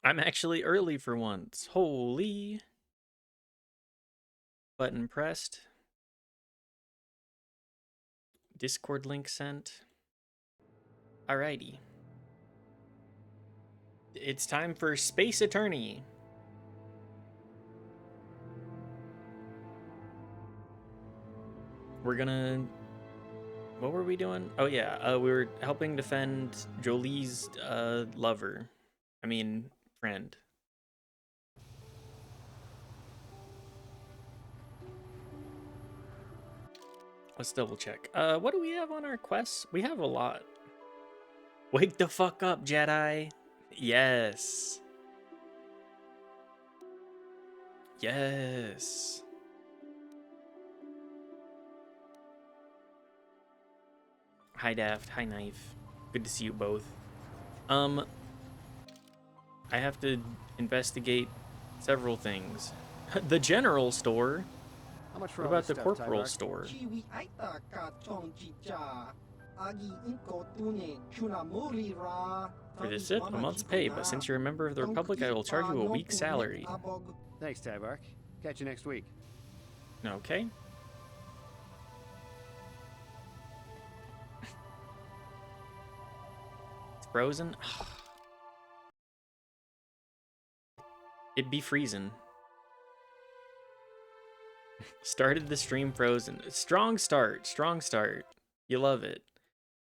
I'm actually early for once. Holy. Button pressed. Discord link sent. Alrighty. It's time for Space Attorney. We're gonna... What were we doing? Oh yeah, we were helping defend Jolie's lover. I mean, friend. Let's double check. What do we have on our quests? We have a lot. Wake the fuck up, Jedi. Yes. Yes. Hi Daft, hi Knife. Good to see you both. I have to investigate several things. The general store. How much for What all about this the stuff, corporal Tybark? store? For the Sith, a month's pay, but since you're a member of the Republic, I will charge you a week's salary. Thanks, Tybark. Catch you next week. Okay. It's frozen. It'd be freezing. Started the stream frozen. Strong start. Strong start. You love it.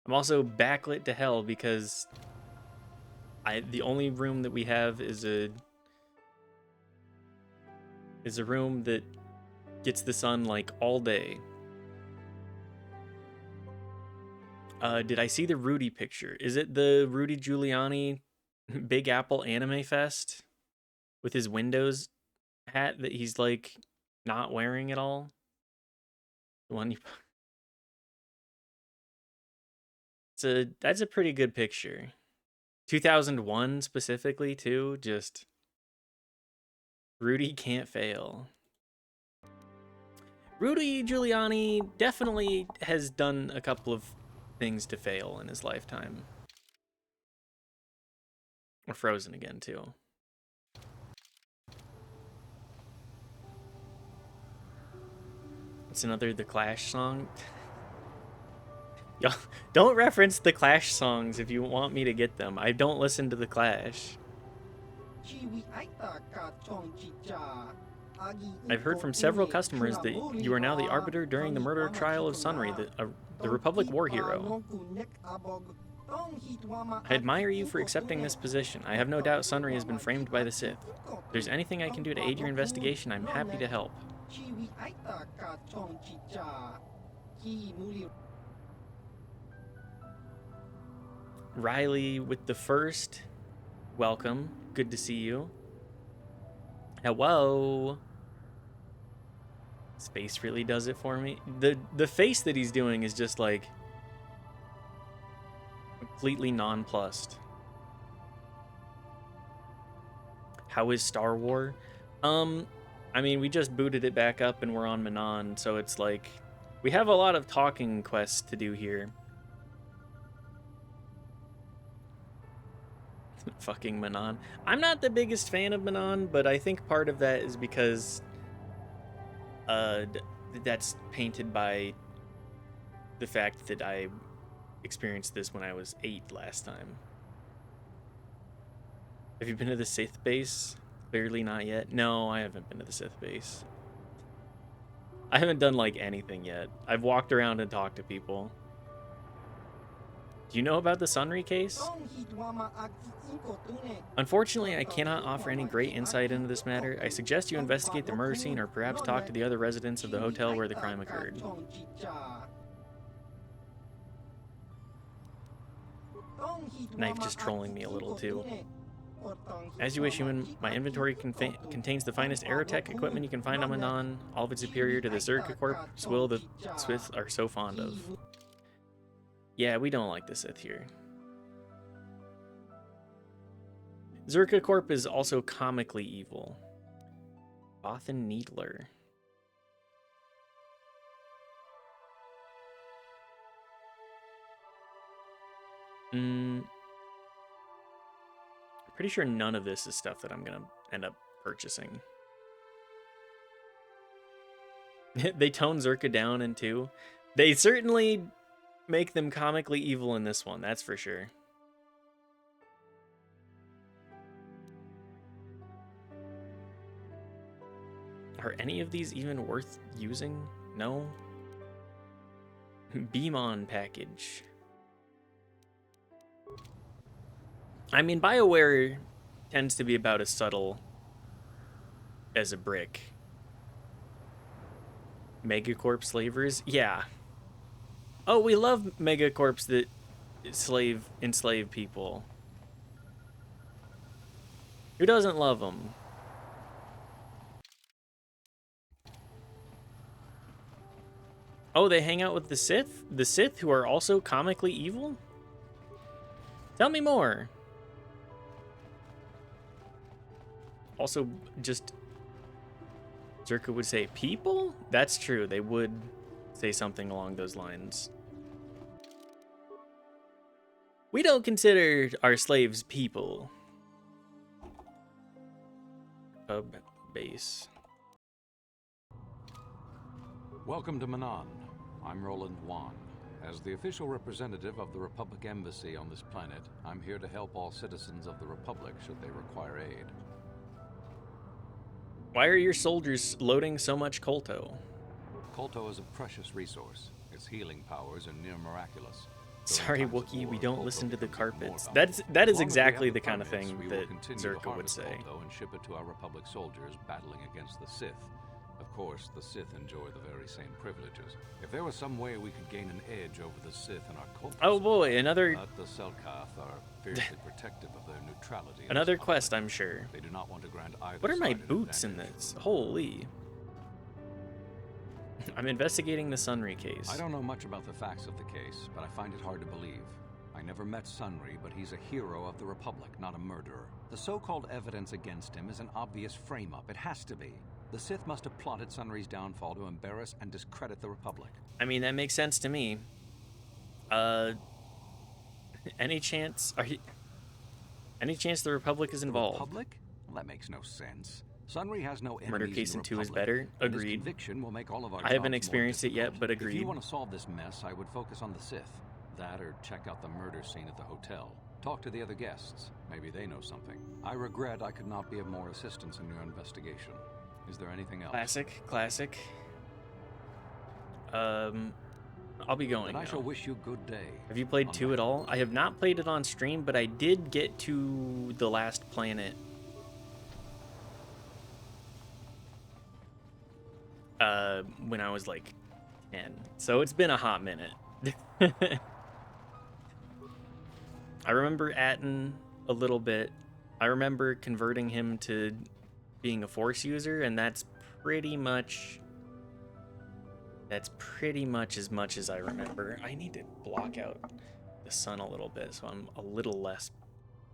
I'm also backlit to hell because the only room that we have is a room that gets the sun like all day. Did I see the Rudy picture? Is it the Rudy Giuliani Big Apple Anime Fest with his Windows hat that he's like not wearing at all? The one you... that's a pretty good picture. 2001 specifically too, just Rudy can't fail. Rudy Giuliani definitely has done a couple of things to fail in his lifetime. We're frozen again too. It's another The Clash song. Y'all don't reference the Clash songs if you want me to get them. I don't listen to the Clash. I've heard from several customers that you are now the arbiter during the murder trial of Sunry, the Republic war hero. I admire you for accepting this position. I have no doubt Sunry has been framed by the Sith. If there's anything I can do to aid your investigation, I'm happy to help. Riley with the first. Welcome. Good to see you. Hello. SpAce really does it for me. The face that he's doing is just like completely nonplussed. How is Star Wars? I mean, we just booted it back up and we're on Manon, so it's like we have a lot of talking quests to do here. Fucking Manon. I'm not the biggest fan of Manon, but I think part of that is because that's painted by the fact that I experienced this when I was 8 last time. Have you been to the Sith base? Clearly not yet. No, I haven't been to the Sith base. I haven't done like anything yet. I've walked around and talked to people. Do you know about the Sunry case? Unfortunately, I cannot offer any great insight into this matter. I suggest you investigate the murder scene or perhaps talk to the other residents of the hotel where the crime occurred. Knife just trolling me a little too. As you wish, human, my inventory contains the finest aerotech equipment you can find on Manon. All of it superior to the Zerka Corp swill the Swiss are so fond of. Yeah, we don't like the Sith here. Zerka Corp is also comically evil. Bothan Needler. Pretty sure none of this is stuff that I'm gonna end up purchasing. They tone Zerka down in 2. They certainly make them comically evil in this one, that's for sure. Are any of these even worth using? No. Beam on package. I mean, BioWare tends to be about as subtle as a brick. Megacorp slavers? Yeah. Oh, we love megacorps that enslave people. Who doesn't love them? Oh, they hang out with the Sith? The Sith who are also comically evil? Tell me more. Also, just... Zerka would say, people? That's true, they would say something along those lines. We don't consider our slaves people. Pub base. Welcome to Manan. I'm Roland Wan. As the official representative of the Republic Embassy on this planet, I'm here to help all citizens of the Republic should they require aid. Why are your soldiers loading so much Kolto? Kolto is a precious resource. Its healing powers are near miraculous. Sorry, Wookiee, we don't listen to the carpets. That is exactly the kind of thing that Zerka would say. And ship it to our Republic soldiers battling against the Sith. Of course, the Sith enjoy the very same privileges. If there was some way we could gain an edge over the Sith and our culture, oh boy, another. But the Selkath are fiercely protective of their neutrality. Another quest, I'm sure. They do not want to grant either. What are my boots in this? Holy. I'm investigating the Sunry case. I don't know much about the facts of the case, but I find it hard to believe. I never met Sunry, but he's a hero of the Republic, not a murderer. The so-called evidence against him is an obvious frame-up. It has to be. The Sith must have plotted Sunry's downfall to embarrass and discredit the Republic. I mean, that makes sense to me. Any chance the Republic is involved? The Republic? Well, that makes no sense. Sunry has no enemies. Murder case in 2 is Republic, better. and his Agreed. conviction will make all of our I haven't jobs experienced more it yet, difficult. but agreed. If you want to solve this mess, I would focus on the Sith. That or check out the murder scene at the hotel. Talk to the other guests. Maybe they know something. I regret I could not be of more assistance in your investigation. Is there anything else? Classic. I'll be going Then I now. shall wish you good day. Have you played 2 at all? I have not played it on stream, but I did get to the last planet. When I was like 10. So it's been a hot minute. I remember Atten a little bit. I remember converting him to being a Force user, and that's pretty much as much as I remember. I need to block out the sun a little bit so I'm a little less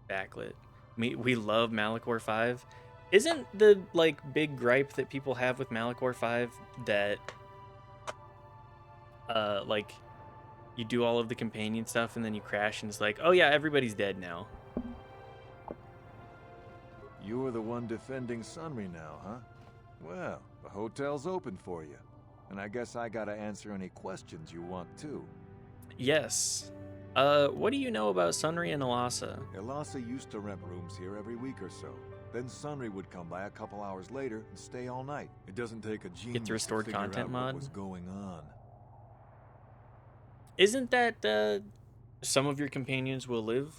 backlit. We love Malachor 5. Isn't the big gripe that people have with Malachor 5 that you do all of the companion stuff and then you crash and it's like, oh yeah, everybody's dead now. You're the one defending Sunry now, huh? Well, the hotel's open for you. And I guess I gotta answer any questions you want too. Yes. What do you know about Sunry and Elasa? Elasa used to rent rooms here every week or so. Then Sunry would come by a couple hours later and stay all night. It doesn't take a genius Get the restored to figure content out mod? what was going on. Isn't that some of your companions will live?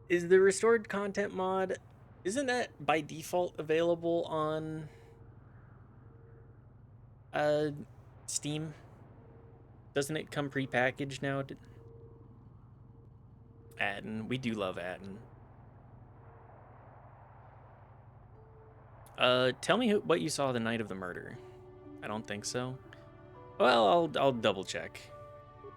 Is the restored content mod, isn't that by default available on Steam? Doesn't it come pre-packaged now? Atten, we do love Atten. Tell me what you saw the night of the murder. I don't think so. Well, I'll double check.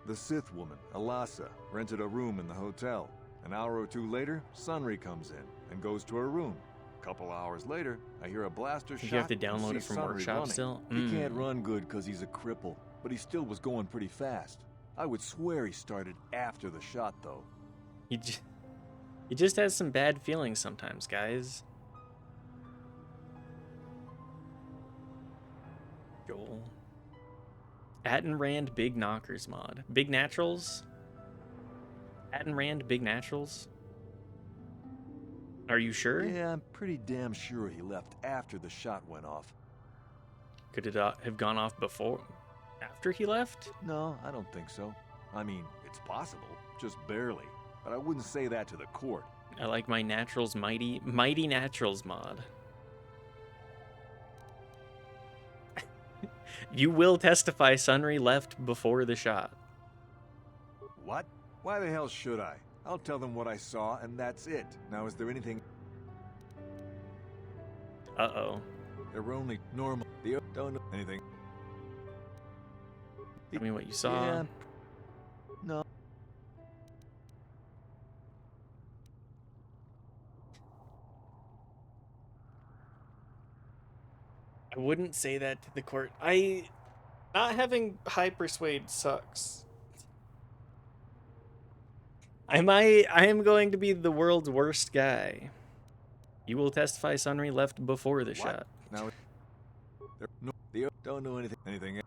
The Sith woman, Elasa, rented a room in the hotel. An hour or two later, Sunry comes in and goes to her room. A couple hours later, I hear a blaster shot. You have to download and it see from Sunry Workshop running. still? He can't run good because he's a cripple, but he still was going pretty fast. I would swear he started after the shot, though. He just has some bad feelings sometimes, guys. Joel. Atten Rand Big Knockers mod. Big Naturals? Atten Rand Big Naturals? Are you sure? Yeah, I'm pretty damn sure he left after the shot went off. Could it have gone off before? After he left? No, I don't think so. I mean, it's possible, just barely. But I wouldn't say that to the court. I like my Naturals Mighty Naturals mod. You will testify Sunry left before the shot. What? Why the hell should I? I'll tell them what I saw, and that's it. Now, is there anything... Uh-oh. They were only normal. They don't know anything. Tell me what you saw. Yeah. No. I wouldn't say that to the court. Not having high persuade sucks. I am going to be the world's worst guy. You will testify Sunry left before the shot. Now, they don't know anything.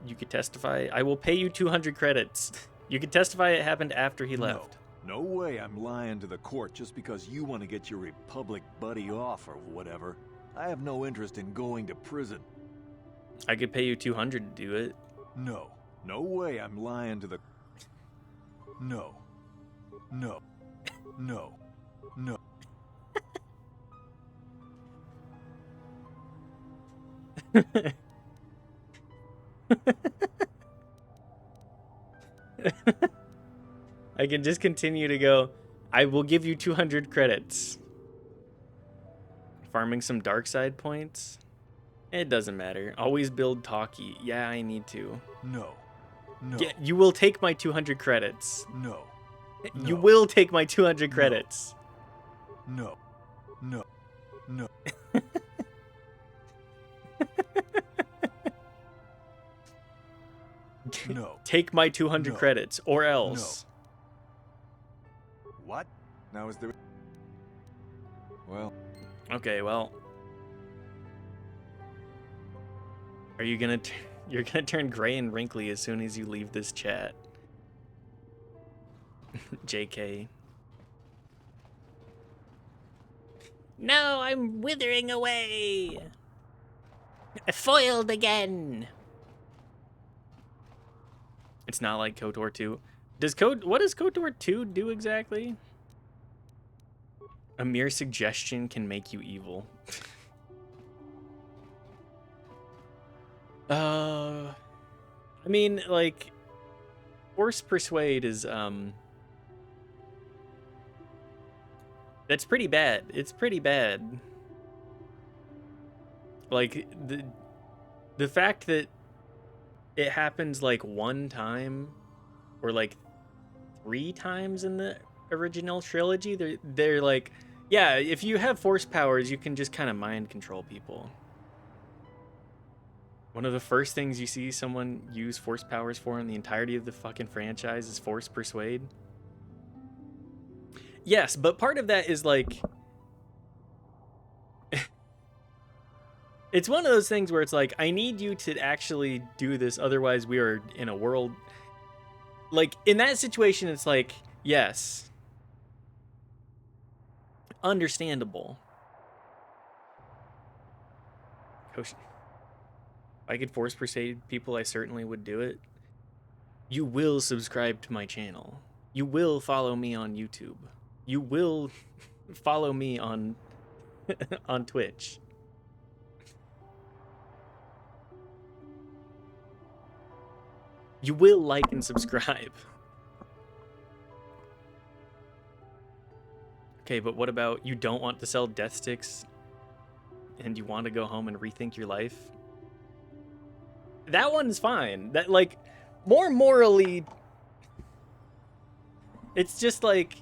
You could testify. I will pay you 200 credits. You could testify it happened after he left. No way I'm lying to the court just because you want to get your Republic buddy off or whatever. I have no interest in going to prison. I could pay you 200 to do it. No. No way I'm lying to the... No. No. No. No. I can just continue to go, I will give you 200 credits. Farming some dark side points? It doesn't matter. Always build talkie. Yeah, I need to. No. No. Yeah, you will take my 200 credits. No. You will take my 200 credits. No. No. No. No. Take my 200 credits, or else. No. What? Now is there... Well... Okay, well... Are you gonna... You're gonna turn gray and wrinkly as soon as you leave this chat. JK. No, I'm withering away! Foiled again! It's not like KOTOR 2. What does KOTOR 2 do exactly? A mere suggestion can make you evil. I mean, like, Force Persuade is, that's pretty bad. It's pretty bad. Like, the fact that it happens, like, one time, or, like, 3 times in the original trilogy, they're like, yeah, if you have force powers, you can just kind of mind control people. One of the first things you see someone use force powers for in the entirety of the fucking franchise is Force Persuade. Yes, but part of that is like... It's one of those things where it's like, I need you to actually do this, otherwise we are in a world... Like, in that situation, it's like, yes. Understandable. If I could force persuade people, I certainly would do it. You will subscribe to my channel. You will follow me on YouTube. You will follow me on on Twitch. You will like and subscribe. Okay, but what about you don't want to sell death sticks and you want to go home and rethink your life? That one's fine. That, like, more morally, it's just like,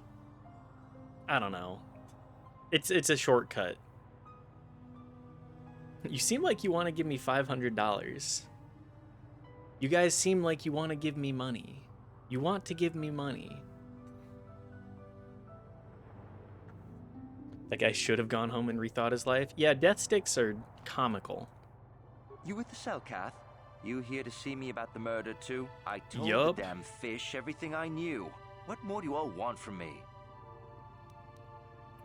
I don't know. It's a shortcut. You seem like you want to give me $500. You guys seem like you want to give me money. You want to give me money. That guy should have gone home and rethought his life. Yeah, death sticks are comical. You with the cell, Kath? You here to see me about the murder, too? I told Yup. the damn fish everything I knew. What more do you all want from me?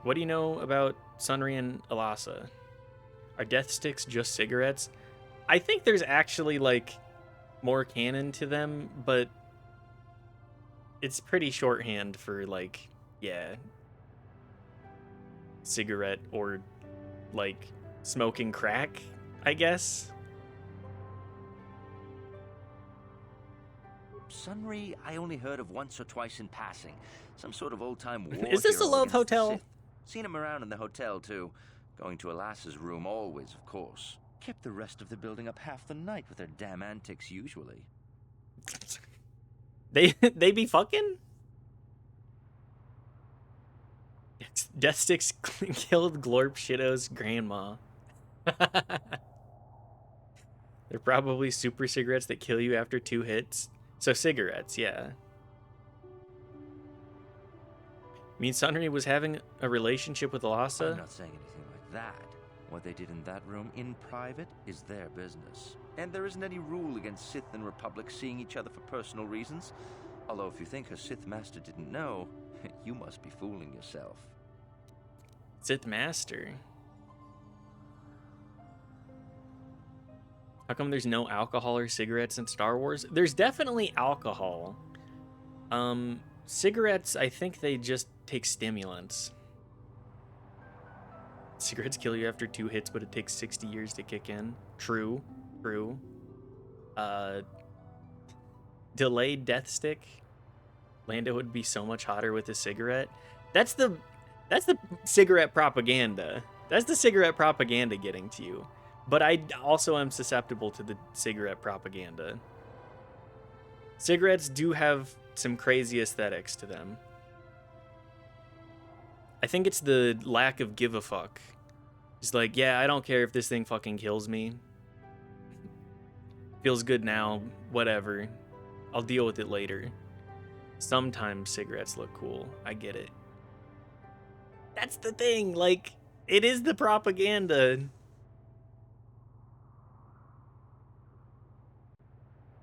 What do you know about Sunry and Alasa? Are death sticks just cigarettes? I think there's actually, like, more canon to them, but it's pretty shorthand for, like, yeah, cigarette or, like, smoking crack, I guess. Sunry, I only heard of once or twice in passing. Some sort of old-time war Is this a hero love against the hotel? Sith. Seen him around in the hotel, too. Going to Alasa's room always, of course. Kept the rest of the building up half the night with their damn antics usually. They be fucking? Death sticks killed Glorp Shitto's grandma. They're probably super cigarettes that kill you after 2 hits. So cigarettes, yeah. I mean, Sunry was having a relationship with Alasa? I'm not saying anything like that. What they did in that room in private is their business. And there isn't any rule against Sith and Republic seeing each other for personal reasons. Although if you think her Sith Master didn't know, you must be fooling yourself. Sith Master? How come there's no alcohol or cigarettes in Star Wars? There's definitely alcohol. Cigarettes, I think they just take stimulants. Cigarettes kill you after 2 hits, but it takes 60 years to kick in. True. Delayed death stick. Lando would be so much hotter with a cigarette. That's the cigarette propaganda. That's the cigarette propaganda getting to you. But I also am susceptible to the cigarette propaganda. Cigarettes do have some crazy aesthetics to them. I think it's the lack of give a fuck. It's like, yeah, I don't care if this thing fucking kills me. Feels good now, whatever. I'll deal with it later. Sometimes cigarettes look cool. I get it. That's the thing, like, it is the propaganda.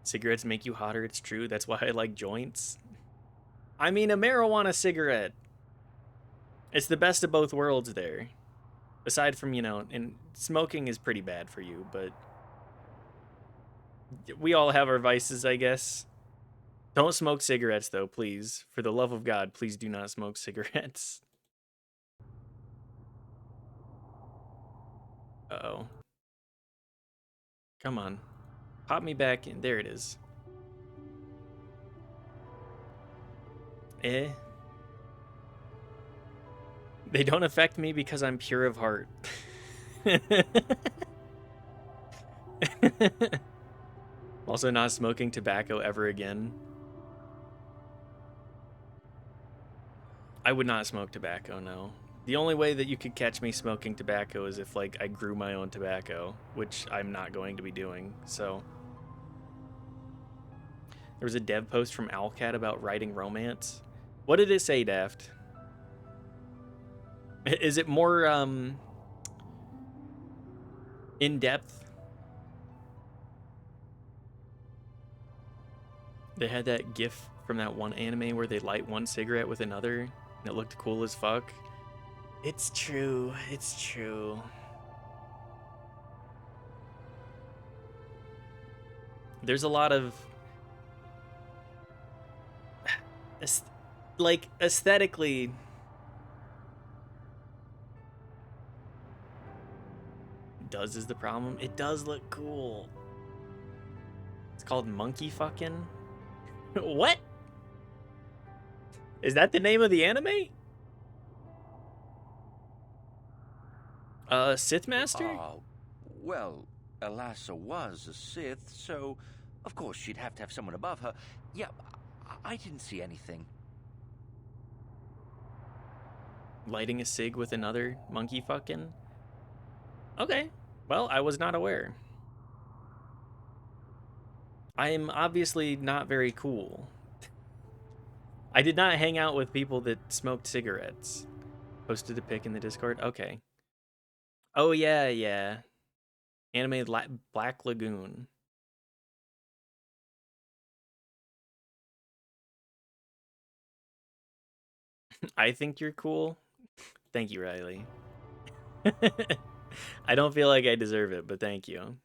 Cigarettes make you hotter, it's true. That's why I like joints. I mean, a marijuana cigarette. It's the best of both worlds there. Aside from, you know, and smoking is pretty bad for you, but we all have our vices, I guess. Don't smoke cigarettes, though, please. For the love of God, please do not smoke cigarettes. Uh-oh. Come on. Pop me back in. There it is. Eh? They don't affect me because I'm pure of heart. Also not smoking tobacco ever again. I would not smoke tobacco, no. The only way that you could catch me smoking tobacco is if, like, I grew my own tobacco, which I'm not going to be doing, so. There was a dev post from Owlcat about writing romance. What did it say, Daft? Is it more, in-depth? They had that gif from that one anime where they light one cigarette with another, and it looked cool as fuck. It's true. It's true. There's a lot of, like, aesthetically, is the problem. It does look cool. It's called monkey fucking. What? Is that the name of the anime? Sith Master? Well, Alasa was a Sith, so of course she'd have to have someone above her. Yeah, I didn't see anything. Lighting a cig with another monkey fucking? Okay. Well, I was not aware. I am obviously not very cool. I did not hang out with people that smoked cigarettes. Posted a pic in the Discord? Okay. Oh, yeah, yeah. Animated Black Lagoon. I think you're cool. Thank you, Riley. I don't feel like I deserve it, but thank you.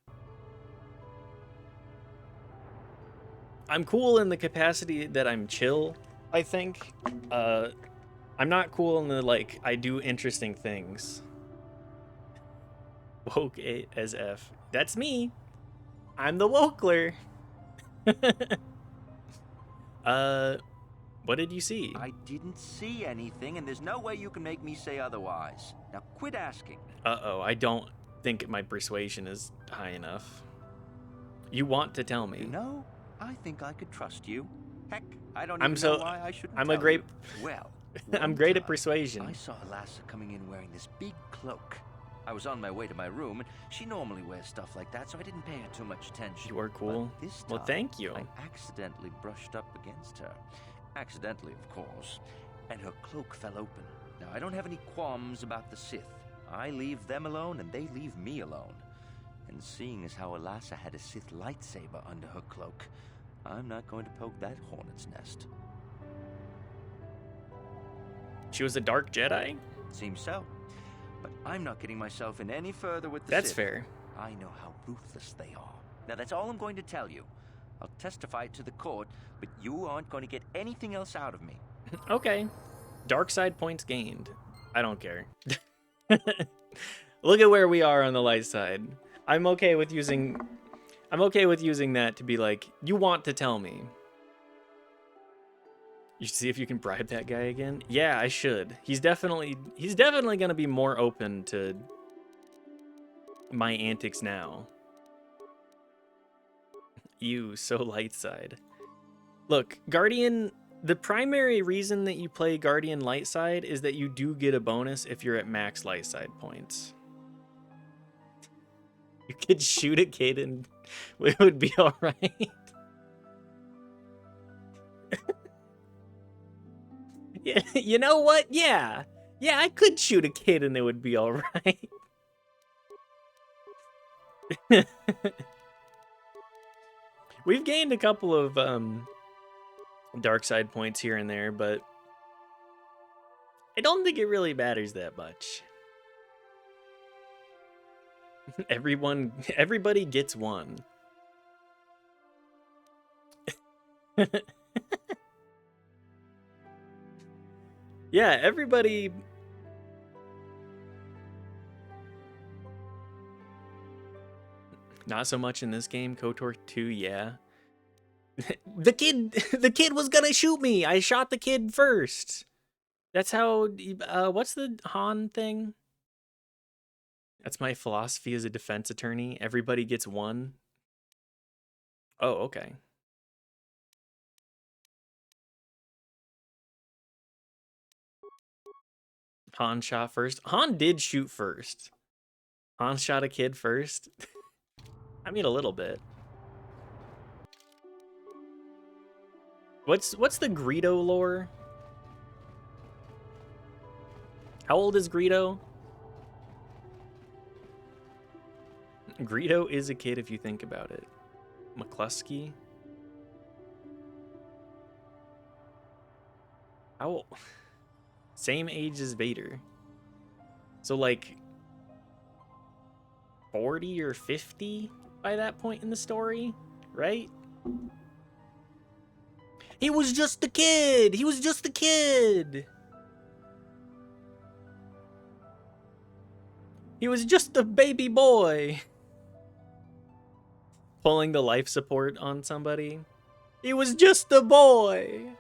I'm cool in the capacity that I'm chill, I think. I'm not cool in the, like, I do interesting things. Woke as F. That's me. I'm the Wokler. What did you see? I didn't see anything, and there's no way you can make me say otherwise. Now quit asking. Uh-oh, I don't think my persuasion is high enough. You want to tell me. You know, I think I could trust you. Heck, I don't I'm even so- know why I shouldn't I'm tell a great- you. Well, I'm great at time, persuasion. I saw Alassa coming in wearing this big cloak. I was on my way to my room, and she normally wears stuff like that, so I didn't pay her too much attention. You are cool. But this Well, time, thank you. I accidentally brushed up against her. Accidentally, of course. And her cloak fell open. Now, I don't have any qualms about the Sith. I leave them alone, and they leave me alone. And seeing as how Alassa had a Sith lightsaber under her cloak, I'm not going to poke that hornet's nest. She was a dark Jedi? Seems so. But I'm not getting myself in any further with the That's Sith. fair. I know how ruthless they are. Now, that's all I'm going to tell you. I'll testify it to the court, but you aren't going to get anything else out of me. Okay. Dark side points gained. I don't care. Look at where we are on the light side. I'm okay with using that to be like, you want to tell me. You see if you can bribe that guy again? Yeah, I should. He's definitely gonna be more open to my antics now. You so light side. Look, Guardian, the primary reason that you play Guardian light side is that you do get a bonus if you're at max light side points. You could shoot a kid and it would be alright. Yeah, you know what? Yeah. Yeah, I could shoot a kid and it would be alright. We've gained a couple of dark side points here and there, but I don't think it really matters that much. Everybody gets one. Yeah, everybody. Not so much in this game. KOTOR 2, yeah. The kid was gonna shoot me. I shot the kid first. That's how, what's the Han thing? That's my philosophy as a defense attorney. Everybody gets one. Oh, okay. Han shot first. Han did shoot first. Han shot a kid first. I mean, a little bit. What's the Greedo lore? How old is Greedo? Greedo is a kid if you think about it. McCluskey. How old? Same age as Vader. So like 40 or 50 by that point in the story, right? He was just a kid. He was just a kid. He was just a baby boy. Pulling the life support on somebody. He was just a boy.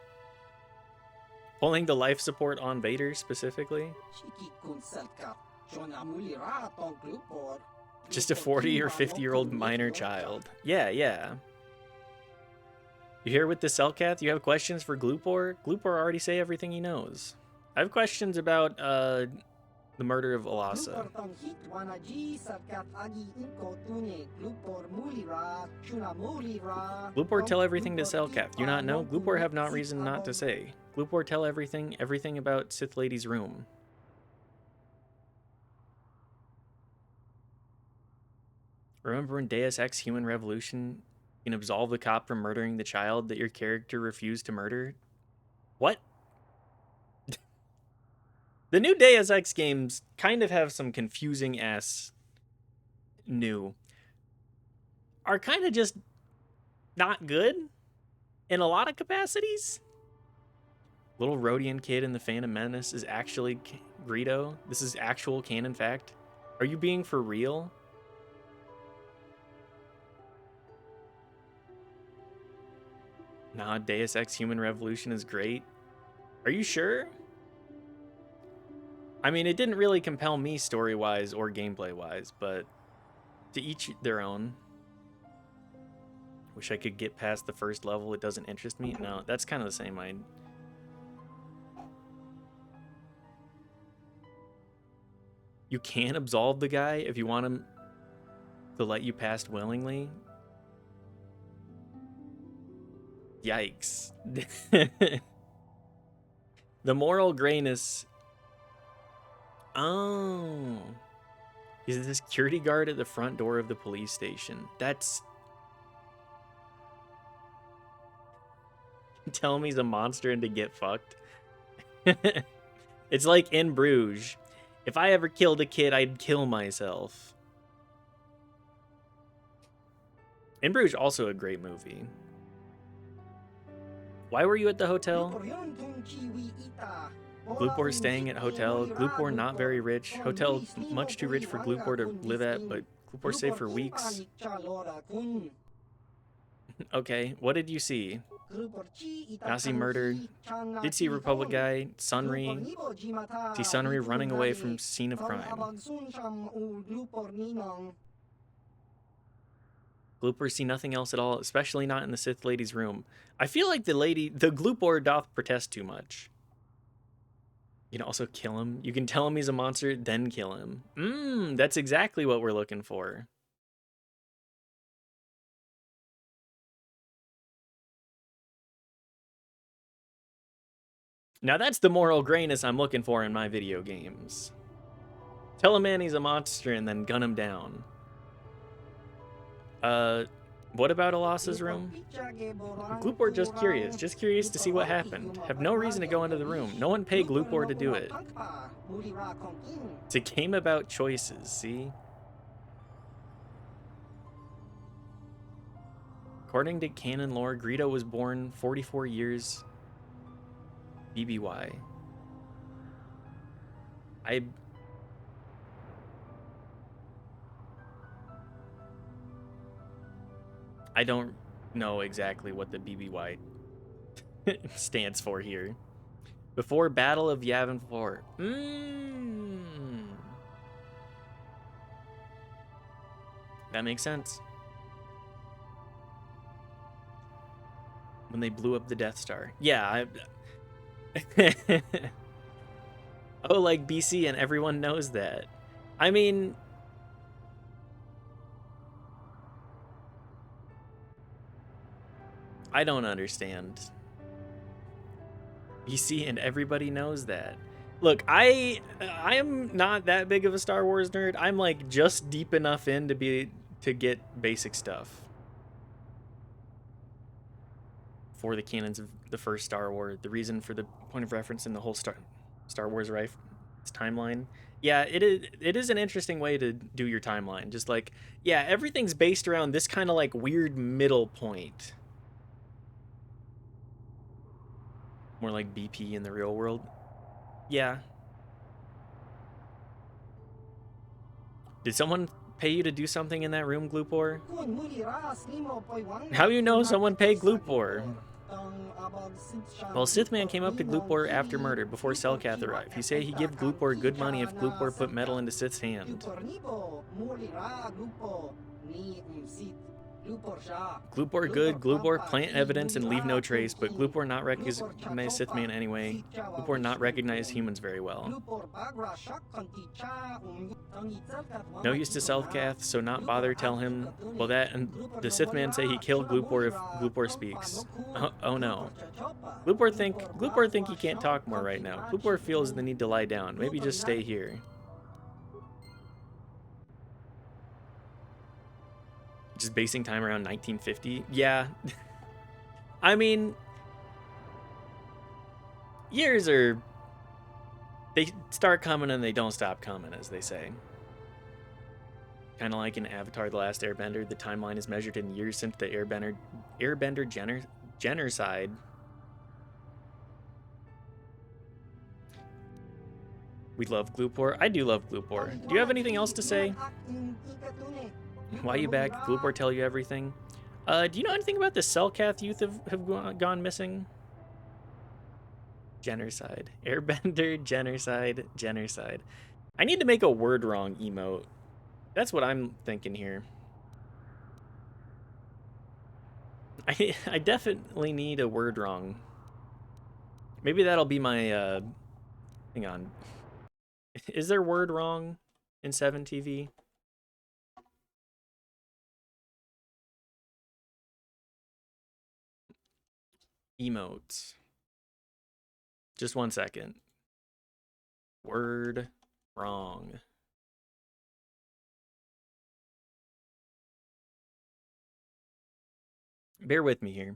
Pulling the life support on Vader specifically. Just a 40 or 50-year-old minor child. Yeah, yeah. You here with the Cellcath? You have questions for Gloopor? Gloopor already say everything he knows. I have questions about the murder of Alasa. Glupor tell everything to Selkath. Do you not know? Glupor have not reason not to say. Glupor tell everything about Sith Lady's room. Remember when Deus Ex Human Revolution can absolve the cop from murdering the child that your character refused to murder? What? The new Deus Ex games kind of have some confusing ass are kind of just not good in a lot of capacities. Little Rhodian kid in the Phantom Menace is actually Greedo. This is actual canon fact. Are you being for real? Nah, Deus Ex Human Revolution is great. Are you sure? I mean, it didn't really compel me story-wise or gameplay-wise, but to each their own. Wish I could get past the first level. It doesn't interest me. No, that's kind of the same. You can absolve the guy if you want him to let you past willingly. Yikes. The moral grayness. Oh. He's the security guard at the front door of the police station. That's... Tell him he's a monster and to get fucked. It's like in Bruges. If I ever killed a kid, I'd kill myself. In Bruges, also a great movie. Why were you at the hotel? Glupor staying at hotel. Glupor not very rich. Hotel much too rich for Glupor to live at, but Glupor stayed for weeks. Okay, what did you see? Nazi murdered. Did see Republic guy. Sunri. See Sunri running away from scene of crime. Glupor see nothing else at all, especially not in the Sith Lady's room. I feel like the Glupor doth protest too much. You can also kill him. You can tell him he's a monster, then kill him. That's exactly what we're looking for. Now that's the moral grayness I'm looking for in my video games. Tell a man he's a monster and then gun him down. What about Alasa's room? Glupor just curious to see what happened. Have no reason to go into the room. No one paid Glupor to do it. It's a game about choices, see? According to canon lore, Greedo was born 44 years BBY. I don't know exactly what the BBY stands for here. Before Battle of Yavin 4. That makes sense. When they blew up the Death Star. Yeah, oh, like BC and everyone knows that. I mean... I don't understand. BC and everybody knows that. Look, I am not that big of a Star Wars nerd. I'm like just deep enough in to get basic stuff. For the canons of the first Star Wars, the reason for the point of reference in the whole Star Wars timeline. Yeah, it is an interesting way to do your timeline. Just like, yeah, everything's based around this kind of like weird middle point. More like BP in the real world. Yeah. Did someone pay you to do something in that room, Glupor? How do you know someone paid Glupor? Well, Sithman came up to Glupor after murder, before Selkath arrived. He said he give Glupor good money if Glupor put metal into Sith's hand. Glupor good, Glupor plant evidence and leave no trace, but Glupor not recognize Sith man anyway. Glupor not recognize humans very well. No use to Selfcath, so not bother tell him. Well, that and the Sith man say he killed Glupor if Glupor speaks. Oh no. Glupor think he can't talk more right now. Glupor feels the need to lie down. Maybe just stay here. Just basing time around 1950. Yeah. I mean, years are, they start coming and they don't stop coming, as they say. Kind of like in Avatar: The Last Airbender, the timeline is measured in years since the Airbender genocide. We love Glupor. I do love Glupor. Do you have anything else to say? Why you back? Glupor tell you everything. Do you know anything about the Selkath youth have gone missing? Genocide. Airbender, genocide. I need to make a word wrong emote. That's what I'm thinking here. I definitely need a word wrong. Maybe that'll be my, hang on. Is there word wrong in 7TV? Emotes. Just 1 second. Word wrong. Bear with me here.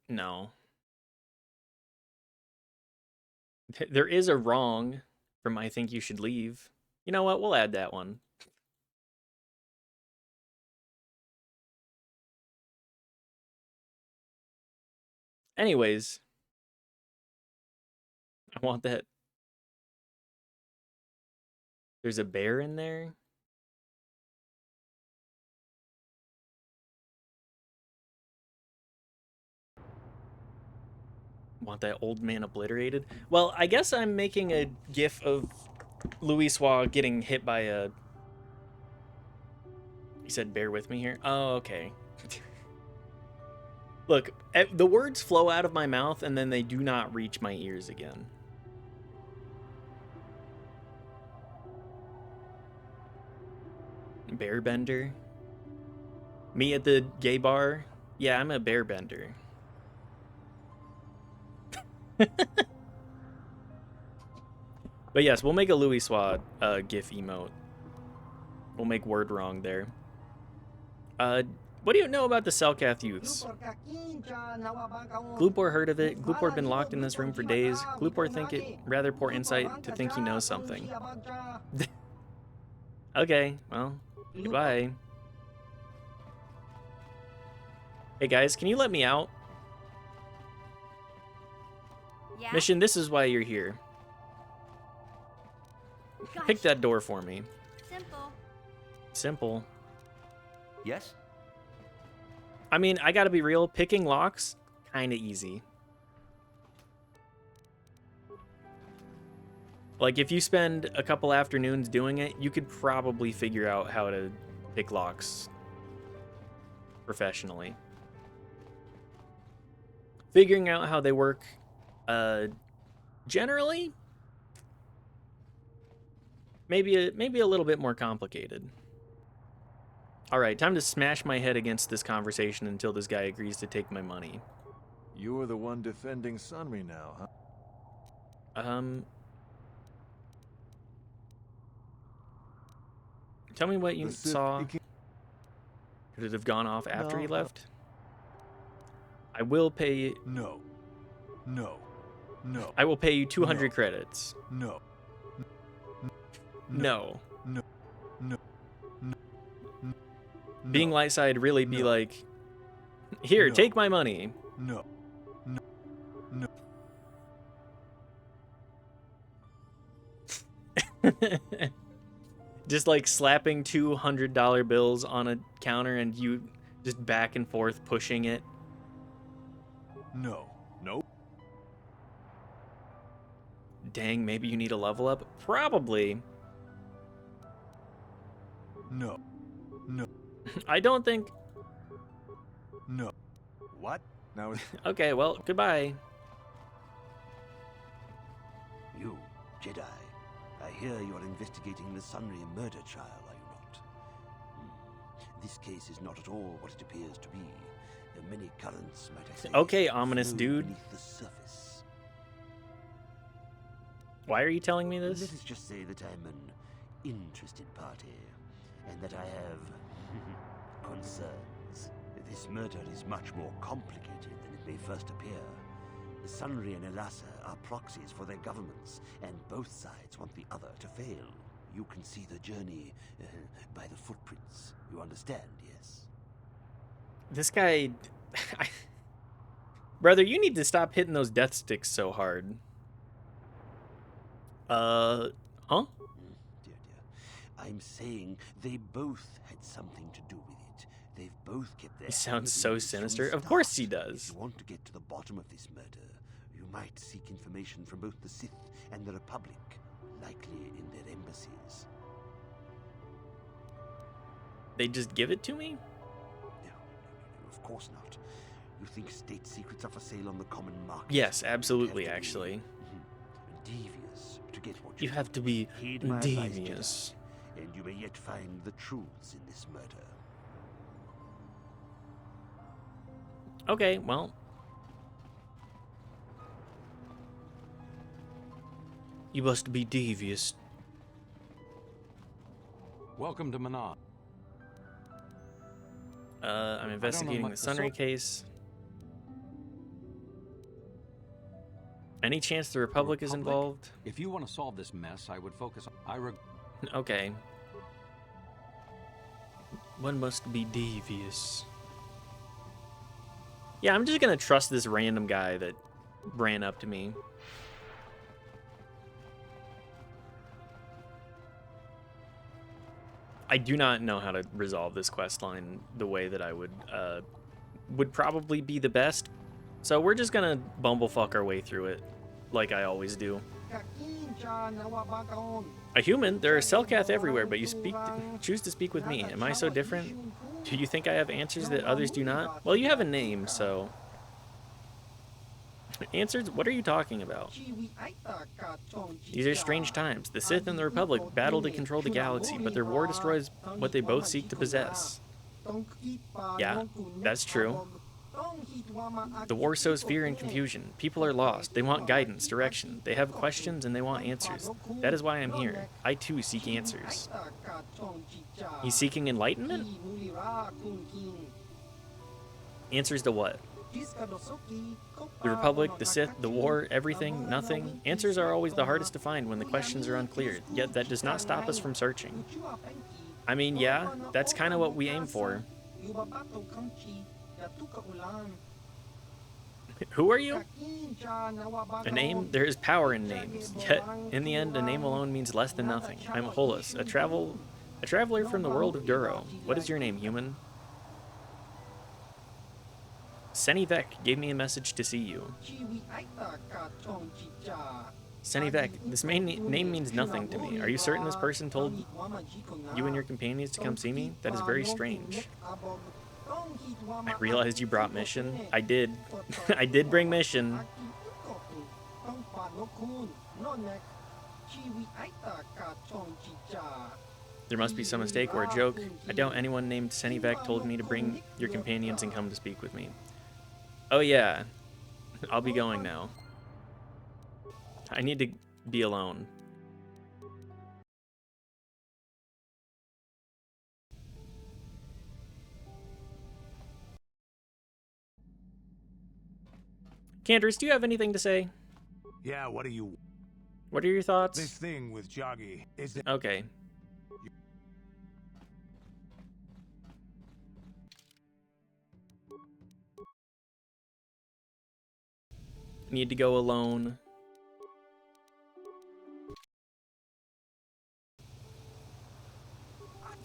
No. There is a wrong from I think you should leave. You know what? We'll add that one. Anyways, I want that. There's a bear in there. Want that old man obliterated? Well, I guess I'm making a gif of Louis Suave getting hit by a... He said, bear with me here? Oh, okay. Look, the words flow out of my mouth and then they do not reach my ears again. Bear bender? Me at the gay bar? Yeah, I'm a bear bender. But yes, we'll make a Louis Suave GIF emote. We'll make word wrong there. What do you know about the Selkath youths? Glupor heard of it. Glupor been locked in this room for days. Glupor think it rather poor insight to think he knows something. Okay, well, goodbye. Hey guys, can you let me out? Yeah? Mission, this is why you're here. Pick that door for me. Simple. Simple. Yes? I mean, I gotta be real, picking locks, kinda easy. Like, if you spend a couple afternoons doing it, you could probably figure out how to pick locks professionally. Figuring out how they work, generally, maybe a little bit more complicated. All right, time to smash my head against this conversation until this guy agrees to take my money. You're the one defending Sunry now, huh? Tell me what you saw. Could it have gone off after he left? I will pay you. No. No. No. I will pay you 200 credits. No. No. No. No. No. Being light side really be like, here, take my money. No. No. No. Just like slapping $200 bills on a counter and you just back and forth pushing it. No. Nope. Dang, maybe you need a level up? Probably. No. No. I don't think... No. What? Now it's... Okay, well, goodbye. You, Jedi, I hear you are investigating the Sunry murder trial, are you not? This case is not at all what it appears to be. There are many currents, might I say. Okay, ominous flow dude. beneath the surface. Why are you telling me Let this? us just say that I'm an interested party, and that I have concerns. This murder is much more complicated than it may first appear. The Sunry and Elassa are proxies for their governments, and both sides want the other to fail. You can see the journey by the footprints. You understand, yes? This guy... Brother, you need to stop hitting those death sticks so hard. Huh? Dear, dear. I'm saying they both had something to do with it. They've both kept their He sounds hands in so this from sinister. the Of course start. he does. If you want to get to the bottom of this murder, you might seek information from both the Sith and the Republic, likely in their embassies. They just give it to me? No, of course not. You think state secrets are for sale on the common market? Yes, You absolutely, have to be, actually. devious to get what You have to be Heed my advice, devious. Jedi, and you may yet find the truths in this murder. Okay, well. You must be devious. Welcome to Manan. I'm investigating the Sunray case. Any chance the Republic is involved? If you want to solve this mess, I would focus on... Okay. One must be devious. Yeah, I'm just gonna trust this random guy that ran up to me. I do not know how to resolve this quest line the way that I would probably be the best. So we're just gonna bumblefuck our way through it, like I always do. A human? There are Selkath everywhere, but you choose to speak with me. Am I so different? Do you think I have answers that others do not? Well, you have a name, so... Answers? What are you talking about? These are strange times. The Sith and the Republic battle to control the galaxy, but their war destroys what they both seek to possess. Yeah, that's true. The war sows fear and confusion. People are lost. They want guidance, direction. They have questions and they want answers. That is why I'm here. I too seek answers. He's seeking enlightenment? Answers to what? The Republic, the Sith, the war, everything, nothing. Answers are always the hardest to find when the questions are unclear, yet that does not stop us from searching. I mean, yeah, that's kind of what we aim for. Who are you? A name? There is power in names. Yet, in the end, a name alone means less than nothing. I'm Holus, a traveler from the world of Duro. What is your name, human? Senivek gave me a message to see you. Senivek, this name means nothing to me. Are you certain this person told you and your companions to come see me? That is very strange. I realized you brought mission. I did. I did bring mission. There must be some mistake or a joke. I doubt anyone named Senivek told me to bring your companions and come to speak with me. Oh yeah, I'll be going now. I need to be alone. Cantorus, do you have anything to say? Yeah, what do you... What are your thoughts? This thing with Joggy, is it... Okay. Need to go alone.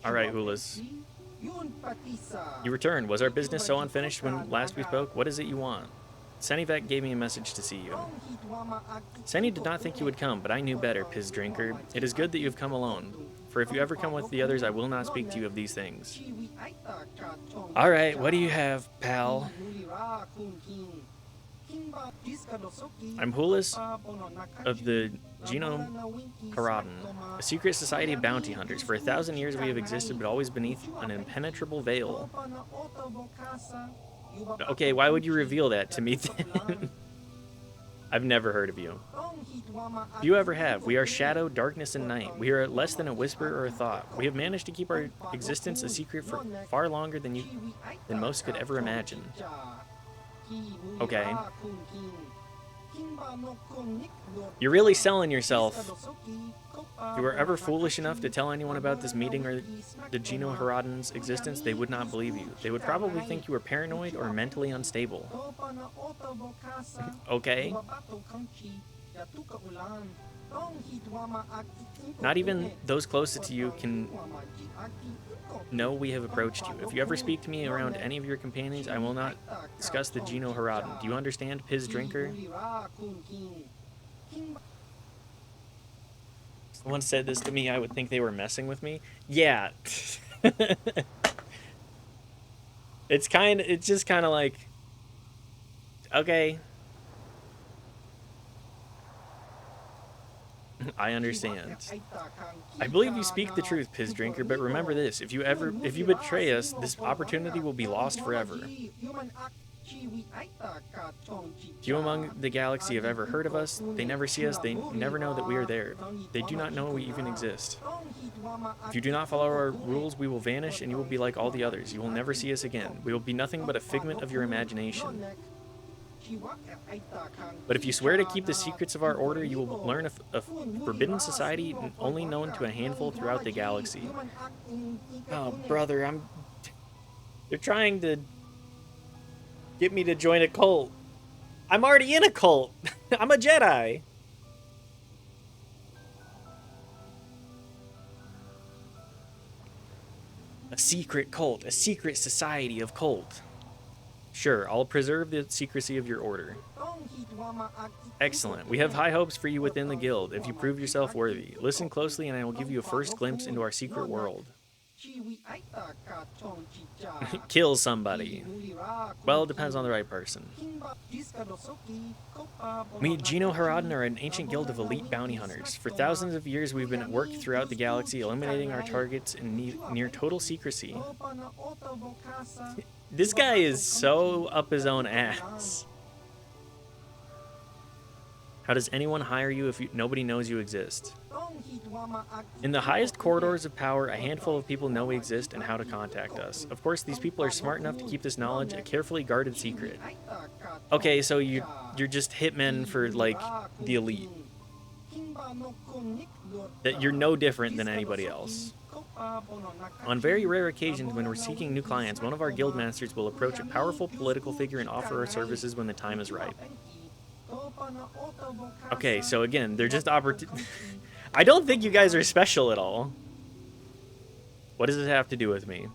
Alright, Hulas. You returned. Was our business so unfinished when last we spoke? What is it you want? Senivek gave me a message to see you. Seni did not think you would come, but I knew better, Piz Drinker. It is good that you have come alone. For if you ever come with the others, I will not speak to you of these things. Alright, what do you have, pal? I'm Hulas of the Genome Haradan, a secret society of bounty hunters. For 1,000 years we have existed, but always beneath an impenetrable veil. Okay, why would you reveal that to me then? I've never heard of you. If you ever have, we are shadow, darkness, and night. We are less than a whisper or a thought. We have managed to keep our existence a secret for far longer than most could ever imagine. Okay. You're really selling yourself. If you were ever foolish enough to tell anyone about this meeting or the Geno Haradan's existence, they would not believe you. They would probably think you were paranoid or mentally unstable. Okay. Not even those closest to you can know we have approached you. If you ever speak to me around any of your companions, I will not discuss the Geno Haradan. Do you understand, Piz Drinker? Someone said this to me, I would think they were messing with me. Yeah. It's just kind of like, okay. I understand. I believe you speak the truth, Piz Drinker, but remember this, if you betray us, this opportunity will be lost forever. Few among the galaxy have ever heard of us. They never see us. They never know that we are there. They do not know we even exist. If you do not follow our rules, we will vanish and you will be like all the others. You will never see us again. We will be nothing but a figment of your imagination. But if you swear to keep the secrets of our order, you will learn a forbidden society only known to a handful throughout the galaxy. Oh, brother, they're trying to get me to join a cult. I'm already in a cult. I'm a Jedi. A secret cult, a secret society of cult. Sure, I'll preserve the secrecy of your order. Excellent. We have high hopes for you within the guild if you prove yourself worthy. Listen closely and I will give you a first glimpse into our secret world. Kill somebody. Well, it depends on the right person. We, Geno Haradan, are an ancient guild of elite bounty hunters. For thousands of years, we've been at work throughout the galaxy, eliminating our targets in near total secrecy. This guy is so up his own ass. How does anyone hire you if nobody knows you exist? In the highest corridors of power, a handful of people know we exist and how to contact us. Of course, these people are smart enough to keep this knowledge a carefully guarded secret. Okay, so you're just hitmen for, like, the elite. That you're no different than anybody else. On very rare occasions, when we're seeking new clients, one of our guild masters will approach a powerful political figure and offer our services when the time is right. Okay, so again, they're just I don't think you guys are special at all. What does this have to do with me?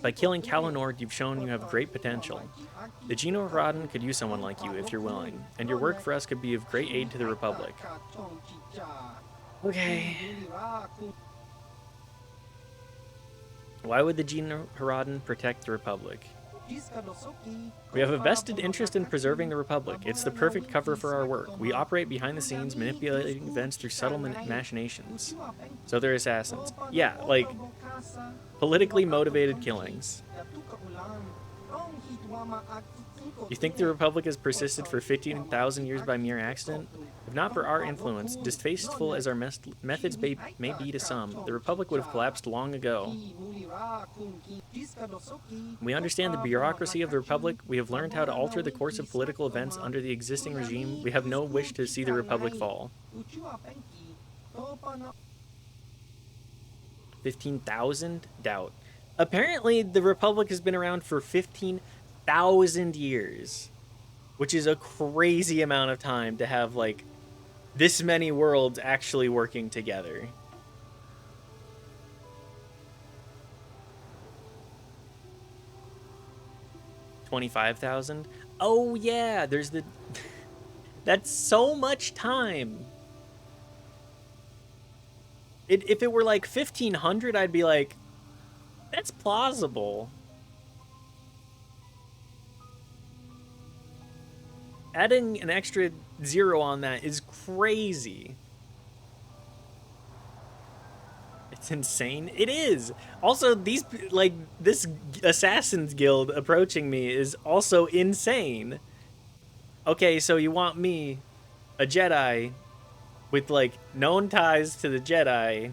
By killing Kalinord, you've shown you have great potential. The Geno Haradan could use someone like you if you're willing, and your work for us could be of great aid to the Republic. Okay. Why would the Geno Haradan protect the Republic? We have a vested interest in preserving the Republic. It's the perfect cover for our work. We operate behind the scenes, manipulating events through subtle machinations. So they're assassins. Yeah, like, politically motivated killings. You think the Republic has persisted for 15,000 years by mere accident? If not for our influence, distasteful as our methods may be to some, the Republic would have collapsed long ago. We understand the bureaucracy of the Republic. We have learned how to alter the course of political events under the existing regime. We have no wish to see the Republic fall. 15,000? Doubt. Apparently, the Republic has been around for 15,000 years, which is a crazy amount of time to have, like, this many worlds actually working together. 25,000. Oh yeah, there's the that's so much time. If it were like 1,500, I'd be like, that's plausible. Adding an extra 0 on that is crazy. It's insane. It is. Also, these, like, this Assassin's Guild approaching me is also insane. Okay, so you want me, a Jedi, with, like, known ties to the Jedi,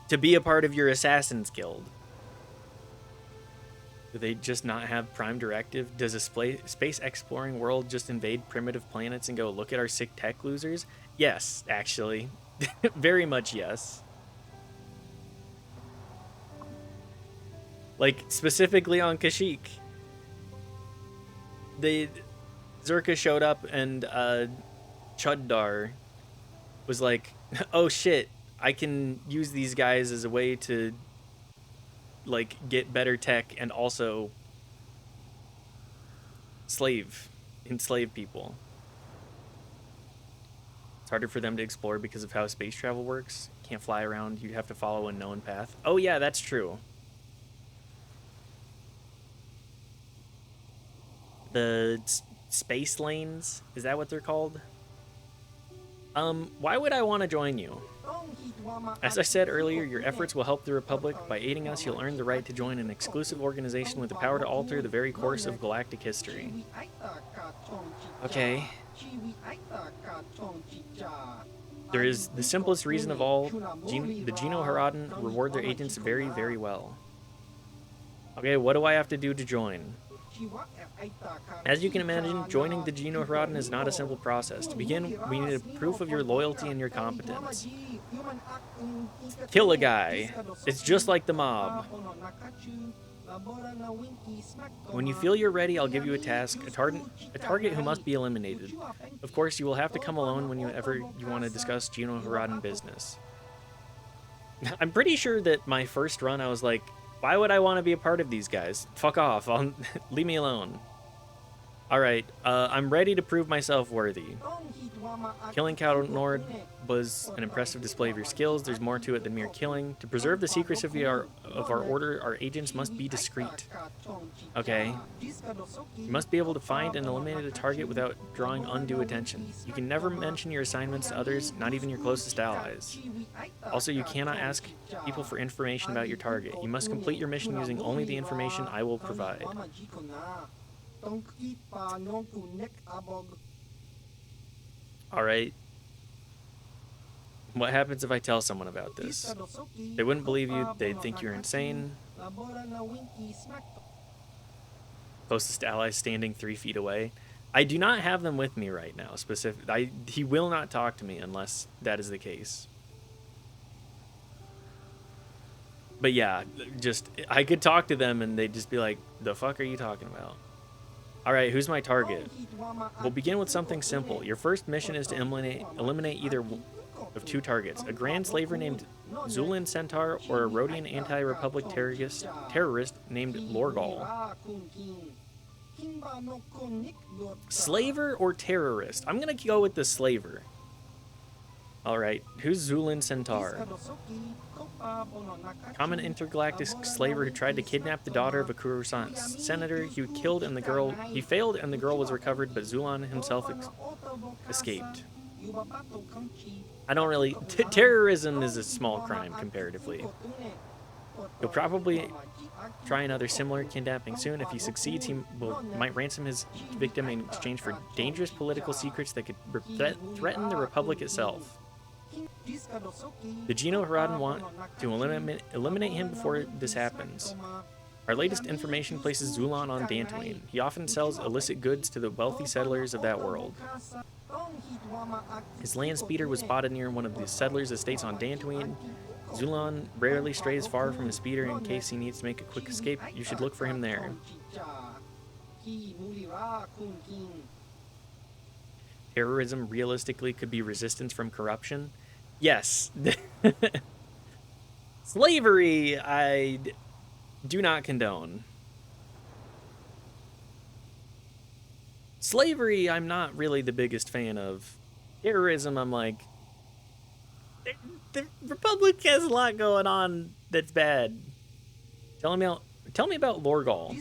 to be a part of your Assassin's Guild. Do they just not have Prime Directive? Does a space exploring world just invade primitive planets and go, look at our sick tech losers? Yes, actually. Very much yes. Like, specifically on Kashyyyk. Zerka showed up and Chuddar was like, oh shit, I can use these guys as a way to, like, get better tech and also enslave people. It's harder for them to explore because of how space travel works. Can't fly around, you'd have to follow a known path. Oh yeah, that's true. The space lanes, is that what they're called? Why would I want to join you? As I said earlier, your efforts will help the Republic. By aiding us, you'll earn the right to join an exclusive organization with the power to alter the very course of galactic history. Okay. There is the simplest reason of all. The Geno Haradan reward their agents very, very well. Okay, what do I have to do to join? As you can imagine, joining the Geno Haradan is not a simple process. To begin, we need a proof of your loyalty and your competence. Kill a guy. It's just like the mob. When you feel you're ready, I'll give you a task, a target who must be eliminated. Of course, you will have to come alone whenever you want to discuss Geno Haradan business. I'm pretty sure that my first run, I was like, why would I want to be a part of these guys? Fuck off. Leave me alone. Alright, I'm ready to prove myself worthy. Killing Cal Nord was an impressive display of your skills. There's more to it than mere killing. To preserve the secrecy of our order, our agents must be discreet. Okay. You must be able to find and eliminate a target without drawing undue attention. You can never mention your assignments to others, not even your closest allies. Also, you cannot ask people for information about your target. You must complete your mission using only the information I will provide. Alright. What happens if I tell someone about this? They wouldn't believe you, they'd think you're insane. Closest allies standing 3 feet away. I do not have them with me right now. He will not talk to me unless that is the case. But yeah, just, I could talk to them and they'd just be like, the fuck are you talking about? Alright, who's my target? We'll begin with something simple. Your first mission is to eliminate either of 2 targets. A grand slaver named Zulin Centaur or a Rhodian anti-republic terrorist named Lorgal. Slaver or terrorist? I'm gonna go with the slaver. Alright, who's Zulin Centaur? Common intergalactic slaver who tried to kidnap the daughter of a Coruscant senator. He failed and the girl was recovered, but Zulon himself escaped. I don't really... terrorism is a small crime, comparatively. He'll probably try another similar kidnapping soon. If he succeeds, he might ransom his victim in exchange for dangerous political secrets that could threaten the Republic itself. The Geno Haradan want to eliminate him before this happens. Our latest information places Zulon on Dantooine. He often sells illicit goods to the wealthy settlers of that world. His land speeder was spotted near one of the settlers' estates on Dantooine. Zulon rarely strays far from his speeder in case he needs to make a quick escape. You should look for him there. Terrorism realistically could be resistance from corruption. Yes. Slavery, I do not condone. Slavery, I'm not really the biggest fan of. Terrorism, I'm like, the Republic has a lot going on that's bad. Tell me about Lorgal.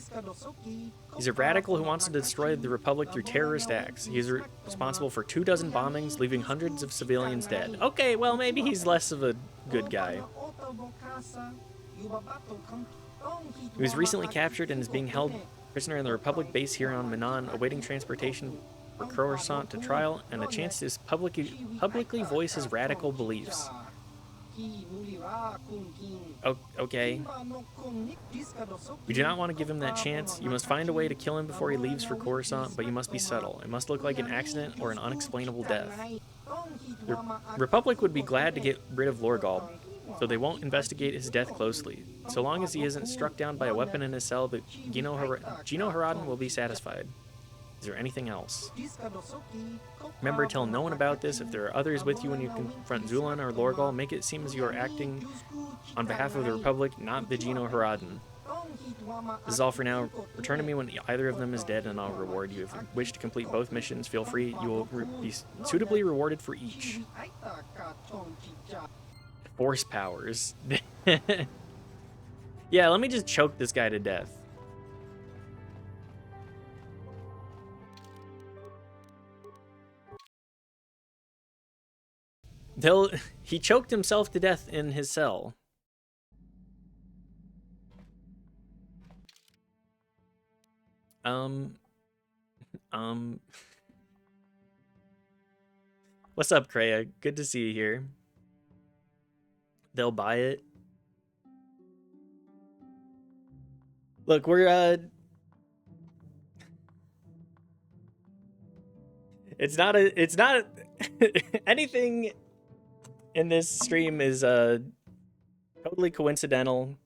He's a radical who wants to destroy the Republic through terrorist acts. He's responsible for 24 bombings, leaving hundreds of civilians dead. Okay, well, maybe he's less of a good guy. He was recently captured and is being held prisoner in the Republic base here on Minan, awaiting transportation for Coruscant to trial and a chance to publicly voice his radical beliefs. Okay. You do not want to give him that chance. You must find a way to kill him before he leaves for Coruscant, but you must be subtle. It must look like an accident or an unexplainable death. The Republic would be glad to get rid of Lorgal, so they won't investigate his death closely. So long as he isn't struck down by a weapon in his cell, the Gino Haradan will be satisfied. Is there anything else? Remember, tell no one about this. If there are others with you when you confront Zulan or Lorgal, make it seem as you are acting on behalf of the Republic, not the Gino Haradan. This is all for now. Return to me when either of them is dead, and I'll reward you. If you wish to complete both missions, feel free. You will be suitably rewarded for each. Force powers. Yeah, let me just choke this guy to death. He choked himself to death in his cell. What's up, Kreia? Good to see you here. They'll buy it. Look, we're it's not anything in this stream is totally coincidental.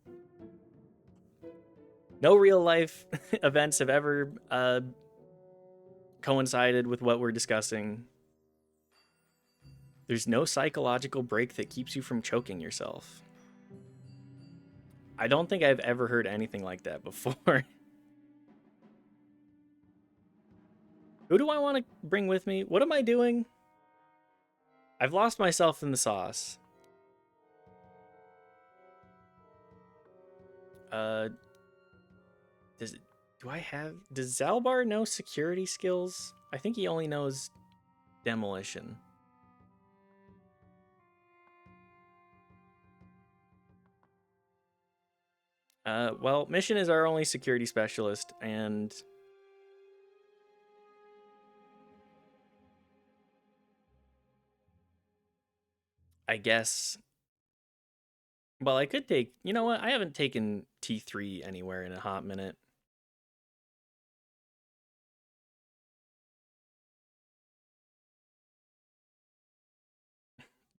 No real life events have ever coincided with what we're discussing. There's no psychological break that keeps you from choking yourself. I don't think I've ever heard anything like that before. Who do I want to bring with me? What am I doing? I've lost myself in the sauce. Does Zalbar know security skills? I think he only knows demolition. Well, Mission is our only security specialist, and I guess, well, I could take, you know what? I haven't taken T3 anywhere in a hot minute.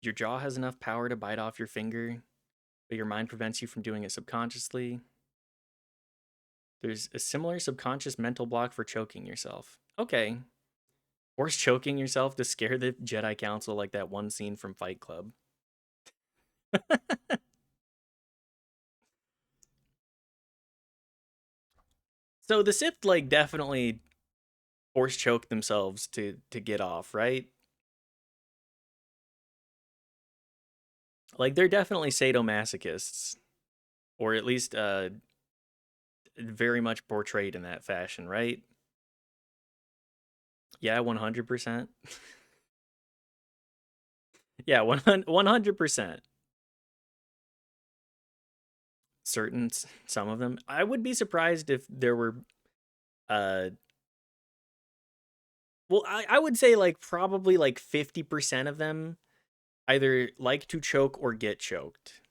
Your jaw has enough power to bite off your finger, but your mind prevents you from doing it subconsciously. There's a similar subconscious mental block for choking yourself. Okay. Force choking yourself to scare the Jedi Council like that one scene from Fight Club. So the Sith, like, definitely force choke themselves to get off, right? Like, they're definitely sadomasochists. Or at least very much portrayed in that fashion, right? Yeah, 100%. Yeah, 100%. Some of them. I would be surprised if there were well, I would say like probably like 50% of them either like to choke or get choked.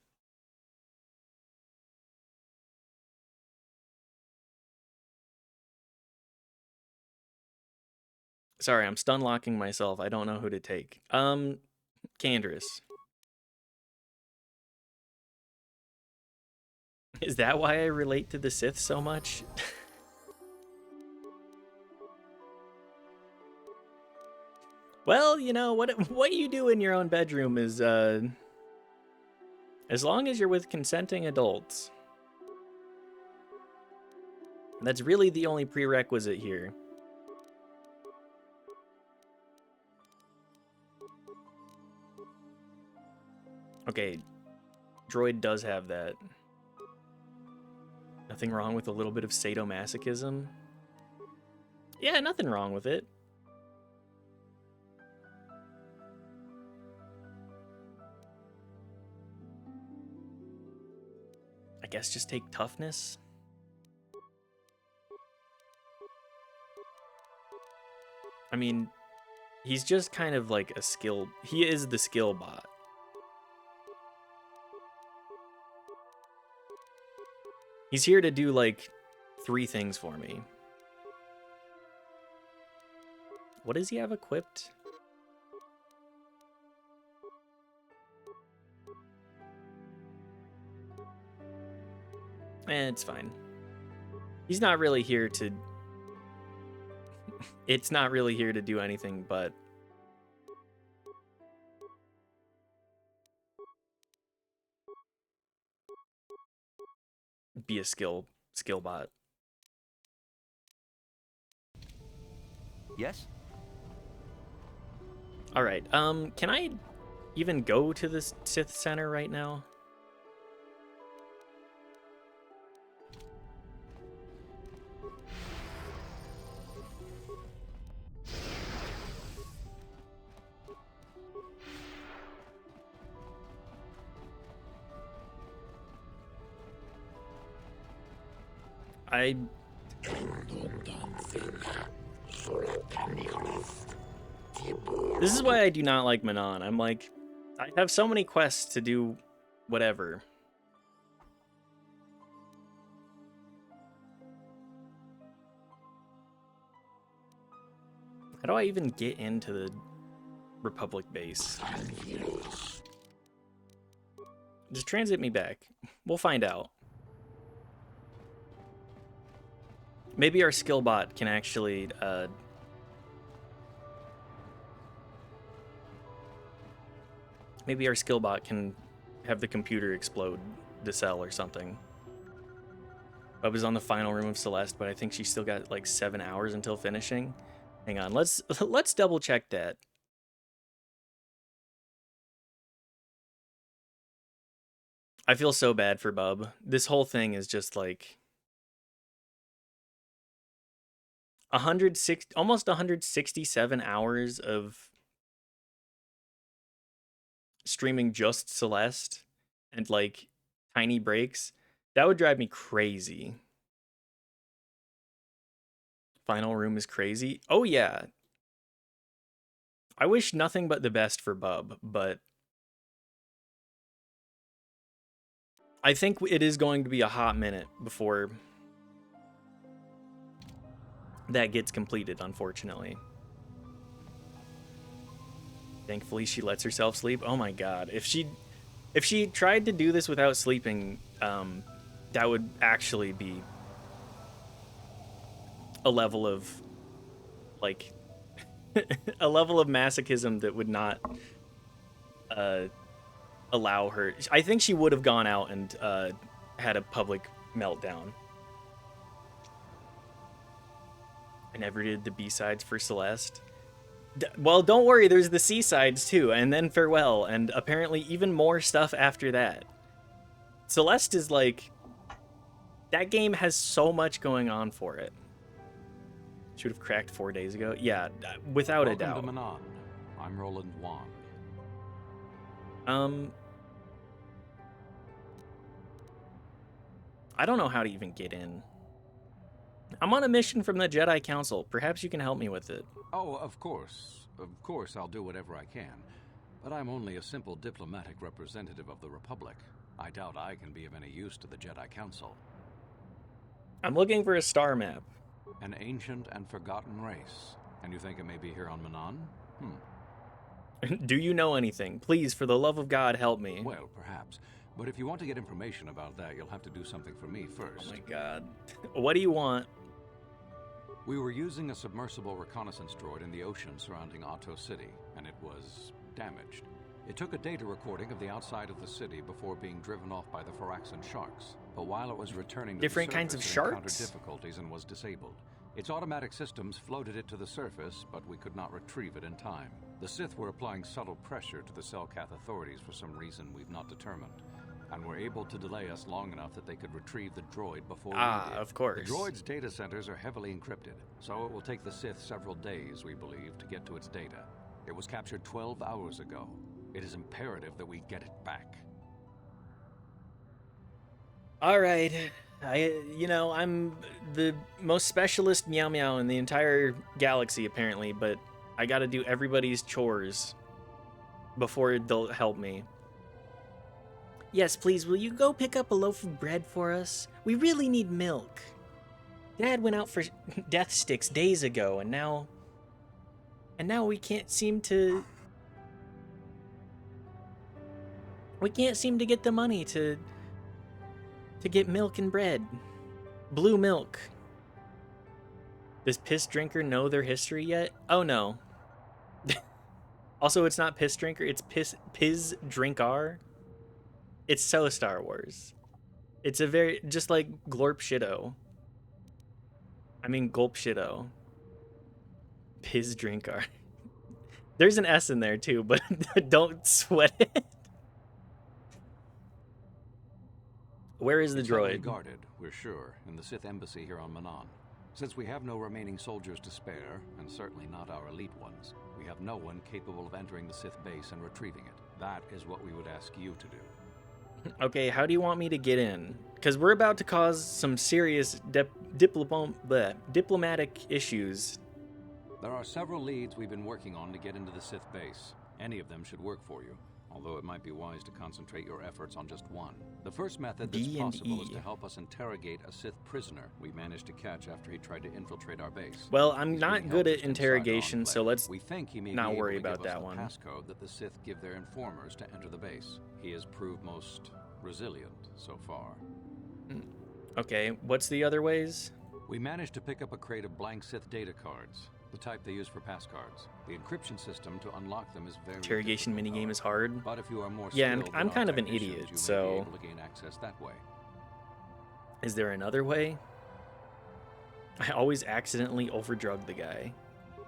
Sorry, I'm stun locking myself. I don't know who to take. Canderous. Is that why I relate to the Sith so much? Well, you know, what you do in your own bedroom is As long as you're with consenting adults. That's really the only prerequisite here. Okay, droid does have that. Nothing wrong with a little bit of sadomasochism. Yeah, nothing wrong with it. I guess just take toughness. I mean, he's just kind of like a skill. He is the skill bot. He's here to do like 3 things for me. What does he have equipped? It's fine. He's not really here to... It's not really here to do anything but... be a skill bot. Yes? All right. Can I even go to the Sith Center right now? This is why I do not like Manon. I'm like, I have so many quests to do whatever. How do I even get into the Republic base? Just transit me back. We'll find out. Maybe our skill bot can actually maybe our skill bot can have the computer explode the cell or something. I was on the final room of Celeste, but I think she still got like 7 hours until finishing. Hang on, let's double check that. I feel so bad for Bub. This whole thing is just like almost 167 hours of streaming just Celeste and like tiny breaks. That would drive me crazy. Final room is crazy. Oh yeah. I wish nothing but the best for Bub, but I think it is going to be a hot minute before that gets completed, unfortunately. Thankfully, she lets herself sleep. Oh my god. If she tried to do this without sleeping, that would actually be a level of, like, a level of masochism that would not allow her. I think she would have gone out and had a public meltdown. I never did the B-sides for Celeste. Well, don't worry, there's the C-sides too, and then Farewell, and apparently even more stuff after that. Celeste is like... That game has so much going on for it. Should have cracked 4 days ago. Yeah, without a doubt. Welcome to Manon. I'm Roland Wong. I don't know how to even get in. I'm on a mission from the Jedi Council. Perhaps you can help me with it. Oh, of course. Of course, I'll do whatever I can. But I'm only a simple diplomatic representative of the Republic. I doubt I can be of any use to the Jedi Council. I'm looking for a star map. An ancient and forgotten race. And you think it may be here on Manon? Do you know anything? Please, for the love of God, help me. Well, perhaps. But if you want to get information about that, you'll have to do something for me first. Oh my god. What do you want? We were using a submersible reconnaissance droid in the ocean surrounding Otto City, and it was damaged. It took a data recording of the outside of the city before being driven off by the Phyraxan sharks. But while it was returning to Different the kinds of surface, it encountered sharks? difficulties and was disabled. Its automatic systems floated it to the surface, but we could not retrieve it in time. The Sith were applying subtle pressure to the Selkath authorities for some reason we've not determined, and were able to delay us long enough that they could retrieve the droid before we did. Of course. The droid's data centers are heavily encrypted, so it will take the Sith several days, we believe, to get to its data. It was captured 12 hours ago. It is imperative that we get it back. All right. I'm the most specialist meow meow in the entire galaxy, apparently, but I gotta do everybody's chores before they'll help me. Yes, please, will you go pick up a loaf of bread for us? We really need milk. Dad went out for death sticks days ago, and now we can't seem to... We can't seem to get the money to get milk and bread. Blue milk. Does Piss Drinker know their history yet? Oh no. Also, it's not Piss Drinker, it's Piz Drinkar. It's so Star Wars. It's a very, just like Glorp Shido. I mean Gulp Shido. Piz Drinkar. There's an S in there too, but don't sweat it. Where is the It's heavily droid? guarded, we're sure, in the Sith embassy here on Manon. Since we have no remaining soldiers to spare, and certainly not our elite ones, we have no one capable of entering the Sith base and retrieving it. That is what we would ask you to do. Okay, how do you want me to get in? Because we're about to cause some serious diplomatic issues. There are several leads we've been working on to get into the Sith base. Any of them should work for you, although it might be wise to concentrate your efforts on just one. The first method that's possible is to help us interrogate a Sith prisoner we managed to catch after he tried to infiltrate our base. Well, I'm He's not being good held at just inside interrogation, our so enclave. let's we think he may not be able worry to about give us that the one. passcode that the Sith give their informers to enter the base. He has proved most resilient so far. Okay, what's the other ways? We managed to pick up a crate of blank Sith data cards, the type they use for pass cards. The encryption system to unlock them is very Interrogation difficult, minigame is hard. but if you are more Yeah, skilled I'm than kind our of an technicians, idiot, you may so- be able to gain access that way. Is there another way? I always accidentally overdrug the guy.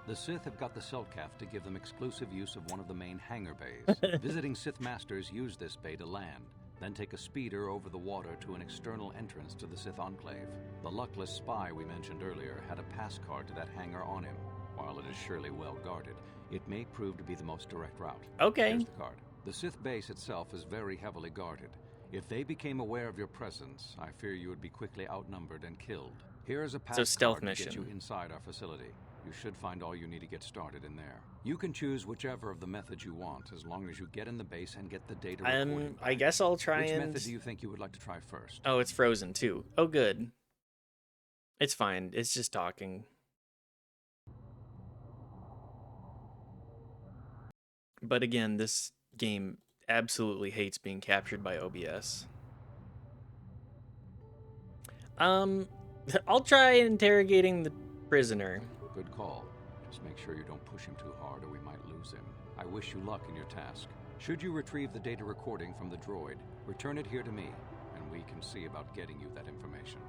The Sith have got the Selkath to give them exclusive use of one of the main hangar bays. Visiting Sith masters use this bay to land, then take a speeder over the water to an external entrance to the Sith enclave. The luckless spy we mentioned earlier had a pass card to that hangar on him. While it is surely well guarded, it may prove to be the most direct route. Okay. Here's the card. The Sith base itself is very heavily guarded. If they became aware of your presence, I fear you would be quickly outnumbered and killed. Here is a pass stealth card to get mission. you inside our facility. You should find all you need to get started in there. You can choose whichever of the methods you want, as long as you get in the base and get the data recording I back. guess I'll try Which and... method do you think you would like to try first? Oh, it's frozen too. Oh, good. It's fine. It's just talking. But again, this game absolutely hates being captured by OBS. I'll try interrogating the prisoner. Good call. Just make sure you don't push him too hard or we might lose him. I wish you luck in your task. Should you retrieve the data recording from the droid, return it here to me, and we can see about getting you that information.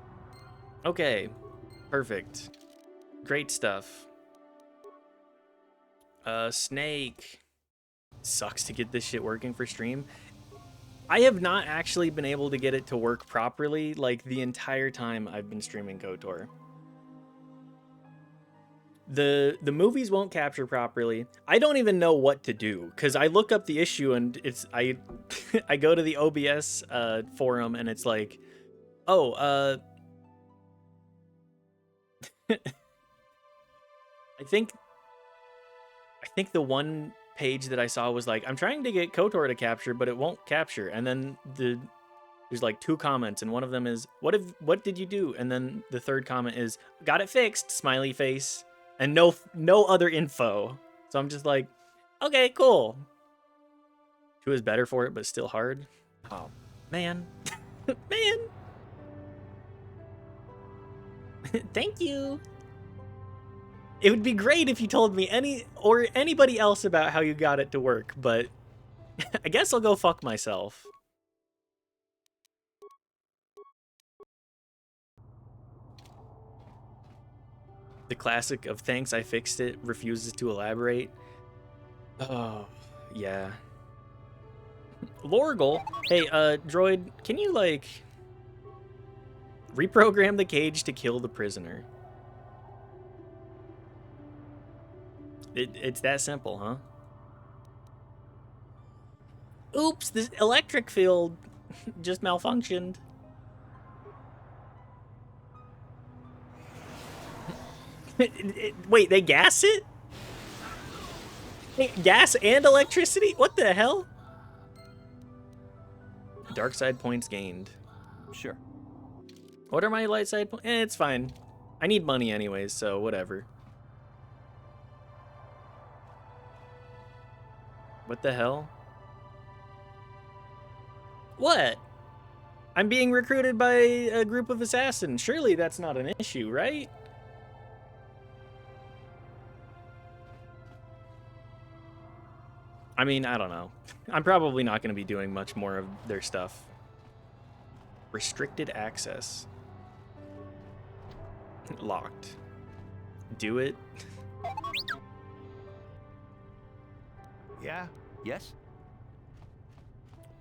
Okay, perfect. Great stuff. Snake. Sucks to get this shit working for stream. I have not actually been able to get it to work properly, like, the entire time I've been streaming KOTOR. The movies won't capture properly. I don't even know what to do, because I look up the issue and it's... I go to the OBS forum and it's like, oh, I think the one page that I saw was like, I'm trying to get KOTOR to capture, but it won't capture. And then there's like 2 comments, and one of them is, what did you do? And then the third comment is, got it fixed, smiley face, and no other info. So I'm just like, okay, cool. 2 is better for it, but still hard. Oh, man. Man. Thank you. It would be great if you told me anybody else about how you got it to work, but I guess I'll go fuck myself. The classic of thanks, I fixed it, refuses to elaborate. Oh, yeah. Lorgle, hey, droid, can you, like, reprogram the cage to kill the prisoner? It's that simple, huh? Oops, this electric field just malfunctioned. Wait, they gas it? Gas and electricity? What the hell? Dark side points gained. Sure. What are my light side points? It's fine. I need money anyways, so whatever. What the hell? What? I'm being recruited by a group of assassins. Surely that's not an issue, right? I mean, I don't know. I'm probably not going to be doing much more of their stuff. Restricted access. Locked. Do it. Yeah? Yes?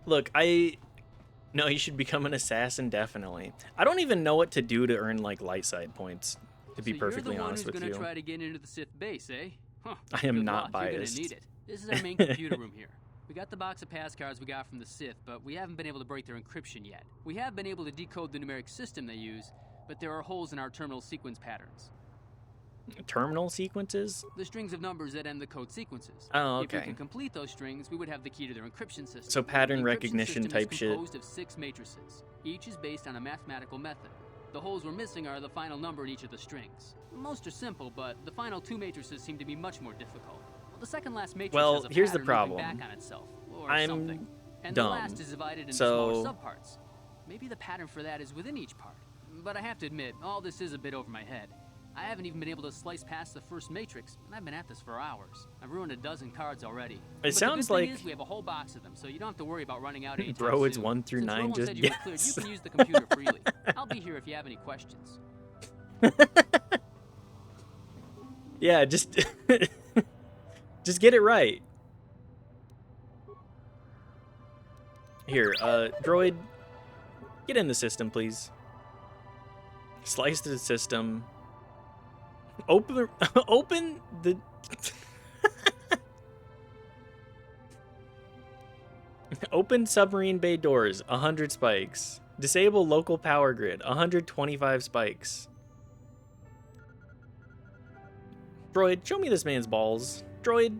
Look, No, you should become an assassin, definitely. I don't even know what to do to earn, like, light side points, to be perfectly honest with you. You're the one who's gonna try to get into the Sith base, eh? Huh. I am Good not luck. biased. You're gonna need it. This is our main computer room here. We got the box of pass cards we got from the Sith, but we haven't been able to break their encryption yet. We have been able to decode the numeric system they use, but there are holes in our terminal sequence patterns. Terminal sequences? The strings of numbers that end the code sequences. Oh, If we okay. can complete those strings, we would have the key to their encryption system. So pattern The encryption recognition system type is shit. composed of 6 matrices. Each is based on a mathematical method. The holes we're missing are the final number in each of the strings. Most are simple, but the final 2 matrices seem to be much more difficult. The second last matrix Well, has a here's the pattern problem. looping back on itself, or I'm something. And dumb. the last is divided into So- smaller subparts. Maybe the pattern for that is within each part. But I have to admit, all this is a bit over my head. I haven't even been able to slice past the first matrix, and I've been at this for hours. I've ruined a dozen cards already. But sounds the good thing like- is we have a whole box of them, so you don't have to worry about running out anytime Bro, it's soon. 1 through Since 9, Rowan just said you were cleared, yes. you can use the computer freely. I'll be here if you have any questions. Yeah, just just get it right. Here, droid, get in the system, please. Slice the system. Open open the Open submarine bay doors, 100 spikes. Disable local power grid, 125 spikes. Droid, show me this man's balls. Droid,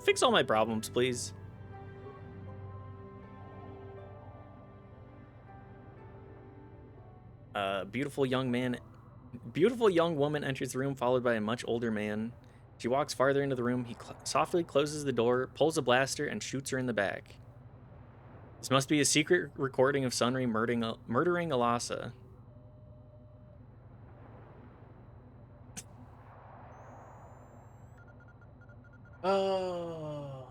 fix all my problems, please. Beautiful young woman enters the room, followed by a much older man. She walks farther into the room. He softly closes the door, pulls a blaster, and shoots her in the back. This must be a secret recording of Sunry murdering Alasa. Oh.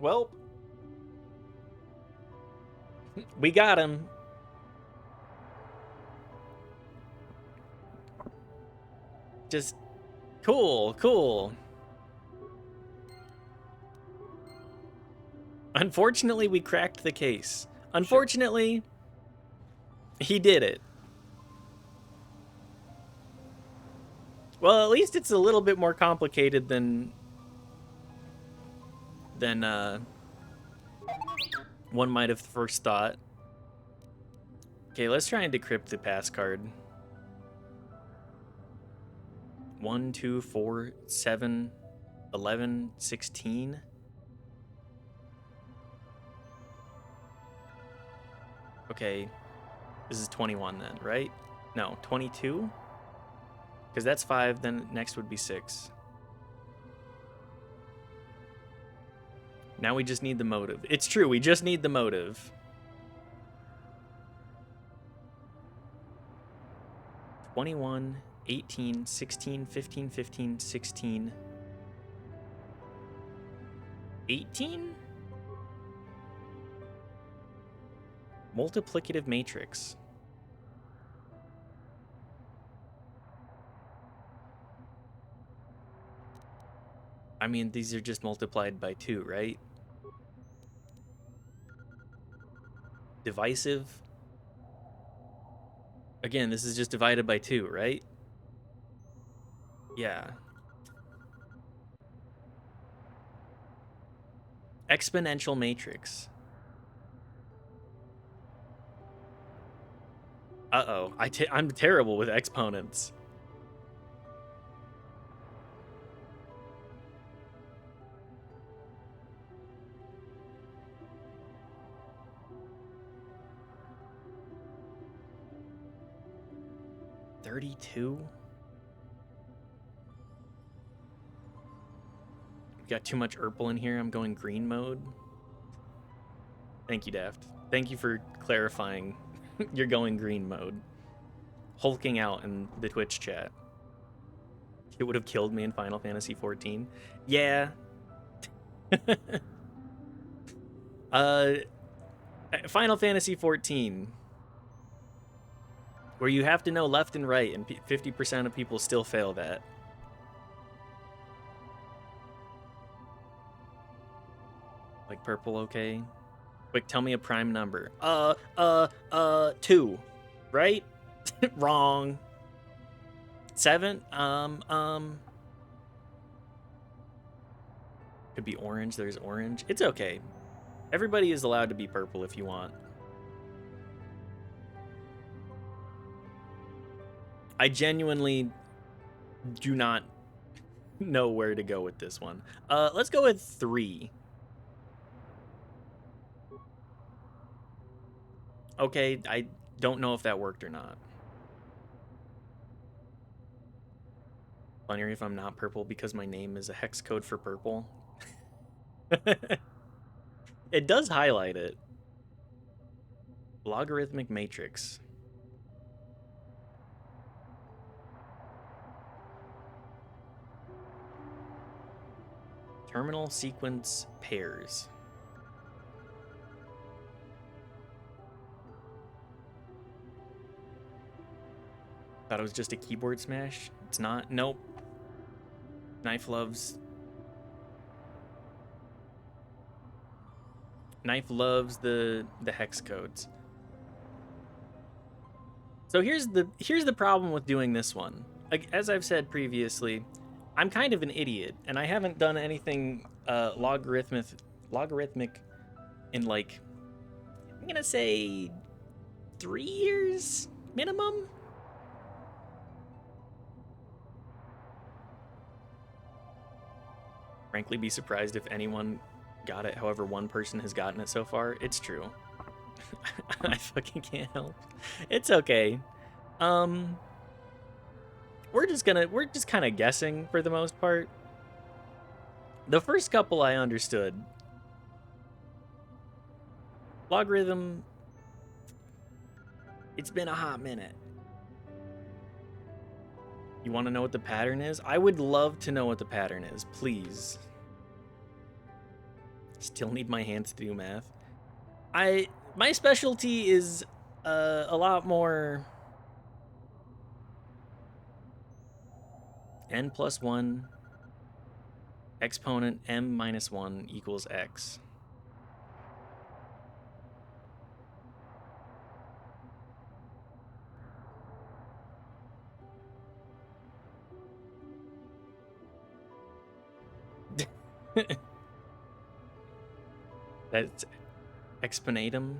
Well, we got him. Just cool. Unfortunately, we cracked the case. Unfortunately, he did it. Well, at least it's a little bit more complicated than one might have first thought. Okay, let's try and decrypt the pass card. 1, 2, 4, 7, 11, 16. Okay, this is 21 then, right? No, 22? Because that's 5, then next would be 6. Now we just need the motive. It's true, we just need the motive. 21, 18, 16, 15, 15, 16, 18? Multiplicative matrix. I mean, these are just multiplied by 2, right? Divisive. Again, this is just divided by 2, right? Yeah. Exponential matrix. Uh-oh. I'm terrible with exponents. $32? Got too much Urple in here. I'm going green mode. Thank you, Daft. Thank you for clarifying. You're going green mode. Hulking out in the Twitch chat. It would have killed me in Final Fantasy XIV. Yeah. Final Fantasy XIV, where you have to know left and right, and 50% of people still fail that. Like purple, okay? Quick, tell me a prime number. 2, right? Wrong. 7, could be orange, there's orange. It's okay. Everybody is allowed to be purple if you want. I genuinely do not know where to go with this one. Let's go with 3. Okay, I don't know if that worked or not. Funny if I'm not purple because my name is a hex code for purple. It does highlight it. Logarithmic matrix. Terminal sequence pairs. Thought it was just a keyboard smash. It's not. Nope. Knife loves the hex codes. So here's the problem with doing this one. Like, as I've said previously, I'm kind of an idiot, and I haven't done anything logarithmic in, like, I'm gonna say 3 years minimum. Frankly, be surprised if anyone got it. However, one person has gotten it so far. It's true. I fucking can't help. It's okay. We're just kind of guessing for the most part. The first couple I understood. Logarithm. It's been a hot minute. You want to know what the pattern is? I would love to know what the pattern is, please. Still need my hands to do math. My specialty is a lot more n plus 1 exponent m minus 1 equals x. That's exponatum.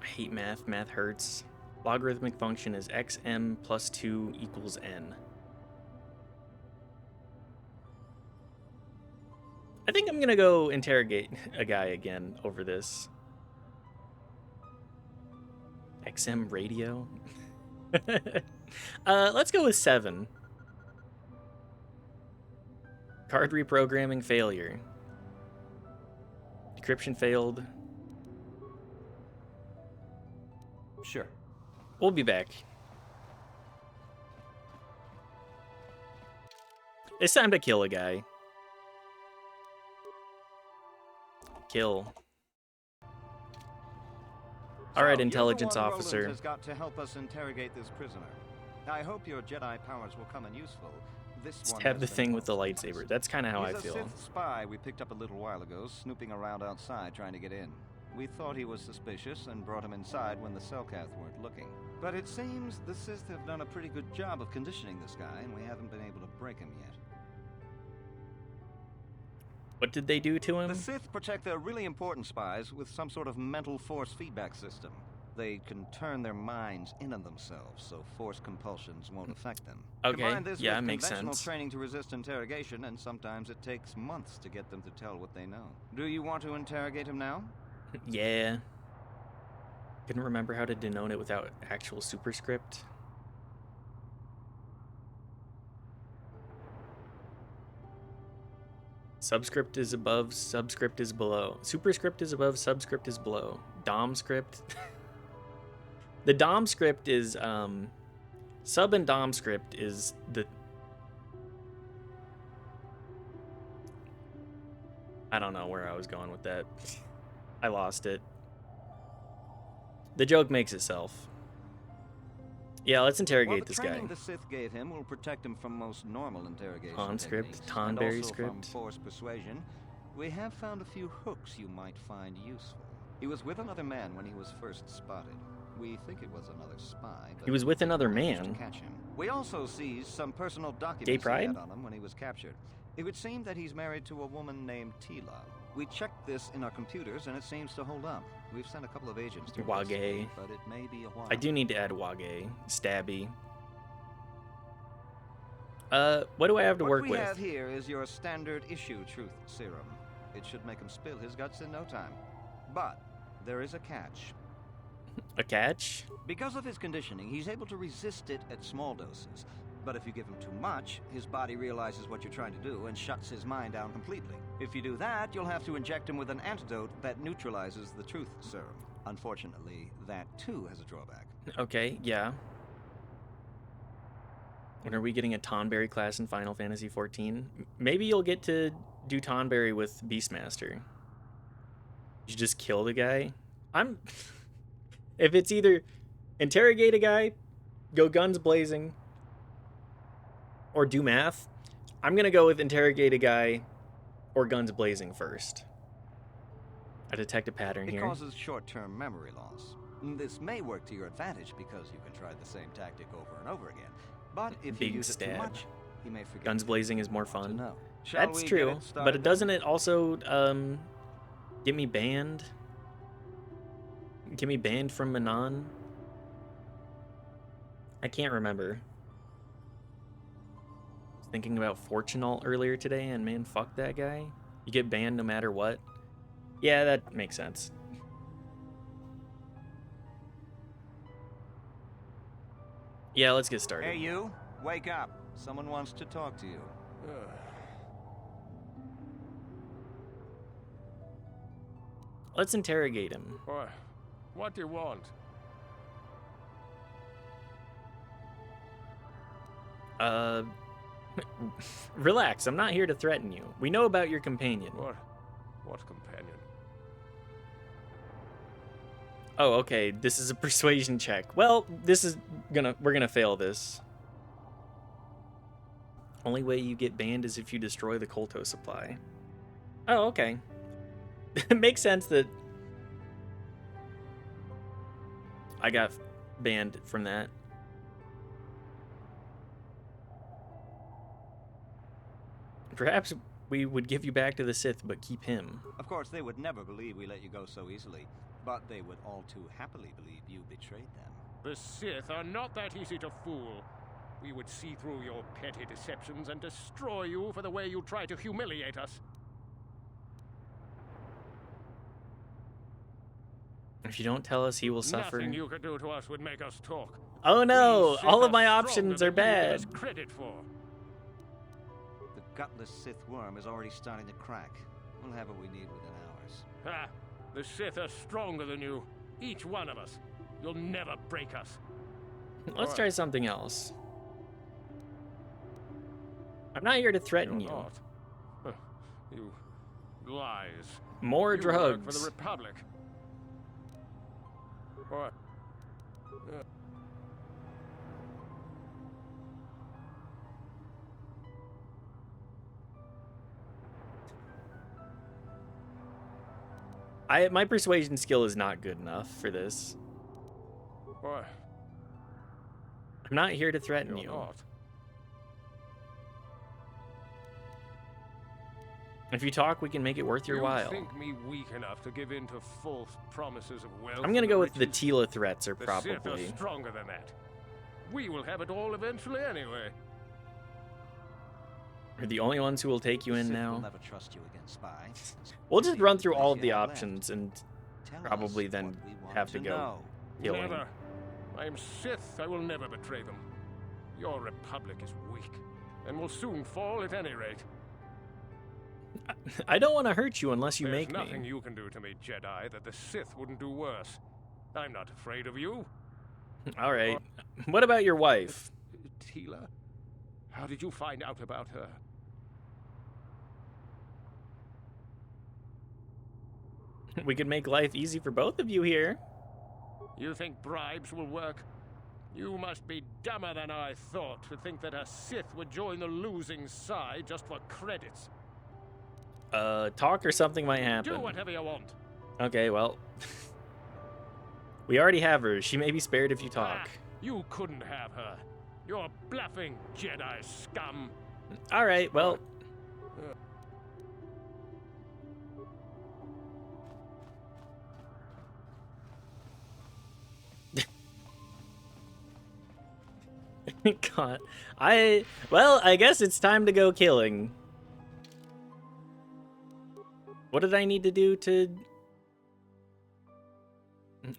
I hate math. Math hurts. Logarithmic function is xm plus 2 equals n. I think I'm gonna go interrogate a guy again over this. XM radio? Let's go with 7. Card reprogramming failure. Decryption failed. Sure. We'll be back. It's time to kill a guy. Kill. All right, intelligence officer. Has got to help us interrogate this prisoner. I hope your Jedi powers will come in useful. This one Stab has the been thing with the most lightsaber. That's kind of how I He's feel. a Sith spy we picked up a little while ago, snooping around outside trying to get in. We thought he was suspicious and brought him inside when the Selkath weren't looking. But it seems the Sith have done a pretty good job of conditioning this guy, and we haven't been able to break him yet. What did they do to him? The Sith protect their really important spies with some sort of mental force feedback system. They can turn their minds in on themselves, so force compulsions won't affect them. Okay, Combine this yeah, with makes conventional sense. training to resist interrogation, and sometimes it takes months to get them to tell what they know. Do you want to interrogate him now? Yeah. Couldn't remember how to denote it without actual superscript. Subscript is above, subscript is below. Superscript is above, subscript is below. Dom script. The Dom script is, sub and Dom script is the... I don't know where I was going with that. I lost it. The joke makes itself. Yeah, let's interrogate this the guy. training the Sith gave him will protect him from most normal interrogation Ton script, techniques, Tonberry and also from script. force persuasion. We have found a few hooks you might find useful. He was with another man when he was first spotted. We think it was another spy. But He was with another we managed man? to catch him. We also seized some personal Gay documents he pride? had on him when he was captured. It would seem that he's married to a woman named Tila. We checked this in our computers, and it seems to hold up. We've sent a couple of agents to Wage. investigate, but it may be a while. I do need to add Wage. Stabby. What do I have to work What we with? have here is your standard issue truth serum. It should make him spill his guts in no time. But there is a catch. A catch? Because of his conditioning, he's able to resist it at small doses. But if you give him too much, his body realizes what you're trying to do and shuts his mind down completely. If you do that, you'll have to inject him with an antidote that neutralizes the truth serum. Unfortunately, that too has a drawback. Okay, yeah. When are we getting a Tonberry class in Final Fantasy XIV? Maybe you'll get to do Tonberry with Beastmaster. You just kill the guy? If it's either interrogate a guy, go guns blazing, or do math, I'm gonna go with interrogate a guy or guns blazing first. I detect a pattern It here. causes short-term memory loss. This may work to your advantage because you can try the same tactic over and over again. But if you Big use it too stab. much, you may forget. Guns blazing is more fun. No. Shall That's we true, get it started but then? doesn't it also get me banned? Get me banned from Manon? I can't remember. I was thinking about Fortunal earlier today, and man, fuck that guy. You get banned no matter what. Yeah, that makes sense. Yeah, let's get started. Hey, you! Wake up! Someone wants to talk to you. Let's interrogate him. What do you want? Relax, I'm not here to threaten you. We know about your companion. What companion? Oh, okay, this is a persuasion check. Well, we're gonna fail this. Only way you get banned is if you destroy the Kolto supply. Oh, okay. It makes sense that I got banned from that. Perhaps we would give you back to the Sith, but keep him. Of course, they would never believe we let you go so easily, but they would all too happily believe you betrayed them. The Sith are not that easy to fool. We would see through your petty deceptions and destroy you for the way you try to humiliate us. If you don't tell us, he will suffer. Nothing you could do to us would make us talk. Oh no! We Sith All of are my stronger options than are you give bad. us credit for. The gutless Sith worm is already starting to crack. We'll have what we need within hours. Ah, the Sith are stronger than you. Each one of us. You'll never break us. Let's try something else. I'm not here to threaten You're you. not. Huh. You lies. More You drugs. work for the Republic. What? My persuasion skill is not good enough for this. What? I'm not here to threaten You're you. not. If you talk, we can make it worth your while. You think me weak enough to give in to false promises of wealth? I'm gonna and go with the riches? Tila threats are The Sith probably. are stronger than that. We will have it all eventually anyway. We're the only ones who will take you in Sith will now. never trust you again, spy. We'll just run through all of the Yeah, left. options and Tell probably us then what we want have to go know. killing. Never. I am Sith. I will never betray them. Your Republic is weak, and will soon fall at any rate. I don't want to hurt you unless you There's make nothing me. you can do to me, Jedi, that the Sith wouldn't do worse. I'm not afraid of you. All right. What about your wife? Tila? How did you find out about her? We could make life easy for both of you here. You think bribes will work? You must be dumber than I thought to think that a Sith would join the losing side just for credits. Talk or something might Do happen. whatever you want. Okay, well. We already have her. She may be spared if you Ah, talk. you couldn't have her. You're bluffing, Jedi scum. All right, well. God. Well, I guess it's time to go killing. What did I need to do to...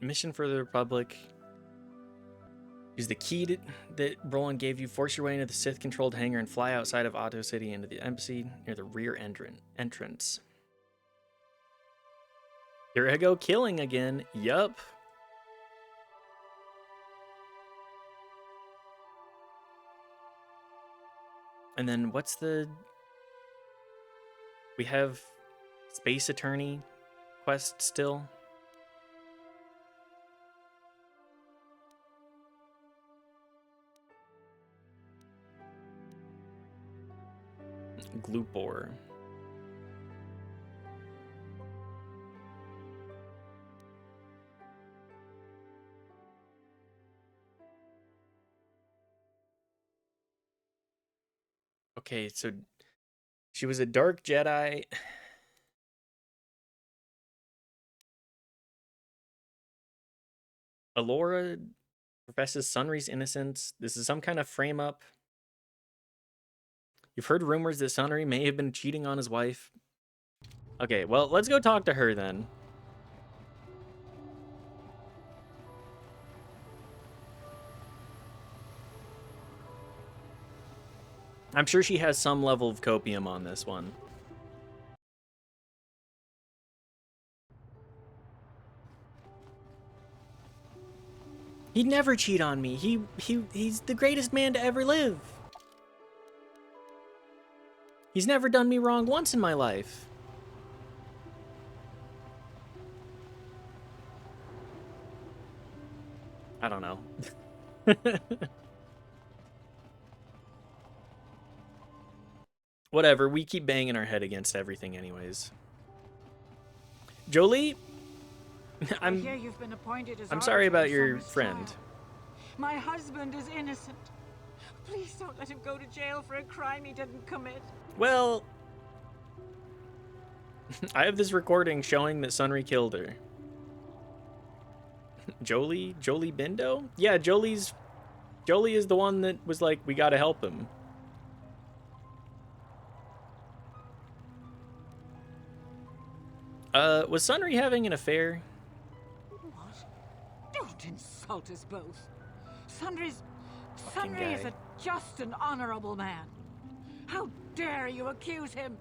Mission for the Republic. Use the key that Roland gave you. Force your way into the Sith-controlled hangar and fly outside of Otto City into the embassy near the rear entrance. Here I go killing again. Yup. And then what's the... We have Space Attorney quest still. Gloopor. Okay, so she was a dark Jedi. Alora professes Sunry's innocence. This is some kind of frame up. You've heard rumors that Sunry may have been cheating on his wife. Okay, well, let's go talk to her then. I'm sure she has some level of copium on this one. He'd never cheat on me. He's the greatest man to ever live. He's never done me wrong once in my life. I don't know. Whatever, we keep banging our head against everything anyways. Jolie? I hear you've been appointed as I'm sorry about arbiter your of Sunry's friend. trial. My husband is innocent. Please don't let him go to jail for a crime he didn't commit. Well, I have this recording showing that Sunry killed her. Jolie Bindo? Yeah, Jolie is the one that was like, we gotta help him. Was Sunry having an affair? What? Don't insult us both. Sunry is guy. a just and honorable man. How dare you accuse him?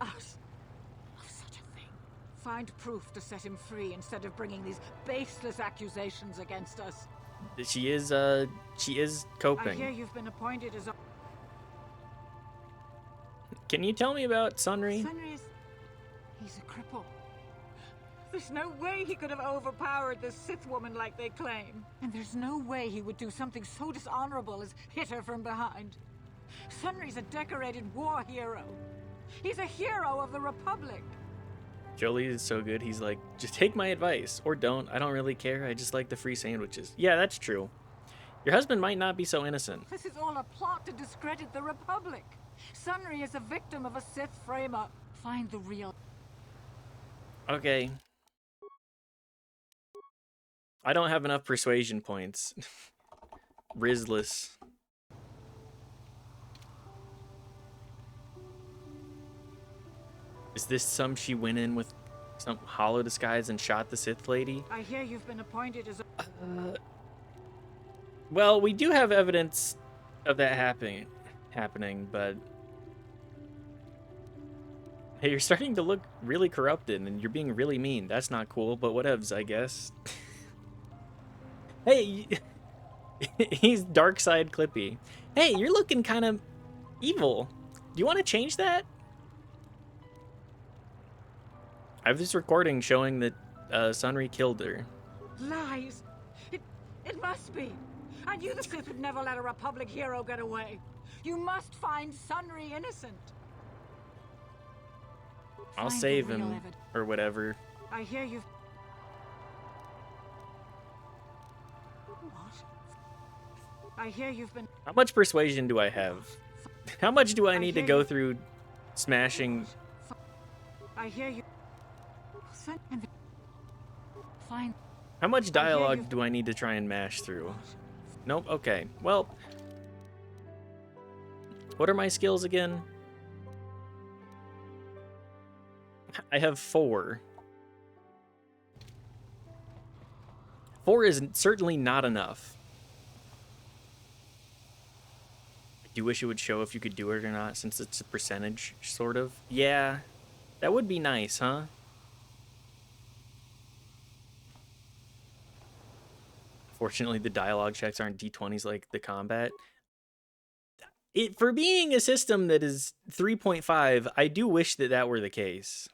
Us of such a thing. Find proof to set him free instead of bringing these baseless accusations against us. she is I coping. hear you've been appointed as a... Can you tell me about Sunry? Sunry is... He's a cripple. There's no way he could have overpowered the Sith woman like they claim. And there's no way he would do something so dishonorable as hit her from behind. Sunry's a decorated war hero. He's a hero of the Republic. Jolie is so good. He's like, just take my advice or don't. I don't really care. I just like the free sandwiches. Yeah, that's true. Your husband might not be so innocent. This is all a plot to discredit the Republic. Sunry is a victim of a Sith frame-up. Find the real... Okay. I don't have enough persuasion points. Rizless. Is this some she went in with some hollow disguise and shot the Sith lady? I hear you've been appointed as a... Well, we do have evidence of that happening, but... Hey, you're starting to look really corrupted, and you're being really mean. That's not cool, but whatevs, I guess. Hey, he's dark side Clippy. Hey, you're looking kind of evil. Do you want to change that? I have this recording showing that Sunry killed her. Lies! It must be! I knew the Sith would never let a Republic hero get away. You must find Sunry innocent. I'll Find save the real him, evidence. or whatever. I hear you've... What? I hear you've been... How much persuasion do I have? How much do I need to hear go you. through smashing? I hear you. Fine. How much you. dialogue do I need to try and mash through? Nope, okay. Well, what are my skills again? I have 4. 4 is certainly not enough. I do wish it would show if you could do it or not, since it's a percentage, sort of. Yeah, that would be nice, huh? Fortunately, the dialogue checks aren't D20s like the combat. For being a system that is 3.5, I do wish that that were the case.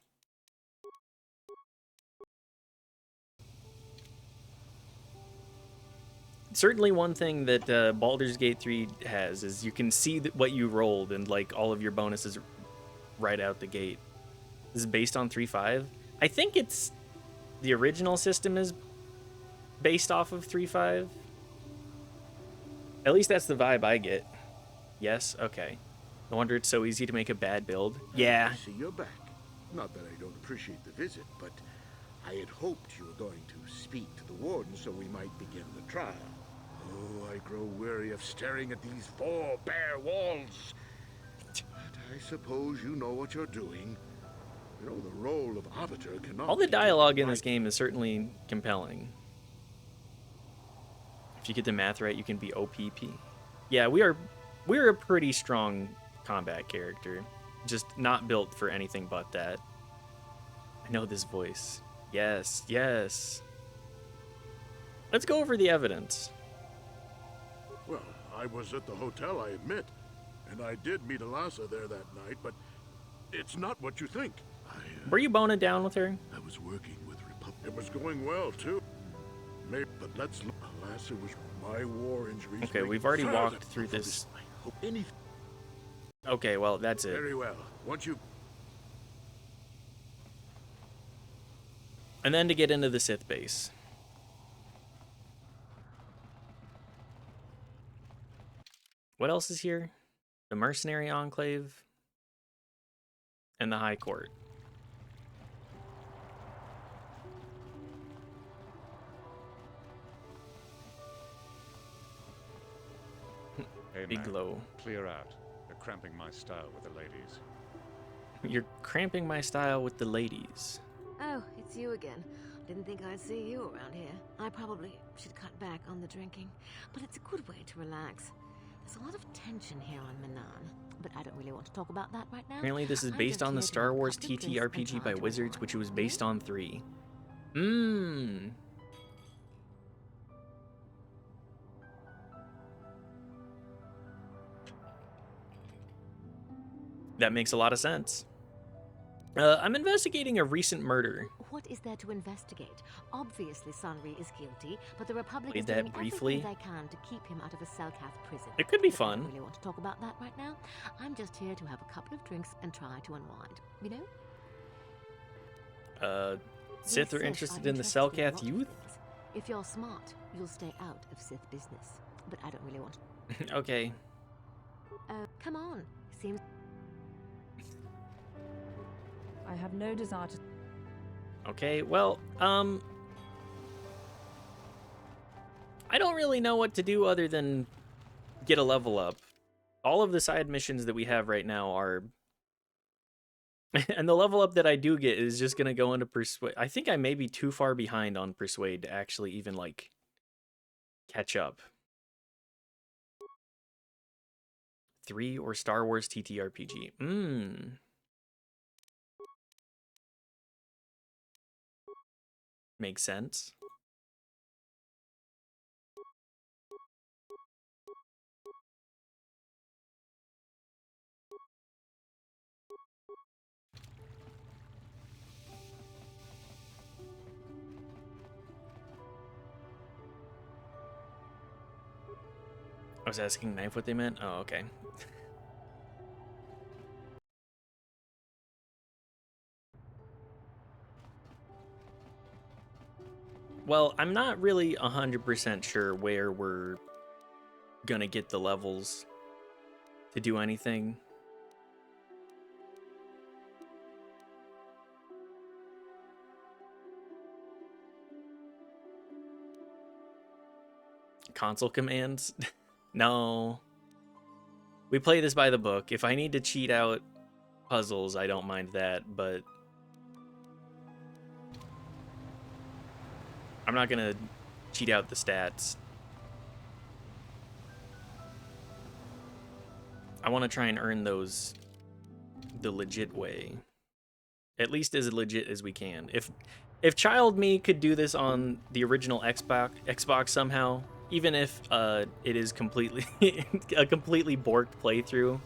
Certainly one thing that Baldur's Gate 3 has is you can see what you rolled and like all of your bonuses right out the gate. This is based on 3.5. I think it's the original system is based off of 3.5. At least that's the vibe I get. Yes? Okay. No wonder it's so easy to make a bad build. Yeah. I see you're back. Not that I don't appreciate the visit, but I had hoped you were going to speak to the warden so we might begin the trial. Oh, I grow weary of staring at these 4 bare walls. But I suppose you know what you're doing. You know, the role of arbiter cannot... All the dialogue in this game is certainly compelling. If you get the math right, you can be OPP. Yeah, we're a pretty strong combat character. Just not built for anything but that. I know this voice. Yes, yes. Let's go over the evidence. Well, I was at the hotel, I admit. And I did meet Alasa there that night, but it's not what you think. Were you boning down with her? I was working with Republic. It was going well, too. Maybe, but let's look. Alas, it was my war injuries. Okay, we've already walked through this. Okay, well, that's it. Very well. Once you... And then to get into the Sith base. What else is here? The Mercenary Enclave. And the High Court. Hey, Big man, glow. clear out. You're cramping my style with the ladies. You're cramping my style with the ladies. Oh, it's you again. Didn't think I'd see you around here. I probably should cut back on the drinking, but it's a good way to relax. There's a lot of tension here on Manan, but I don't really want to talk about that right now. Apparently this is I'm based just on the here to Star help Wars Captain Prince and TTRPG by Charge Wizards, War. which was based on 3. That makes a lot of sense. I'm investigating a recent murder. What is there to investigate? Obviously, Sunry is guilty, but the Republic Played is that doing briefly. everything they can to keep him out of a Selkath prison. It could be But I fun. don't really want to talk about that right now. I'm just here to have a couple of drinks and try to unwind. You know? Sith are interested in the Selkath youth? If you're smart, you'll stay out of Sith business. But I don't really want to. Okay. Come on. Seems. I have no desire to. Okay, well, I don't really know what to do other than get a level up. All of the side missions that we have right now are... and the level up that I do get is just going to go into Persuade. I think I may be too far behind on Persuade to actually even, like, catch up. 3 or Star Wars TTRPG. Makes sense. I was asking Knife what they meant? Oh, okay. Well, I'm not really 100% sure where we're gonna get the levels to do anything. Console commands? No. We play this by the book. If I need to cheat out puzzles, I don't mind that, but I'm not gonna cheat out the stats. I want to try and earn those the legit way. At least as legit as we can. If child me could do this on the original Xbox somehow, even if it is completely a completely borked playthrough,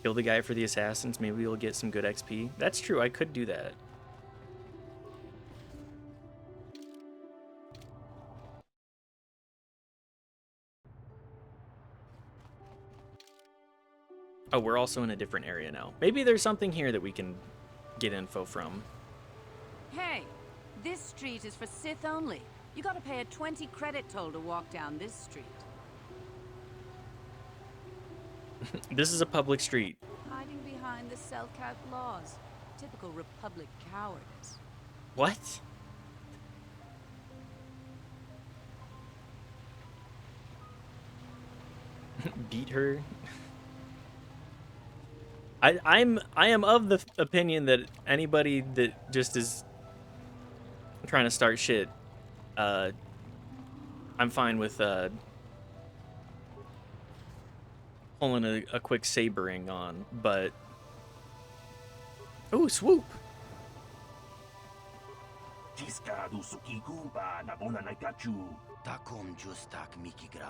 kill the guy for the assassins, maybe we'll get some good XP. That's true, I could do that. Oh, we're also in a different area now. Maybe there's something here that we can get info from. Hey, this street is for Sith only. You gotta pay a 20 credit toll to walk down this street. This is a public street. Hiding behind the Selkath laws. Typical Republic cowardice. What? Beat her? I am of the opinion that anybody that just is trying to start shit, I'm fine with pulling a quick sabering on, but ooh, swoop.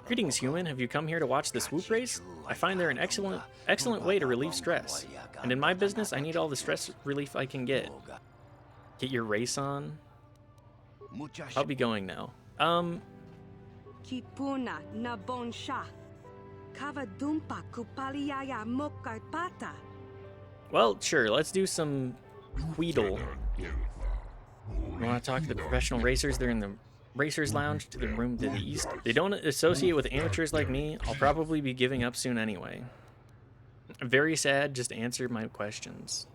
Greetings, human. Have you come here to watch the swoop race? I find they're an excellent way to relieve stress. And in my business, I need all the stress relief I can get. Get your race on? I'll be going now. Kipuna na bonsha. Kavadumpa kupaliaya mokarpata. Well, sure, let's do some Weedle. You want to talk to the professional racers? They're in the Racers Lounge to the room to the east. They don't associate with amateurs like me. I'll probably be giving up soon anyway. Very sad, just answer my questions.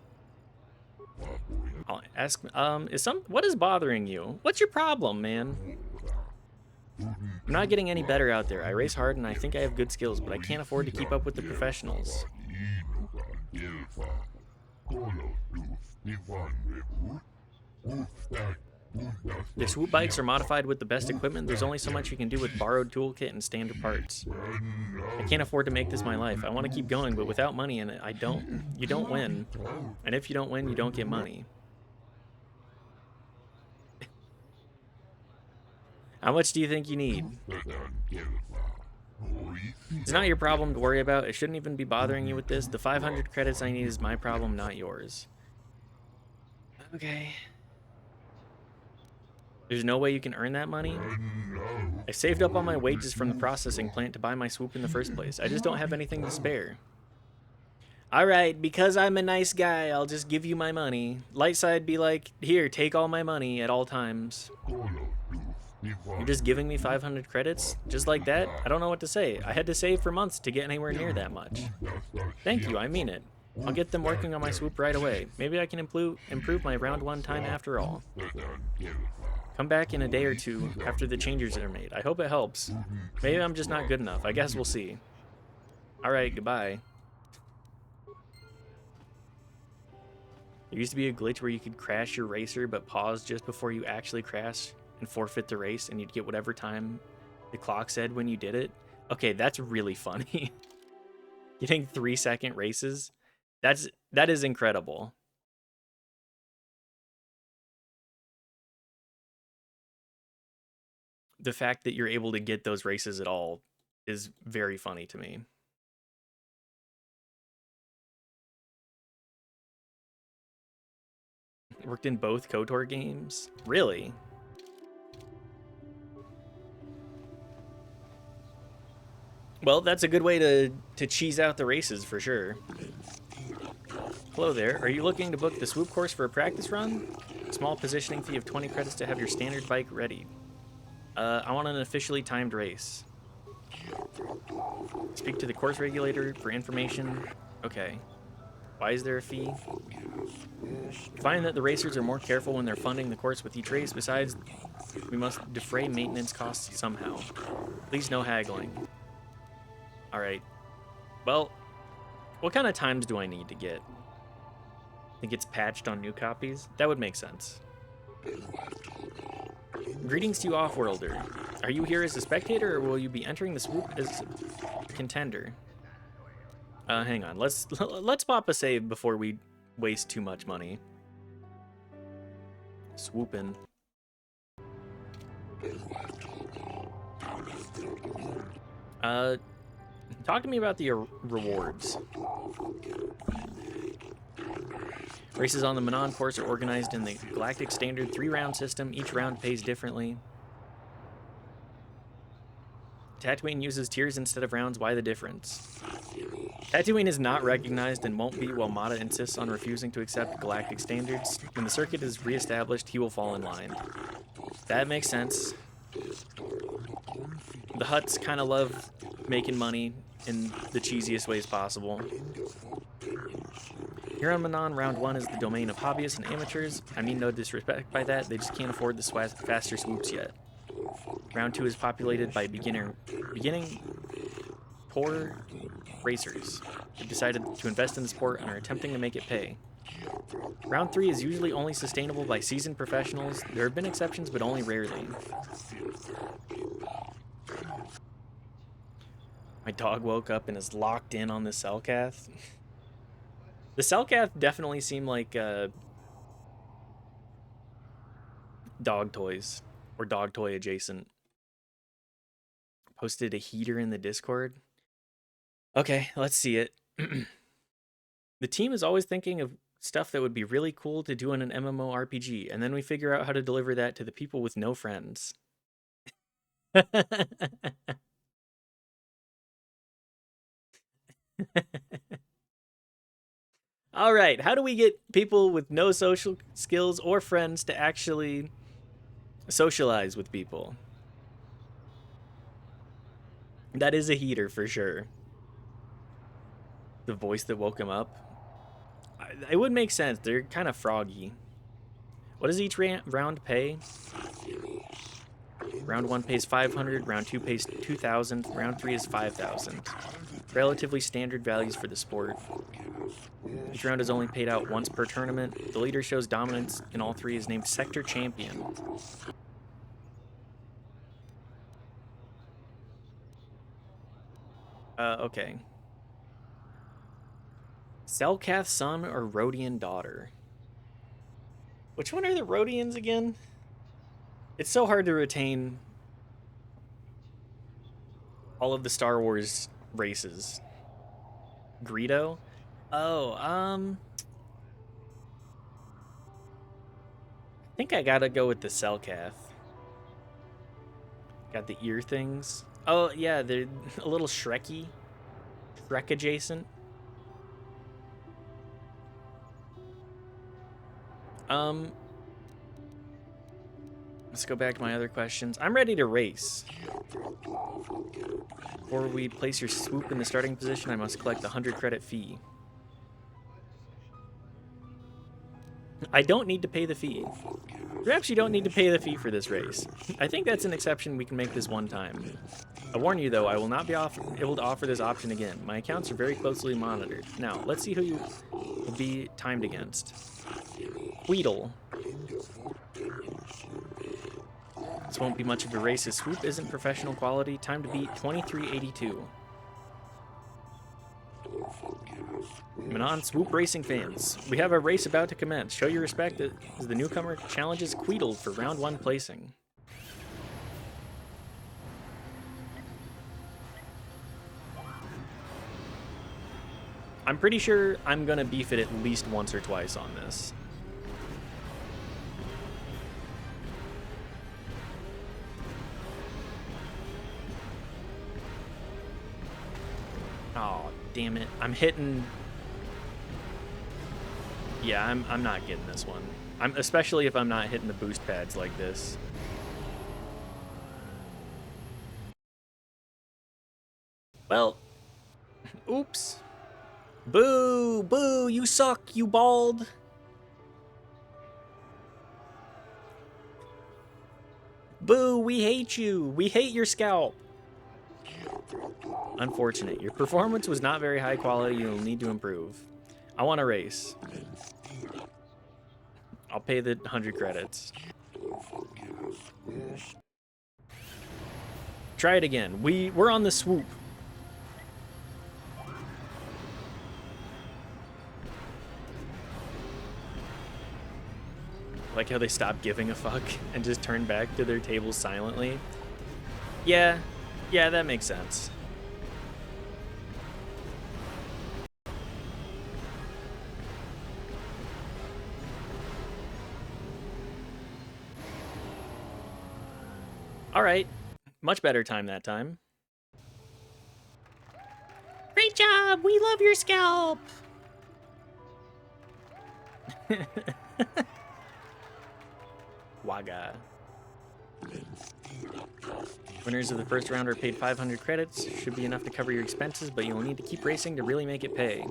I'll ask, what is bothering you? What's your problem, man? I'm not getting any better out there. I race hard and I think I have good skills, but I can't afford to keep up with the professionals. The swoop bikes are modified with the best equipment. There's only so much you can do with borrowed toolkit and standard parts. I can't afford to make this my life. I want to keep going, but without money in it, you don't win. And if you don't win, you don't get money. How much do you think you need? It's not your problem to worry about. It shouldn't even be bothering you with this. The 500 credits I need is my problem, not yours. Okay. There's no way you can earn that money? I saved up all my wages from the processing plant to buy my swoop in the first place. I just don't have anything to spare. Alright, because I'm a nice guy, I'll just give you my money. Lightside be like, here, take all my money at all times. You're just giving me 500 credits? Just like that? I don't know what to say. I had to save for months to get anywhere near that much. Thank you, I mean it. I'll get them working on my swoop right away. Maybe I can improve my round 1 time after all. Come back in a day or two after the changes are made. I hope it helps. Maybe I'm just not good enough. I guess we'll see. Alright, goodbye. There used to be a glitch where you could crash your racer but pause just before you actually crash and forfeit the race, and you'd get whatever time the clock said when you did it. Okay, that's really funny. Getting 3-second races, that is incredible. The fact that you're able to get those races at all is very funny to me. Worked in both KOTOR games? Really? Well, that's a good way to cheese out the races for sure. Hello there. Are you looking to book the swoop course for a practice run? Small positioning fee of 20 credits to have your standard bike ready. I want an officially timed race. Speak to the course regulator for information. Okay. Why is there a fee? Find that the racers are more careful when they're funding the course with each race. Besides, we must defray maintenance costs somehow. Please no haggling. Alright. Well, what kind of times do I need to get? It gets patched on new copies? That would make sense. Greetings to you, Offworlder. Are you here as a spectator, or will you be entering the swoop as a contender? Hang on. Let's pop a save before we waste too much money. Swoopin'. Talk to me about the rewards. Races on the Manon course are organized in the Galactic Standard 3-round system. Each round pays differently. Tatooine uses tiers instead of rounds. Why the difference? Tatooine is not recognized and won't be while Mata insists on refusing to accept galactic standards. When the circuit is reestablished, he will fall in line. That makes sense. The Hutts kind of love making money in the cheesiest ways possible. Here on Manon, round 1 is the domain of hobbyists and amateurs. I mean no disrespect by that, they just can't afford the faster swoops yet. Round 2 is populated by beginning poor racers who decided to invest in the sport and are attempting to make it pay. Round 3 is usually only sustainable by seasoned professionals. There have been exceptions, but only rarely. My dog woke up and is locked in on the Selkath. The Selkath definitely seem like dog toys, or dog toy adjacent. Posted a heater in the Discord. Okay, let's see it. The team is always thinking of stuff that would be really cool to do in an MMORPG, and then we figure out how to deliver that to the people with no friends. All right, how do we get people with no social skills or friends to actually socialize with people? That is a heater for sure. The voice that woke him up. It would make sense. They're kind of froggy. What does each round pay? Round 1 pays 500, round 2 pays 2,000, round 3 is 5,000. Relatively standard values for the sport. Each round is only paid out once per tournament. The leader shows dominance in all 3 is named Sector Champion. Okay. Selkath son or Rodian daughter? Which one are the Rodians again? It's so hard to retain all of the Star Wars races. Greedo? Oh, I think I gotta go with the Selkath. Got the ear things. Oh, yeah, they're a little Shrekky. Shrek adjacent. Let's go back to my other questions. I'm ready to race. Before we place your swoop in the starting position, I must collect the 100 credit fee. I don't need to pay the fee. Perhaps you don't need to pay the fee for this race. I think that's an exception we can make this one time. I warn you though, I will not be able to offer this option again. My accounts are very closely monitored. Now, let's see who you will be timed against. Weedle. This won't be much of a race. His swoop isn't professional quality. Time to beat 2382. Manon swoop racing fans. We have a race about to commence. Show your respect as the newcomer challenges Queedle for round 1 placing. I'm pretty sure I'm gonna beef it at least once or twice on this. Oh, damn it. I'm hitting... Yeah, I'm not getting this one. Especially if I'm not hitting the boost pads like this. Well, oops. Boo! Boo! You suck, you bald! Boo! We hate you! We hate your scalp! Unfortunate. Your performance was not very high quality. You'll need to improve. I want to race. I'll pay the 100 credits. Try it again. We're on the swoop. Like how they stopped giving a fuck and just turned back to their tables silently. Yeah, that makes sense. All right, much better time that time. Great job! We love your scalp! Waga. Winners of the first round are paid 500 credits. Should be enough to cover your expenses, but you'll need to keep racing to really make it pay.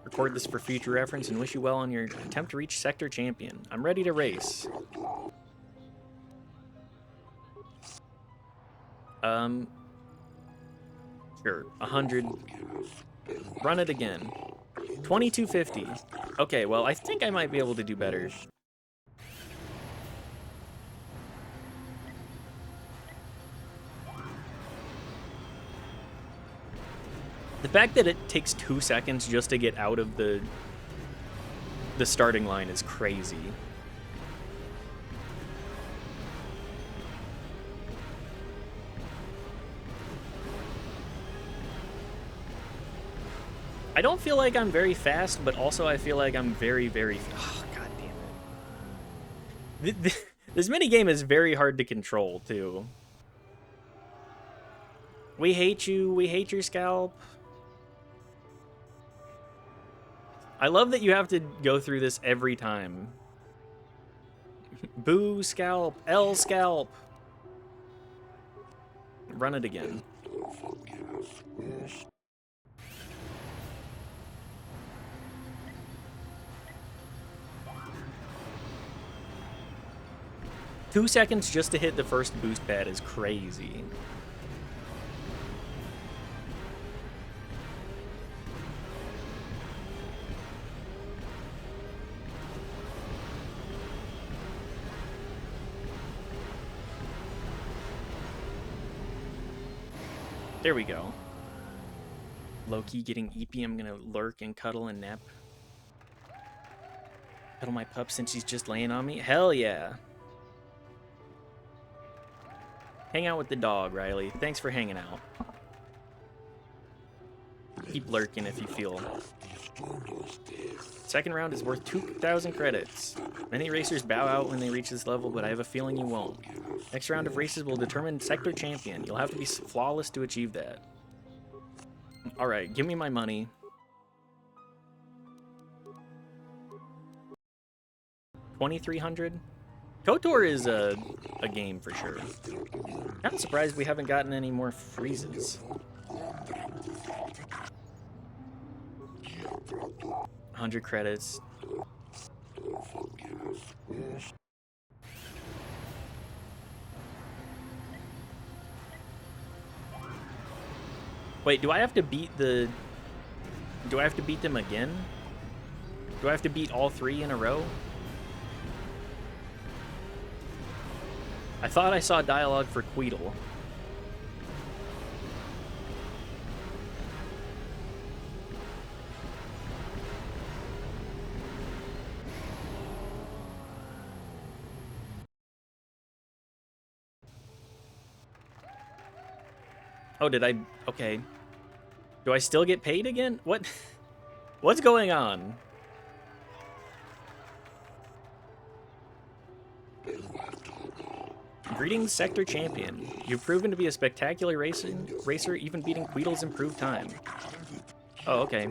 Record this for future reference and wish you well on your attempt to reach Sector Champion. I'm ready to race. Sure, 100. Run it again. 2250. Okay, well, I think I might be able to do better. The fact that it takes 2 seconds just to get out of the starting line is crazy. I don't feel like I'm very fast, but also I feel like I'm very, very... Oh, god damn it. This minigame is very hard to control, too. We hate you. We hate your scalp. I love that you have to go through this every time. Boo scalp. L scalp. Run it again. Two seconds just to hit the first boost pad is crazy. There we go. Low-key getting EP. I'm gonna lurk and cuddle and nap. Cuddle my pup since she's just laying on me. Hell yeah. Hang out with the dog, Riley. Thanks for hanging out. Keep lurking if you feel. Second round is worth 2,000 credits. Many racers bow out when they reach this level, but I have a feeling you won't. Next round of races will determine sector champion. You'll have to be flawless to achieve that. Alright, give me my money. $2,300? KOTOR is a game for sure. I'm surprised we haven't gotten any more freezes. 100 credits. Wait, do I have to beat the... Do I have to beat them again? Do I have to beat all 3 in a row? I thought I saw dialogue for Queedle. Oh, did I... Okay. Do I still get paid again? What? What's going on? Greetings, Sector Champion. You've proven to be a spectacular racer, even beating Queedle's improved time. Oh, okay.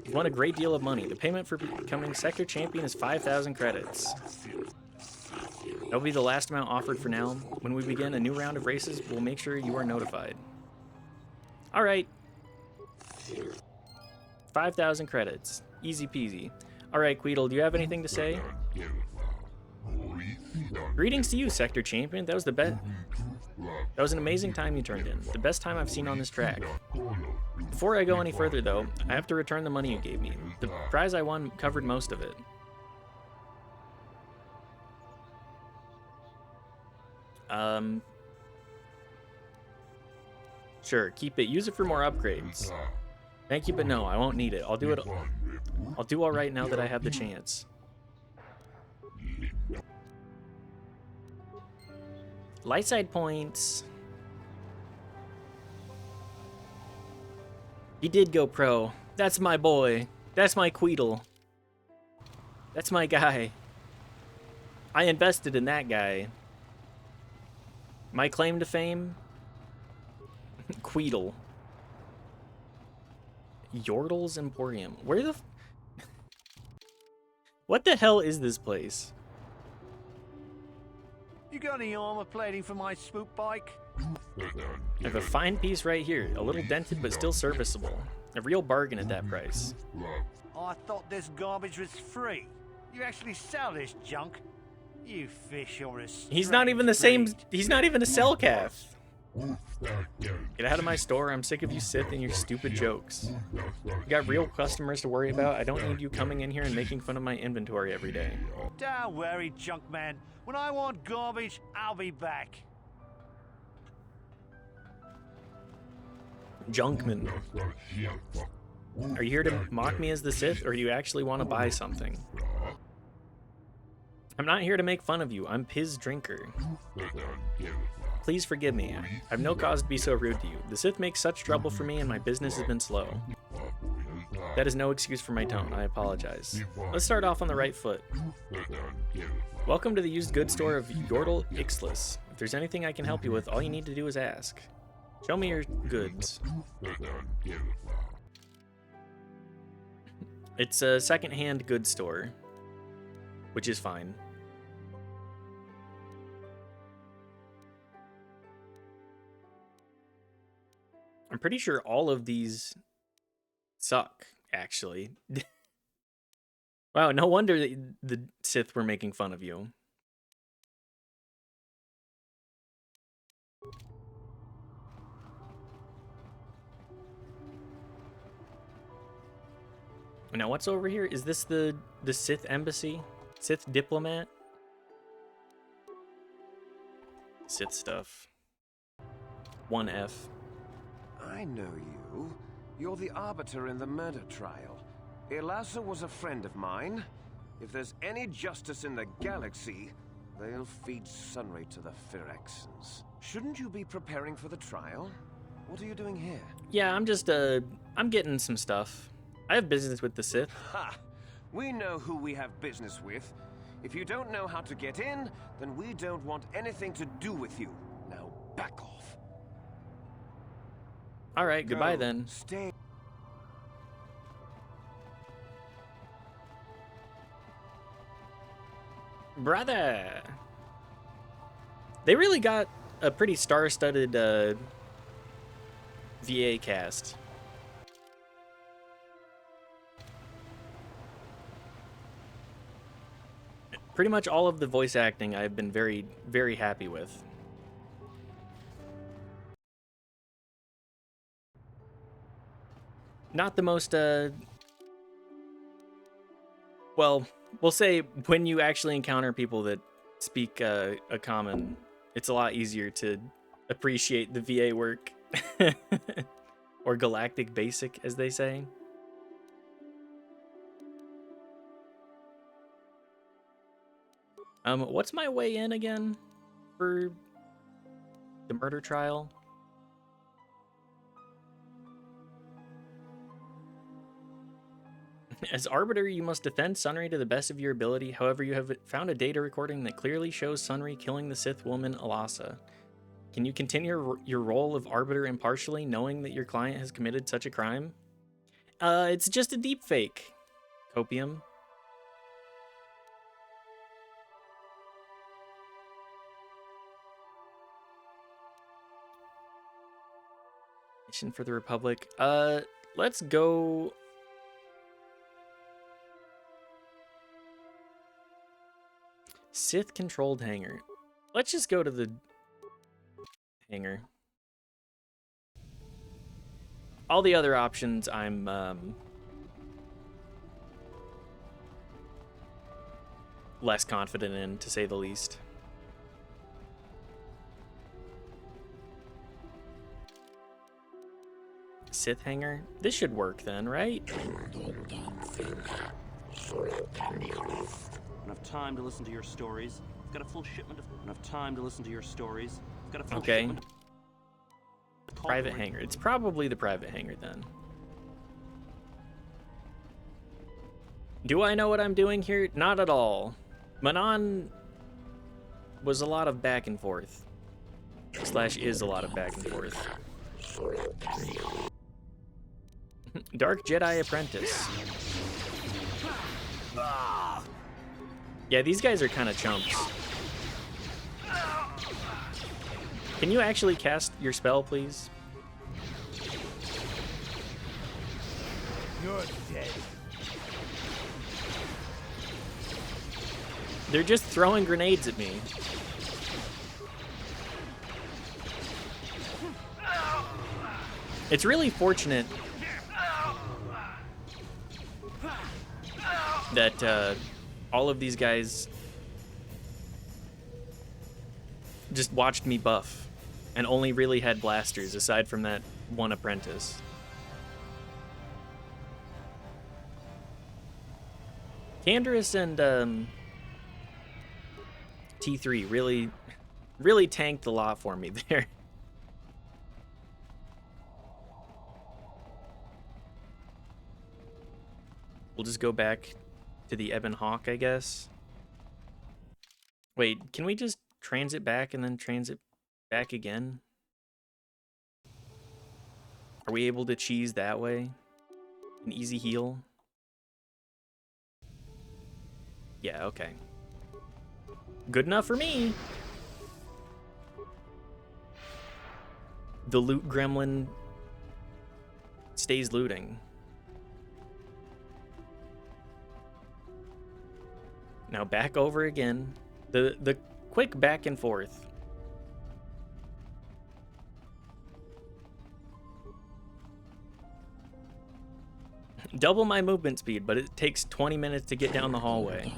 You've won a great deal of money. The payment for becoming Sector Champion is 5,000 credits. That will be the last amount offered for now. When we begin a new round of races, we'll make sure you are notified. Alright. 5,000 credits. Easy peasy. Alright, Queedle, do you have anything to say? Greetings to you, Sector Champion. That was the best. That was an amazing time you turned in. The best time I've seen on this track. Before I go any further, though, I have to return the money you gave me. The prize I won covered most of it. Sure, keep it. Use it for more upgrades. Thank you, but no, I won't need it. I'll do it. I'll do all right now that I have the chance. Light side points. He did go pro. That's my boy. That's my Queedle. That's my guy. I invested in that guy. My claim to fame? Queedle. Yordle's Emporium. Where the... What the hell is this place? You got any armor plating for my swoop bike? I have a fine piece right here. A little dented, but still serviceable. A real bargain at that price. I thought this garbage was free. You actually sell this junk? You fish or a... He's not even the same... He's not even a cell calf. Get out of my store. I'm sick of you Sith and your stupid jokes. You got real customers to worry about. I don't need you coming in here and making fun of my inventory every day. Don't worry, junk man. When I want garbage, I'll be back. Junkman. Are you here to mock me as the Sith, or do you actually want to buy something? I'm not here to make fun of you. I'm Piz Drinker. Please forgive me. I have no cause to be so rude to you. The Sith makes such trouble for me and my business has been slow. That is no excuse for my tone. I apologize. Let's start off on the right foot. Welcome to the used goods store of Yordle Ixtlis. If there's anything I can help you with, all you need to do is ask. Show me your goods. It's a second-hand goods store, which is fine. I'm pretty sure all of these suck, actually. Wow, no wonder the Sith were making fun of you. Now, what's over here? Is this the Sith embassy? Sith diplomat? Sith stuff. 1F. I know you. You're the arbiter in the murder trial. Elasa was a friend of mine. If there's any justice in the galaxy, they'll feed Sunray to the Phyrexians. Shouldn't you be preparing for the trial? What are you doing here? Yeah, I'm just, I'm getting some stuff. I have business with the Sith. Ha! We know who we have business with. If you don't know how to get in, then we don't want anything to do with you. Now back off. Alright, goodbye Go. then. Stay. Brother! They really got a pretty star-studded, VA cast. Pretty much all of the voice acting I've been very, very happy with. Not the most, well, we'll say when you actually encounter people that speak a common, it's a lot easier to appreciate the VA work. Or galactic basic, as they say. What's my way in again for the murder trial? As Arbiter, you must defend Sunry to the best of your ability. However, you have found a data recording that clearly shows Sunry killing the Sith woman, Alasa. Can you continue your role of Arbiter impartially, knowing that your client has committed such a crime? It's just a deep fake, Copium. Mission for the Republic. Let's go. Sith controlled hangar. Let's just go to the hangar. All the other options I'm less confident in, to say the least. Sith hangar? This should work then, right? Enough time to listen to your stories. I've got a full shipment of enough time to listen to your stories. I've got a full Okay. shipment. Private hangar. It's probably the private hangar then. Do I know what I'm doing here? Not at all. Manon was a lot of back and forth. Slash is a lot of back and forth. Dark Jedi Apprentice. Yeah, these guys are kind of chumps. Can you actually cast your spell, please? You're dead. They're just throwing grenades at me. It's really fortunate that all of these guys just watched me buff and only really had blasters aside from that one apprentice. Canderous and T3 really tanked a lot for me there. We'll just go back to the Ebon Hawk, I guess. Wait, can we just transit back and then transit back again? Are we able to cheese that way? An easy heal? Yeah, okay. Good enough for me. The loot gremlin stays looting. Now back over again. The quick back and forth. Double my movement speed, but it takes 20 minutes to get down the hallway.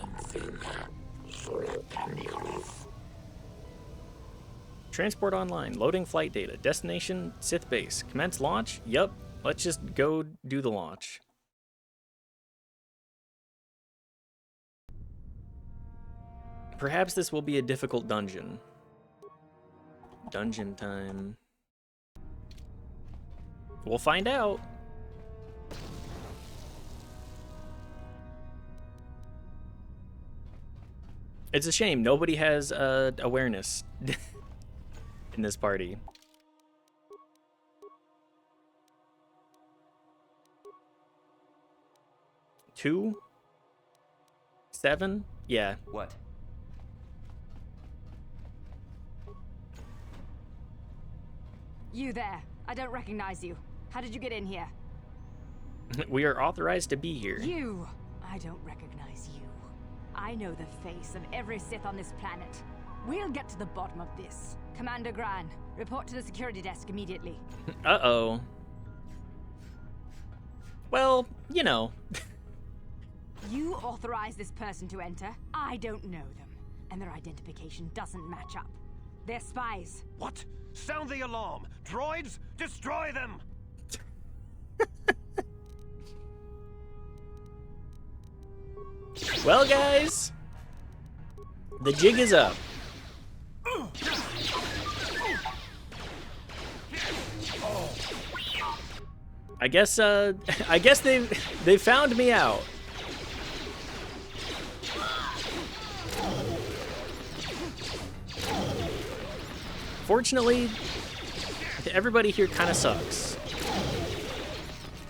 Transport online. Loading flight data. Destination, Sith base. Commence launch? Yup. Let's just go do the launch. Perhaps this will be a difficult dungeon. Dungeon time. We'll find out. It's a shame nobody has awareness in this party. Two? 7? Yeah. What? You there. I don't recognize you. How did you get in here? We are authorized to be here. You! I don't recognize you. I know the face of every Sith on this planet. We'll get to the bottom of this. Commander Gran, report to the security desk immediately. Uh-oh. Well, you know. You authorize this person to enter. I don't know them, and their identification doesn't match up. They're spies. What? Sound the alarm! Droids, destroy them! Well, guys, the jig is up. I guess they found me out. Fortunately, everybody here kind of sucks.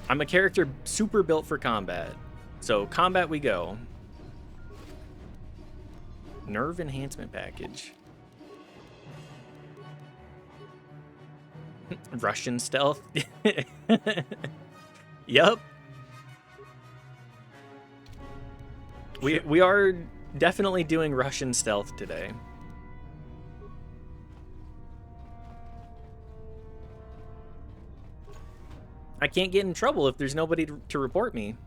I'm a character super built for combat. So combat we go. Nerve enhancement package. Russian stealth. Yup. We are definitely doing Russian stealth today. I can't get in trouble if there's nobody to report me.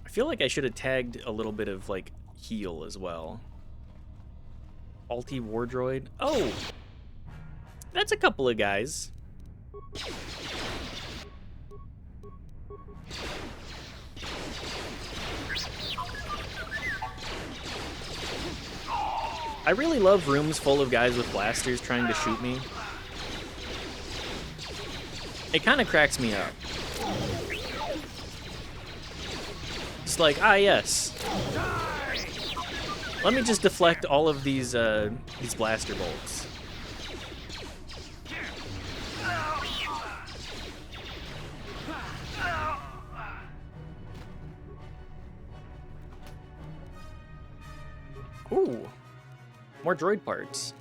I feel like I should have tagged a little bit of, like, heal as well. Alti War Droid. Oh! That's a couple of guys. I really love rooms full of guys with blasters trying to shoot me. It kind of cracks me up. It's like, ah, yes. Let me just deflect all of these blaster bolts. Ooh. More droid parts.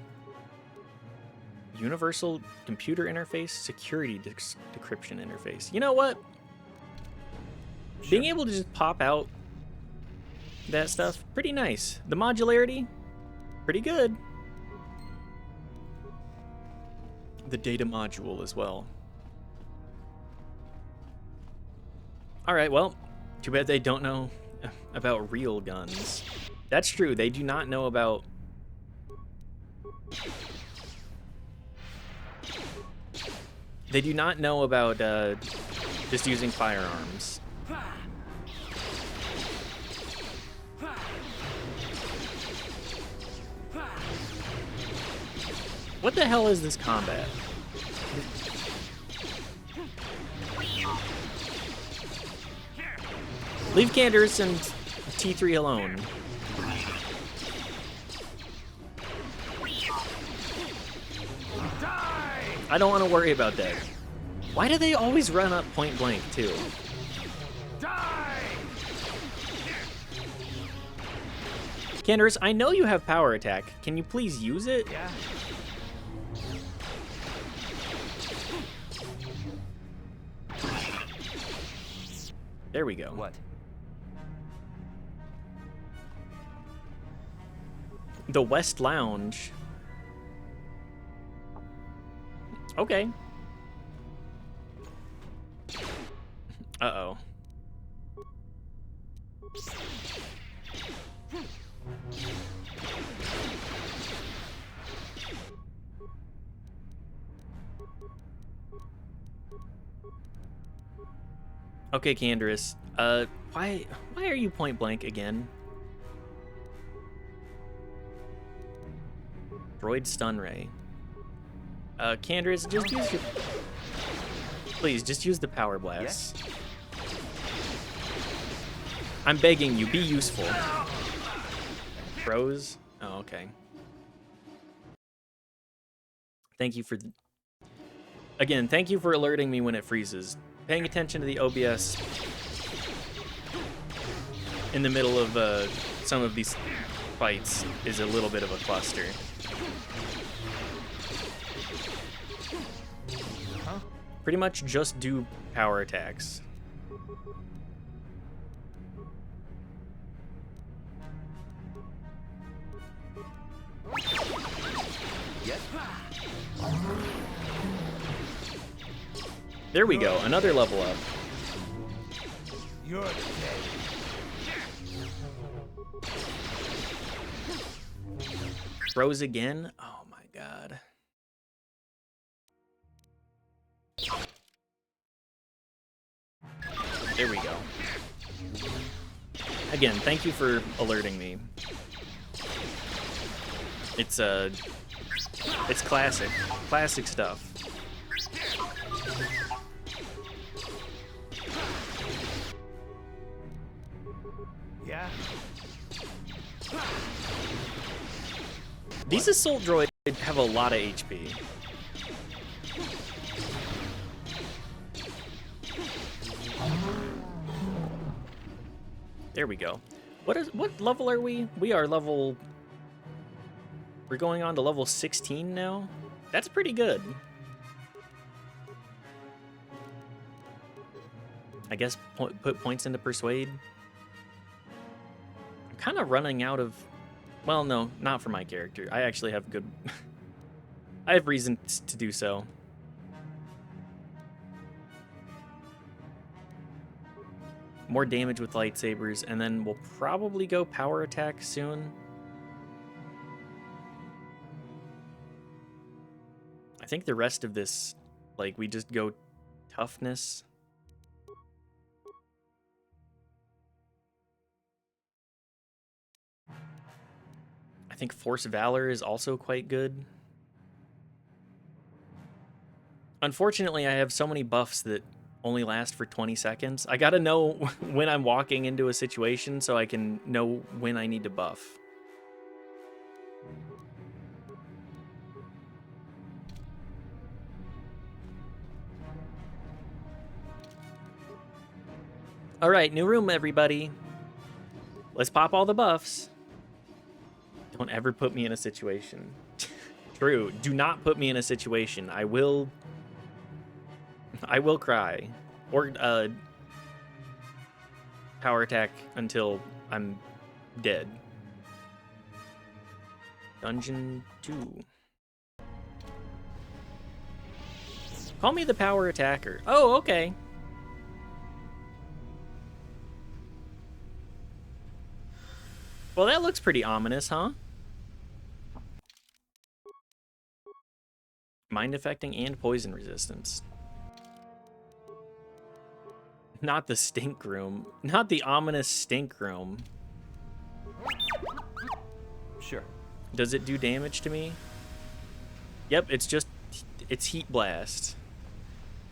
Universal computer interface, security decryption interface. You know what? Sure. Being able to just pop out that stuff, pretty nice. The modularity, pretty good. The data module as well. Alright, well, too bad they don't know about real guns. That's true, they do not know about... They do not know about just using firearms. What the hell is this combat? Leave Canderous and T3 alone. I don't want to worry about that. Why do they always run up point blank, too? Canderous, I know you have power attack. Can you please use it? Yeah. There we go. What? The West Lounge. Okay. Uh-oh. Okay, Canderous. Why are you point blank again? Droid stun ray. Candace, just use your... Please, just use the power blast. Yes? I'm begging you, be useful. Froze? Oh, okay. Thank you for... Again, thank you for alerting me when it freezes. Paying attention to the OBS in the middle of some of these fights is a little bit of a cluster. Pretty much just do power attacks. Yes. There we go, another level up. You're dead. Froze again? Oh my god. There we go. Again, thank you for alerting me. It's classic. Classic stuff. Yeah. These assault droids have a lot of HP. There we go. What level are we? We are level... We're going on to level 16 now? That's pretty good. I guess put points into Persuade. I'm kind of running out of... Well, no, not for my character. I actually have good... I have reasons to do so. More damage with lightsabers, and then we'll probably go power attack soon. I think the rest of this, like, we just go toughness. I think Force Valor is also quite good. Unfortunately, I have so many buffs that only last for 20 seconds. I gotta know when I'm walking into a situation so I can know when I need to buff. All right, new room, everybody. Let's pop all the buffs. Don't ever put me in a situation. True, do not put me in a situation. I will cry. Or power attack until I'm dead. Dungeon 2. Call me the power attacker. Oh, okay. Well, that looks pretty ominous, huh? Mind affecting and poison resistance. Not the stink room. Not the ominous stink room. Sure. Does it do damage to me? Yep, it's heat blast.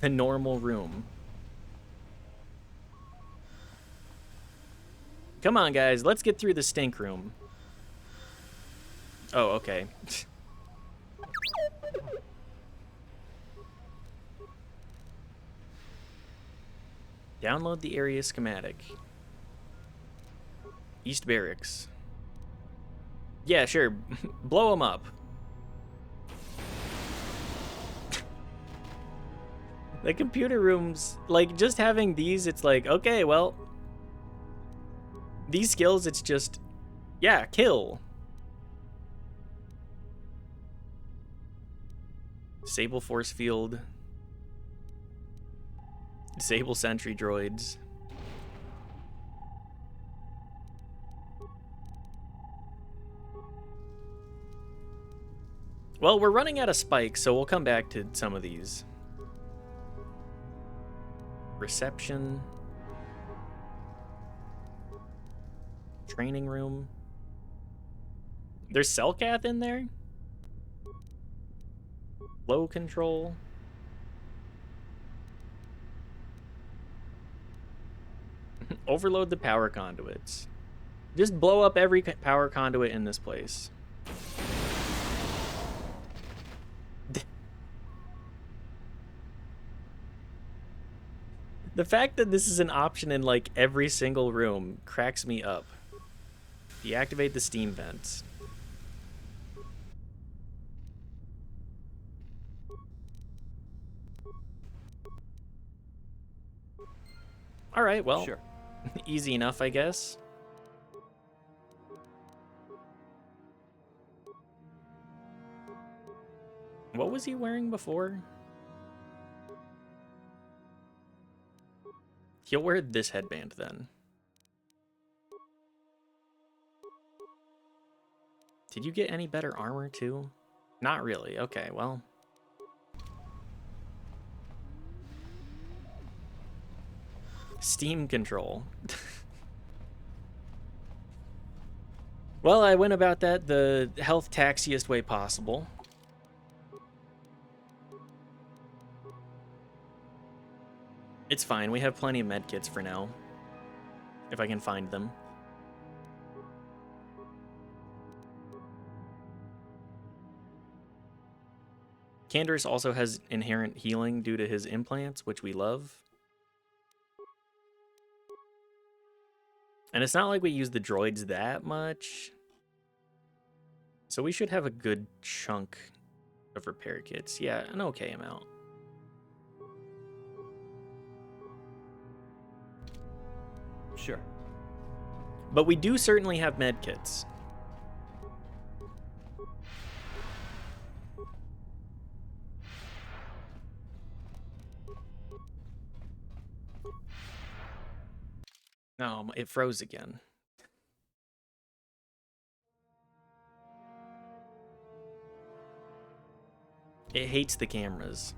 The normal room. Come on, guys, let's get through the stink room. Oh, okay. Download the area schematic. East Barracks. Yeah, sure. Blow them up. The computer rooms, like, just having these, it's like, okay, well, these skills, it's just, yeah, kill. Disable force field. Disable sentry droids. Well, we're running out of spikes, so we'll come back to some of these. Reception. Training room. There's Cellcath in there? Flow control. Overload the power conduits. Just blow up every power conduit in this place. The fact that this is an option in like every single room cracks me up. Deactivate the steam vents. All right, well, Sure. Easy enough, I guess. What was he wearing before? He'll wear this headband then. Did you get any better armor too? Not really. Okay, well. Steam control. Well, I went about that the health taxiest way possible. It's fine. We have plenty of medkits for now. If I can find them. Canderous also has inherent healing due to his implants, which we love. And it's not like we use the droids that much. So we should have a good chunk of repair kits. Yeah, an okay amount. Sure. But we do certainly have med kits. No, it froze again. It hates the cameras.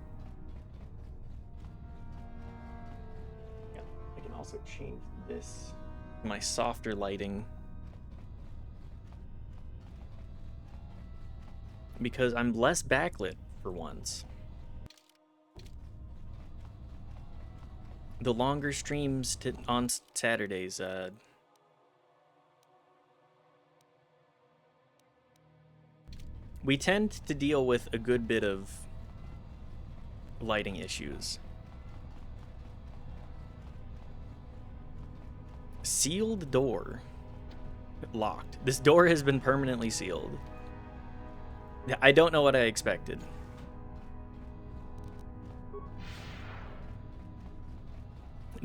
Yeah, I can also change this. My softer lighting. Because I'm less backlit for once. The longer streams on Saturdays, we tend to deal with a good bit of lighting issues. Sealed door. Locked. This door has been permanently sealed. I don't know what I expected.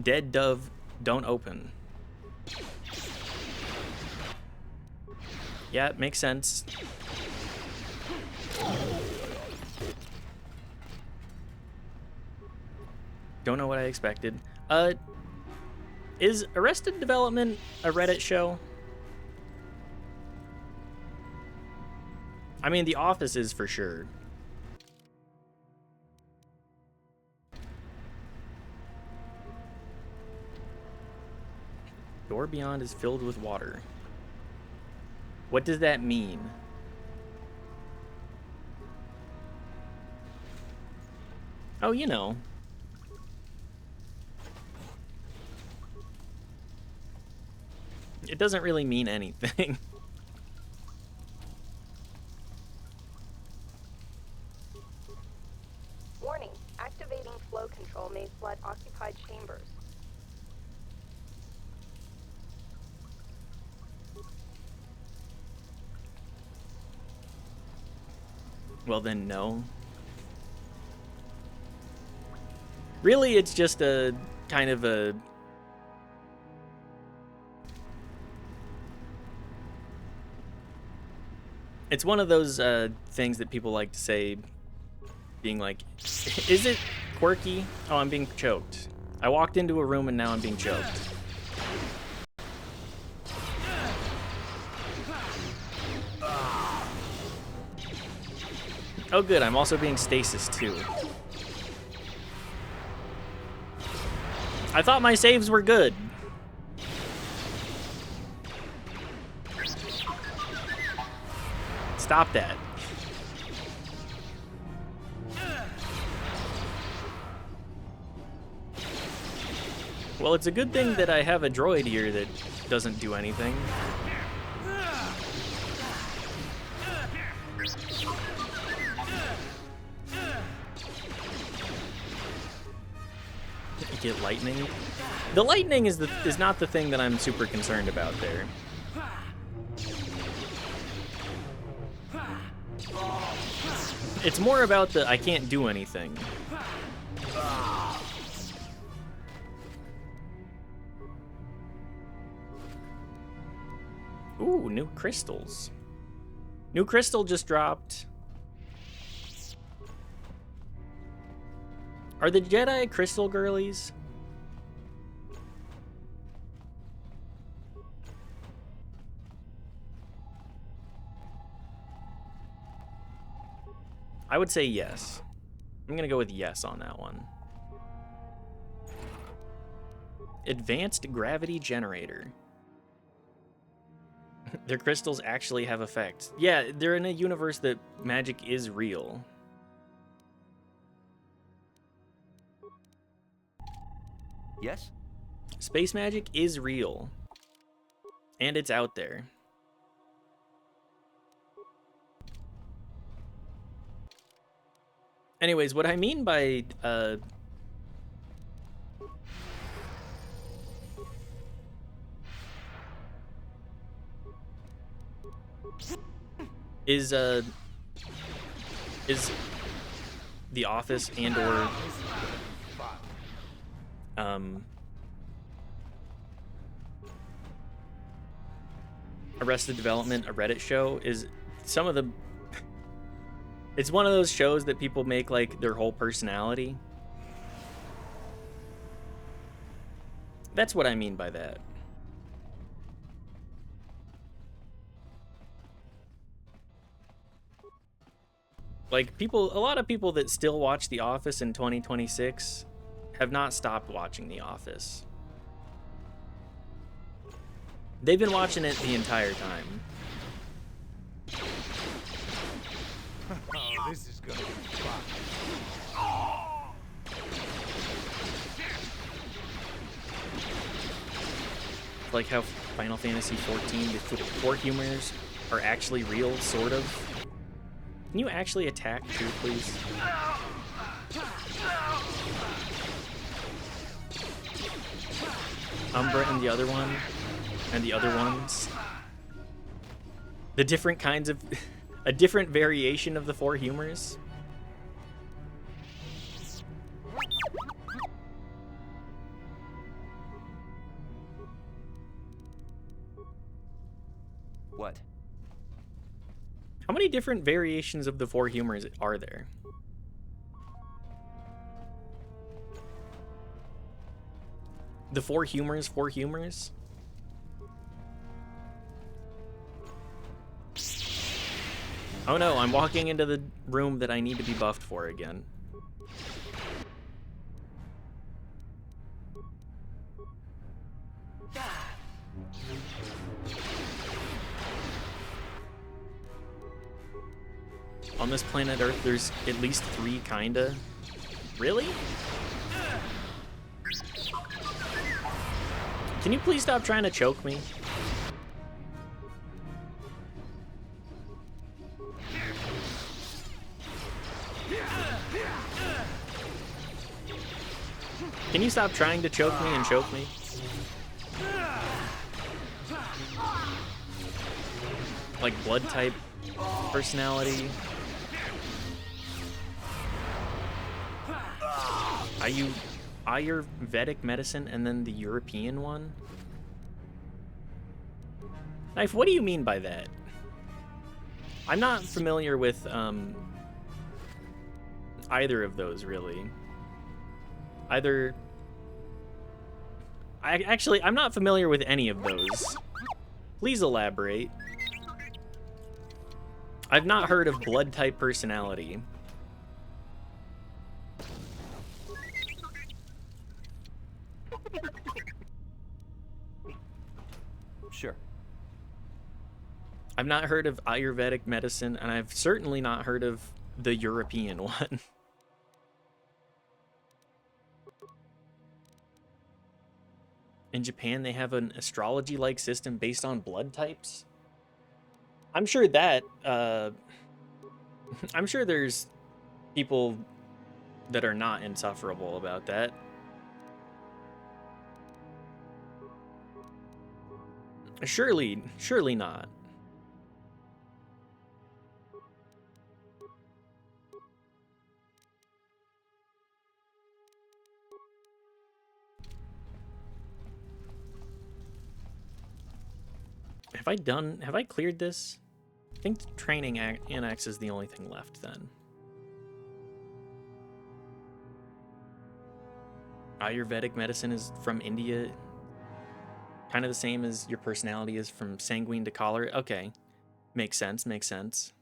Dead dove, don't open. Yeah, it makes sense. Don't know what I expected. Is Arrested Development a Reddit show? I mean, The Office is for sure. Door beyond is filled with water. What does that mean? Oh, you know. It doesn't really mean anything. Warning, activating flow control may flood occupied chambers. Well then, no. Really, it's just a kind of a... It's one of those things that people like to say, being like, is it quirky? Oh, I'm being choked. I walked into a room and now I'm being choked. Oh good, I'm also being stasis too. I thought my saves were good. Stop that. Well, it's a good thing that I have a droid here that doesn't do anything. Get lightning. The lightning is not the thing that I'm super concerned about there. It's more about the I can't do anything. Ooh, new crystals. New crystal just dropped. Are the Jedi crystal girlies? I would say yes. I'm gonna go with yes on that one. Advanced gravity generator. Their crystals actually have effects. Yeah, they're in a universe that magic is real. Yes? Space magic is real. And it's out there. Anyways, what I mean by is The Office and or Arrested Development, a Reddit show, is some of the it's one of those shows that people make like their whole personality. That's what I mean by that. Like a lot of people that still watch The Office in 2026 have not stopped watching The Office. They've been watching it the entire time. Oh, this is gonna be fun. Like how Final Fantasy XIV, the four humors are actually real, sort of. Can you actually attack too, please? Umbra and the other one, and the other ones. The different kinds of... a different variation of the four humors. What? How many different variations of the four humors are there? The four humors? Oh no, I'm walking into the room that I need to be buffed for again. On this planet Earth, there's at least 3, kinda. Really? Can you please stop trying to choke me? Can you stop trying to choke me and choke me? Like blood type personality. Ayurvedic medicine and then the European one? Knife, what do you mean by that? I'm not familiar with either of those, really. I'm not familiar with any of those. Please elaborate. I've not heard of blood type personality. Sure. I've not heard of Ayurvedic medicine, and I've certainly not heard of the European one. In Japan, they have an astrology-like system based on blood types. I'm sure that, I'm sure there's people that are not insufferable about that. Surely not. Have I cleared this? I think the training annex is the only thing left then. Ayurvedic medicine is from India. Kind of the same as your personality is from sanguine to choleric. Okay. Makes sense, makes sense.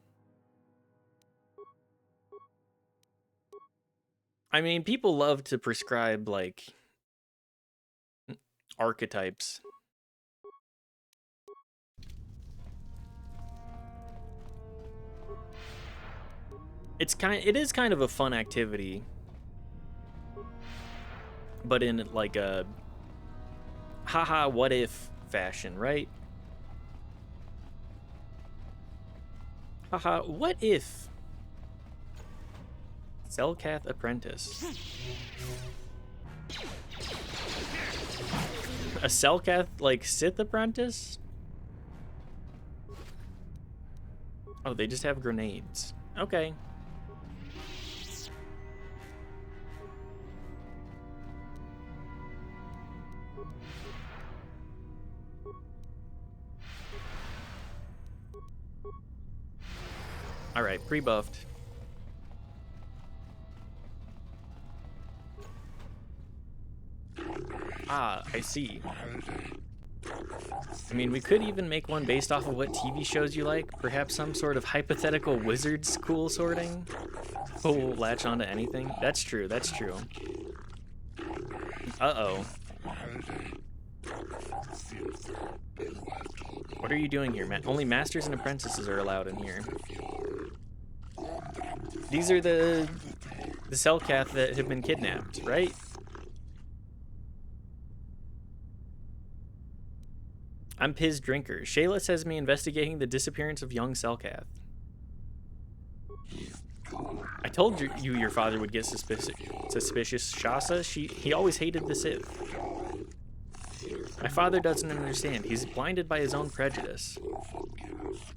I mean, people love to prescribe, like, archetypes. It is kind of a fun activity, but in like a haha what if fashion, right? Haha, what if Selkath Apprentice? A Selkath like Sith Apprentice? Oh, they just have grenades. Okay. Alright, pre-buffed. Ah, I see. I mean, we could even make one based off of what TV shows you like. Perhaps some sort of hypothetical wizard school sorting. Oh, we'll latch onto anything. That's true, that's true. Uh-oh. What are you doing here, man? Only masters and apprentices are allowed in here. These are the Selkath that have been kidnapped, right? I'm Piz Drinker. Shayla says me investigating the disappearance of young Selkath. I told you your father would get suspicious, Shasa. He always hated the Sith. My father doesn't understand. He's blinded by his own prejudice.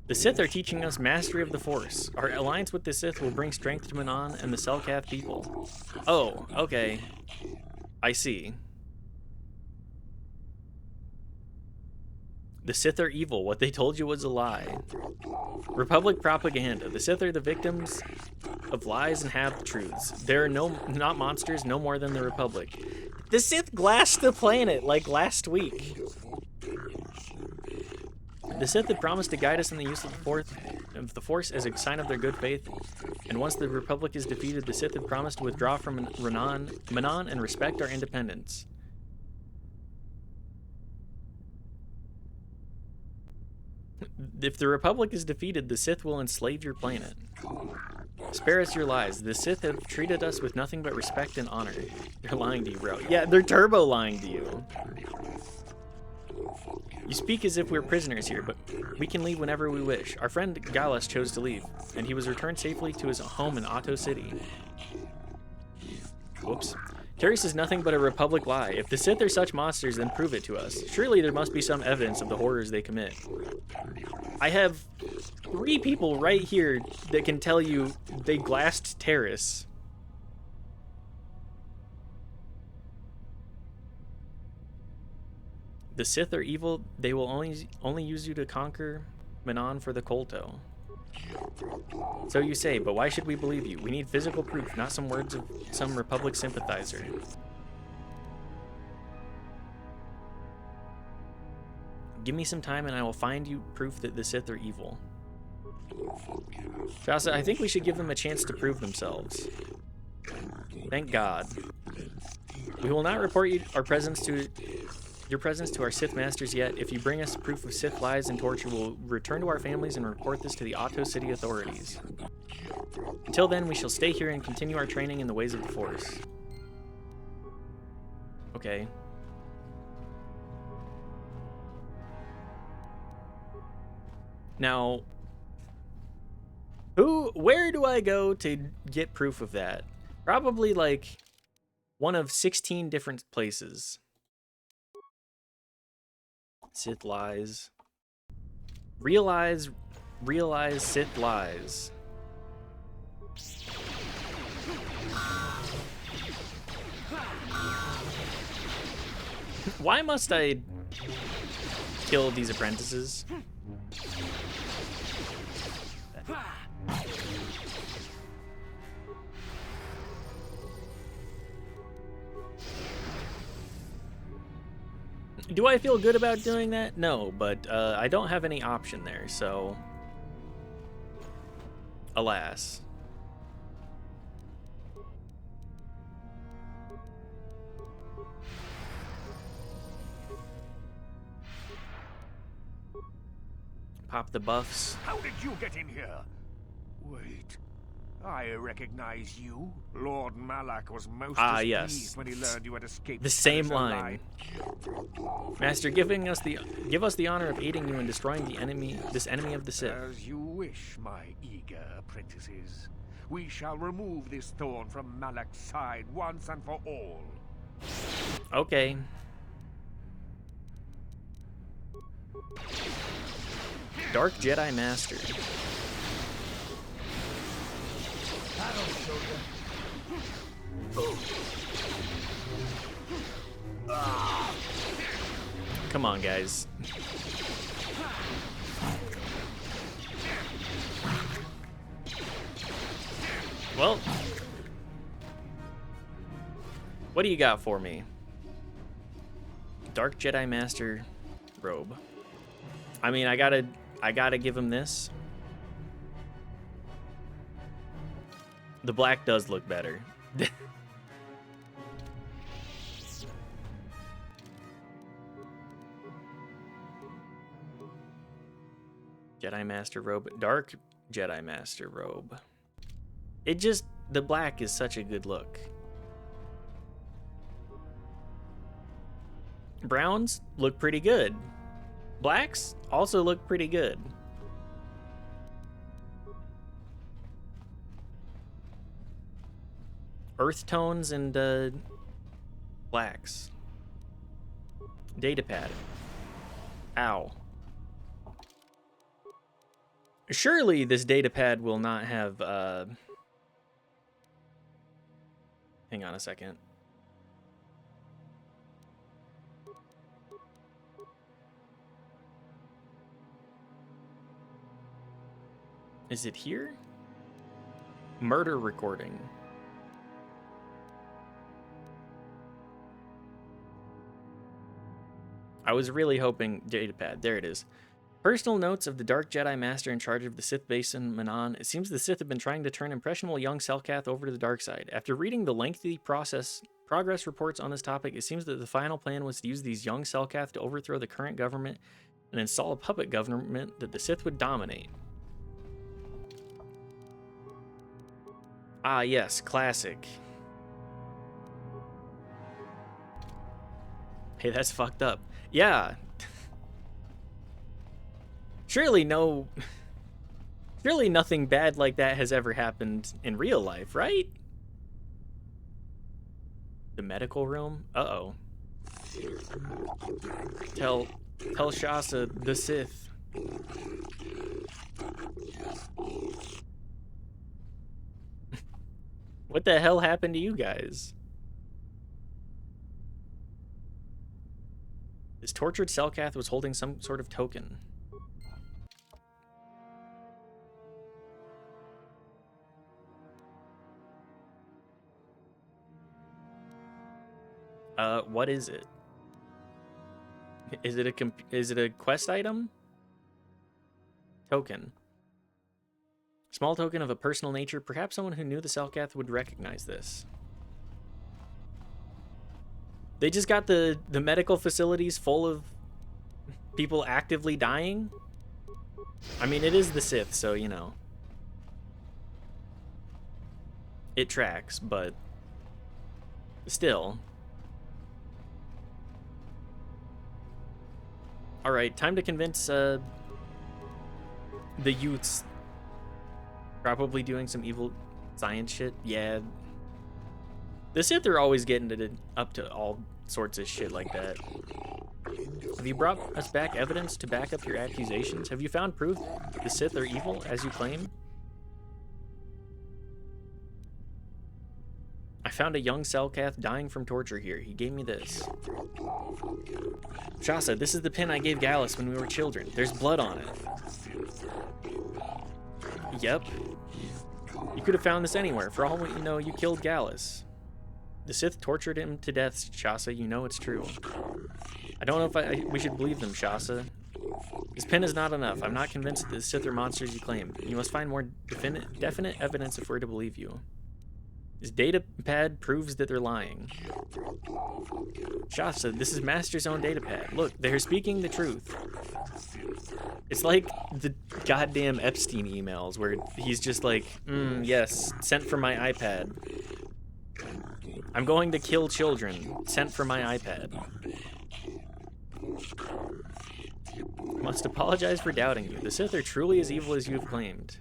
The Sith are teaching us mastery of the Force. Our alliance with the Sith will bring strength to Manon and the Selkath people. Oh, okay. I see. The Sith are evil. What they told you was a lie. Republic propaganda. The Sith are the victims of lies and half-truths. They're not monsters, no more than the Republic. The Sith glassed the planet like last week. The Sith had promised to guide us in the use of the Force as a sign of their good faith, and once the Republic is defeated, the Sith had promised to withdraw from Manon and respect our independence. If the Republic is defeated, the Sith will enslave your planet. Spare us your lies. The Sith have treated us with nothing but respect and honor. They're lying to you, bro. Yeah, they're turbo lying to you. You speak as if we're prisoners here, but we can leave whenever we wish. Our friend Gallus chose to leave, and he was returned safely to his home in Otto City. Whoops. Curious is nothing but a Republic lie. If the Sith are such monsters, then prove it to us. Surely there must be some evidence of the horrors they commit. I have 3 people right here that can tell you they glassed Terrace. The Sith are evil. They will only use you to conquer Manon for the Kolto. So you say, but why should we believe you? We need physical proof, not some words of some Republic sympathizer. Give me some time and I will find you proof that the Sith are evil. Shasa, I think we should give them a chance to prove themselves. Thank God. We will not report our presence to your presence to our Sith masters yet. If you bring us proof of Sith lies and torture, we'll return to our families and report this to the Otto City authorities. Until then, we shall stay here and continue our training in the ways of the Force. Okay. Now, where do I go to get proof of that? Probably like one of 16 different places. Sith lies. Realize Sith lies. Why must I kill these apprentices? Do I feel good about doing that? No, but I don't have any option there, so alas. Pop the buffs. How did you get in here? Wait. I recognize you. Lord Malak was most displeased yes. when he learned you had escaped. The same line. Master, give us the honor of aiding you in destroying this enemy of the Sith. As you wish, my eager apprentices. We shall remove this thorn from Malak's side once and for all. Okay. Dark Jedi Master. Come on, guys. Well, what do you got for me? Dark Jedi Master robe. I mean, I gotta give him this. The black does look better. Jedi Master robe. Dark Jedi Master robe. The black is such a good look. Browns look pretty good. Blacks also look pretty good. Earth tones and blacks. Datapad. Ow. Surely this datapad will not have hang on a second. Is it here? Murder recording. I was really hoping datapad. There it is. Personal notes of the Dark Jedi Master in charge of the Sith base in Manon. It seems the Sith have been trying to turn impressionable young Selkath over to the dark side. After reading the lengthy progress reports on this topic, it seems that the final plan was to use these young Selkath to overthrow the current government and install a puppet government that the Sith would dominate. Ah, yes, classic. Hey, that's fucked up. Yeah. Surely nothing bad like that has ever happened in real life, right? The medical room? Uh-oh. Tell Shasa the Sith. What the hell happened to you guys? This tortured Selkath was holding some sort of token. What is it? Is it a quest item? Token. Small token of a personal nature. Perhaps someone who knew the Selkath would recognize this. They just got the medical facilities full of people actively dying. I mean, it is the Sith, so, you know. It tracks, but still. Alright, time to convince the youths. Probably doing some evil science shit. Yeah. The Sith are always getting up to all sorts of shit like that. Have you brought us back evidence to back up your accusations? Have you found proof the Sith are evil, as you claim? I found a young Selkath dying from torture here. He gave me this. Shasa, this is the pin I gave Gallus when we were children. There's blood on it. Yep. You could have found this anywhere. For all we know, you killed Gallus. The Sith tortured him to death, Shasa. You know it's true. I don't know if we should believe them, Shasa. This pin is not enough. I'm not convinced that the Sith are monsters you claim. You must find more definite evidence if we're to believe you. This datapad proves that they're lying. Shasa, this is Master's own datapad. Look, they're speaking the truth. It's like the goddamn Epstein emails where he's just like, yes, sent from my iPad. I'm going to kill children, sent from my iPad. Must apologize for doubting you. The Sith are truly as evil as you have claimed.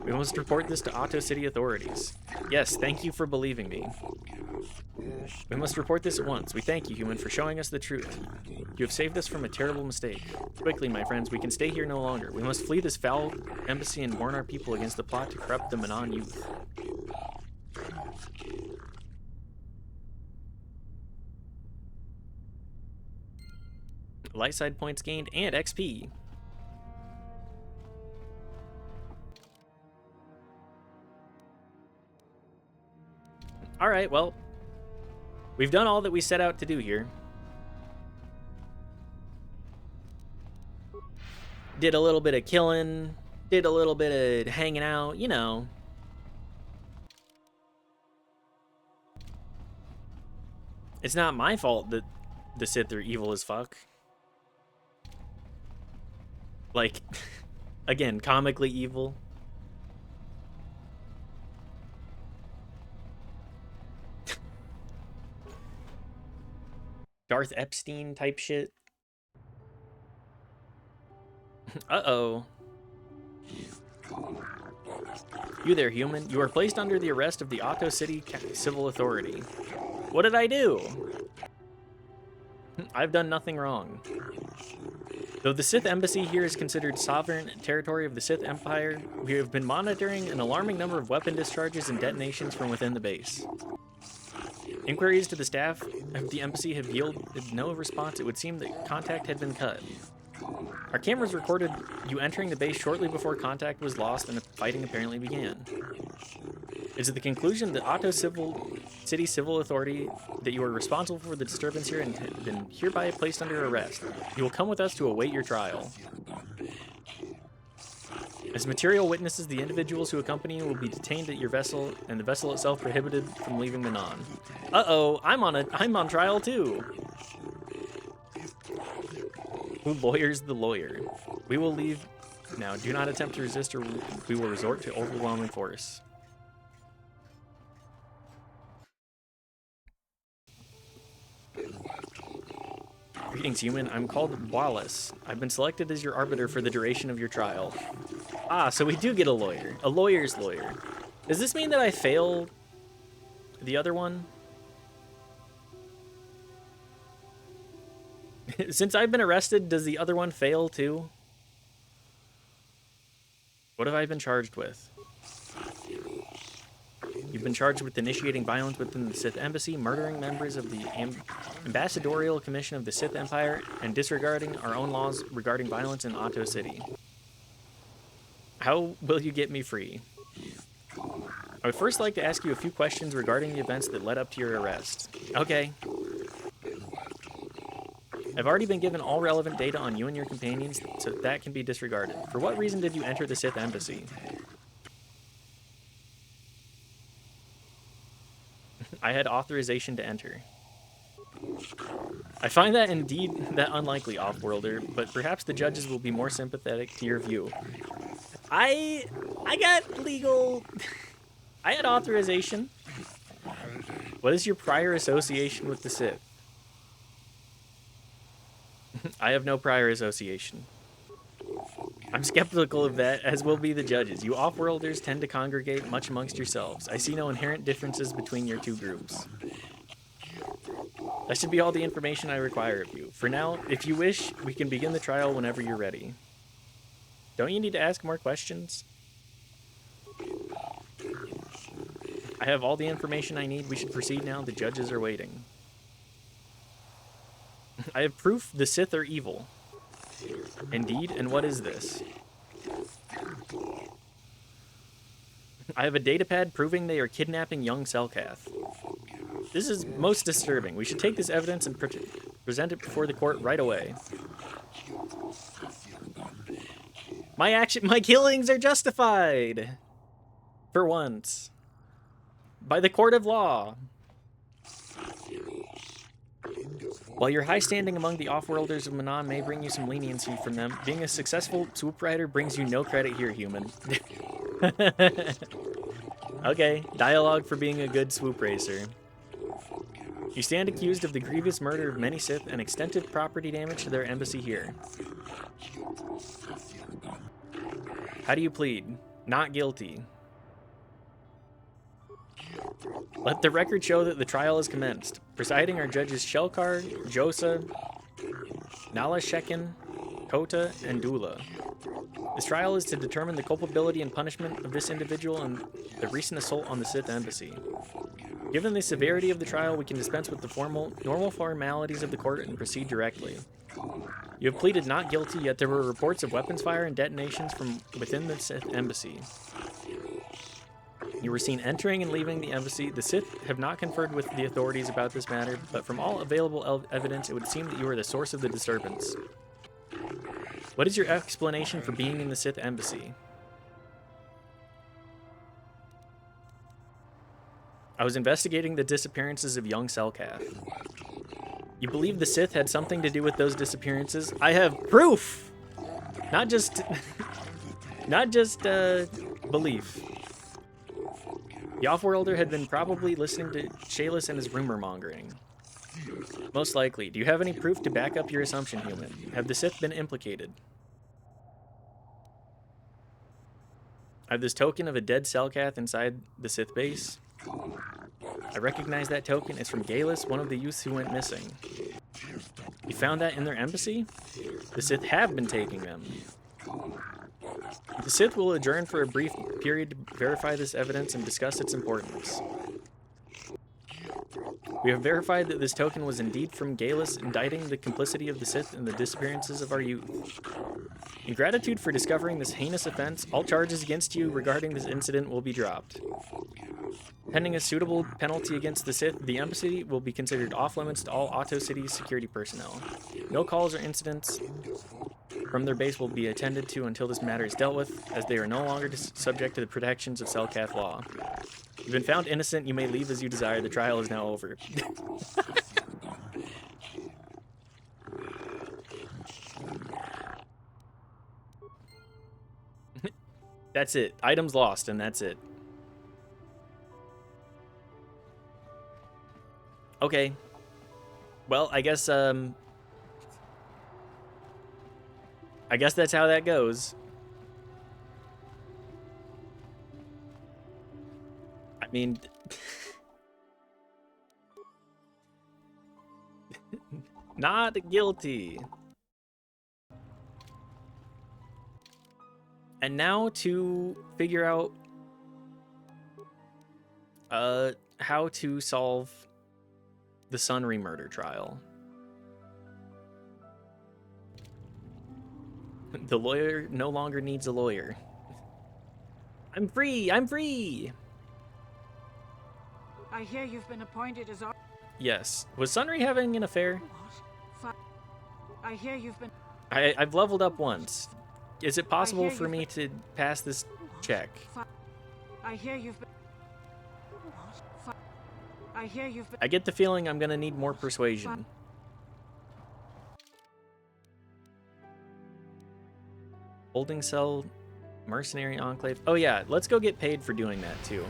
We must report this to Otto City authorities. Yes, thank you for believing me. We must report this at once. We thank you, human, for showing us the truth. You have saved us from a terrible mistake. Quickly, my friends, we can stay here no longer. We must flee this foul embassy and warn our people against the plot to corrupt the Manon youth. Light side points gained and XP. Alright, well, we've done all that we set out to do here. Did a little bit of killing, did a little bit of hanging out, you know. It's not my fault that the Sith are evil as fuck. Like, again, comically evil. Darth Epstein type shit. Uh-oh. You there, human. You are placed under the arrest of the Otto City Civil Authority. What did I do? I've done nothing wrong. Though the Sith embassy here is considered sovereign territory of the Sith Empire, we have been monitoring an alarming number of weapon discharges and detonations from within the base. Inquiries to the staff of the embassy have yielded no response. It would seem that contact had been cut. Our cameras recorded you entering the base shortly before contact was lost and the fighting apparently began. It is the conclusion that Otto City Civil Authority that you are responsible for the disturbance here and have been hereby placed under arrest. You will come with us to await your trial. As material witnesses, the individuals who accompany you will be detained at your vessel, and the vessel itself prohibited from leaving Manon. Uh-oh, I'm on trial too. Who lawyers the lawyer? We will leave now. Do not attempt to resist, or we will resort to overwhelming force. Greetings, human. I'm called Wallace. I've been selected as your arbiter for the duration of your trial. Ah, so we do get a lawyer. A lawyer's lawyer. Does this mean that I fail the other one? Since I've been arrested, does the other one fail too? What have I been charged with? You've been charged with initiating violence within the Sith Embassy, murdering members of the Ambassadorial Commission of the Sith Empire, and disregarding our own laws regarding violence in Otto City. How will you get me free? I would first like to ask you a few questions regarding the events that led up to your arrest. Okay. I've already been given all relevant data on you and your companions, so that can be disregarded. For what reason did you enter the Sith Embassy? I had authorization to enter. I find that indeed that unlikely, Offworlder, but perhaps the judges will be more sympathetic to your view. I got legal... I had authorization. What is your prior association with the Sith? I have no prior association. I'm skeptical of that, as will be the judges. You Offworlders tend to congregate much amongst yourselves. I see no inherent differences between your two groups. That should be all the information I require of you. For now, if you wish, we can begin the trial whenever you're ready. Don't you need to ask more questions? I have all the information I need. We should proceed now. The judges are waiting. I have proof the Sith are evil. Indeed, and what is this? I have a datapad proving they are kidnapping young Selkath. This is most disturbing. We should take this evidence and present it before the court right away. My killings are justified! For once. By the court of law. While your high standing among the Offworlders of Manon may bring you some leniency from them, being a successful swoop rider brings you no credit here, human. Okay, dialogue for being a good swoop racer. You stand accused of the grievous murder of many Sith and extensive property damage to their embassy here. How do you plead? Not guilty. Let the record show that the trial is commenced. Presiding are judges Shelkar, Josa, Nala Shekin, Kota, and Dula. This trial is to determine the culpability and punishment of this individual and the recent assault on the Sith embassy. Given the severity of the trial, we can dispense with the normal formalities of the court and proceed directly. You have pleaded not guilty, yet there were reports of weapons fire and detonations from within the Sith embassy. You were seen entering and leaving the embassy. The Sith have not conferred with the authorities about this matter, but from all available evidence, it would seem that you are the source of the disturbance. What is your explanation for being in the Sith embassy? I was investigating the disappearances of young Selkath. You believe the Sith had something to do with those disappearances? I have proof! Not just belief. The Offworlder had been probably listening to Shayless and his rumor mongering. Most likely. Do you have any proof to back up your assumption, human? Have the Sith been implicated? I have this token of a dead Selkath inside the Sith base. I recognize that token. It's from Galus, one of the youths who went missing. You found that in their embassy? The Sith have been taking them. The Sith will adjourn for a brief period to verify this evidence and discuss its importance. We have verified that this token was indeed from Galus, indicting the complicity of the Sith in the disappearances of our youth. In gratitude for discovering this heinous offense, all charges against you regarding this incident will be dropped. Pending a suitable penalty against the Sith, the embassy will be considered off-limits to all Otto City's security personnel. No calls or incidents from their base will be attended to until this matter is dealt with, as they are no longer subject to the protections of Selkath law. You've been found innocent. You may leave as you desire. The trial is now over. That's it. Items lost, and that's it. Okay. Well, I guess that's how that goes. I mean, not guilty. And now to figure out how to solve the Sunry murder trial. The lawyer no longer needs a lawyer. I'm free! I'm free! I hear you've been appointed as our... Yes. Was Sunry having an affair? What? I hear you've been... I've leveled up once. Is it possible for me to pass this check? I hear you've been... I hear you've been... I get the feeling I'm gonna need more persuasion. Holding cell, mercenary enclave. Oh yeah, let's go get paid for doing that too.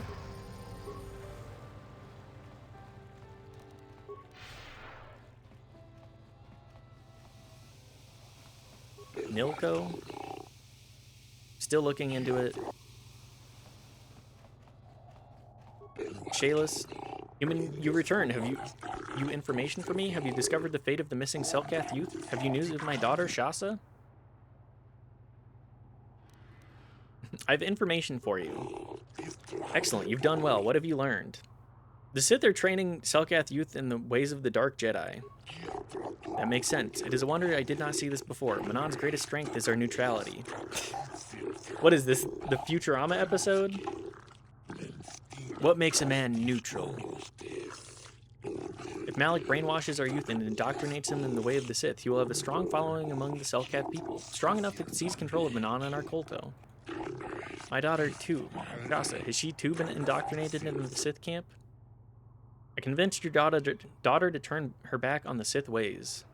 Nilco. Still looking into it. Shayless. Human, you return. Have you information for me? Have you discovered the fate of the missing Selkath youth? Have you news of my daughter, Shasa? I have information for you. Excellent, you've done well. What have you learned? The Sith are training Selkath youth in the ways of the Dark Jedi. That makes sense. It is a wonder I did not see this before. Manon's greatest strength is our neutrality. What is this, the Futurama episode? What makes a man neutral? If Malik brainwashes our youth and indoctrinates them in the way of the Sith, he will have a strong following among the Selkath people, strong enough to seize control of Manon and our Kolto. My daughter, too. Shasa, has she too been indoctrinated into the Sith camp? I convinced your daughter to turn her back on the Sith ways.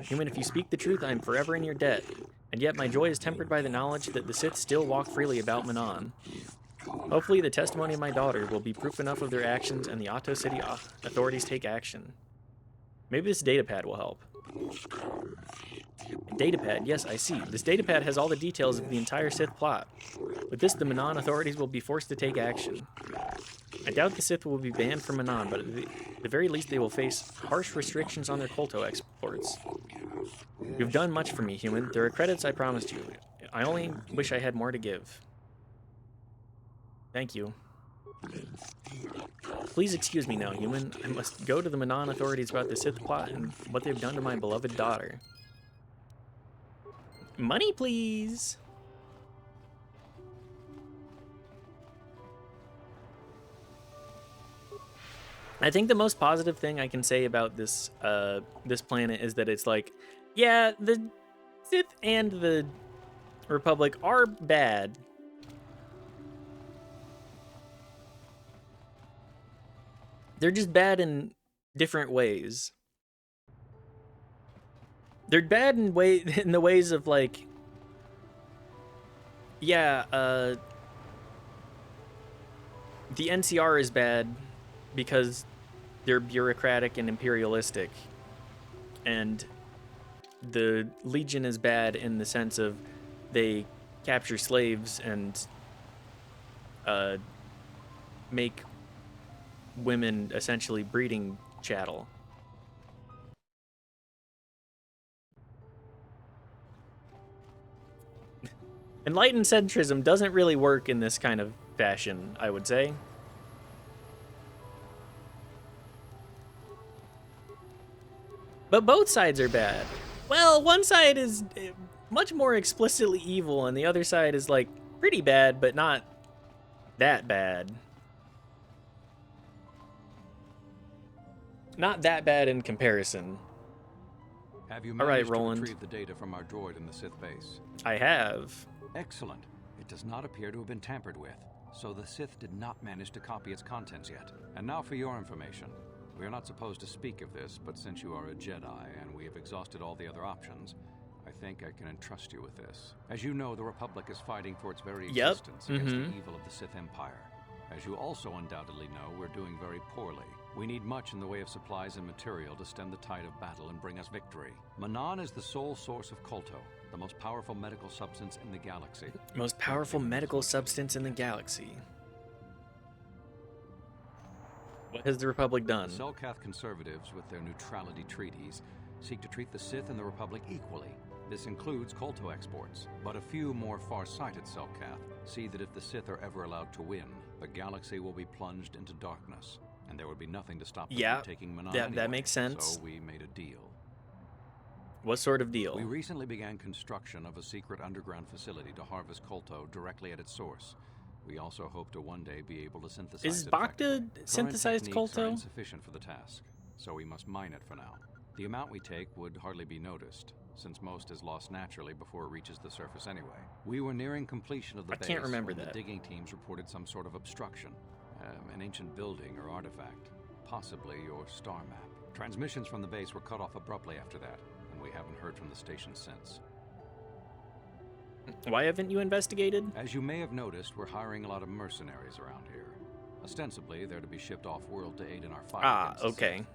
Human, if you speak the truth, I am forever in your debt. And yet my joy is tempered by the knowledge that the Sith still walk freely about Manon. Hopefully the testimony of my daughter will be proof enough of their actions and the Otto City authorities take action. Maybe this datapad will help. Datapad, yes, I see. This datapad has all the details of the entire Sith plot. With this, the Manon authorities will be forced to take action. I doubt the Sith will be banned from Manon, but at the very least they will face harsh restrictions on their Kolto exports. You've done much for me, human. There are credits I promised you. I only wish I had more to give. Thank you. Please excuse me now, human. I must go to the Manon authorities about the Sith plot and what they've done to my beloved daughter. Money, please! I think the most positive thing I can say about this this planet is that it's like, yeah, the Sith and the Republic are bad. They're just bad in different ways. They're bad in the ways of like, yeah, the NCR is bad because they're bureaucratic and imperialistic, and the Legion is bad in the sense of they capture slaves and make women essentially breeding chattel. Enlightened centrism doesn't really work in this kind of fashion, I would say. But both sides are bad. Well, one side is much more explicitly evil, and the other side is, like, pretty bad, but not that bad. Not that bad in comparison. Have you All right, managed to Roland. retrieve the data from our droid in the Sith base? I have. Excellent. It does not appear to have been tampered with, so the Sith did not manage to copy its contents yet. And now for your information. We are not supposed to speak of this, but since you are a Jedi and we have exhausted all the other options, I think I can entrust you with this. As you know, the Republic is fighting for its very existence against the evil of the Sith Empire. As you also undoubtedly know, we're doing very poorly. We need much in the way of supplies and material to stem the tide of battle and bring us victory. Manon is the sole source of Kolto, the most powerful medical substance in the galaxy. Most powerful medical substance in the galaxy. What has the Republic done? The Selkath conservatives, with their neutrality treaties, seek to treat the Sith and the Republic equally. This includes Kolto exports, but a few more far-sighted Selkath see that if the Sith are ever allowed to win, the galaxy will be plunged into darkness, and there would be nothing to stop them from taking Manon anyway. That makes sense. So we made a deal. What sort of deal? We recently began construction of a secret underground facility to harvest Kolto directly at its source. We also hope to one day be able to synthesize it. Is Bacta synthesized Current techniques are Kolto? insufficient for the task, so we must mine it for now. The amount we take would hardly be noticed, since most is lost naturally before it reaches the surface anyway. We were nearing completion of the base can't remember when that. the digging teams reported some sort of obstruction, An ancient building or artifact. Possibly your star map. Transmissions from the base were cut off abruptly after that, and we haven't heard from the station since. Why haven't you investigated? As you may have noticed, we're hiring a lot of mercenaries around here. Ostensibly, they're to be shipped off-world to aid in our fight against the okay. Sith,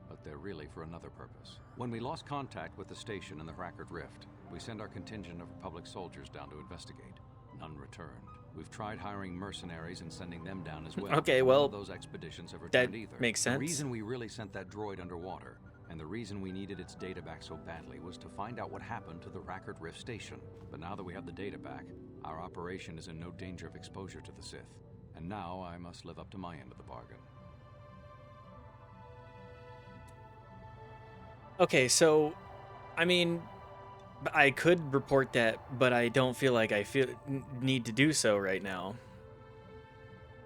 but they're really for another purpose. When we lost contact with the station in the Rackard Rift, we sent our contingent of Republic soldiers down to investigate. None returned. We've tried hiring mercenaries and sending them down as well. Okay, well, none of those expeditions have returned that either. makes sense. The reason we really sent that droid underwater, and the reason we needed its data back so badly, was to find out what happened to the Rackard Rift station. But now that we have the data back, our operation is in no danger of exposure to the Sith. And now I must live up to my end of the bargain. Okay, so, I mean, I could report that, but I don't feel like I need to do so right now.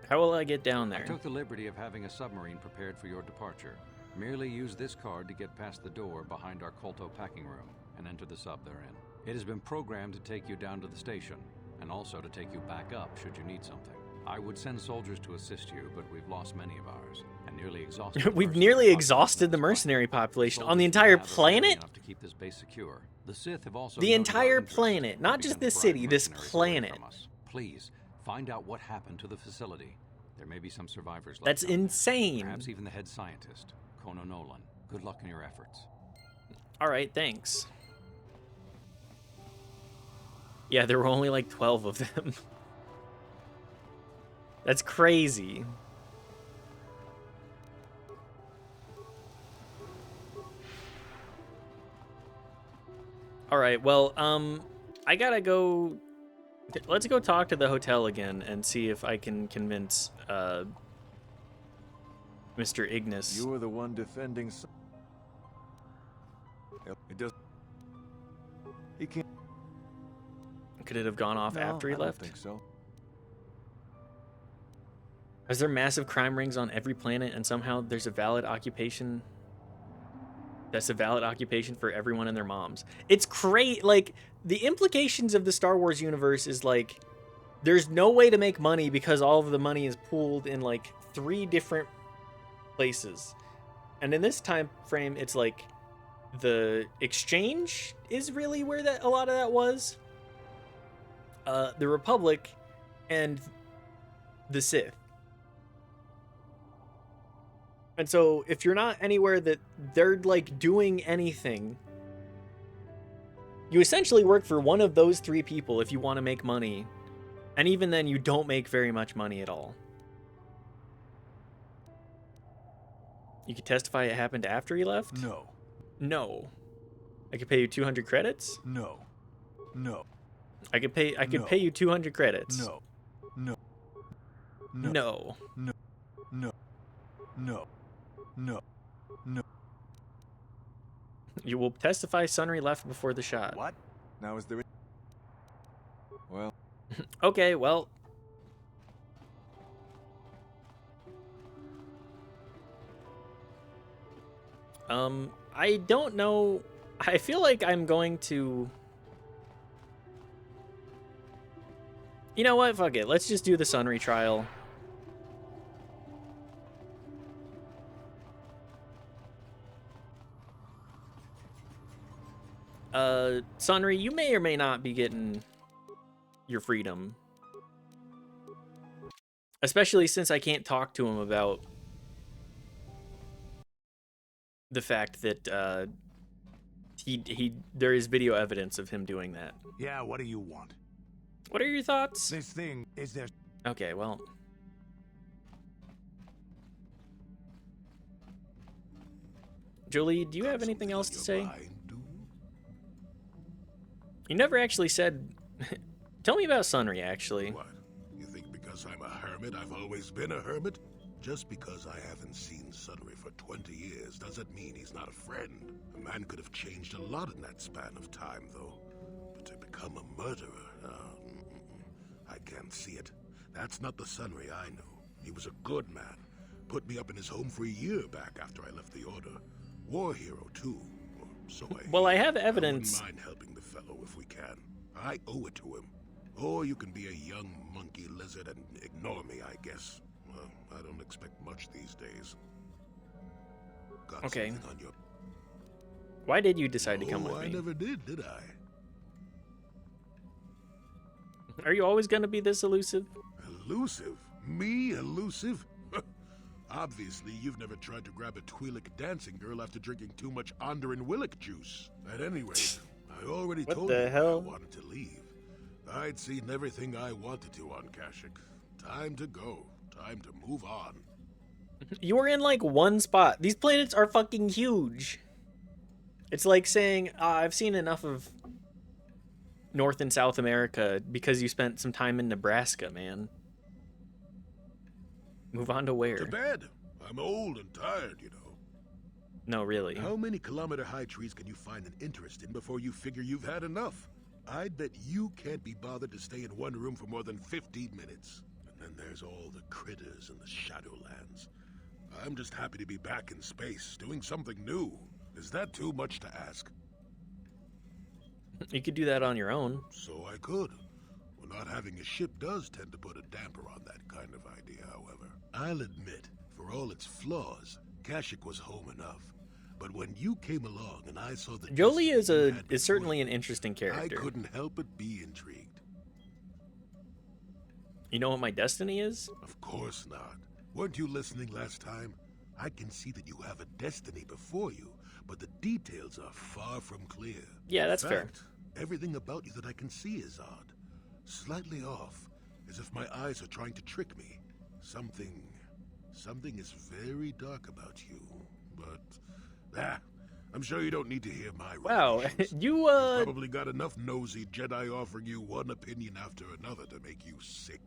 How will I get down there? I took the liberty of having a submarine prepared for your departure. Merely use this card to get past the door behind our Kolto packing room and enter the sub therein. It has been programmed to take you down to the station, and also to take you back up should you need something. I would send soldiers to assist you, but we've lost many of ours, and nearly exhausted. We've nearly exhausted the mercenary population on the entire planet? To keep this base secure. The Sith have also The entire planet, not just this city, this planet. Please, find out what happened to the facility. There may be some survivors left. That's insane. Perhaps even the head scientist, Kono Nolan. Good luck in your efforts. Alright, thanks. Yeah, there were only like 12 of them. That's crazy. Alright, well, I gotta go... Let's go talk to the hotel again and see if I can convince, Mr. Ignis. You were the one defending... It does... He can't... Could it have gone off after he left? I don't think so. Is there massive crime rings on every planet and somehow there's a valid occupation? That's a valid occupation for everyone and their moms. It's crazy. Like, the implications of the Star Wars universe is like, there's no way to make money because all of the money is pooled in like 3 different places. And in this time frame, it's like the exchange is really where that a lot of that was. The Republic and the Sith. And so if you're not anywhere that they're like doing anything, you essentially work for one of those 3 people if you want to make money. And even then you don't make very much money at all. You could testify it happened after he left? No. No. I could pay you 200 credits? No. No. I could pay you 200 credits. No. No. No. No. No. No. No. No. No. You will testify Sunry left before the shot. What? Now is there... Well... Okay, well... I don't know... I feel like I'm going to... You know what? Fuck it. Let's just do the Sunry trial. Sunry, you may or may not be getting your freedom. Especially since I can't talk to him about the fact that there is video evidence of him doing that. Yeah, what do you want? What are your thoughts? This thing, is there... Okay, well... Julie, do you have anything else to say? You never actually said... Tell me about Sunry, actually. What? You think because I'm a hermit, I've always been a hermit? Just because I haven't seen Sunry for 20 years doesn't mean he's not a friend. A man could have changed a lot in that span of time, though. But to become a murderer, I can't see it. That's not the Sunry I knew. He was a good man. Put me up in his home for a year back after I left the Order. War hero, too. Or so I Well, I have evidence. I wouldn't mind helping the fellow if we can. I owe it to him. Or you can be a young monkey lizard and ignore me, I guess. Well, I don't expect much these days. Got Okay. something on your... Why did you decide to come with I me? never did I? Are you always going to be this elusive? Elusive? Me elusive? Obviously, you've never tried to grab a Twi'lek dancing girl after drinking too much Onderan Willick juice. At any rate, I already What told the you hell? I wanted to leave. I'd seen everything I wanted to on Kashyyyk. Time to go. Time to move on. You were in like one spot. These planets are fucking huge. It's like saying, I've seen enough of North and South America because you spent some time in Nebraska, man. Move on to where? To bed. I'm old and tired, you know. No, really. How many kilometer-high trees can you find an interest in before you figure you've had enough? I'd bet you can't be bothered to stay in one room for more than 15 minutes. And then there's all the critters in the Shadowlands. I'm just happy to be back in space, doing something new. Is that too much to ask? You could do that on your own. So I could. Well, not having a ship does tend to put a damper on that kind of idea, however. I'll admit, for all its flaws, Kashyyyk was home enough. But when you came along and I saw the Jolie is certainly an interesting character. I couldn't help but be intrigued. You know what my destiny is? Of course not. Weren't you listening last time? I can see that you have a destiny before you, but the details are far from clear. Yeah, that's fair. Everything about you that I can see is odd. Slightly off, as if my eyes are trying to trick me. Something is very dark about you, but... I'm sure you don't need to hear my Wow, You've probably got enough nosy Jedi offering you one opinion after another to make you sick.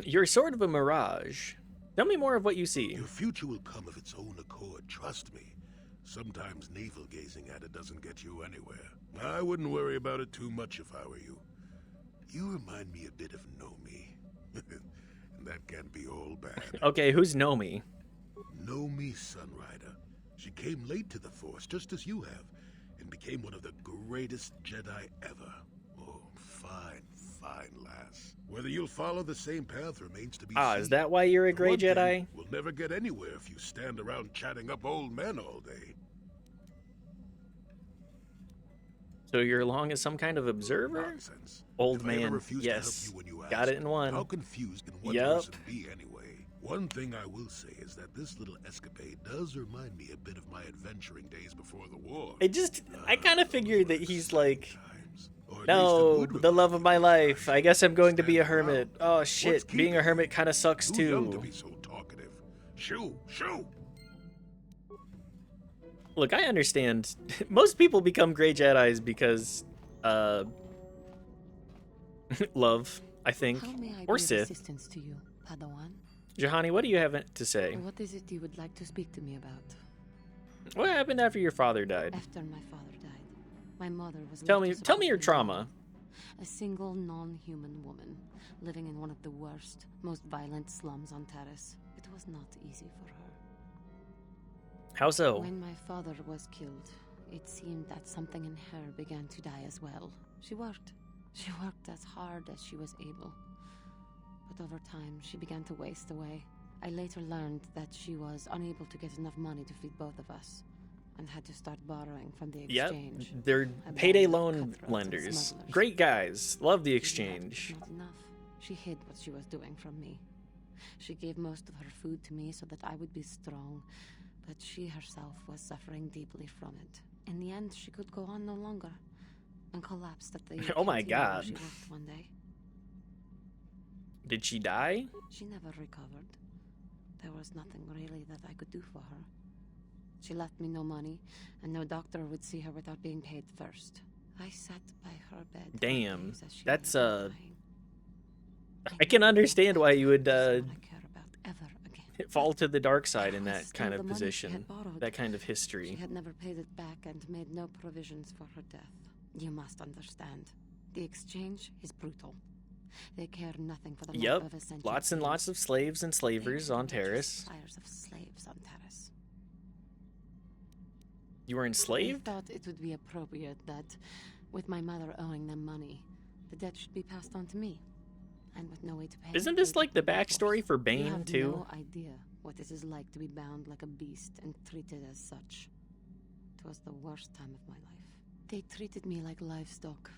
You're sort of a mirage. Tell me more of what you see. Your future will come of its own accord, trust me. Sometimes navel-gazing at it doesn't get you anywhere. I wouldn't worry about it too much if I were you. You remind me a bit of Nomi. And that can't be all bad. Okay, who's Nomi? Nomi Sunrider. She came late to the Force, just as you have, and became one of the greatest Jedi ever. Oh, fine lass. Whether you'll follow the same path remains to be seen. Is that why you're a Grey Jedi? We'll never get anywhere if you stand around chatting up old men all day. So you're along as some kind of observer? Nonsense. Old If I ever man, refuse to yes. help you when you Got ask, it in one. How confused can one Yup. person be anyway? One thing I will say is that this little escapade does remind me a bit of my adventuring days before the war. I kind of figured that he's like, Or at no, least a good the love of my life. I guess I'm going to be a hermit. Oh shit, being a hermit kind of sucks Too young to too. be so talkative. Shoo! Look, I understand. Most people become Grey Jedis because, love, I think, How may I or be of Sith. assistance to you, Padawan? Jahani, what do you have to say? What is it you would like to speak to me about? What happened after your father died? After my father died, my mother was Tell left me as a your orphan trauma. A single non-human woman living in one of the worst, most violent slums on Terrace. It was not easy for her. How so? When my father was killed, it seemed that something in her began to die as well. She worked as hard as she was able. But over time, she began to waste away. I later learned that she was unable to get enough money to feed both of us, and had to start borrowing from the exchange. Yep, they're A payday band of loan cutthroats and lenders. smugglers. Great guys. Love the exchange. Not enough. She hid what she was doing from me. She gave most of her food to me so that I would be strong, but she herself was suffering deeply from it. In the end, she could go on no longer, and collapsed at the Oh my canteen where God. she worked one day. Did she die? She never recovered. There was nothing really that I could do for her. She left me no money, and no doctor would see her without being paid first. I sat by her bed. for Damn. days as she That's lay there dying. I can understand why you would Ever again. fall to the dark side in was that still kind the of money she position, had borrowed. that kind of She history. had never paid it back and made no provisions for her death. You must understand. The exchange is brutal. They care nothing for the life Yep, of a sentient lots and being. lots of slaves and slavers on Terrace. Suppliers of slaves on Terrace. You were They enslaved? thought it would be appropriate that, with my mother owing them money, the debt should be passed on to me. and with no way to pay. Isn't this like the by force. backstory for You Bane, have too? no idea what it is like to be bound like a beast and treated as such. It was the worst time of my life. They treated me like livestock.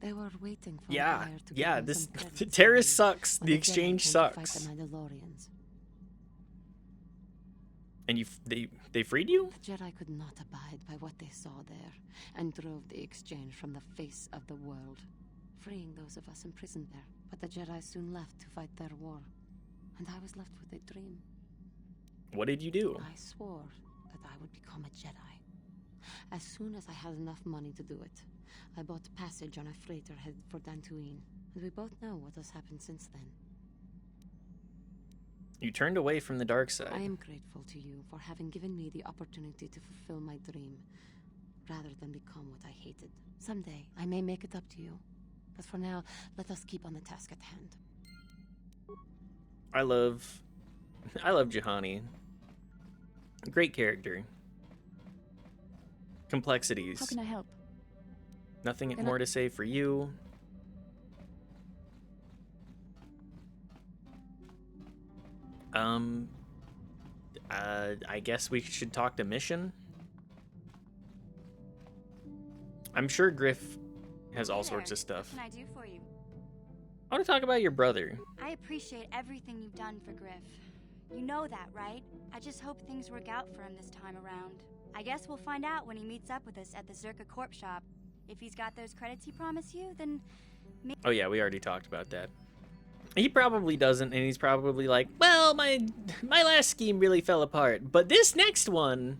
They were waiting for a buyer to give them this some credits Terrace for me sucks. when The Jedi exchange came to sucks. fight the Mandalorians. And they freed you? The Jedi could not abide by what they saw there and drove the exchange from the face of the world, freeing those of us imprisoned there. But the Jedi soon left to fight their war, and I was left with a dream. What did you do? I swore that I would become a Jedi. As soon as I had enough money to do it, I bought passage on a freighter headed for Dantooine, and we both know what has happened since then. You turned away from the dark side. I am grateful to you for having given me the opportunity to fulfill my dream, rather than become what I hated. Someday, I may make it up to you. But for now, let us keep on the task at hand. I love Juhani. Great character. Complexities. How can I help? Nothing more to say for you. I guess we should talk to Mission. I'm sure Griff has all sorts of stuff. What can I do for you? I want to talk about your brother. I appreciate everything you've done for Griff. You know that, right? I just hope things work out for him this time around. I guess we'll find out when he meets up with us at the Zerka Corp shop. If he's got those credits he promised you, then... Oh yeah, we already talked about that. He probably doesn't, and he's probably like, well, my last scheme really fell apart, but this next one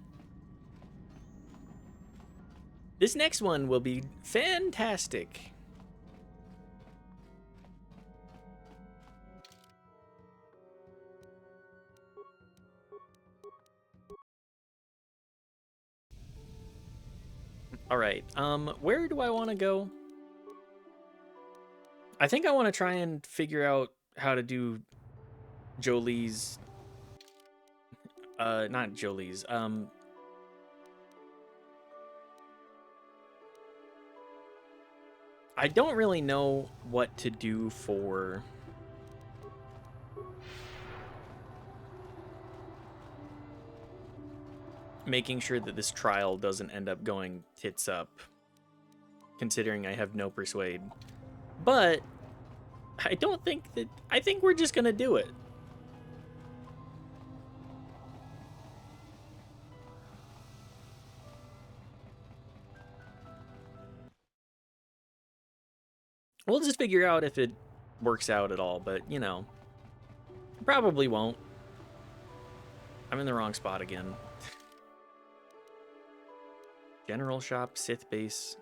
will be fantastic. All right, where do I want to go? I think I want to try and figure out how to do Jolie's, not Jolie's, I don't really know what to do for making sure that this trial doesn't end up going tits up, considering I have no persuade. But I don't think that... I think we're just gonna do it. We'll just figure out if it works out at all, but, you know, probably won't. I'm in the wrong spot again. General shop, Sith base.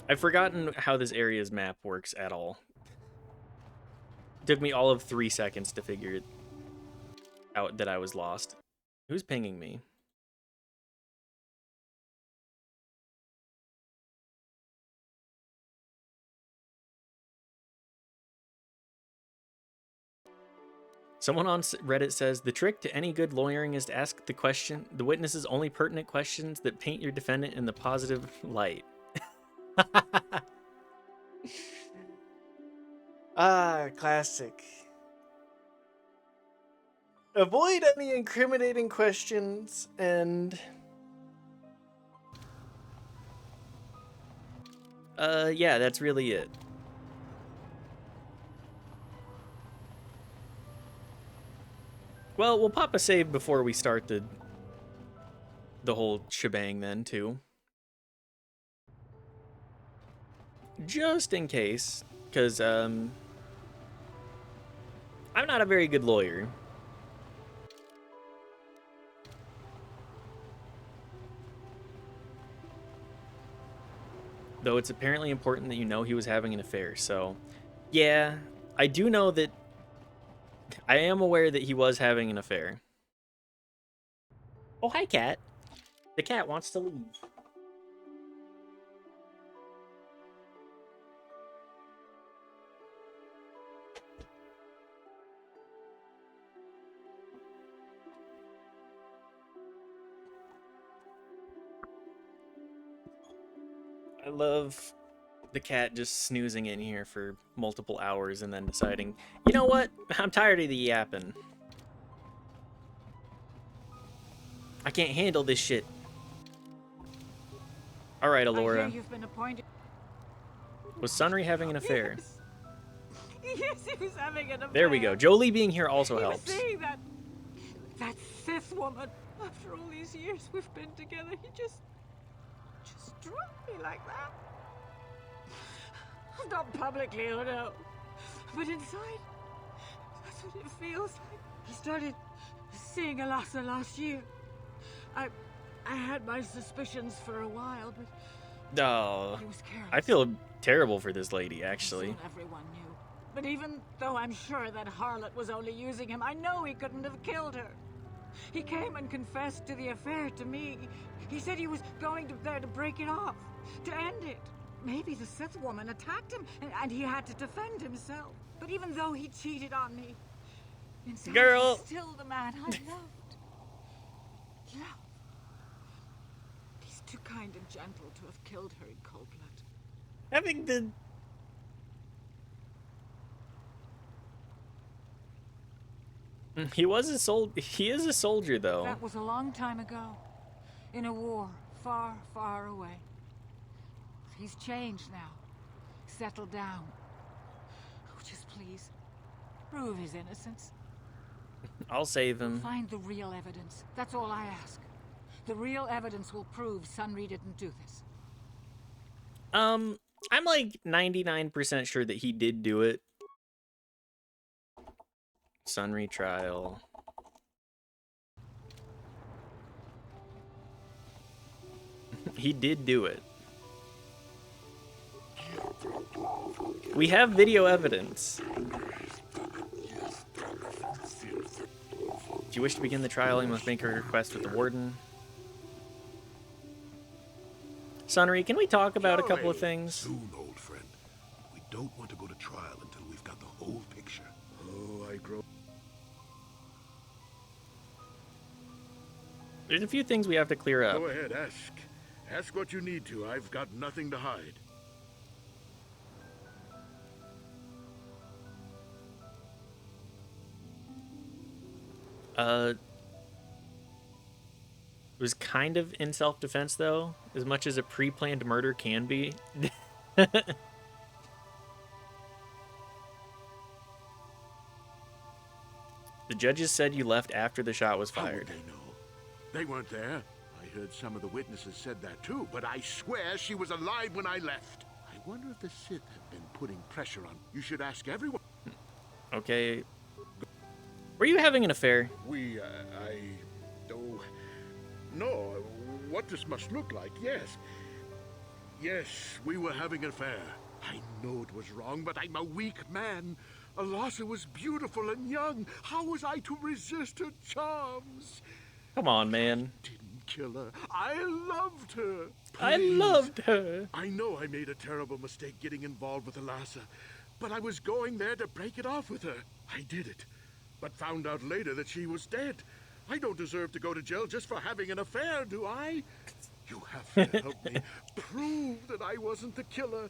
I've forgotten how this area's map works at all. It took me all of 3 seconds to figure it out that I was lost. Who's pinging me? Someone on Reddit says, the trick to any good lawyering is to ask the witness's only pertinent questions that paint your defendant in the positive light. Ah, classic. Avoid any incriminating questions and... yeah, that's really it. Well, we'll pop a save before we start the whole shebang then, too. Just in case, because, I'm not a very good lawyer. Though it's apparently important that you know he was having an affair, so... Yeah, I do know that... I am aware that he was having an affair. Oh, hi, cat. The cat wants to leave. I love the cat just snoozing in here for multiple hours and then deciding, you know what? I'm tired of the yapping. I can't handle this shit. All right, I Alora. hear you've been appointed. Was Sunry having an affair? Yes. Yes, he was having an affair. There we go. Jolie being here also He helps. was seeing that Sith woman. After all these years we've been together, he just dropped me like that. Not publicly, oh no. But inside, that's what it feels like. He started seeing Alasa last year. I had my suspicions for a while, but Oh, he was careless. I feel terrible for this lady, actually. Soon everyone knew. But even though I'm sure that harlot was only using him, I know he couldn't have killed her. He came and confessed to the affair to me. He said he was going there to break it off, to end it. Maybe the Sith woman attacked him, and he had to defend himself. But even though he cheated on me, inside Girl. he's still the man I loved. Yeah. He's too kind and gentle to have killed her in cold blood. Having the... He is a soldier, though. That was a long time ago, in a war far, far away. He's changed now, settled down. Oh, just please, prove his innocence. I'll save him. Find the real evidence. That's all I ask. The real evidence will prove Sunry didn't do this. I'm like 99% sure that he did do it. Sunry trial. He did do it. We have video evidence. If you wish to begin the trial, you must make a request with the warden. Sunry, can we talk about a couple of things? Soon, old friend. We don't want to go to trial until we've got the whole picture. Oh, I grow... There's a few things we have to clear up. Go ahead, ask. Ask what you need to. I've got nothing to hide. It was kind of in self-defense, though, as much as a pre-planned murder can be. The judges said you left after the shot was fired. How would they know? They weren't there. I heard some of the witnesses said that too, but I swear she was alive when I left. I wonder if the Sith have been putting pressure on. You should ask everyone. Okay. Were you having an affair? No, what this must look like, yes. Yes, we were having an affair. I know it was wrong, but I'm a weak man. Alasa was beautiful and young. How was I to resist her charms? Come on, man. I didn't kill her. I loved her. I loved her. I know I made a terrible mistake getting involved with Alasa, but I was going there to break it off with her. I did it, but found out later that she was dead. I don't deserve to go to jail just for having an affair, do I? You have to help me prove that I wasn't the killer.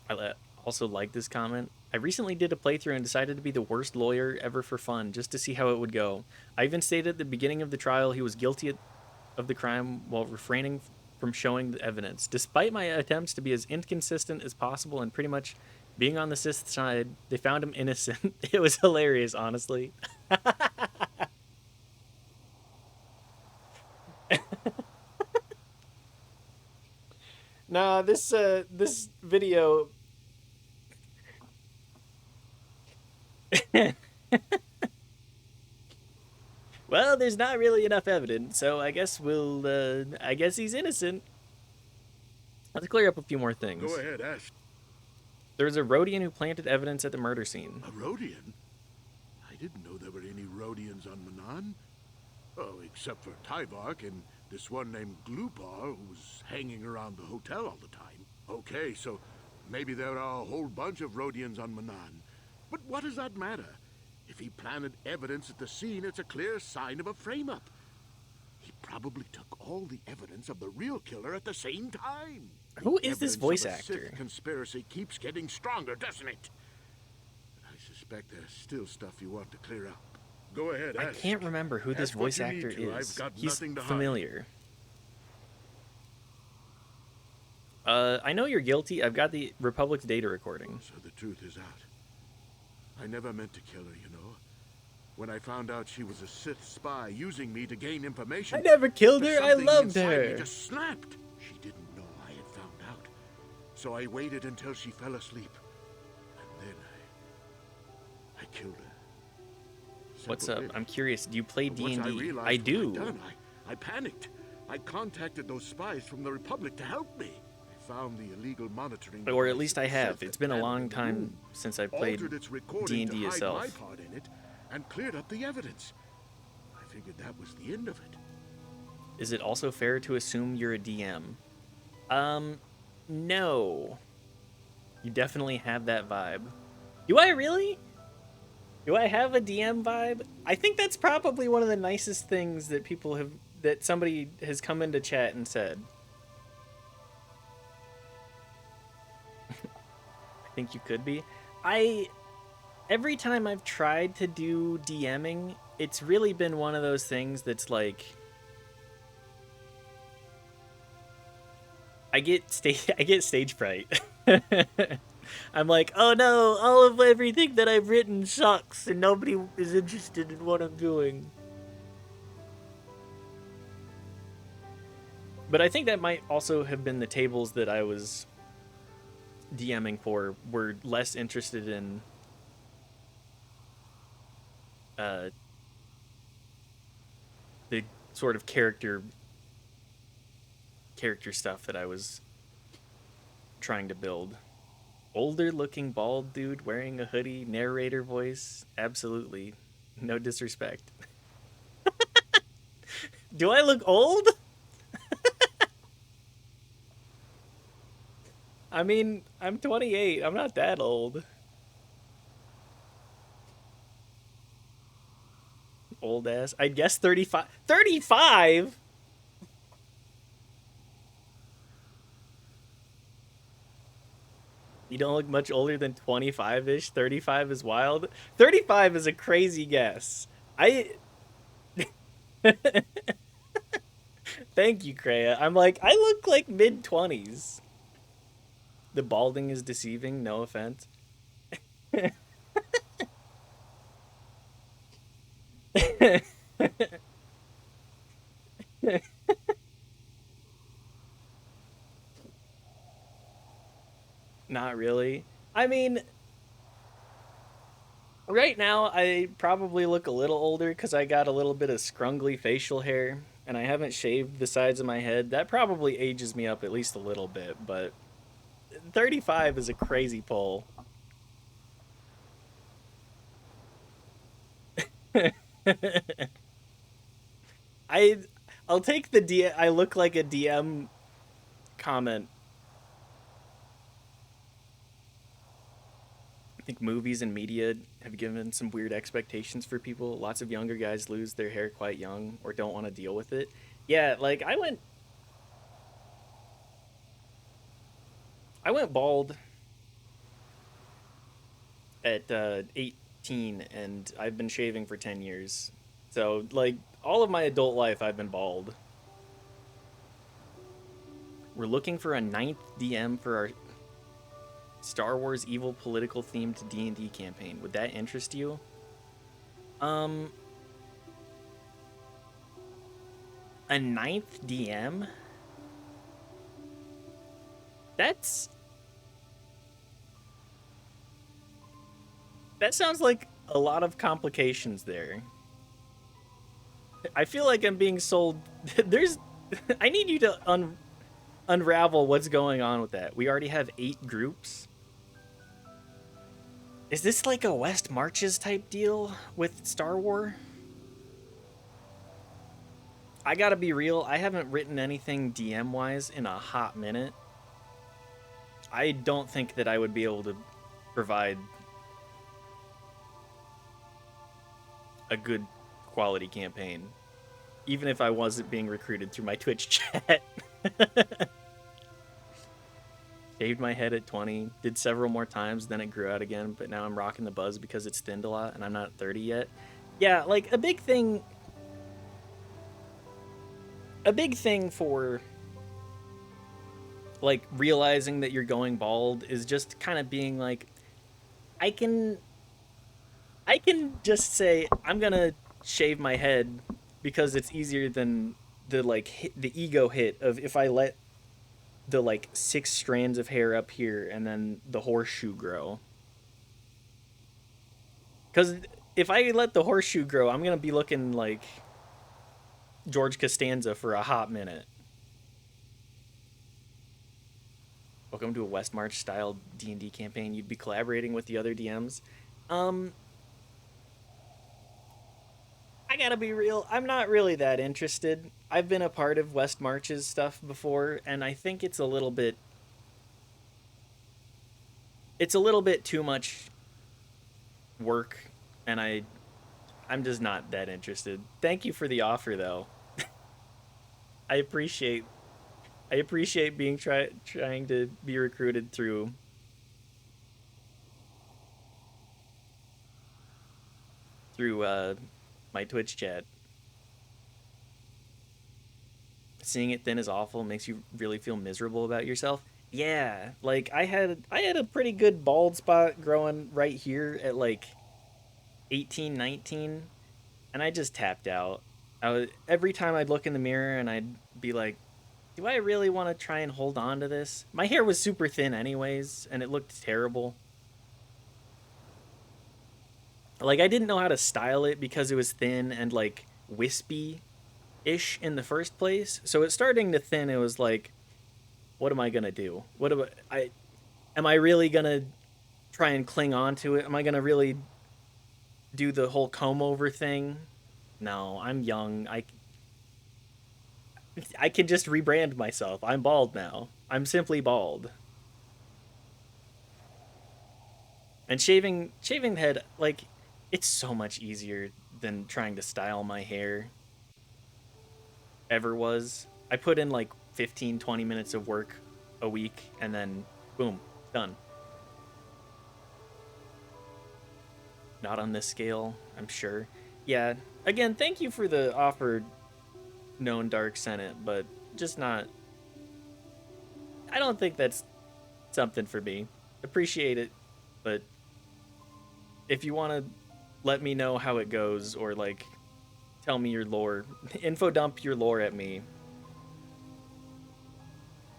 I also like this comment. I recently did a playthrough and decided to be the worst lawyer ever for fun, just to see how it would go. I even stated at the beginning of the trial he was guilty of the crime while refraining from showing the evidence. Despite my attempts to be as inconsistent as possible and pretty much being on the Sith side, they found him innocent. It was hilarious, honestly. Nah, this video... Well, there's not really enough evidence, so I guess I guess he's innocent. Let's clear up a few more things. Go ahead, ask. There was a Rhodian who planted evidence at the murder scene. A Rhodian? I didn't know there were any Rhodians on Manan. Oh, except for Tyvark and this one named Glupar, who was hanging around the hotel all the time. Okay, so maybe there are a whole bunch of Rhodians on Manan. But what does that matter? If he planted evidence at the scene, it's a clear sign of a frame-up. He probably took all the evidence of the real killer at the same time. Who The is this evidence voice of a actor? Sith conspiracy keeps getting stronger, doesn't it? But I suspect there's still stuff you want to clear up. Go ahead, I ask. can't remember who this Ask what voice you need actor to. is. I've got He's nothing to hide. familiar. I know you're guilty. I've got the Republic's data recording. So the truth is out. I never meant to kill her, you know. When I found out she was a Sith spy using me to gain information, I never killed her. I something loved inside her. me just snapped. She didn't know I had found out. So I waited until she fell asleep. And then I killed her. What's up? I'm curious. Do you play But once D&D? I realized I what do. I'd done, I panicked. I contacted those spies from the Republic to help me. I found the illegal monitoring. Or at device least that I the have. Sith It's been a had long in the time room, since I played altered its recording D&D to hide itself. my part in it, and cleared up the evidence. I figured that was the end of it. Is it also fair to assume you're a DM? No. You definitely have that vibe. Do I really? Do I have a DM vibe? I think that's probably one of the nicest things that people have, that somebody has come into chat and said. I think you could be. Every time I've tried to do DMing, it's really been one of those things that's like, I get stage fright. I'm like, oh no, all of everything that I've written sucks and nobody is interested in what I'm doing. But I think that might also have been the tables that I was DMing for were less interested in the sort of character stuff that I was trying to build. Older looking bald dude wearing a hoodie, narrator voice, absolutely. No disrespect. Do I look old? I mean, I'm 28. I'm not that old. Old ass. I guess 35. 35? You don't look much older than 25-ish. 35 is wild. 35 is a crazy guess. Thank you, Kreia. I'm like, I look like mid-20s. The balding is deceiving, no offense. Not really. I mean, right now I probably look a little older because I got a little bit of scrungly facial hair and I haven't shaved the sides of my head. That probably ages me up at least a little bit, but 35 is a crazy poll. I'll take the I look like a DM comment. I think movies and media have given some weird expectations for people. Lots of younger guys lose their hair quite young or don't want to deal with it. Yeah, like I went bald at 18 and I've been shaving for 10 years. So, like, all of my adult life I've been bald. We're looking for a 9th DM for our Star Wars evil political themed D&D campaign. Would that interest you? A 9th DM? That sounds like a lot of complications there. I feel like I'm being sold. I need you to unravel what's going on with that. We already have 8 groups. Is this like a West Marches type deal with Star Wars? I gotta be real, I haven't written anything DM-wise in a hot minute. I don't think that I would be able to provide a good quality campaign. even if I wasn't being recruited through my Twitch chat. Shaved my head at 20, did several more times, then it grew out again, but now I'm rocking the buzz because it's thinned a lot and I'm not 30 yet. Yeah, like a big thing for like realizing that you're going bald is just kind of being like, I can just say I'm gonna shave my head because it's easier than the the ego hit of if I let the like 6 strands of hair up here and then the horseshoe grow. Because if I let the horseshoe grow, I'm gonna be looking like George Costanza for a hot minute. Welcome to a West March style D&D campaign. You'd be collaborating with the other DMs. I gotta be real, I'm not really that interested. I've been a part of West March's stuff before, and I think it's a little bit too much work, and I'm just not that interested. Thank you for the offer, though. I appreciate being trying to be recruited through my Twitch chat. Seeing it thin is awful, makes you really feel miserable about yourself. Yeah, like I had a pretty good bald spot growing right here at like 18, 19, and I just tapped out. Every time I'd look in the mirror and I'd be like, do I really want to try and hold on to this? My hair was super thin anyways, and it looked terrible. Like, I didn't know how to style it because it was thin and like wispy-ish in the first place. So it's starting to thin. It was like, what am I gonna do? Am I really gonna try and cling on to it? Am I gonna really do the whole comb over thing? No, I'm young. I can just rebrand myself. I'm bald now. I'm simply bald. And shaving the head, like, it's so much easier than trying to style my hair ever was. I put in like 15, 20 minutes of work a week and then boom, done. Not on this scale, I'm sure. Yeah, again, thank you for the offer, known Dark Senate, but just not... I don't think that's something for me. Appreciate it, but if you want to let me know how it goes or like tell me your lore, info dump your lore at me,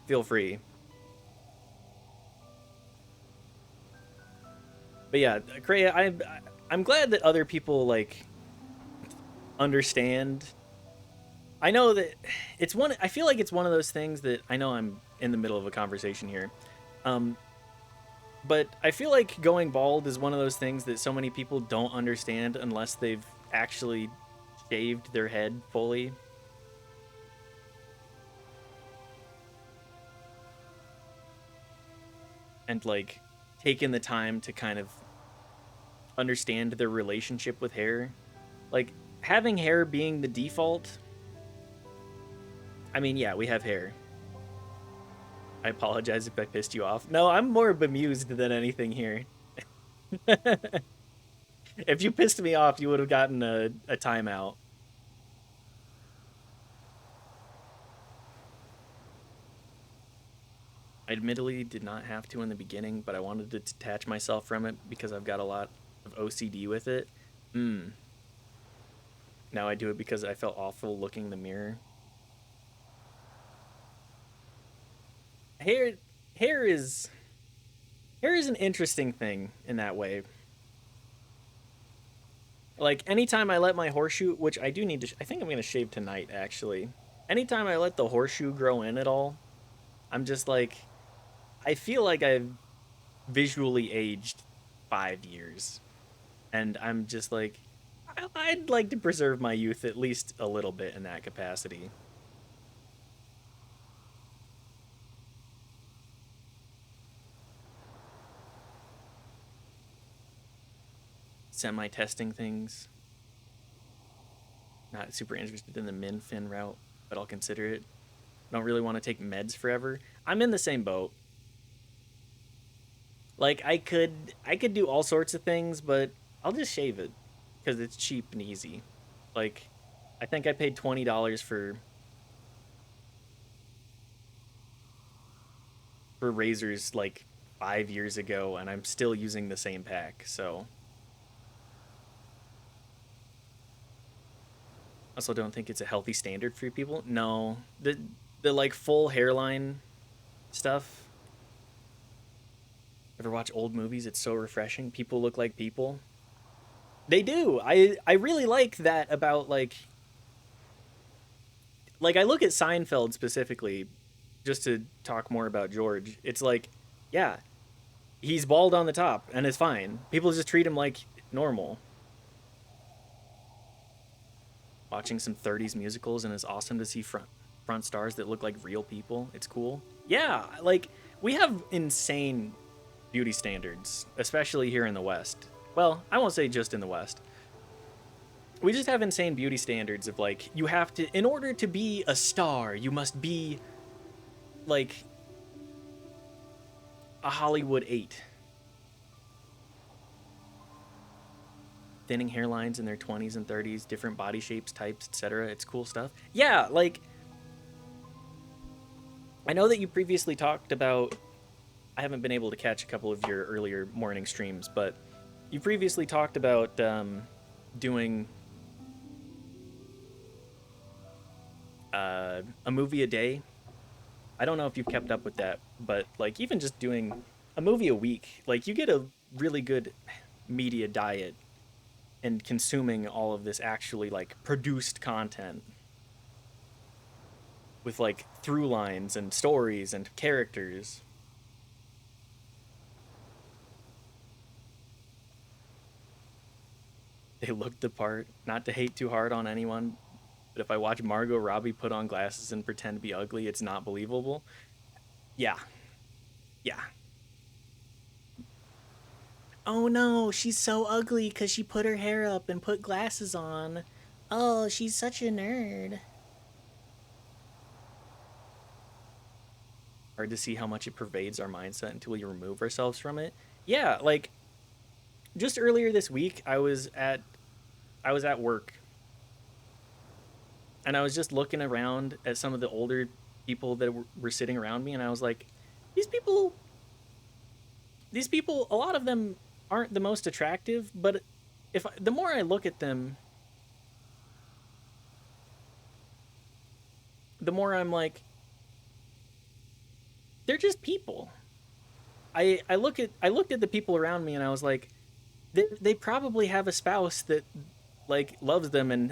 feel free. But yeah, Kreia, I'm glad that other people like understand. I know that I feel like it's one of those things that I know I'm in the middle of a conversation here. But I feel like going bald is one of those things that so many people don't understand unless they've actually shaved their head fully. And like taken the time to kind of understand their relationship with hair. Like having hair being the default. I mean, yeah, we have hair. I apologize if I pissed you off. No, I'm more bemused than anything here. If you pissed me off, you would have gotten a timeout. I admittedly did not have to in the beginning, but I wanted to detach myself from it because I've got a lot of OCD with it. Now I do it because I felt awful looking in the mirror. Hair is an interesting thing in that way. Like anytime I let my horseshoe, which I do need to, I think I'm gonna shave tonight actually. Anytime I let the horseshoe grow in at all, I'm just like, I feel like I've visually aged 5 years, and I'm just like, I'd like to preserve my youth at least a little bit in that capacity. Semi-testing things. Not super interested in the min-fin route, but I'll consider it. Don't really want to take meds forever. I'm in the same boat. Like, I could do all sorts of things, but I'll just shave it because it's cheap and easy. Like, I think I paid $20 for razors like 5 years ago, and I'm still using the same pack. So, also don't think it's a healthy standard for people. No, the like full hairline stuff. Ever watch old movies? It's so refreshing. People look like people. They do. I really like that about like I look at Seinfeld specifically, just to talk more about George. It's like, yeah, he's bald on the top and it's fine. People just treat him like normal. Watching some 30s musicals, and it's awesome to see front stars that look like real people. It's cool. Yeah, like we have insane beauty standards, especially here in the West. Well, I won't say just in the West. We just have insane beauty standards of like, you have to, in order to be a star, you must be like a Hollywood 8. Thinning hairlines in their 20s and 30s, different body shapes, types, etc. It's cool stuff. Yeah, like, I know that you previously talked about, I haven't been able to catch a couple of your earlier morning streams, but you previously talked about doing a movie a day. I don't know if you've kept up with that, but like even just doing a movie a week, like you get a really good media diet and consuming all of this actually like produced content with like through lines and stories and characters. They looked the part. Not to hate too hard on anyone, but if I watch Margot Robbie put on glasses and pretend to be ugly, it's not believable. Yeah. Yeah. Oh no, she's so ugly because she put her hair up and put glasses on. Oh, she's such a nerd. Hard to see how much it pervades our mindset until we remove ourselves from it. Yeah, like just earlier this week, I was at work, and I was just looking around at some of the older people that were sitting around me, and I was like, these people, a lot of them aren't the most attractive, but the more I look at them, the more I'm like, they're just people. I looked at the people around me, and I was like, they probably have a spouse that like loves them and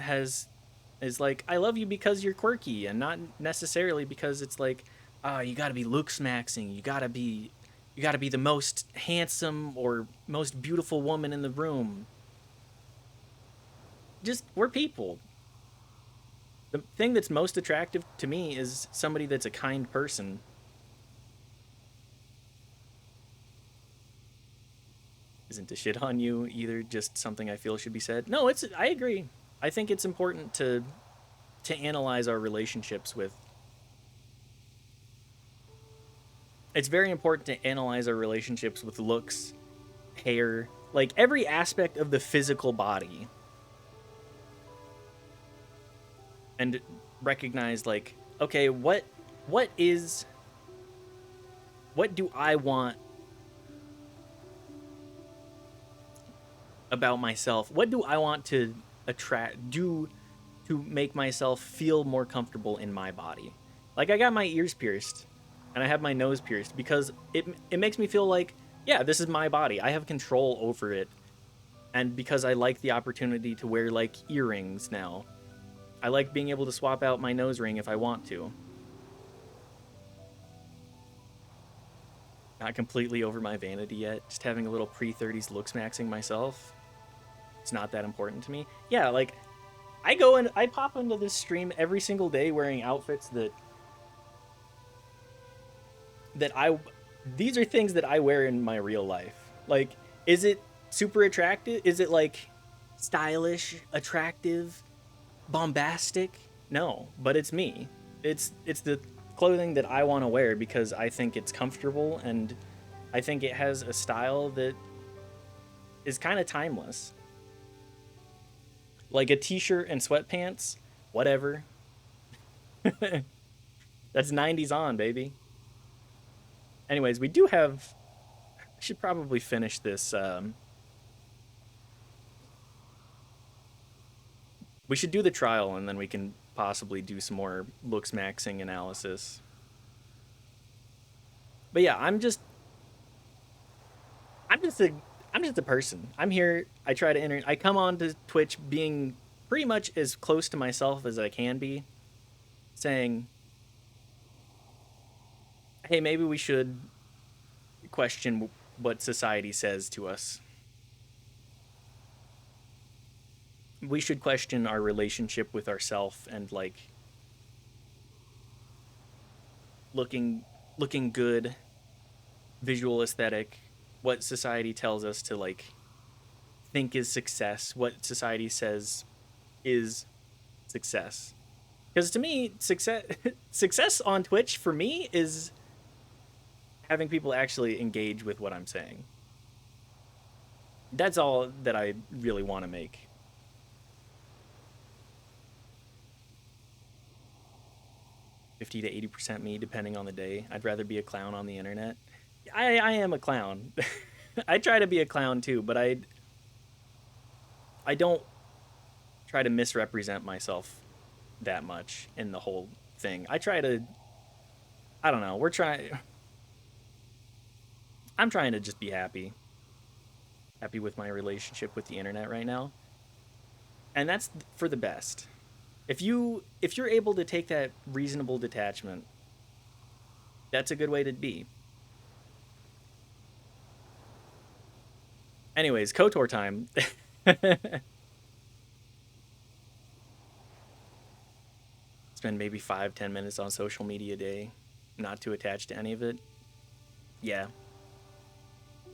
is like, I love you because you're quirky, and not necessarily because it's like, you gotta be looks maxing, you gotta be the most handsome or most beautiful woman in the room. Just, we're people. The thing that's most attractive to me is somebody that's a kind person. Isn't to shit on you either, just something I feel should be said. No, I agree. I think it's important to analyze our relationships with. It's very important to analyze our relationships with looks, hair, like every aspect of the physical body. And recognize like, okay, what do I want about myself? What do I want to do to make myself feel more comfortable in my body? Like, I got my ears pierced and I have my nose pierced because it makes me feel like, yeah, this is my body. I have control over it. And because I like the opportunity to wear like earrings now. I like being able to swap out my nose ring if I want to. Not completely over my vanity yet. Just having a little pre-30s looks maxing myself. It's not that important to me. Yeah, like, I pop into this stream every single day wearing outfits these are things that I wear in my real life. Like, is it super attractive? Is it like stylish, attractive? bombastic? No, but it's me. It's the clothing that I want to wear because I think it's comfortable and I think it has a style that is kind of timeless. Like a t-shirt and sweatpants, whatever. That's 90s on, baby. Anyways, we do have... I should probably finish this. We should do the trial and then we can possibly do some more looks maxing analysis. But yeah, I'm just a person. I'm here. I try to I come on to Twitch being pretty much as close to myself as I can be, saying, hey, maybe we should question what society says to us. We should question our relationship with ourself and like looking good, visual aesthetic, what society tells us to like think is success, what society says is success. Because to me, success on Twitch for me is having people actually engage with what I'm saying. That's all that I really want to make. $50 to 80% me, depending on the day. I'd rather be a clown on the internet. I am a clown. I try to be a clown too, but I don't try to misrepresent myself that much in the whole thing. I try to, I don't know, I'm trying to just be happy. Happy with my relationship with the internet right now. And that's for the best. If you're able to take that reasonable detachment, that's a good way to be. Anyways, KOTOR time. Spend maybe 5-10 minutes on social media a day. Not too attached to any of it. Yeah.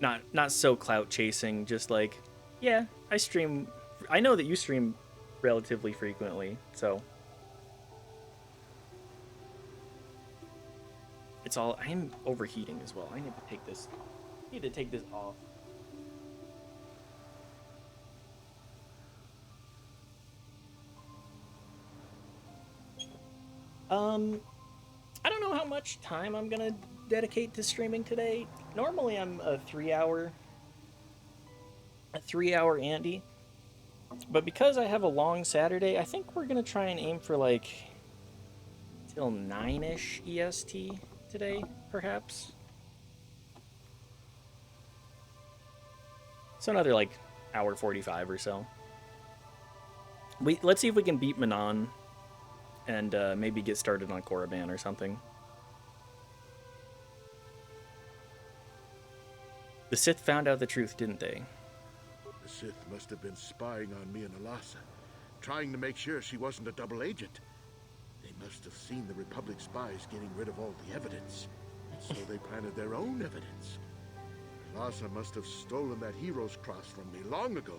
Not so clout chasing, just like, yeah, I stream. I know that you stream relatively frequently, so it's all. I am overheating as well. I need to take this off. I don't know how much time I'm gonna dedicate to streaming today. Normally I'm a 3-hour Andy. But because I have a long Saturday, I think we're gonna try and aim for like till 9-ish EST today, perhaps. So another like hour 45 or so. Let's see if we can beat Manon and maybe get started on Korriban or something. The Sith found out the truth, didn't they? The Sith must have been spying on me and Alasa, trying to make sure she wasn't a double agent. They must have seen the Republic spies getting rid of all the evidence, and so they planted their own evidence. Alasa must have stolen that hero's cross from me long ago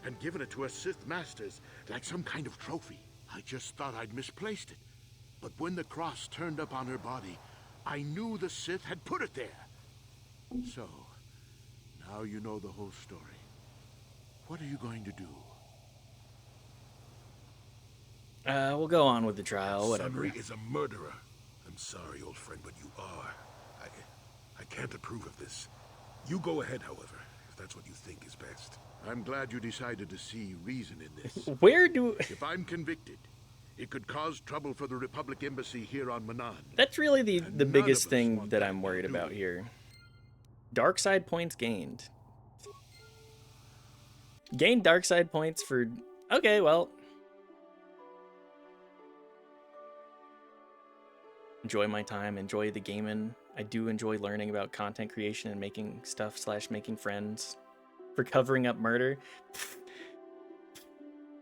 and given it to her Sith masters like some kind of trophy. I just thought I'd misplaced it. But when the cross turned up on her body, I knew the Sith had put it there. So, now you know the whole story. What are you going to do? We'll go on with the trial, whatever. Sunry is a murderer. I'm sorry, old friend, but you are. I can't approve of this. You go ahead, however, if that's what you think is best. I'm glad you decided to see reason in this. If I'm convicted, it could cause trouble for the Republic Embassy here on Manan. That's really the biggest thing that I'm worried about here. Dark side points gained. Gain dark side points for... Okay, well... Enjoy my time, enjoy the gaming. I do enjoy learning about content creation and making stuff / making friends. For covering up murder.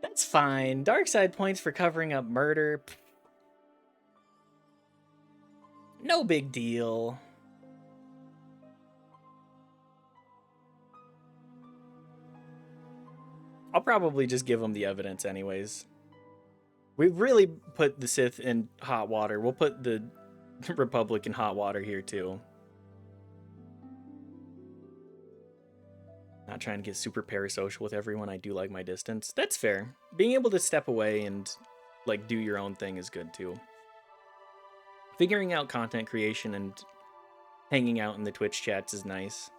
That's fine. Dark side points for covering up murder. No big deal. I'll probably just give them the evidence anyways. We've really put the Sith in hot water. We'll put the Republic in hot water here, too. Not trying to get super parasocial with everyone. I do like my distance. That's fair. Being able to step away and, like, do your own thing is good, too. Figuring out content creation and hanging out in the Twitch chats is nice.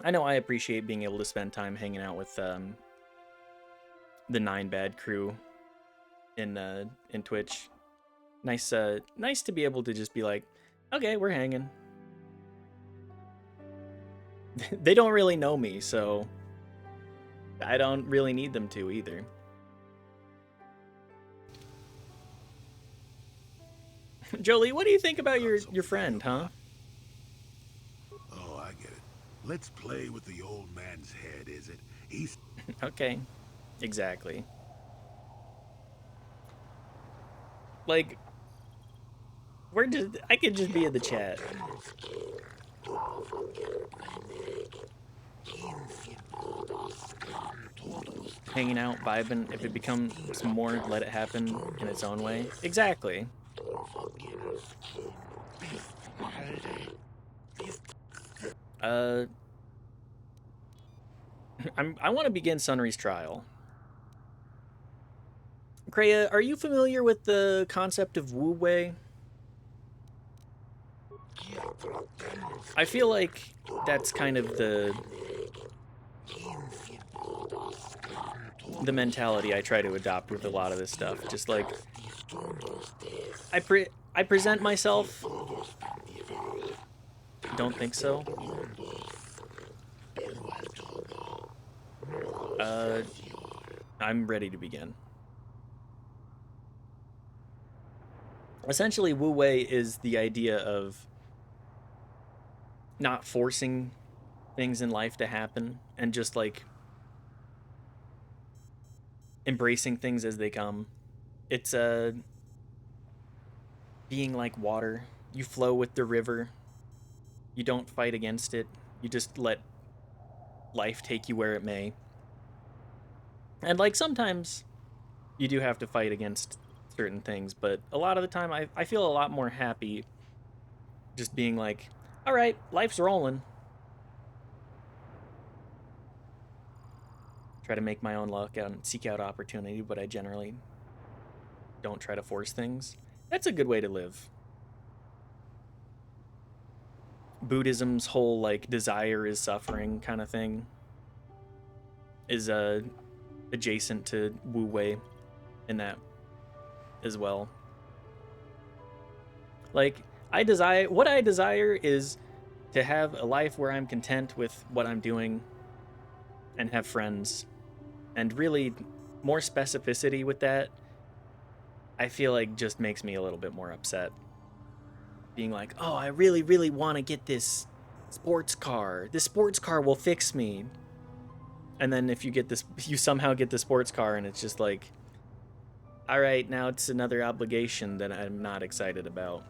I know I appreciate being able to spend time hanging out with the 9 Bad crew in Twitch. Nice to be able to just be like, okay, we're hanging. They don't really know me, so I don't really need them to either. Jolie, what do you think about your friend, huh? Oh, I get it. Let's play with the old man's head, is it? He's... Okay, exactly. Like, I could just be in the chat. Hanging out, vibing. If it becomes more, let it happen in its own way. Exactly. I want to begin Sunry's trial. Kreia, are you familiar with the concept of Wu Wei? I feel like that's kind of the mentality I try to adopt with a lot of this stuff. Just like I present myself. Don't think so. I'm ready to begin. Essentially, Wu Wei is the idea of not forcing things in life to happen and just like embracing things as they come. It's being like water. You flow with the river. You don't fight against it. You just let life take you where it may. And like sometimes you do have to fight against certain things, but a lot of the time I feel a lot more happy just being like, all right, life's rolling. Try to make my own luck and seek out opportunity, but I generally don't try to force things. That's a good way to live. Buddhism's whole like desire is suffering kind of thing is adjacent to Wu Wei in that as well. Like what I desire is to have a life where I'm content with what I'm doing and have friends. And really more specificity with that, I feel like just makes me a little bit more upset. Being like, oh, I really, really want to get this sports car. This sports car will fix me. And then if you get this, you somehow get the sports car and it's just like, all right, now it's another obligation that I'm not excited about.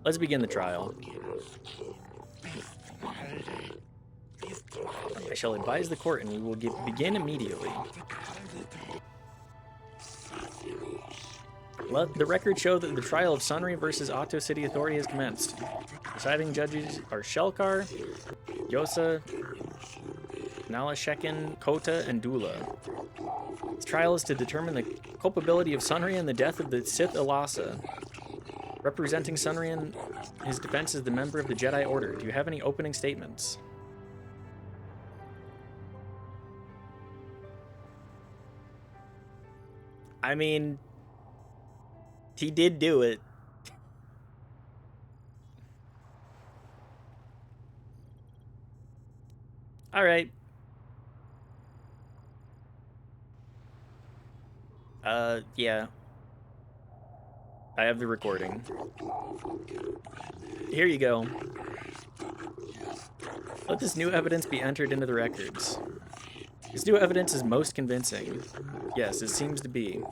Let's begin the trial. I shall advise the court and we will begin immediately. Let the record show that the trial of Sunry versus Otto City Authority has commenced. Deciding judges are Shelkar, Yosa, Nalashekin, Kota, and Dula. This trial is to determine the culpability of Sunry in the death of the Sith Ilasa. Representing Sunry in his defense is the member of the Jedi Order. Do you have any opening statements? I mean, he did do it. All right. Yeah. I have the recording. Here you go. Let this new evidence be entered into the records. This new evidence is most convincing. Yes, it seems to be.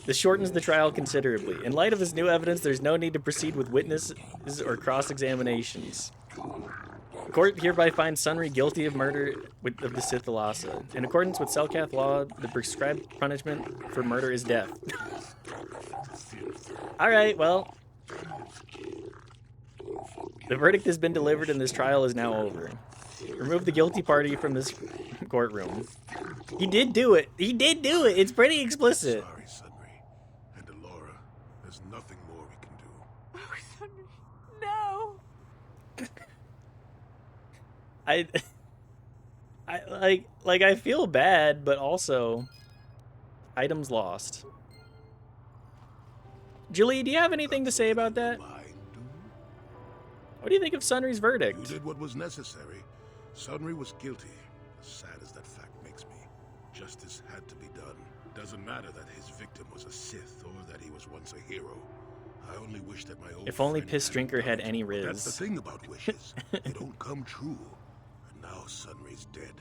This shortens the trial considerably. In light of this new evidence, there's no need to proceed with witnesses or cross-examinations. Court hereby finds Sunry guilty of murder of the Sith Alasa. In accordance with Selkath law, the prescribed punishment for murder is death. Alright, well. The verdict has been delivered and this trial is now over. Remove the guilty party from this courtroom. He did do it. He did do it. It's pretty explicit. Sorry, Sunry. And Alora, there's nothing more we can do. Oh, Sunny, no! I feel bad, but also items lost. Julie, do you have anything to say about that? What do you think of Sunry's verdict? You did what was necessary. Sunry was guilty. As sad as that fact makes me, justice had to be done. Doesn't matter that his victim was a Sith or that he was once a hero. I only wish that my old If only friend Piss hadn't Drinker done had it. any But that's the riz. thing about wishes. They don't come true. And now Sunry's dead,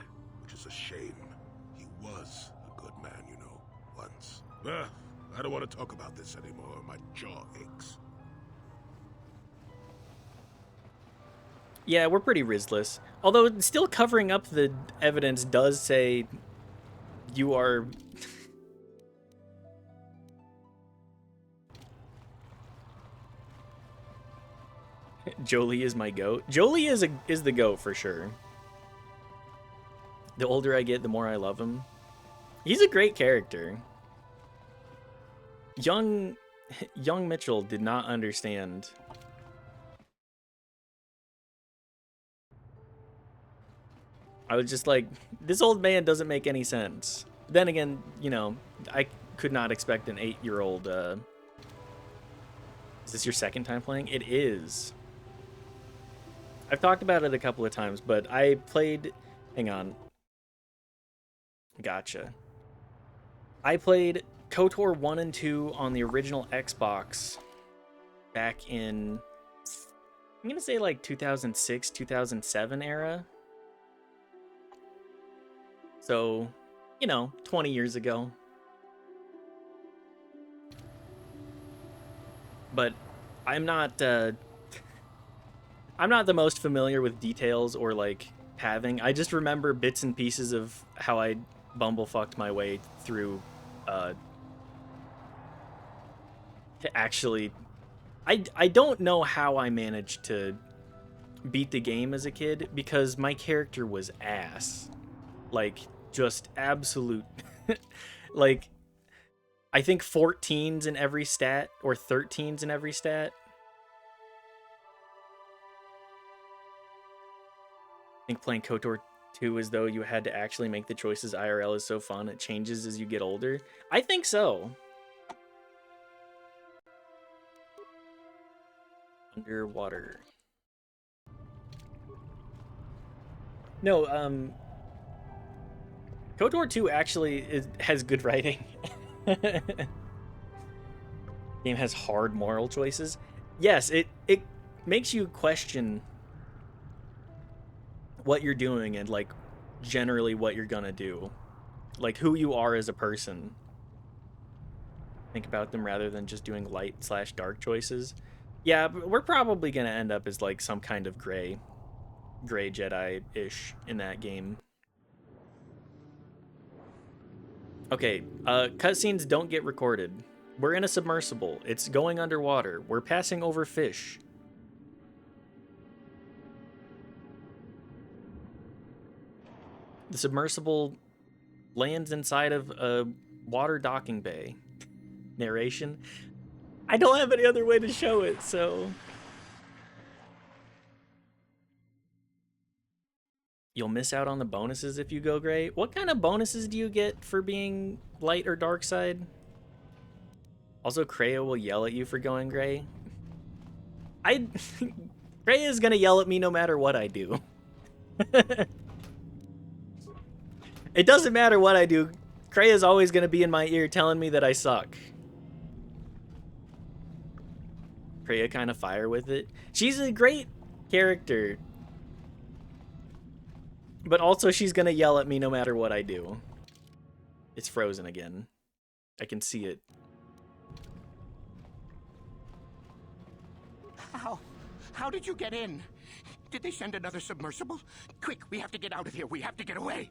which is a shame. He was a good man, you know, once. I don't want to talk about this anymore. My jaw aches. Yeah, we're pretty rizless. Although still covering up the evidence does say you are Jolie is my goat. Jolie is the goat for sure. The older I get, the more I love him. He's a great character. Young Mitchell did not understand. I was just like, this old man doesn't make any sense. Then again, you know, I could not expect an 8-year-old. Is this your second time playing? It is. I've talked about it a couple of times, but I played. Hang on. Gotcha. I played KOTOR 1 and 2 on the original Xbox back in, I'm gonna say like 2006, 2007 era. So, you know, 20 years ago. But I'm not the most familiar with details or like pathing. I just remember bits and pieces of how I bumblefucked my way through to actually I don't know how I managed to beat the game as a kid because my character was ass. Like just absolute like I think 14s in every stat or 13s in every stat. I think playing KOTOR 2 as though you had to actually make the choices IRL is so fun. It changes as you get older. I think so. Underwater. No, KOTOR 2 actually has good writing. Game has hard moral choices. Yes, it makes you question what you're doing and like generally what you're gonna do, like who you are as a person. Think about them rather than just doing light/dark choices. Yeah, but we're probably gonna end up as like some kind of gray Jedi-ish in that game. Okay, cutscenes don't get recorded. We're in a submersible. It's going underwater. We're passing over fish. The submersible lands inside of a water docking bay. Narration. I don't have any other way to show it, so... You'll miss out on the bonuses if you go gray. What kind of bonuses do you get for being light or dark side? Also, Kreia will yell at you for going gray. Kreia is gonna yell at me no matter what I do. It doesn't matter what I do. Kreia is always gonna be in my ear telling me that I suck. Kreia kind of fire with it. She's a great character. But also she's gonna yell at me no matter what I do. It's frozen again. I can see it. How did you get in? Did they send another submersible? Quick, we have to get out of here. We have to get away.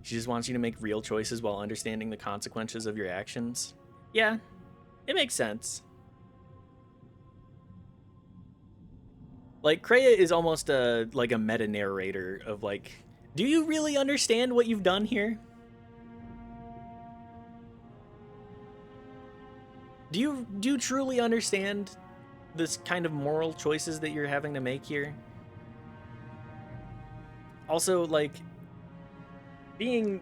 She just wants you to make real choices while understanding the consequences of your actions. Yeah, it makes sense. Like, Kreia is almost like a meta-narrator of like, do you really understand what you've done here? Do you truly understand this kind of moral choices that you're having to make here? Also, like, being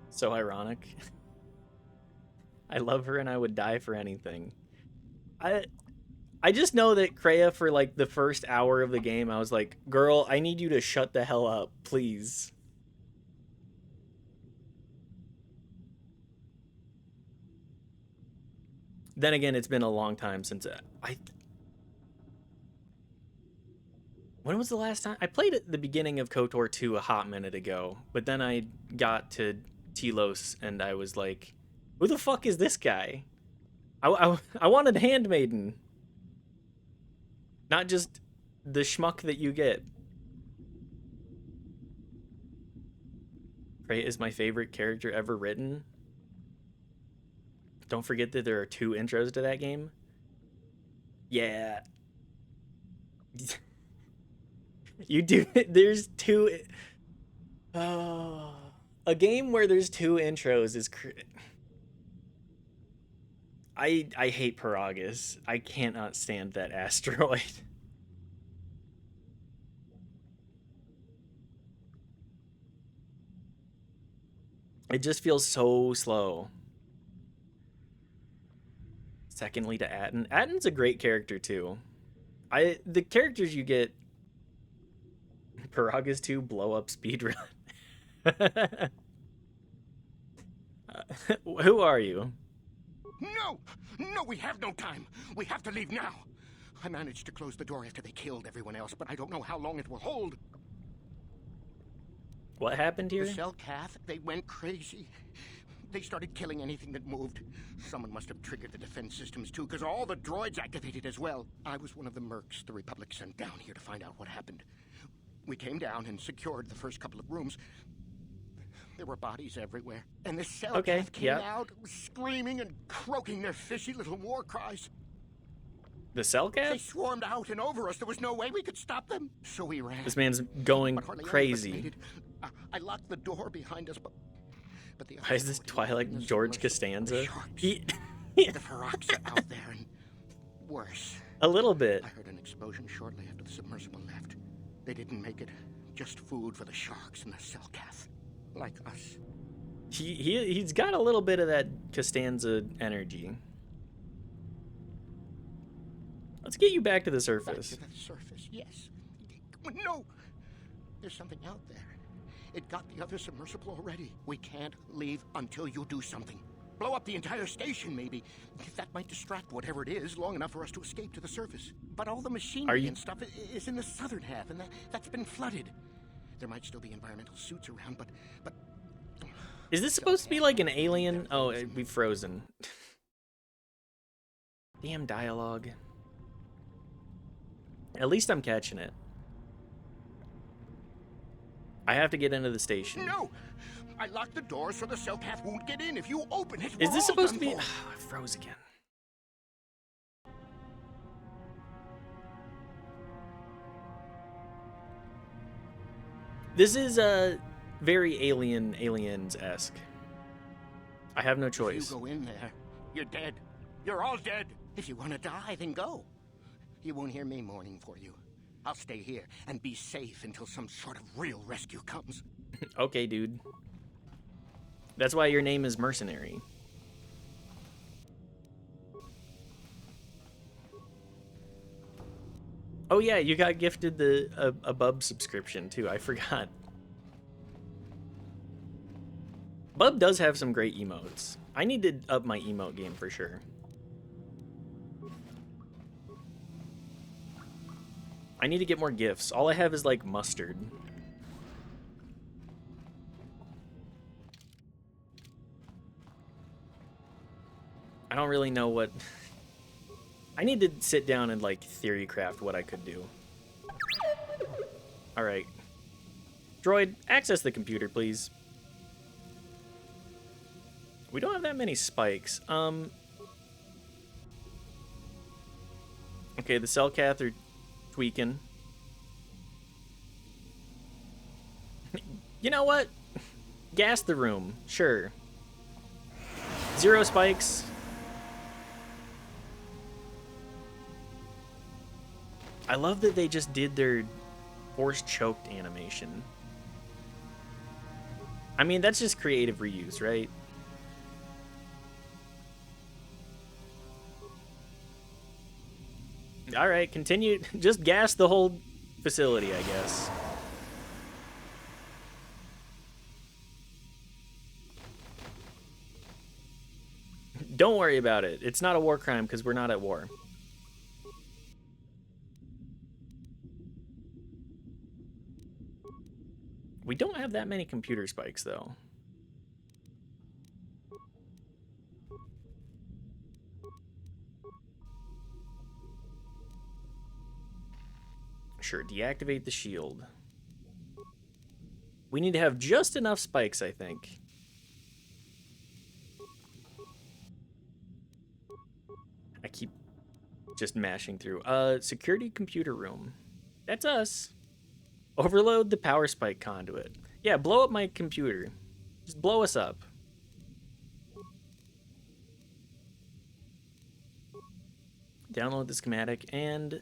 so ironic. I love her and I would die for anything. I just know that Kreia, for like the first hour of the game, I was like, girl, I need you to shut the hell up, please. Then again, it's been a long time since when was the last time? I played at the beginning of KOTOR 2 a hot minute ago, but then I got to Telos and I was like, who the fuck is this guy? I wanted Handmaiden. Not just the schmuck that you get. Kreia is my favorite character ever written. Don't forget that there are 2 intros to that game. Yeah. You do. There's 2. Oh, a game where there's 2 intros is. I hate Paragus. I cannot stand that asteroid. It just feels so slow. Secondly to Atten. Atten's a great character too. The characters you get. Paragus 2 blow up speedrun. Who are you? No! No, we have no time. We have to leave now. I managed to close the door after they killed everyone else, but I don't know how long it will hold. What happened here? The Selkath, they went crazy. They started killing anything that moved. Someone must have triggered the defense systems too, because all the droids activated as well. I was one of the mercs the Republic sent down here to find out what happened. We came down and secured the first couple of rooms. There were bodies everywhere. And the Selkath came out, screaming and croaking their fishy little war cries. The Selkath? They swarmed out and over us. There was no way we could stop them. So we ran. This man's going crazy. I locked the door behind us, but the why is this Twilight George Costanza? The Ferox are out there and worse. A little bit. I heard an explosion shortly after the submersible left. They didn't make it. Just food for the sharks and the Selkath. Like us. He's got a little bit of that Costanza energy. Let's get you back to the surface. Back to the surface, yes. No! There's something out there. It got the other submersible already. We can't leave until you do something. Blow up the entire station, maybe. That might distract whatever it is long enough for us to escape to the surface. But all the machinery and stuff is in the southern half, and that's been flooded. There might still be environmental suits around, but... Is this supposed to be like an alien? Oh, we've frozen. Damn dialogue. At least I'm catching it. I have to get into the station. No! I locked the door so the Selkath won't get in. If you open it, is this supposed to be... Oh, I froze again. This is very aliens-esque. I have no choice. If you go in there, you're dead. You're all dead. If you want to die, then go. You won't hear me mourning for you. I'll stay here and be safe until some sort of real rescue comes. Okay, dude. That's why your name is Mercenary. Oh yeah, you got gifted a Bub subscription too. I forgot. Bub does have some great emotes. I need to up my emote game for sure. I need to get more gifts. All I have is like mustard. I don't really know what I need to sit down and, like, theory craft what I could do. Alright. Droid, access the computer, please. We don't have that many spikes. Okay, the cell cath are tweaking. You know what? Gas the room. Sure. 0 spikes. I love that they just did their force choked animation. I mean, that's just creative reuse, right? All right, continue. Just gas the whole facility, I guess. Don't worry about it. It's not a war crime because we're not at war. We don't have that many computer spikes, though. Sure, deactivate the shield. We need to have just enough spikes, I think. I keep just mashing through. Security computer room. That's us. Overload the power spike conduit. Yeah, blow up my computer. Just blow us up. Download the schematic, and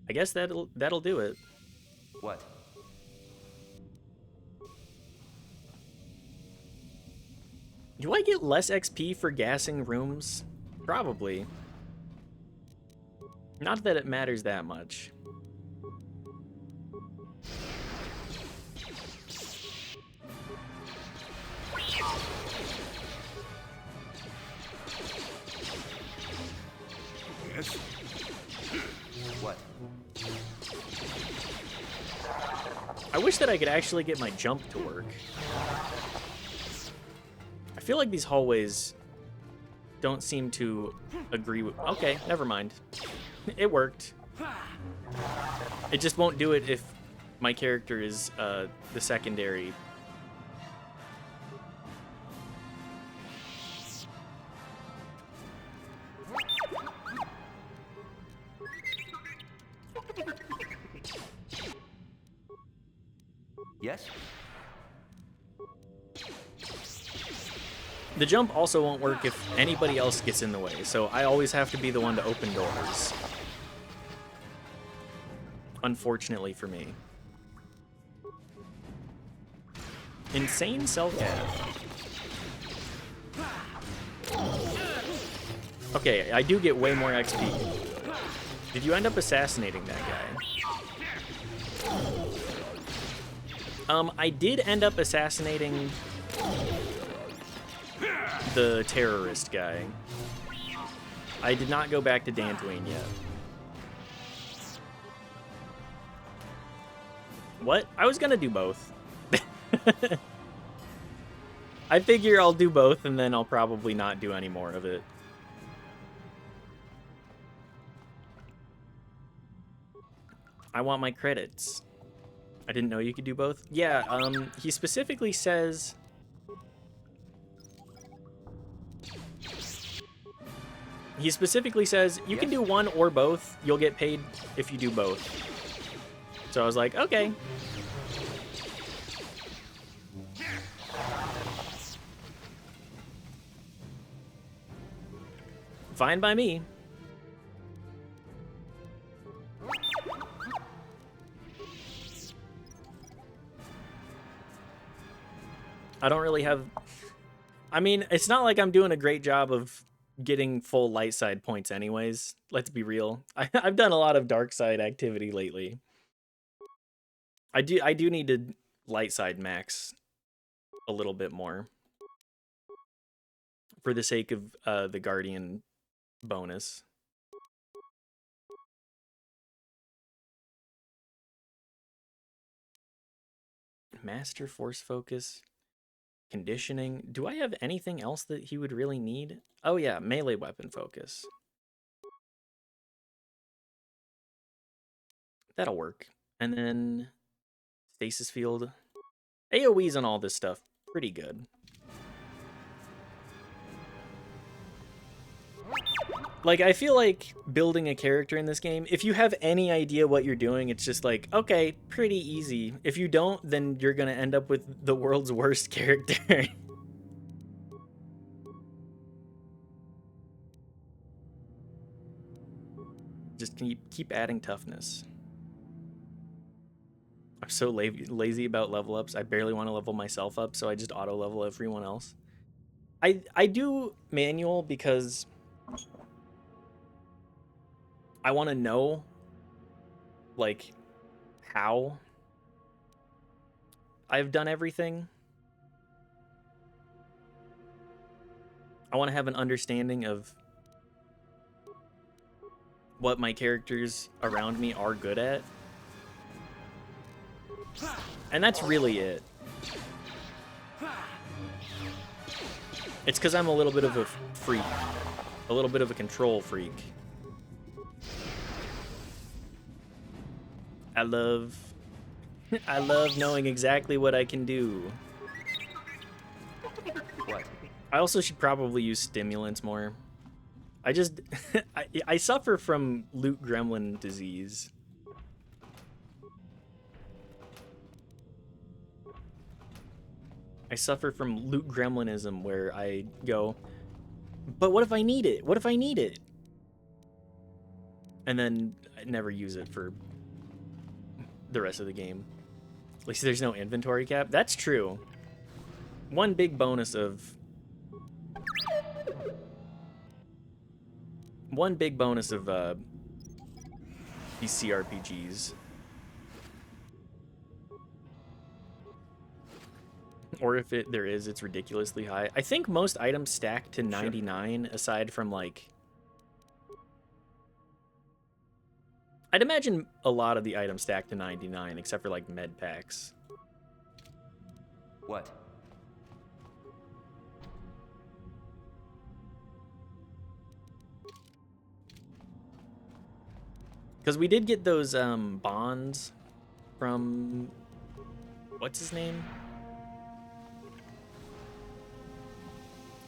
I guess that'll do it. What? Do I get less XP for gassing rooms? Probably. Not that it matters that much. Yes? What? I wish that I could actually get my jump to work. I feel like these hallways don't seem to agree with... Okay, never mind. It worked. It just won't do it if my character is the secondary. Yes? The jump also won't work if anybody else gets in the way, so I always have to be the one to open doors. Unfortunately for me. Insane self-cath. Okay, I do get way more XP. Did you end up assassinating that guy? I did end up assassinating the terrorist guy. I did not go back to Dantooine yet. What? I was gonna do both. I figure I'll do both and then I'll probably not do any more of it. I want my credits. I didn't know you could do both. Yeah, he specifically says... He specifically says, you can do one or both. You'll get paid if you do both. So I was like, okay. Fine by me. I don't really have... I mean, it's not like I'm doing a great job of getting full light side points anyways. Let's be real. I've done a lot of dark side activity lately. I do need to light side max a little bit more. For the sake of the Guardian bonus. Master Force Focus. Conditioning. Do I have anything else that he would really need? Oh yeah, melee weapon focus. That'll work. And then stasis field. AoEs on all this stuff, pretty good. Like, I feel like building a character in this game, if you have any idea what you're doing, it's just like, okay, pretty easy. If you don't, then you're gonna end up with the world's worst character. Just keep adding toughness. I'm so lazy about level ups. I barely want to level myself up, so I just auto level everyone else. I do manual because I want to know, like, how I've done everything. I want to have an understanding of what my characters around me are good at. And that's really it. It's because I'm a little bit of a freak. A little bit of a control freak. I love knowing exactly what I can do. What? I also should probably use stimulants more. I just I suffer from loot gremlin disease. I suffer from loot gremlinism, where I go, but what if I need it? What if I need it? And then I never use it for the rest of the game. At least there's no inventory cap. That's true. One big bonus of these CRPGs, or if there is, it's ridiculously high. I think most items stack to 99, aside from, like, I'd imagine a lot of the items stack to 99, except for, like, med packs. What? Because we did get those bonds from, what's his name?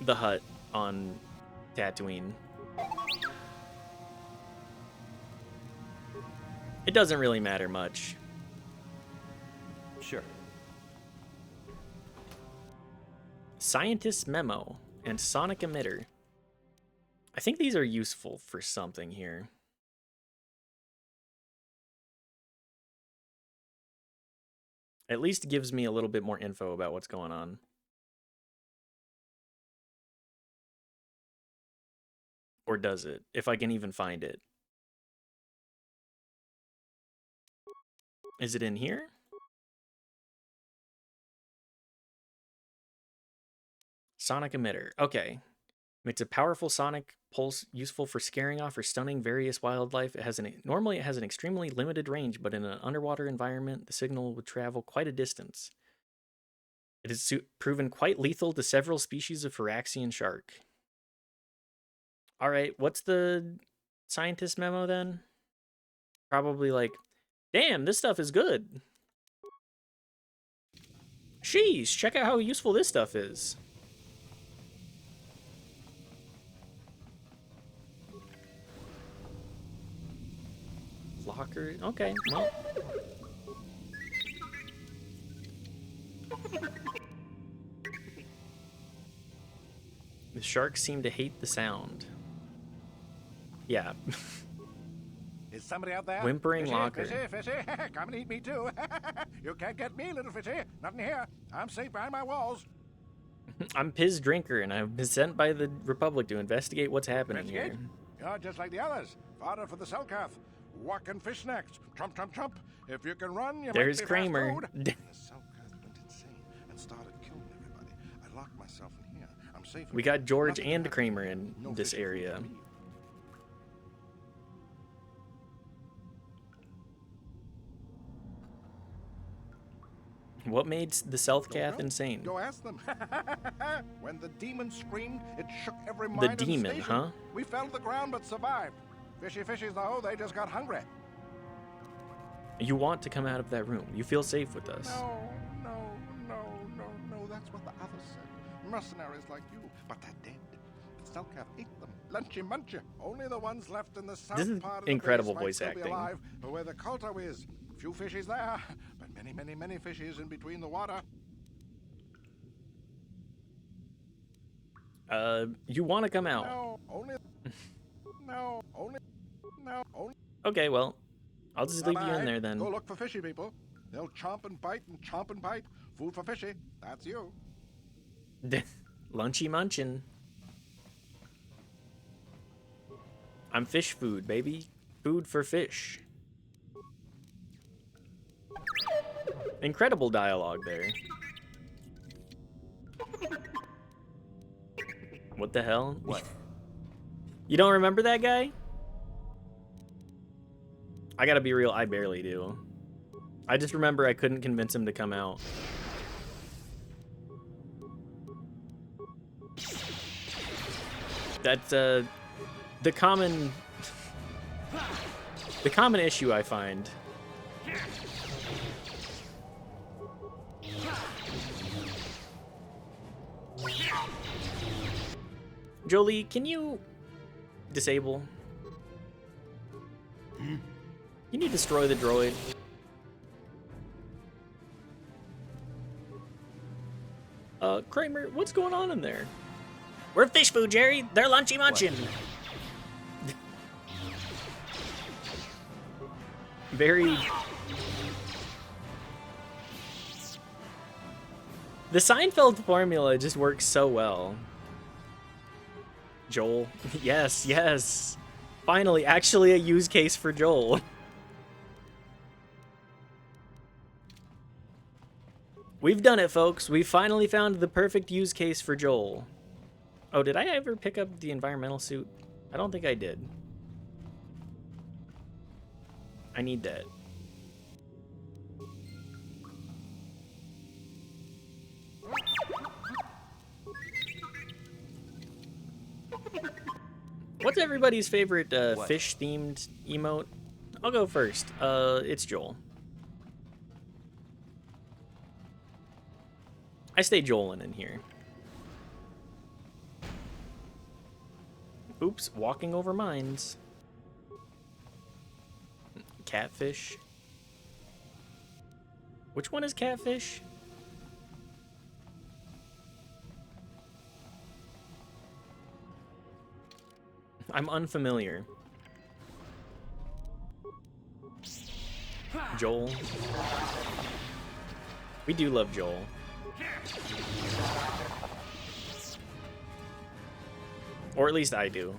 The hut on Tatooine. It doesn't really matter much. Sure. Scientist's Memo and Sonic Emitter. I think these are useful for something here. At least gives me a little bit more info about what's going on. Or does it? If I can even find it. Is it in here? Sonic Emitter. Okay. It's a powerful sonic pulse useful for scaring off or stunning various wildlife. Normally it has an extremely limited range, but in an underwater environment, the signal would travel quite a distance. It is proven quite lethal to several species of Phyraxian shark. All right, what's the scientist memo then? Probably like, damn, this stuff is good. Sheesh, check out how useful this stuff is. Locker, okay, well. The sharks seem to hate the sound. Yeah. Is somebody out there? Whimpering fishy, locker. Fishy, fishy, come and eat me too. You can't get me, little fishy. Not in here. I'm safe behind my walls. I'm Piz Drinker, and I've been sent by the Republic to investigate what's happening here. You're just like the others. Fodder for the Selkath. Walking fish snacks. Trump, trump, trump. If you can run, you There's might be Kramer. fast food. The Selkath went insane and started killing everybody. I locked myself in here. I'm safe. We got George and Kramer in this area. What made the Selkath insane? Go ask them. When the demon screamed, it shook every mind in the demon, station. huh? We fell to the ground but survived. Fishy fishies, though, they just got hungry. You want to come out of that room. You feel safe with us. No, that's what the others said. Mercenaries like you, but they're dead. The Selkath ate them. Lunchy munchy. Only the ones left in the south This is part of the incredible base voice might still be acting. alive, where the Culto is. Few fishies there, but many fishies in between the water. You want to come out. No, only. Okay, well, I'll just leave you in Bye-bye. there then. Go look for fishy people. They'll chomp and bite and chomp and bite. Food for fishy. That's you. Lunchy munchin'. I'm fish food, baby. Food for fish. Incredible dialogue there. What the hell? What? You don't remember that guy? I gotta be real, I barely do. I just remember I couldn't convince him to come out. That's the common issue I find. Jolie, can you disable? Can you destroy the droid? Kramer, what's going on in there? We're fish food, Jerry. They're lunchy munchin'. Very... The Seinfeld formula just works so well. Joel. Yes, yes. Finally, actually a use case for Joel. We've done it, folks. We finally found the perfect use case for Joel. Oh, did I ever pick up the environmental suit? I don't think I did. I need that. What's everybody's favorite fish-themed emote? I'll go first. It's Joel. I stay Joelin in here. Oops, walking over mines. Catfish. Which one is catfish? I'm unfamiliar. Joel. We do love Joel. Or at least I do.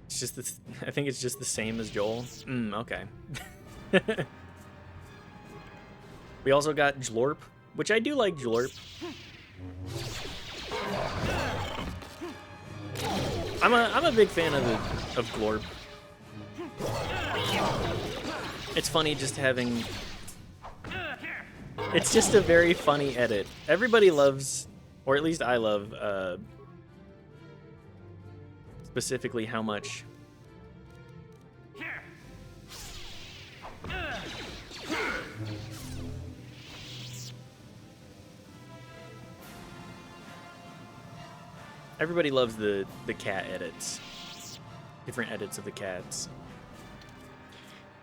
It's just this, I think it's just the same as Joel. Okay. We also got Jlorp, which I do like Jlorp. I'm a big fan of Glorp. It's funny just having... It's just a very funny edit. Everybody loves, or at least I love, specifically how much... Everybody loves the cat edits. Different edits of the cats.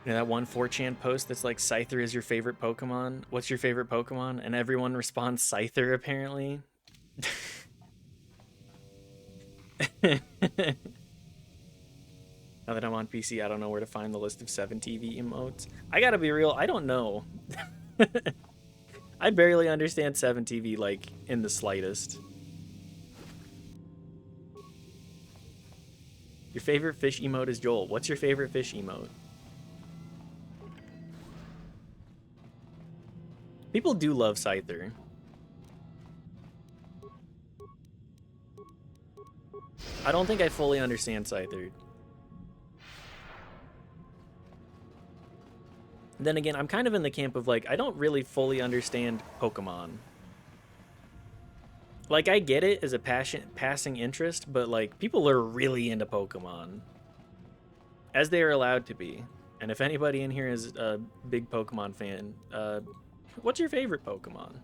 You know that one 4chan post that's like, Scyther is your favorite Pokemon? What's your favorite Pokemon? And everyone responds Scyther, apparently. Now that I'm on PC, I don't know where to find the list of 7TV emotes. I gotta be real, I don't know. I barely understand 7TV, like, in the slightest. Your favorite fish emote is Joel. What's your favorite fish emote? People do love Scyther. I don't think I fully understand Scyther. Then again, I'm kind of in the camp of like, I don't really fully understand Pokemon. Like, I get it as a passing interest, but like, people are really into Pokemon. as they are allowed to be. And if anybody in here is a big Pokemon fan, what's your favorite Pokemon?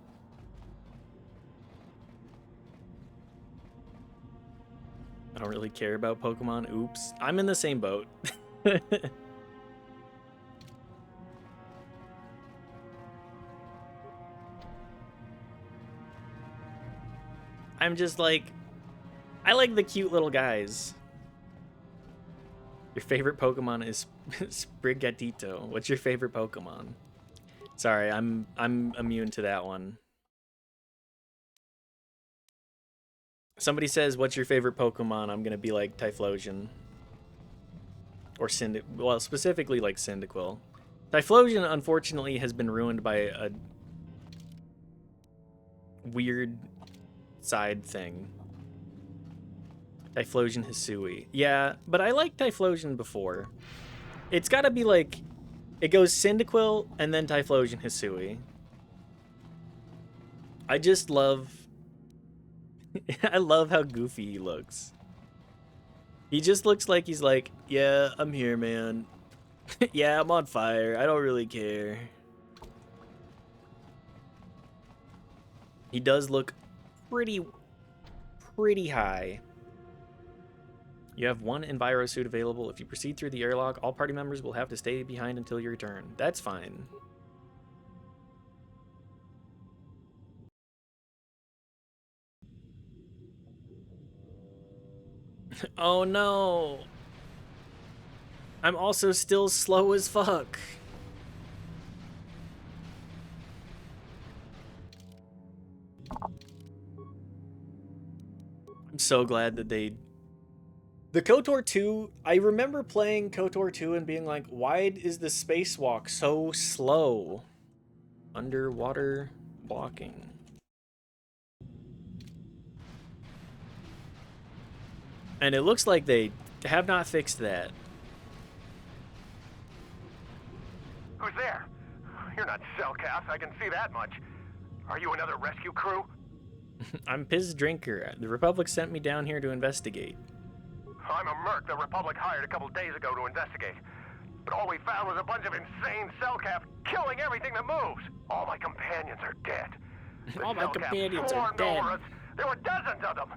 I don't really care about Pokemon. Oops. I'm in the same boat. I'm just like, I like the cute little guys. Your favorite Pokemon is Sprigatito. What's your favorite Pokemon? Sorry, I'm immune to that one. Somebody says, what's your favorite Pokemon? I'm gonna be like Typhlosion. Or well, specifically like Cyndaquil. Typhlosion, unfortunately, has been ruined by a weird side thing. Typhlosion Hisui. Yeah, but I liked Typhlosion before. It's gotta be like, it goes Cyndaquil and then Typhlosion Hisui. I just love, I love how goofy he looks. He just looks like he's like, yeah, I'm here, man. Yeah, I'm on fire. I don't really care. He does look pretty high. You have one Enviro suit available. If you proceed through the airlock, all party members will have to stay behind until your turn. That's fine. Oh no! I'm also still slow as fuck. I'm so glad that they... The KOTOR 2, I remember playing KOTOR 2 and being like, why is the spacewalk so slow? Underwater walking. And it looks like they have not fixed that. Who's there? You're not Cellcast, I can see that much. Are you another rescue crew? I'm Piz Drinker. The Republic sent me down here to investigate. I'm a merc the Republic hired a couple days ago to investigate. But all we found was a bunch of insane Cellcast killing everything that moves. All my companions are dead. All my companions are dead. Over us. There were dozens of them.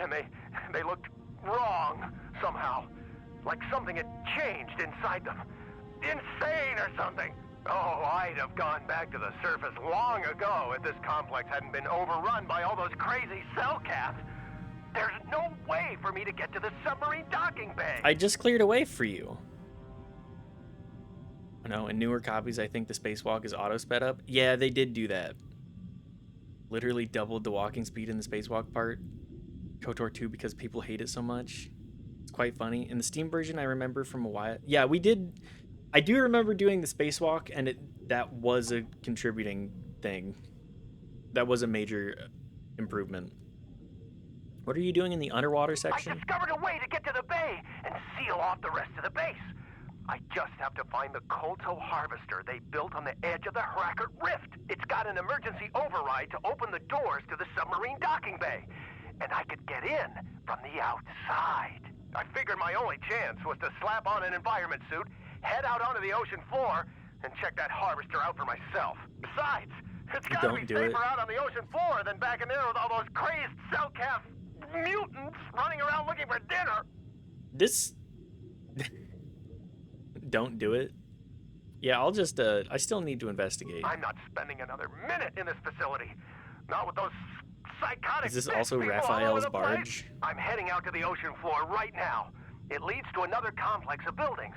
And they looked wrong somehow. Like something had changed inside them. Insane or something. Oh, I'd have gone back to the surface long ago if this complex hadn't been overrun by all those crazy Cellcasts. There's no way for me to get to the submarine docking bay. I just cleared a way for you. No, in newer copies, I think the spacewalk is auto sped up. Yeah, they did do that. Literally doubled the walking speed in the spacewalk part. KOTOR 2 because people hate it so much. It's quite funny. In the Steam version, I remember from a while. Yeah, we did. I do remember doing the spacewalk, and that was a contributing thing. That was a major improvement. What are you doing in the underwater section? I discovered a way to get to the bay and seal off the rest of the base. I just have to find the Kolto harvester they built on the edge of the Hrackert Rift. It's got an emergency override to open the doors to the submarine docking bay. And I could get in from the outside. I figured my only chance was to slap on an environment suit, head out onto the ocean floor, and check that harvester out for myself. Besides, it's gotta be safer out on the ocean floor than back in there with all those crazed Cellcast mutants running around looking for dinner. This... Don't do it. Yeah, I'll just, I still need to investigate. I'm not spending another minute in this facility. Not with those psychotic... Is this also Raphael's barge? I'm heading out to the ocean floor right now. It leads to another complex of buildings.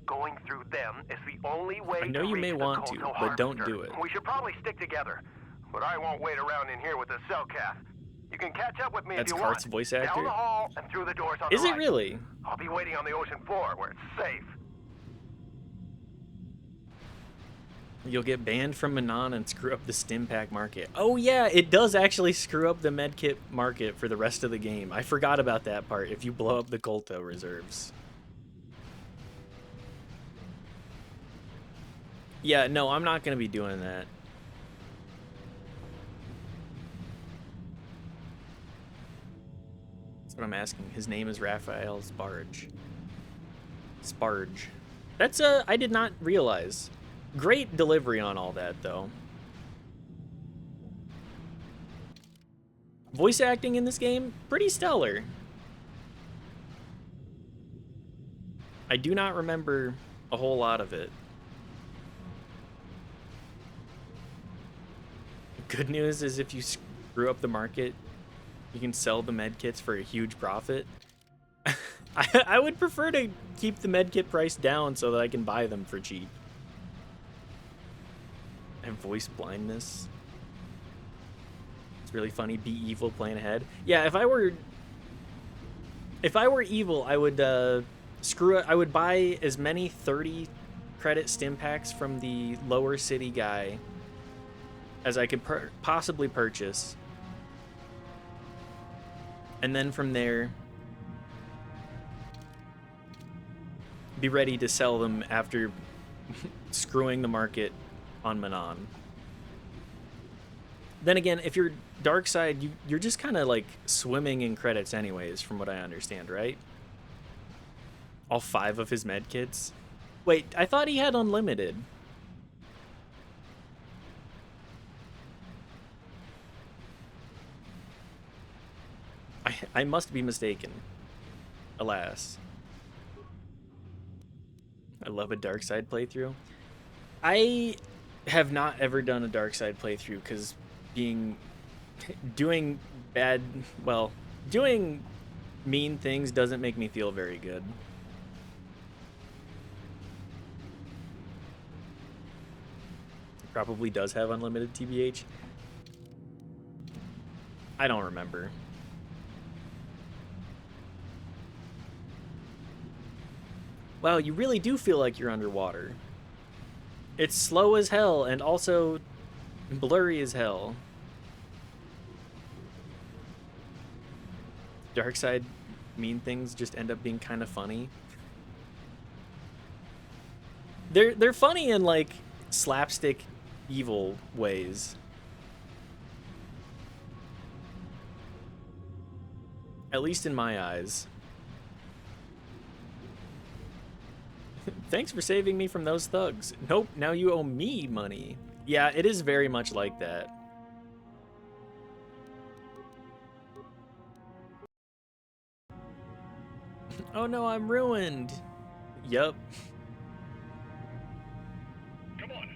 Going through them is the only way I know you may want to, but don't do it. We should probably stick together. But I won't wait around in here with the Cellcast. You can catch up with me if you want. That's Kart's voice actor? Down the hall and through the doors on Is the it right. really? I'll be waiting on the ocean floor where it's safe. You'll get banned from Manon and screw up the stim pack market. Oh yeah, it does actually screw up the medkit market for the rest of the game. I forgot about that part if you blow up the Kolto reserves. Yeah, no, I'm not going to be doing that. That's what I'm asking. His name is Raphael's barge. Sparge. That's I did not realize. Great delivery on all that, though. Voice acting in this game, pretty stellar. I do not remember a whole lot of it. Good news is if you screw up the market, you can sell the medkits for a huge profit. I would prefer to keep the medkit price down so that I can buy them for cheap. And voice blindness. It's really funny. Be evil, plan ahead. Yeah, if I were evil, I would screw it. I would buy as many 30 credit stim packs from the lower city guy as I could possibly purchase. And then from there, be ready to sell them after screwing the market on Manon. Then again, if you're dark side, you're just kind of like swimming in credits anyways, from what I understand, right? All 5 of his medkits. Wait, I thought he had unlimited. I must be mistaken. Alas. I love a dark side playthrough. I have not ever done a dark side playthrough because doing mean things doesn't make me feel very good. Probably does have unlimited TBH. I don't remember. Wow, you really do feel like you're underwater. It's slow as hell and also blurry as hell. Dark side mean things just end up being kind of funny. They're funny in like slapstick evil ways. At least in my eyes. Thanks for saving me from those thugs. Nope, now you owe me money. Yeah, it is very much like that. Oh no, I'm ruined. Yup.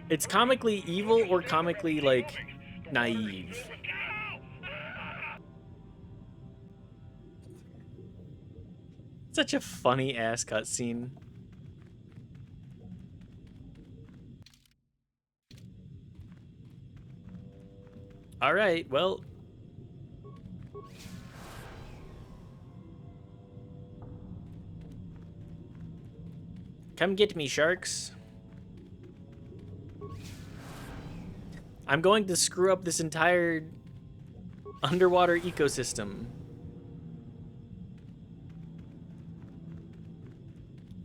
It's comically evil or comically, like, naive. Such a funny ass cutscene. All right, well. Come get me, sharks. I'm going to screw up this entire underwater ecosystem.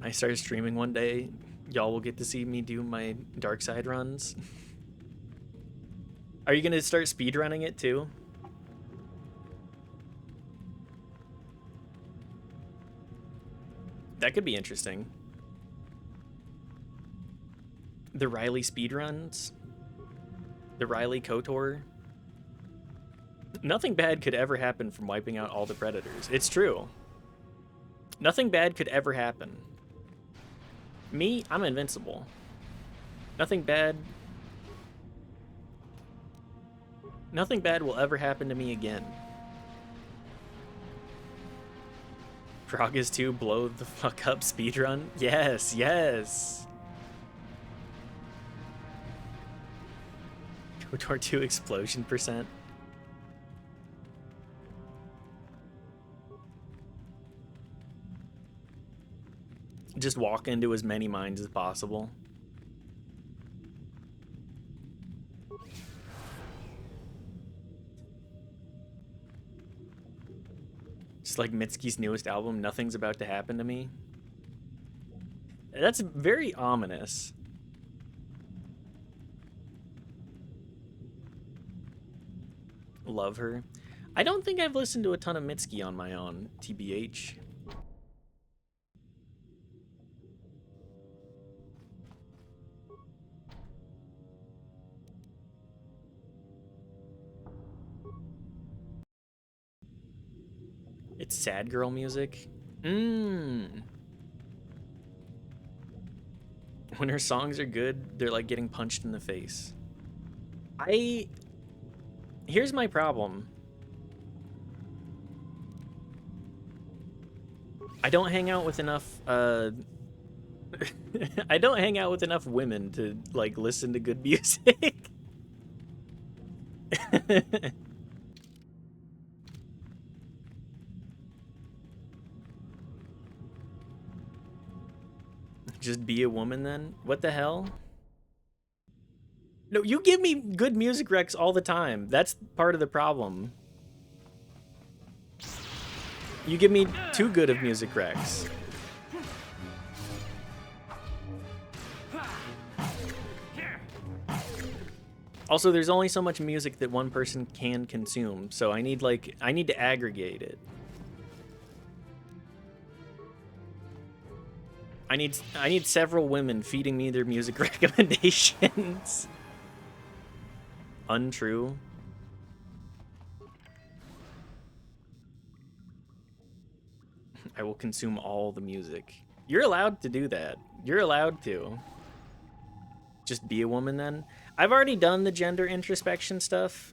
I start streaming one day. Y'all will get to see me do my dark side runs. Are you gonna start speedrunning it too? That could be interesting. The Riley speedruns? The Riley KOTOR? Nothing bad could ever happen from wiping out all the predators. It's true. Nothing bad could ever happen. Me, I'm invincible. Nothing bad will ever happen to me again. Pragas 2 blow the fuck up speedrun? Yes, yes. KOTOR 2 explosion %. Just walk into as many mines as possible. Just like Mitsuki's newest album, Nothing's About to Happen to Me. That's very ominous. Love her. I don't think I've listened to a ton of Mitsuki on my own, TBH. It's sad girl music. When her songs are good, they're like getting punched in the face. Here's my problem. I don't hang out with enough I don't hang out with enough women to like listen to good music. Just be a woman then? What the hell? No, you give me good music recs all the time. That's part of the problem. You give me too good of music recs. Also, there's only so much music that one person can consume, so I need to aggregate it. I need several women feeding me their music recommendations. Untrue. I will consume all the music. You're allowed to do that. You're allowed to. Just be a woman then. I've already done the gender introspection stuff.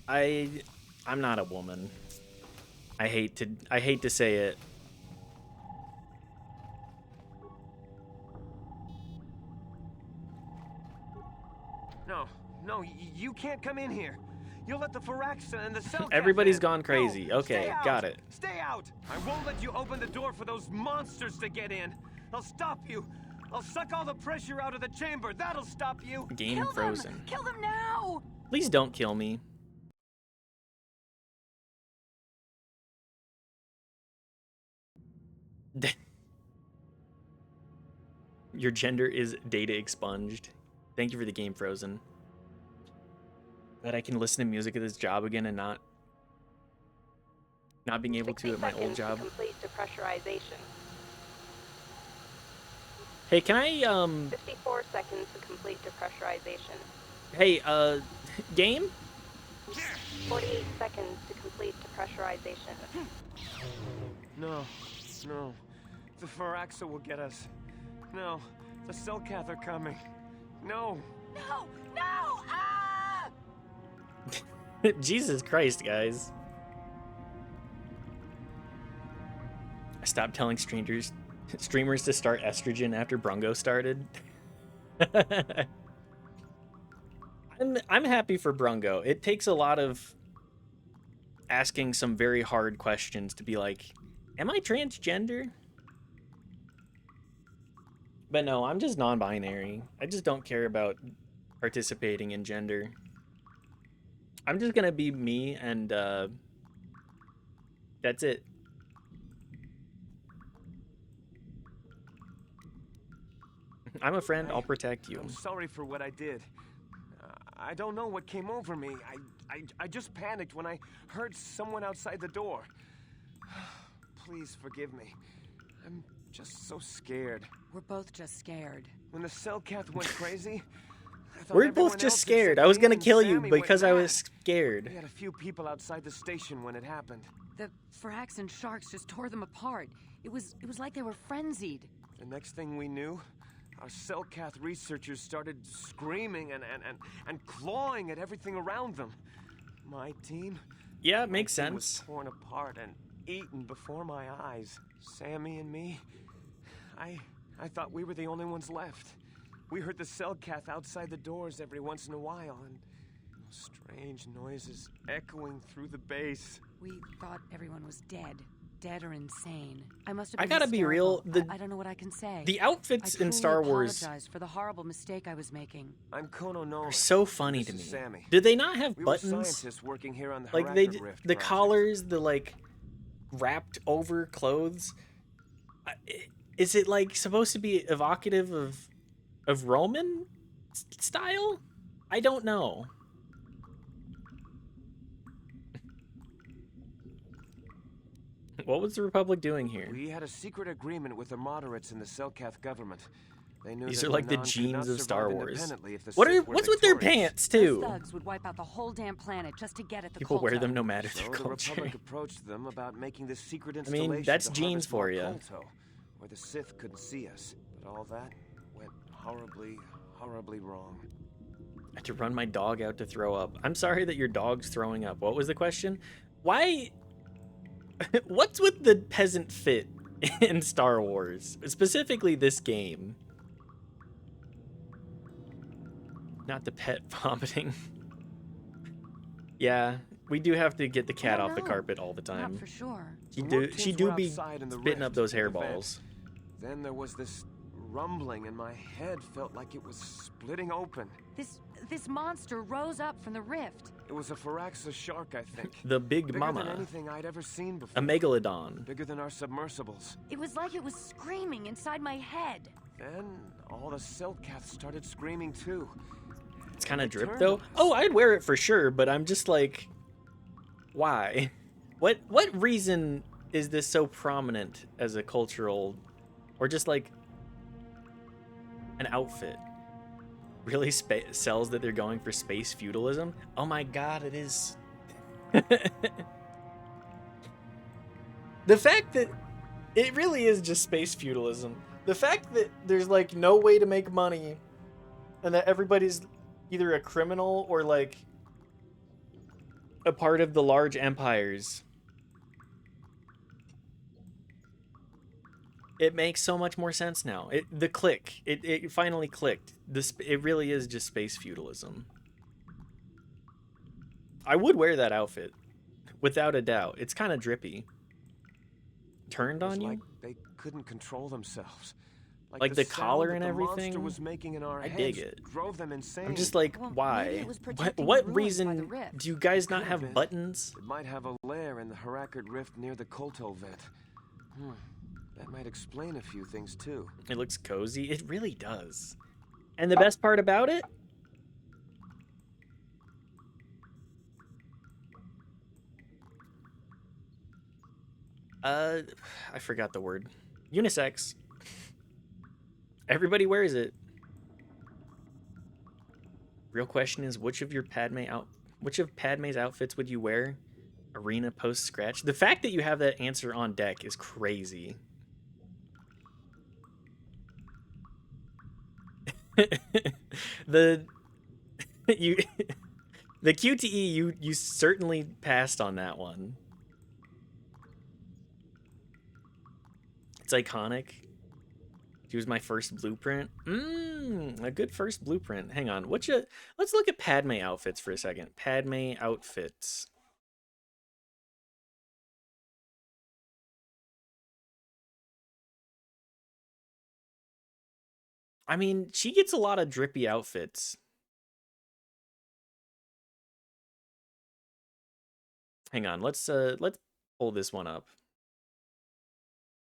I'm not a woman. I hate to say it. No, you can't come in here. You'll let the Firaxa and the Cellcat Everybody's in. gone crazy. No, Okay, got it. Stay out! I won't let you open the door for those monsters to get in. I'll stop you. I'll suck all the pressure out of the chamber. That'll stop you. Game frozen. Kill them now! Please don't kill me. Your gender is data expunged. Thank you for the game frozen. Glad I can listen to music at this job again and not being able to at my old job. Complete depressurization. Hey, can I 54 seconds to complete depressurization. Hey, game? 48 seconds to complete depressurization. No. The Firaxa will get us. No, the Cellcat are coming. No! Ah! Jesus Christ, guys. I stopped telling streamers to start estrogen after Brungo started. I'm happy for Brungo. It takes a lot of asking some very hard questions to be like, am I transgender? But no, I'm just non-binary. I just don't care about participating in gender. I'm just gonna be me, and that's it. I'm a friend, I'll protect you. I'm sorry for what I did. I don't know what came over me. I just panicked when I heard someone outside the door. Please forgive me. I'm just so scared. We're both just scared. When the Cellcat went crazy, I thought We're both just scared. I was gonna kill you because I was scared. We had a few people outside the station when it happened. The Firax and sharks just tore them apart. It was like they were frenzied. The next thing we knew, our Cellcat researchers started screaming and clawing at everything around them. My team? Yeah, it makes sense. Was sense. torn apart and eaten before my eyes. Sammy and me, I thought we were the only ones left. We heard the Cellcat outside the doors every once in a while, and strange noises echoing through the base. We thought everyone was dead or insane. I must have I been gotta be real, I don't know what I can say. The outfits in Star Wars I apologize for the horrible mistake I was making. I'm Kono Nolan. are so funny to me. Sammy. Do they not have We were buttons? scientists working here on the Like Harakir Rift the project. collars, the like wrapped over clothes. Is it like supposed to be evocative of Roman style? I don't know. What was the Republic doing here? We had a secret agreement with the moderates in the Cellcat government. They knew These that are like the Manon could jeans not of Star survive Wars. independently if the What Sith are were what's with their victorious. pants Those too? thugs would wipe out the whole damn planet just to get at the People wear Kolto. them no matter their So the culture. Republic approached them about making this secret I installation mean, that's to jeans harvest for more you. Kolto, where the Sith couldn't see us. But all that went horribly, horribly wrong. I had to run my dog out to throw up. I'm sorry that your dog's throwing up. What was the question? Why? What's with the peasant fit in Star Wars? Specifically this game. Not the pet vomiting. Yeah, we do have to get the cat off the carpet all the time. Not for sure. She The do Wookiees be were outside in the spitting up rift those at the hairballs. vent. Then there was this rumbling, and my head felt like it was splitting open. This monster rose up from the rift. It was a Firaxa shark, I think. The big Bigger mama. than anything I'd ever seen before. A megalodon. Bigger than our submersibles. It was like it was screaming inside my head. Then all the Selkaths started screaming too. It's kind of drip turned though. on us. Oh, I'd wear it for sure, but I'm just like, why? What reason is this so prominent as a cultural, or just like an outfit? Really sells that they're going for space feudalism? Oh my god, it is. The fact that it really is just space feudalism. The fact that there's like no way to make money and that everybody's either a criminal or like a part of the large empires. It makes so much more sense now. It finally clicked. It really is just space feudalism. I would wear that outfit, without a doubt. It's kind of drippy. Turned on you? Like they couldn't control themselves. Like the collar sound and that the everything? monster was making in our I heads dig it. Drove them insane. I'm just like, Well, maybe why? it was protecting What the ruins by the reason rift. do you guys not Could have been. buttons? It might have a lair in the Harakert Rift near the Kolto vent. That might explain a few things too. It looks cozy. It really does. And the best part about it? I forgot the word. Unisex. Everybody wears it. Real question is, which of Padme's outfits would you wear? Arena post scratch. The fact that you have that answer on deck is crazy. the QTE you certainly passed on that one. It's iconic. She was my first blueprint. A good first blueprint. Hang on. Let's look at Padme outfits for a second. Padme outfits. I mean, she gets a lot of drippy outfits. Hang on, let's pull this one up.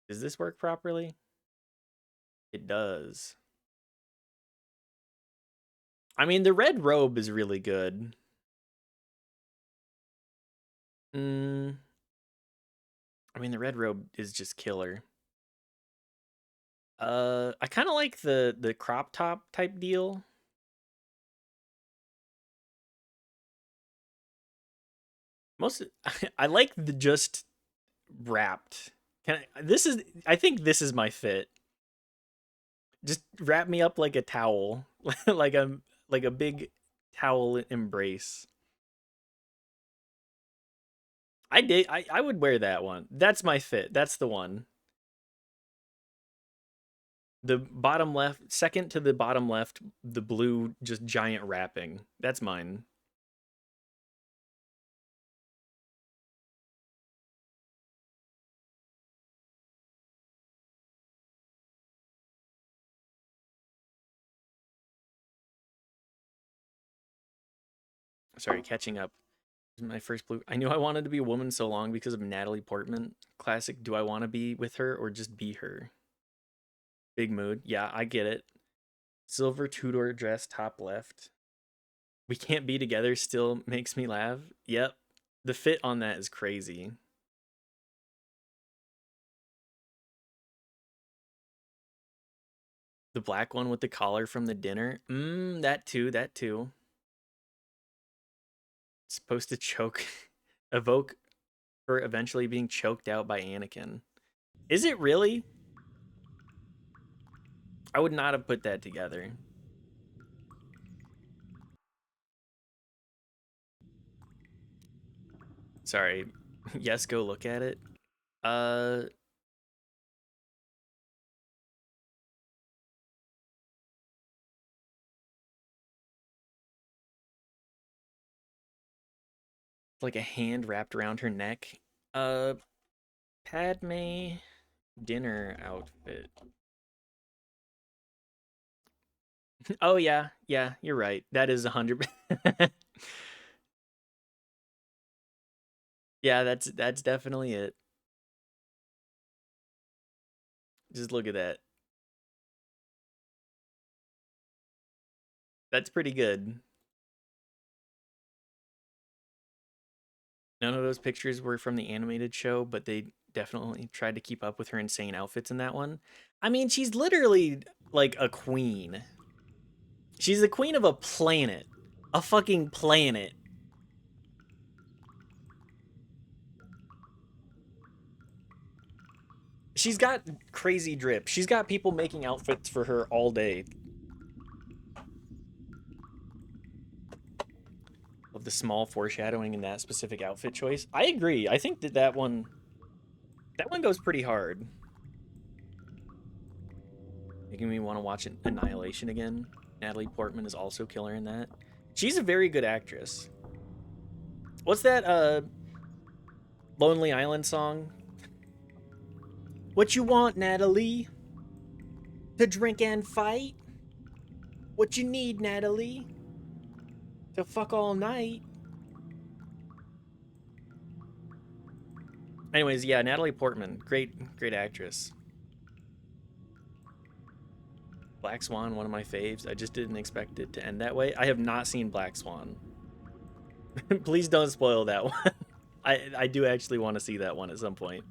Does this work properly? It does. I mean, the red robe is really good. I mean, the red robe is just killer. I kind of like the crop top type deal. I like the just wrapped. I think this is my fit. Just wrap me up like a towel, like a big towel embrace. I would wear that one. That's my fit. That's the one. The bottom left, second to the bottom left, the blue just giant wrapping. That's mine. Sorry, catching up. My first blue. I knew I wanted to be a woman so long because of Natalie Portman. Classic. Do I want to be with her or just be her? Big mood. Yeah, I get it. Silver two-door dress, top left. We can't be together still makes me laugh. Yep. The fit on that is crazy. The black one with the collar from the dinner. That too, that too. It's supposed to evoke her eventually being choked out by Anakin. Is it really? I would not have put that together. Sorry. Yes, go look at it. Like a hand wrapped around her neck. Padme dinner outfit. Oh yeah, you're right. That is 100. Yeah, that's definitely it. Just look at that. That's pretty good. None of those pictures were from the animated show, but they definitely tried to keep up with her insane outfits in that one. I mean, she's literally like a queen. She's the queen of a planet. A fucking planet. She's got crazy drip. She's got people making outfits for her all day. Of the small foreshadowing in that specific outfit choice. I agree. I think that one goes pretty hard. Making me want to watch Annihilation again. Natalie Portman is also killer in that. She's a very good actress. What's that Lonely Island song? What you want, Natalie? To drink and fight? What you need, Natalie? To fuck all night? Anyways, yeah, Natalie Portman, great actress. Black Swan, one of my faves. I just didn't expect it to end that way. I have not seen Black Swan. Please don't spoil that one. I do actually want to see that one at some point.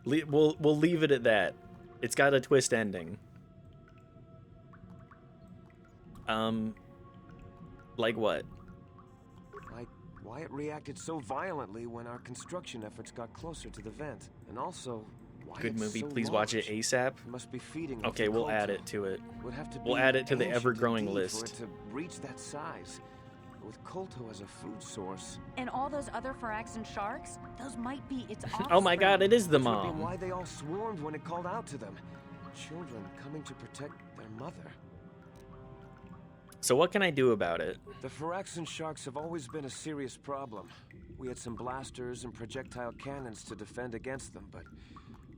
We'll leave it at that. It's got a twist ending. Like what? Like why it reacted so violently when our construction efforts got closer to the vent, and also why Good it's movie. so Please large. watch it ASAP. It must be feeding. Okay, we'll add it to it. Would have to We'll be add it to the ancient ever-growing indeed list. for it to reach that size. With Kolto as a food source. And all those other Faraxan sharks? Those might be its offspring. Oh my god, it is the Which would be mom. why they all swarmed when it called out to them. Children coming to protect their mother. So what can I do about it? The Faraxan sharks have always been a serious problem. We had some blasters and projectile cannons to defend against them, but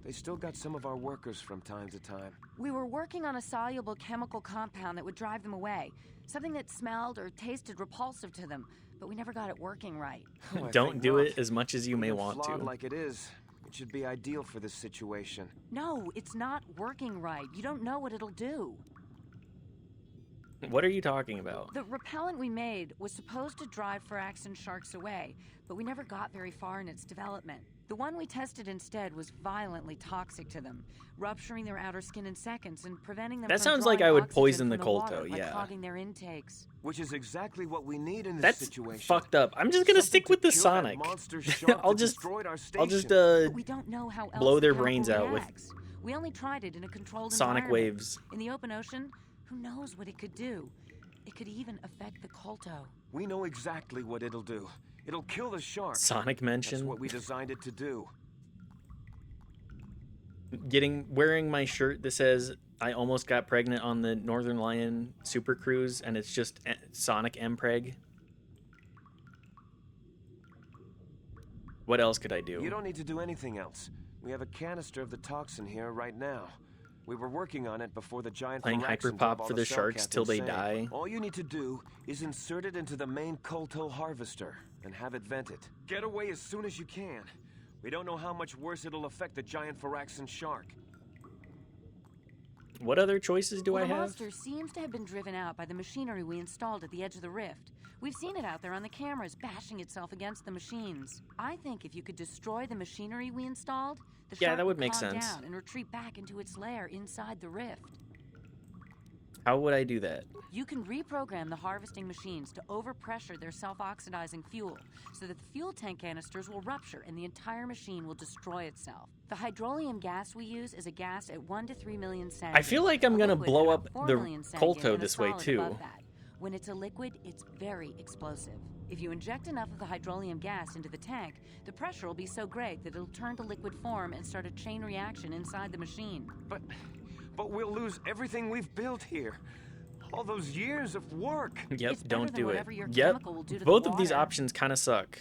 they still got some of our workers from time to time. We were working on a soluble chemical compound that would drive them away. Something that smelled or tasted repulsive to them, but we never got it working right. Oh, I Don't think do not. it as much as you may Even want flawed to. like it is, it should be ideal for this situation. No, it's not working right. You don't know what it'll do. What are you talking about? The repellent we made was supposed to drive Faraxan sharks away, but we never got very far in its development. The one we tested instead was violently toxic to them, rupturing their outer skin in seconds and preventing them That from sounds like drawing I would oxygen poison the from water Kolto, by yeah. clogging their intakes. Which is exactly what we need in this That's situation. fucked up. I'm just gonna Something stick with to the kill that Sonic. monster shark I'll that just destroyed our I'll just station. But we don't know how else blow the their chemical brains out with reacts. We only tried it in a controlled sonic environment. waves. In the open ocean, who knows what it could do? It could even affect the Kolto. We know exactly what it'll do. It'll kill the shark. Sonic mention. That's what we designed it to do. Wearing my shirt that says I almost got pregnant on the Northern Lion Super Cruise, and it's just Sonic Mpreg. What else could I do? You don't need to do anything else. We have a canister of the toxin here right now. We were working on it before the giant Playing Faraxan Hyperpop drove all for the sharks Cellcath till they insane. die. All you need to do is insert it into the main Kolto harvester and have it vented. Get away as soon as you can. We don't know how much worse it'll affect the giant Faraxan shark. What other choices do I The have? monster seems to have been driven out by the machinery we installed at the edge of the rift. We've seen it out there on the cameras, bashing itself against the machines. I think if you could destroy the machinery we installed, the shark that would make calm sense. down and retreat back into its lair inside the rift. How would I do that? You can reprogram the harvesting machines to overpressure their self-oxidizing fuel so that the fuel tank canisters will rupture and the entire machine will destroy itself. The hydrolium gas we use is a gas at 1 to 3 million centimeters. I feel like I'm gonna blow up the Colto this way too. When it's a liquid, it's very explosive. If you inject enough of the hydrolium gas into the tank, the pressure will be so great that it'll turn to liquid form and start a chain reaction inside the machine. But we'll lose everything we've built here. All those years of work. Yep, don't do it. Your Yep, chemical will do to both the of these water. options kind of suck.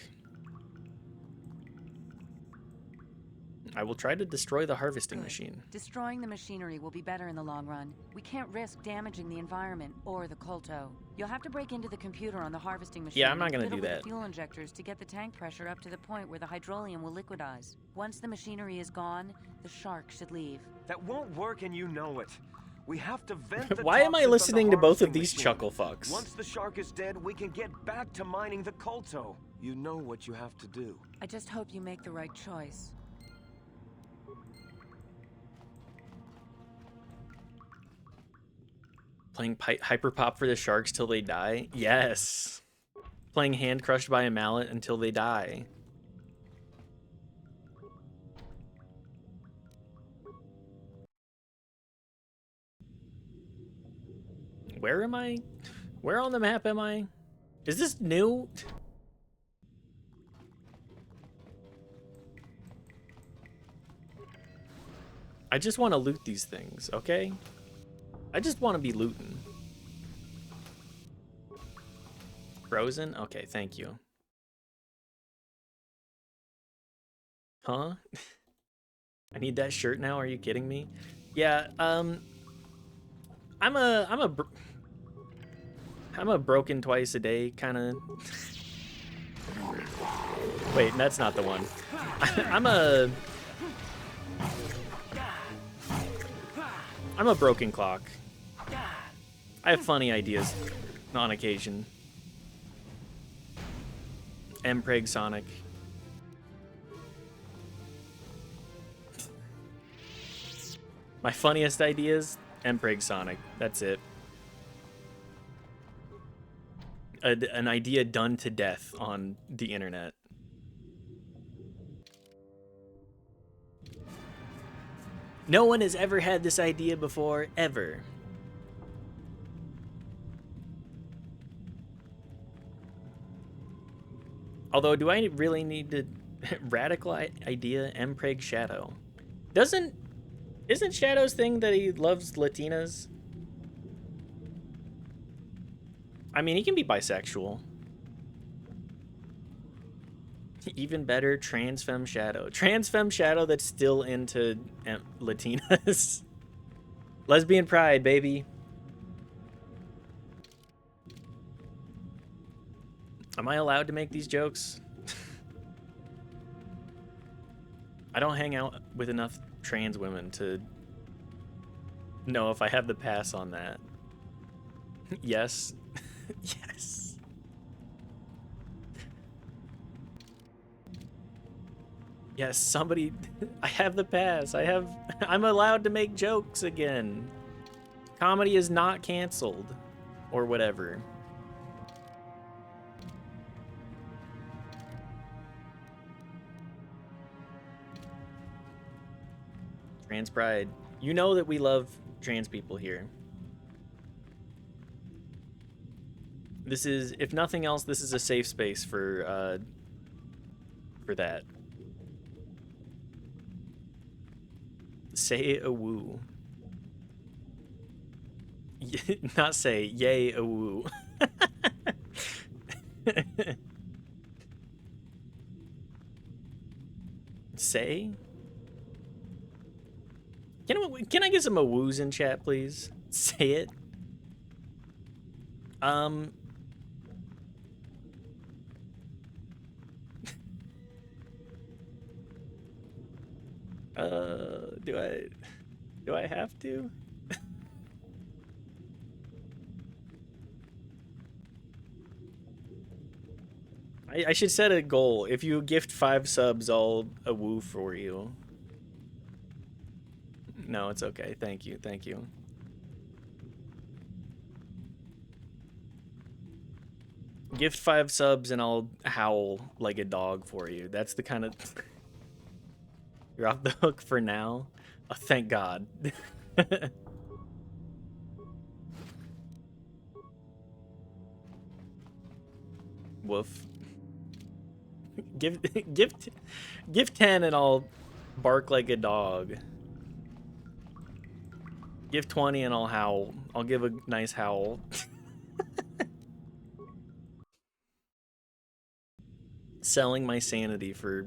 I will try to destroy the harvesting machine. Destroying the machinery will be better in the long run. We can't risk damaging the environment or the Colto. You'll have to break into the computer on the harvesting machine. Yeah, I'm not gonna and fiddle do with that. the fuel injectors to get the tank pressure up to the point where the hydrolium will liquidize. Once the machinery is gone, the shark should leave. That won't work, and you know it. We have to vent the Why am I toxins on the listening to both of harvesting these machine. chuckle fucks? Once the shark is dead, we can get back to mining the Colto. You know what you have to do. I just hope you make the right choice. Playing hyperpop for the sharks till they die? Yes. Playing hand crushed by a mallet until they die. Where am I? Where on the map am I? Is this new? I just want to loot these things, okay? I just want to be looting. Frozen? Okay, thank you. Huh? I need that shirt now, are you kidding me? Yeah, I'm a broken twice a day kind of. Wait, that's not the one. I'm a broken clock. I have funny ideas on occasion. Mpreg Sonic. My funniest ideas, Mpreg Sonic. That's it. An idea done to death on the internet. No one has ever had this idea before, ever. Although, do I really need to radical idea Mpreg Shadow? Isn't Shadow's thing that he loves Latinas? I mean, he can be bisexual. Even better, trans femme Shadow. Trans femme Shadow that's still into Latinas. Lesbian pride, baby. Am I allowed to make these jokes? I don't hang out with enough trans women to know if I have the pass on that. Yes. Yes. Yes, somebody... I have the pass. I'm allowed to make jokes again. Comedy is not canceled. Or whatever. Trans pride. You know that we love trans people here. This is, if nothing else, this is a safe space for that. Say a woo. Not say, yay a woo. Say? Can I get some woos in chat, please? Say it. Do I have to? I should set a goal. If you gift 5 subs, I'll a woo for you. No, it's okay. Thank you. Thank you. Gift 5 subs and I'll howl like a dog for you. That's the kind of... You're off the hook for now? Oh, thank God. Woof. Give 10 and I'll bark like a dog. Give 20 and I'll howl. I'll give a nice howl. Selling my sanity for...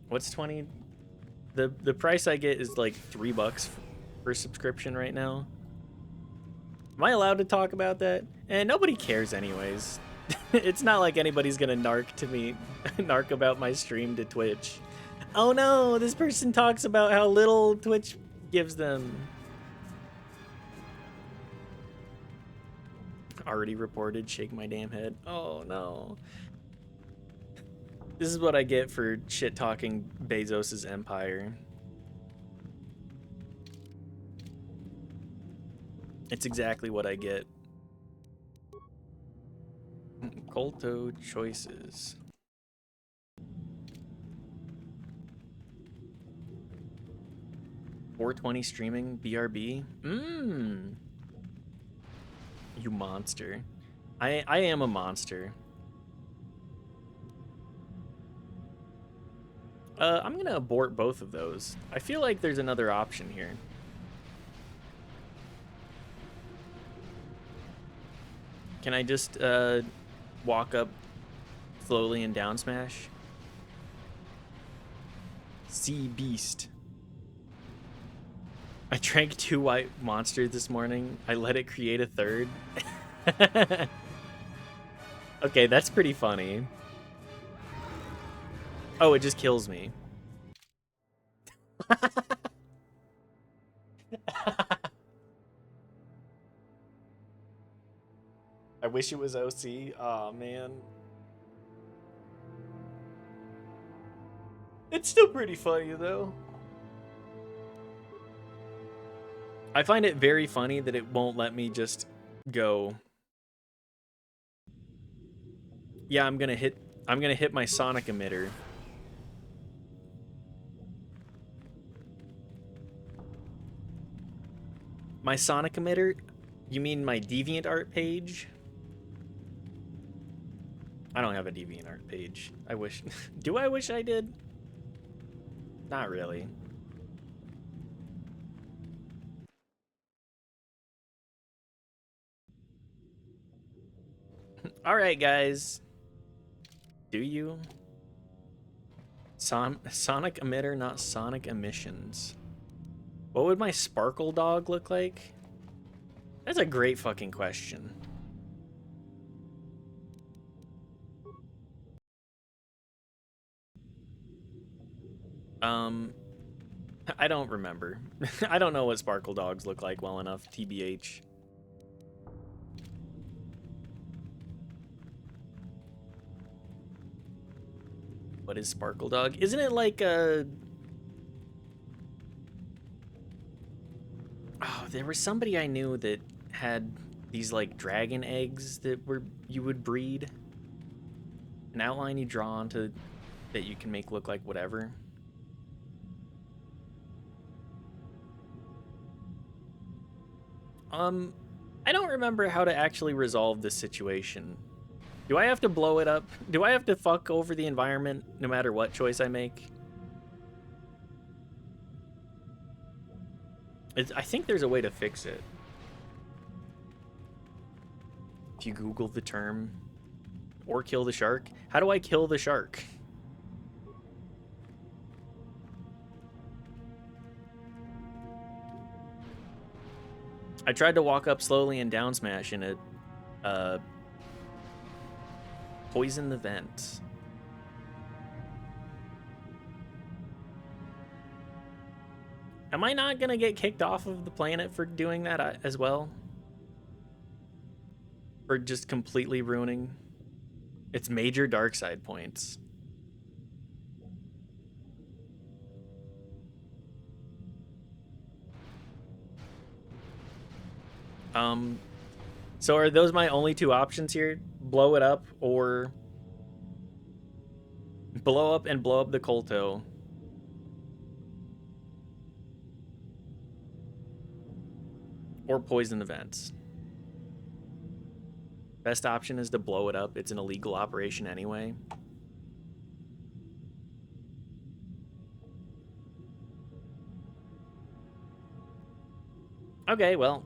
What's 20? The price I get is like $3 per subscription right now. Am I allowed to talk about that? And nobody cares anyways. It's not like anybody's gonna narc about my stream to Twitch. Oh no, this person talks about how little Twitch gives them. Already reported, shake my damn head. Oh no. This is what I get for shit talking Bezos's empire. It's exactly what I get. Colto choices. $420 streaming, BRB. You monster. I am a monster. I'm gonna abort both of those. I feel like there's another option here. Can I just walk up slowly and down smash? Sea Beast. I drank 2 white monsters this morning. I let it create a third. Okay, that's pretty funny. Oh, it just kills me. I wish it was OC. Aw, man. It's still pretty funny, though. I find it very funny that it won't let me just go. Yeah, I'm gonna hit my sonic emitter. My sonic emitter? You mean my DeviantArt page? I don't have a DeviantArt page. I wish. Do I wish I did? Not really. Alright, guys. Do you? Sonic emitter, not sonic emissions. What would my sparkle dog look like? That's a great fucking question. I don't remember. I don't know what sparkle dogs look like well enough, TBH. What is sparkle dog? Isn't it like a... Oh, there was somebody I knew that had these like dragon eggs that you would breed. An outline you draw onto that you can make look like whatever. I don't remember how to actually resolve this situation. Do I have to blow it up? Do I have to fuck over the environment no matter what choice I make? I think there's a way to fix it. If you Google the term, or kill the shark. How do I kill the shark? I tried to walk up slowly and down smash and it poison the vent. Am I not gonna get kicked off of the planet for doing that as well? For just completely ruining It's major dark side points. So are those my only two options here? Blow it up or blow up and blow up the Kolto. Or poison the vents. Best option is to blow it up. It's an illegal operation anyway. Okay, well.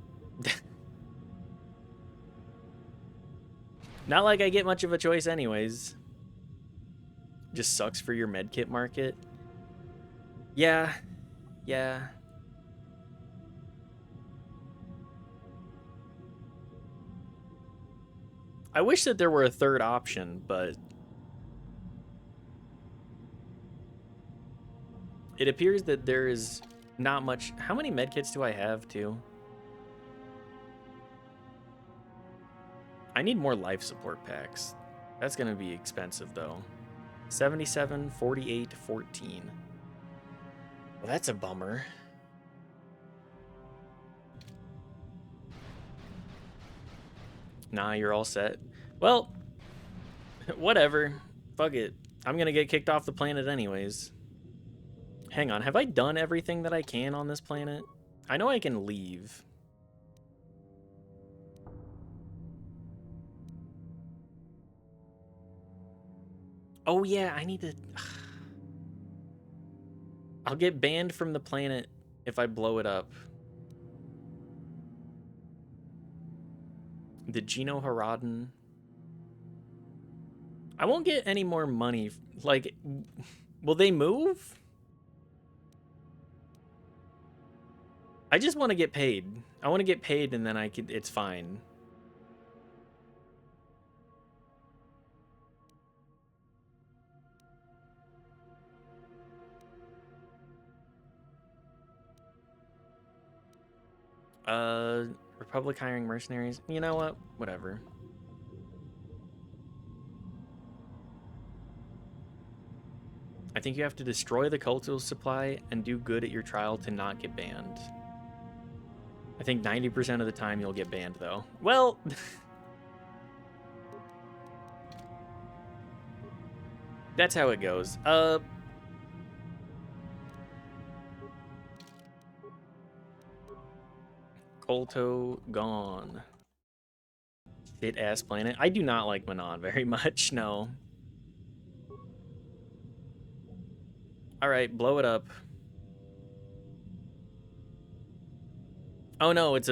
Not like I get much of a choice anyways. Just sucks for your medkit market. Yeah. Yeah. I wish that there were a third option, but it appears that there is not much. How many medkits do I have, too? I need more life support packs. That's going to be expensive, though. 77, 48, 14. Well, that's a bummer. Nah, you're all set. Well, whatever. Fuck it. I'm going to get kicked off the planet anyways. Hang on. Have I done everything that I can on this planet? I know I can leave. Oh, yeah. I need to... I'll get banned from the planet if I blow it up. The Geno Haradin. I won't get any more money. Like, will they move? I just want to get paid. I want to get paid and then I could. It's fine. Republic hiring mercenaries. You know what? Whatever. I think you have to destroy the cultural supply and do good at your trial to not get banned. I think 90% of the time you'll get banned, though. Well... that's how it goes. Kolto gone. Shit-ass planet. I do not like Manon very much, no. Alright, blow it up. Oh no, it's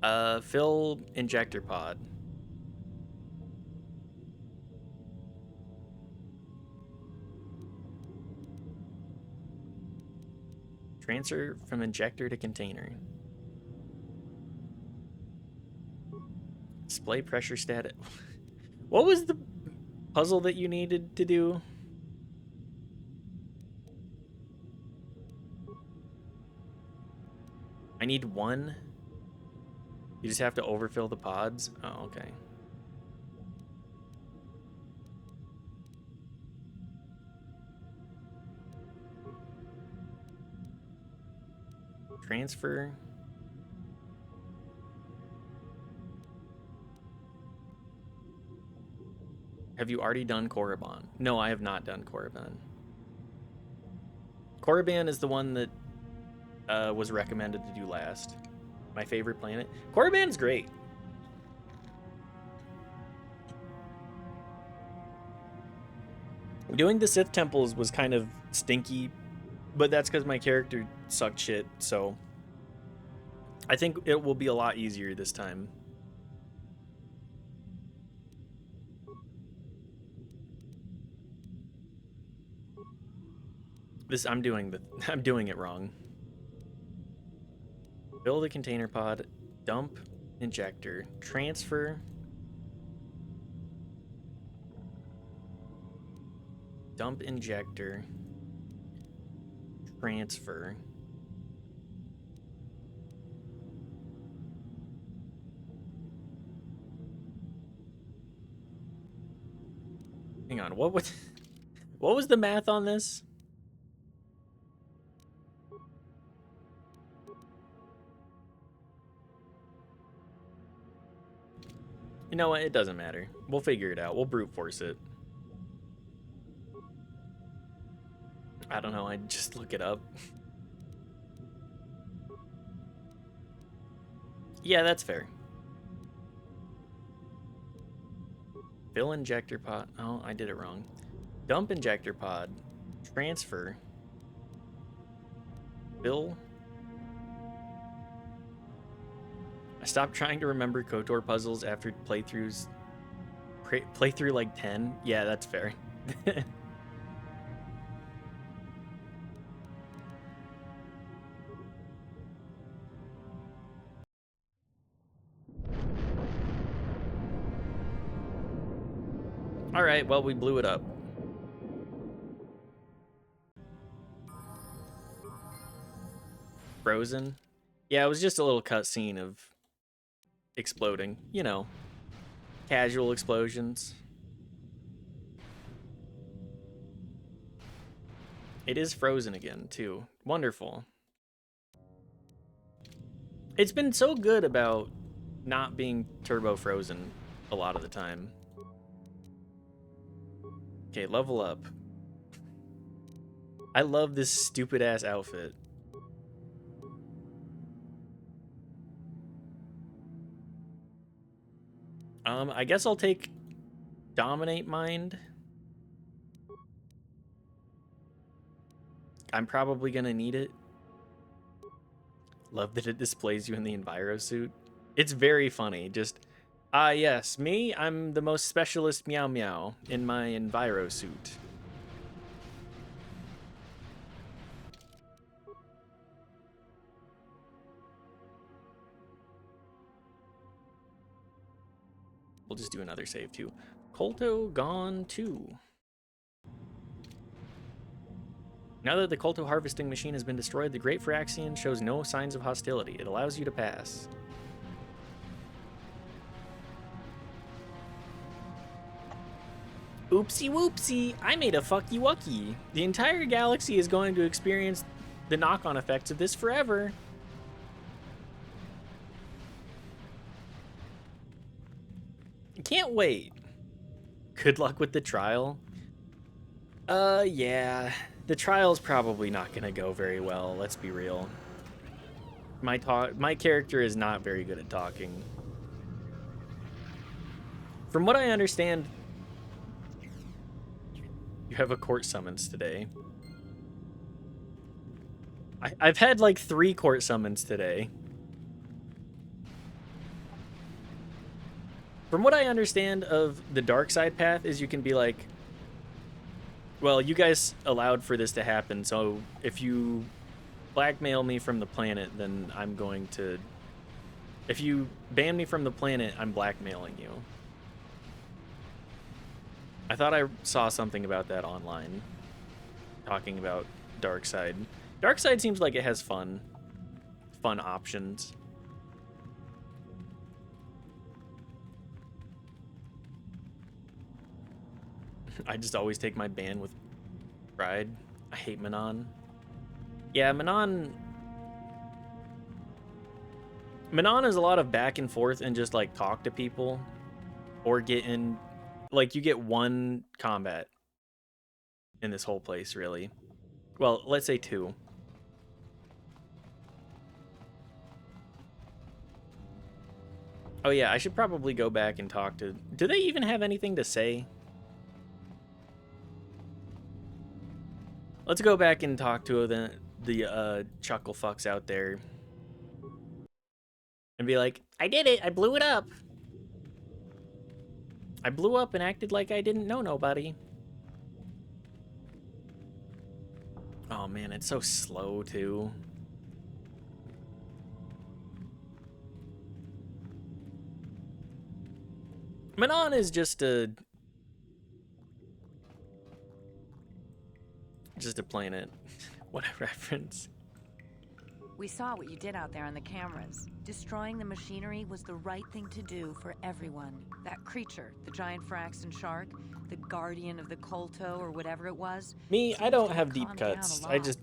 a fill injector pod. Transfer from injector to container. Display pressure status. What was the puzzle that you needed to do? I need one. You just have to overfill the pods? Oh, okay. Transfer. Have you already done Korriban? No, I have not done Korriban. Korriban is the one that was recommended to do last. My favorite planet. Korriban's great. Doing the Sith temples was kind of stinky, but that's because my character sucked shit, so I think it will be a lot easier this time. I'm doing it wrong. Build a container pod, dump injector, transfer, dump injector, transfer. Hang on, what was the math on this? You know what? It doesn't matter. We'll figure it out. We'll brute force it. I don't know. I just look it up. Yeah, that's fair. Fill injector pod. Oh, I did it wrong. Dump injector pod. Transfer. Fill. I stopped trying to remember KOTOR puzzles after playthroughs. Playthrough like 10. Yeah, that's fair. All right, well, we blew it up. Frozen? Yeah, it was just a little cutscene of exploding. You know, casual explosions. It is frozen again, too. Wonderful. It's been so good about not being turbo frozen a lot of the time. Okay, level up. I love this stupid ass outfit. I guess I'll take Dominate Mind. I'm probably gonna need it. Love that it displays you in the Enviro suit. It's very funny. Just, yes, me, I'm the most specialist meow meow in my Enviro suit. We'll just do another save too. Kolto gone too. Now that the Kolto harvesting machine has been destroyed, the Great Phyrexian shows no signs of hostility. It allows you to pass. Oopsie whoopsie, I made a fucky wucky. The entire galaxy is going to experience the knock-on effects of this forever. Can't wait. Good luck with the trial. Yeah. The trial's probably not gonna go very well, let's be real. My character is not very good at talking. From what I understand, you have a court summons today. I've had like 3 court summons today. From what I understand of the dark side path is you can be like, well, you guys allowed for this to happen, so if you blackmail me from the planet, then I'm going to... If you ban me from the planet, I'm blackmailing you. I thought I saw something about that online, talking about dark side. Dark side seems like it has fun options. I just always take my ban with pride. I hate Manon. Yeah, Manon is a lot of back and forth and just like talk to people or get in, like you get 1 combat in this whole place, really. Well, let's say 2. Oh yeah, I should probably go back and talk to... Do they even have anything to say? Let's go back and talk to the chuckle fucks out there. And be like, I did it! I blew it up! I blew up and acted like I didn't know nobody. Oh man, it's so slow too. Manon is just a planet. What a reference. We saw what you did out there on the cameras. Destroying the machinery was the right thing to do for everyone. That creature, the giant Firaxan shark, the guardian of the Kolto or whatever it was. Me, I don't have deep calmed down cuts. a I lot. just,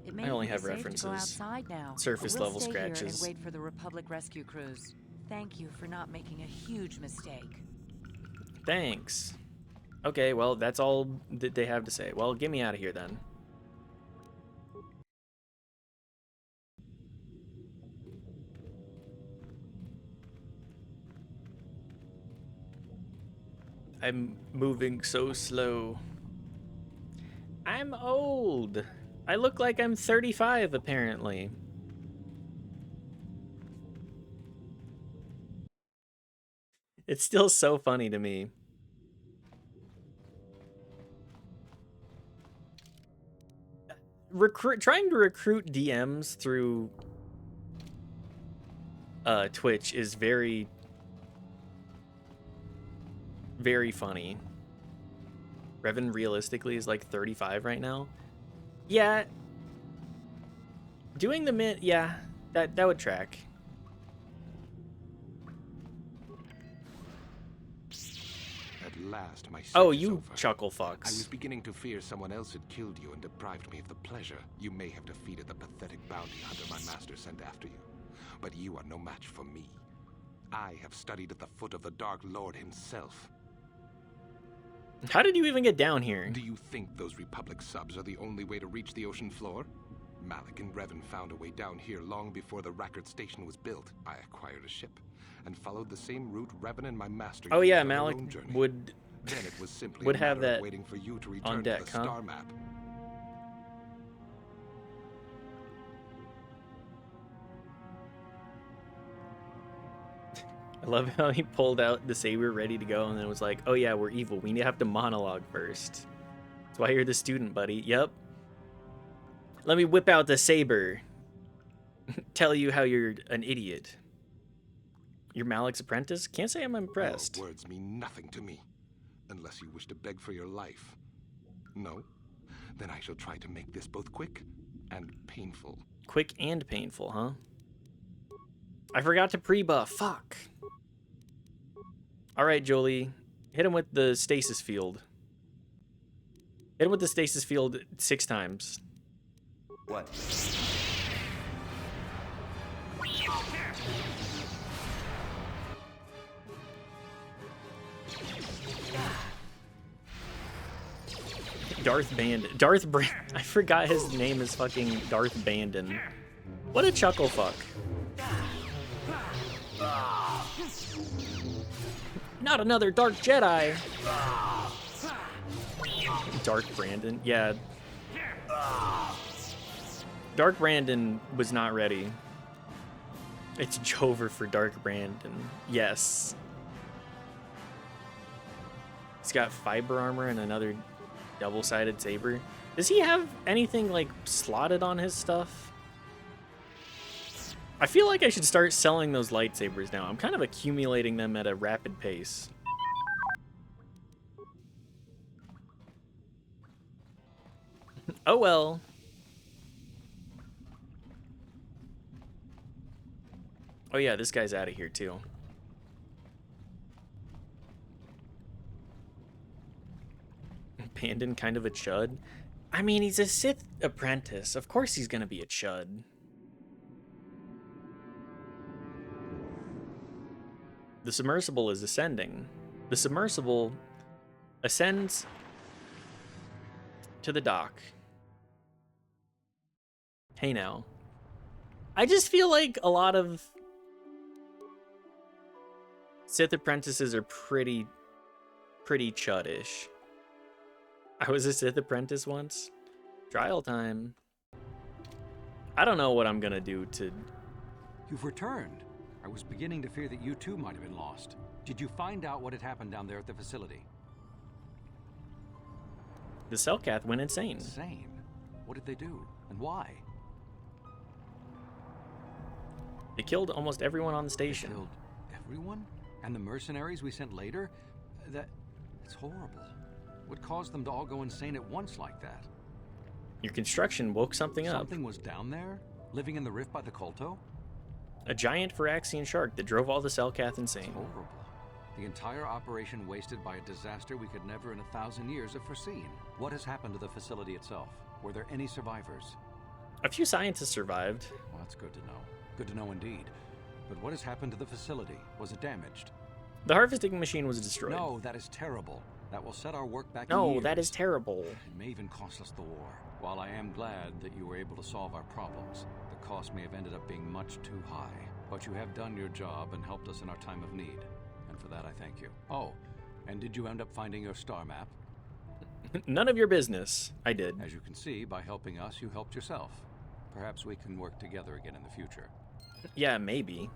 It I may only be have safe references. to go outside now. Surface But we'll level stay here scratches. and wait for the Republic rescue crews. Thank you for not making a huge mistake. Thanks. Okay, well, that's all that they have to say. Well, get me out of here then. I'm moving so slow. I'm old. I look like I'm 35, apparently. It's still so funny to me. Trying to recruit DMs through Twitch is very, very funny. Revan realistically is like 35 right now. Yeah. Doing the yeah, that would track. At last, my Oh, search is you over. chuckle I fucks. was beginning to fear someone else had killed you and deprived me of the pleasure you may have defeated the pathetic bounty hunter my master sent after you. But you are no match for me. I have studied at the foot of the Dark Lord himself. How did you even get down here? Do you think those Republic subs are the only way to reach the ocean floor? Malik and Revan found a way down here long before the Rackard station was built. I acquired a ship and followed the same route Revan and my master Oh used yeah, on their Malik own journey. would Then it was simply would a have matter of that waiting for you to return on to deck, the huh? star map. I love how he pulled out the saber ready to go and then was like, oh yeah, we're evil. We have to monologue first. That's why you're the student, buddy. Yep. Let me whip out the saber. Tell you how you're an idiot. You're Malik's apprentice? Can't say I'm impressed. Your words mean nothing to me, unless you wish to beg for your life. No? Then I shall try to make this both quick and painful. Quick and painful, huh? I forgot to pre-buff. Fuck. Alright, Jolie. Hit him with the stasis field. Hit him with the stasis field 6 times. What? I forgot his name is fucking Darth Bandon. What a chuckle fuck. Not another Dark Jedi. Dark Brandon, yeah. Dark Brandon was not ready. It's Jover for Dark Brandon. Yes. He's got fiber armor and another double-sided saber. Does he have anything like slotted on his stuff? I feel like I should start selling those lightsabers now. I'm kind of accumulating them at a rapid pace. Oh well. Oh yeah, this guy's out of here too. Bandon kind of a chud? I mean, he's a Sith apprentice. Of course he's gonna be a chud. The submersible is ascending. The submersible ascends to the dock. Hey now. I just feel like a lot of Sith apprentices are pretty chuddish. I was a Sith apprentice once. Trial time. I don't know what I'm gonna do to... You've returned. I was beginning to fear that you too might have been lost. Did you find out what had happened down there at the facility? The Cellcath went insane. Insane? What did they do? And why? They killed almost everyone on the station. They killed everyone? And the mercenaries we sent later? That's horrible. What caused them to all go insane at once like that? Your construction woke something up. Something was down there? Living in the rift by the Kolto? A giant Phyraxian shark that drove all the Selkath insane. Horrible. The entire operation wasted by a disaster we could never in 1,000 years have foreseen. What has happened to the facility itself? Were there any survivors? A few scientists survived. Well, that's good to know. Good to know indeed. But what has happened to the facility? Was it damaged? The harvesting machine was destroyed. No, that is terrible. That will set our work back No, years. that is terrible. It may even cost us the war. While I am glad that you were able to solve our problems, the cost may have ended up being much too high. But you have done your job and helped us in our time of need. And for that, I thank you. Oh, and did you end up finding your star map? None of your business. I did. As you can see, by helping us, you helped yourself. Perhaps we can work together again in the future. Yeah, maybe.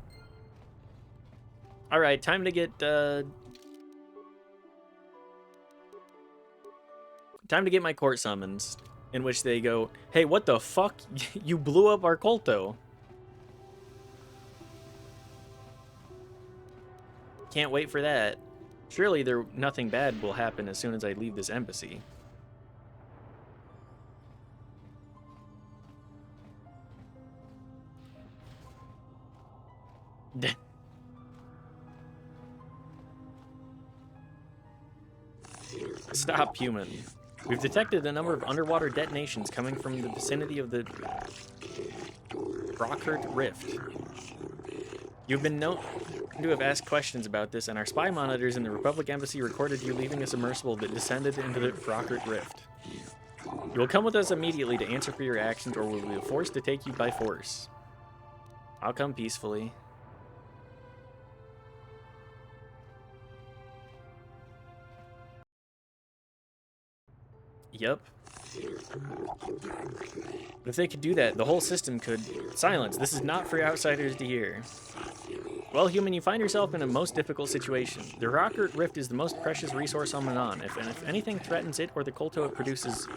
Alright, time to get, time to get my court summons, in which they go, hey, what the fuck? You blew up our Kolto. Can't wait for that. Surely nothing bad will happen as soon as I leave this embassy. Stop, human. We've detected a number of underwater detonations coming from the vicinity of the Rockert Rift. You've been known to have asked questions about this, and our spy monitors in the Republic Embassy recorded you leaving a submersible that descended into the Rockert Rift. You will come with us immediately to answer for your actions, or we will be forced to take you by force. I'll come peacefully. Yep. But if they could do that, the whole system could... Silence, this is not for outsiders to hear. Well, human, you find yourself in a most difficult situation. The Rockert Rift is the most precious resource on Manon. If anything threatens it or the Kolto it produces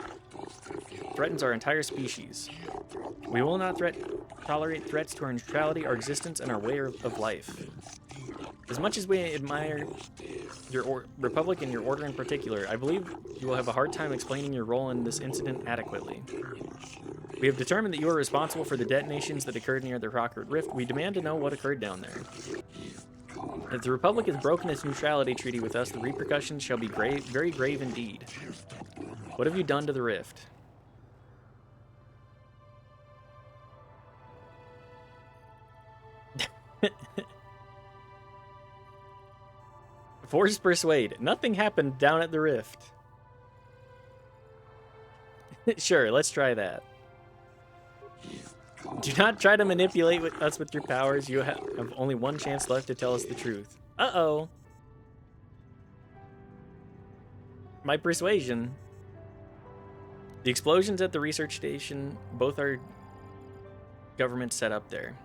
threatens our entire species. We will not tolerate threats to our neutrality, our existence, and our way of life. As much as we admire your Republic and your order in particular, I believe you will have a hard time explaining your role in this incident adequately. We have determined that you are responsible for the detonations that occurred near the Rockert Rift. We demand to know what occurred down there. If the Republic has broken its neutrality treaty with us, the repercussions shall be grave, very grave indeed. What have you done to the Rift? Force persuade. Nothing happened down at the Rift. Sure, let's try that. Do not try to manipulate us with your powers. You have only one chance left to tell us the truth. Uh-oh. My persuasion. The explosions at the research station, both are governments set up there.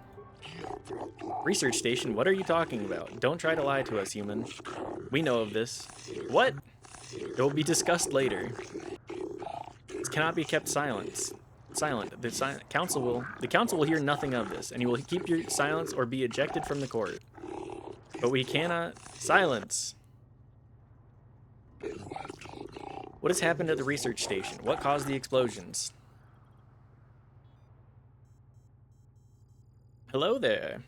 Research station? What are you talking about? Don't try to lie to us, human. We know of this. What? It will be discussed later. This cannot be kept silent. The council will hear nothing of this, and you will keep your silence or be ejected from the court. But we cannot silence. What has happened at the research station? What caused the explosions? Hello there.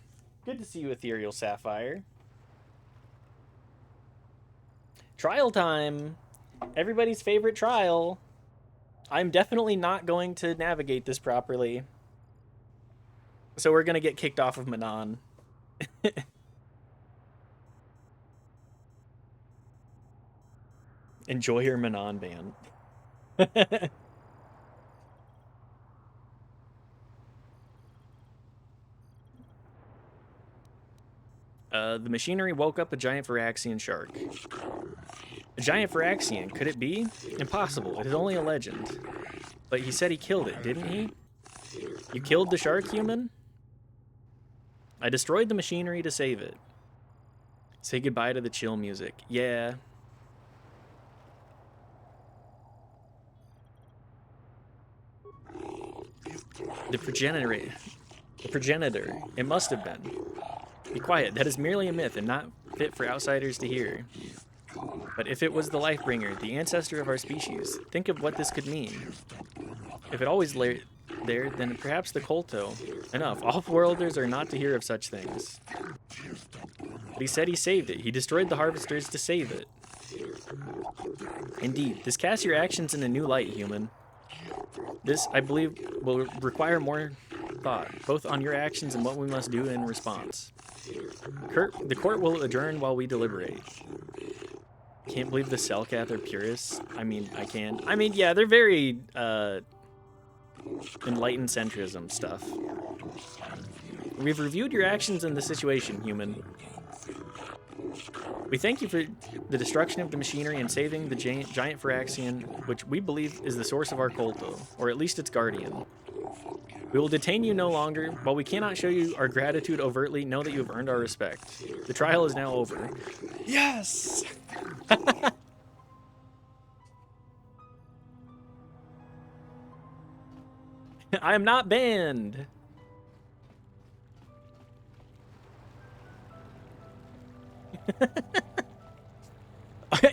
Good to see you, Ethereal Sapphire. Trial time. Everybody's favorite trial. I'm definitely not going to navigate this properly. So we're going to get kicked off of Manon. Enjoy your Manon ban. The machinery woke up a giant Phyraxian shark. A giant Phyraxian, could it be? Impossible, it is only a legend. But he said he killed it, didn't he? You killed the shark, human? I destroyed the machinery to save it. Say goodbye to the chill music. Yeah. The progenitor. It must have been. Be quiet, that is merely a myth and not fit for outsiders to hear. But if it was the Lifebringer, the ancestor of our species, think of what this could mean. If it always there, then perhaps the Kolto. Enough. Off-worlders are not to hear of such things. But he said he saved it. He destroyed the harvesters to save it. Indeed, this casts your actions in a new light, human. This, I believe, will require more thought, both on your actions and what we must do in response. The court will adjourn while we deliberate. Can't believe the Selkath are purists. I mean, I can. I mean, yeah, they're very, enlightened centrism stuff. We've reviewed your actions in the situation, human. We thank you for the destruction of the machinery and saving the giant Phyraxian, which we believe is the source of our Kolto, or at least its guardian. We will detain you no longer. While we cannot show you our gratitude overtly, know that you have earned our respect. The trial is now over. Yes! I am not banned!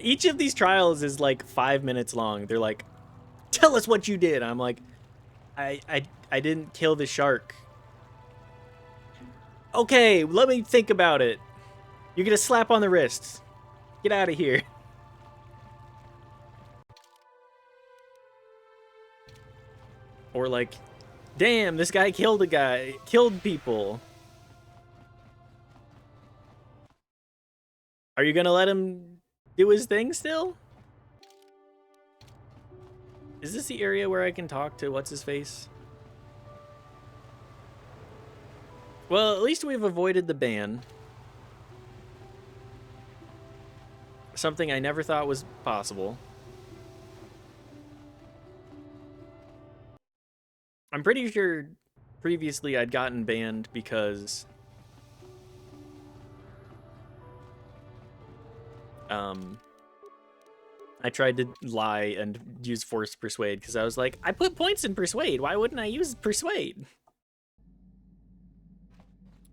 Each of these trials is like 5 minutes long. They're like, tell us what you did. I'm like, I didn't kill the shark. Okay, let me think about it. You're gonna slap on the wrist. Get out of here. Or like, damn, this guy killed people. Are you gonna let him do his thing still? Is this the area where I can talk to what's-his-face? Well, at least we've avoided the ban. Something I never thought was possible. I'm pretty sure previously I'd gotten banned because I tried to lie and use forced persuade because I was like, I put points in persuade. Why wouldn't I use persuade?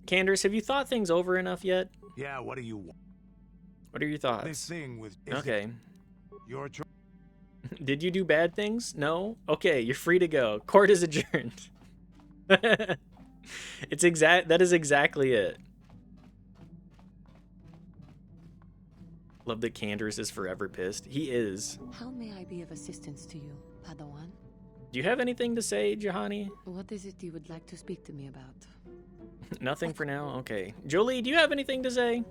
Candace, have you thought things over enough yet? Yeah, what do you want? What are your thoughts? This thing with... Okay. Your choice. Did you do bad things? No? Okay, you're free to go. Court is adjourned. That is exactly it. Love that Candace is forever pissed. He is. How may I be of assistance to you, Padawan? Do you have anything to say, Jahani? What is it you would like to speak to me about? Nothing for now? Okay. Jolie, do you have anything to say?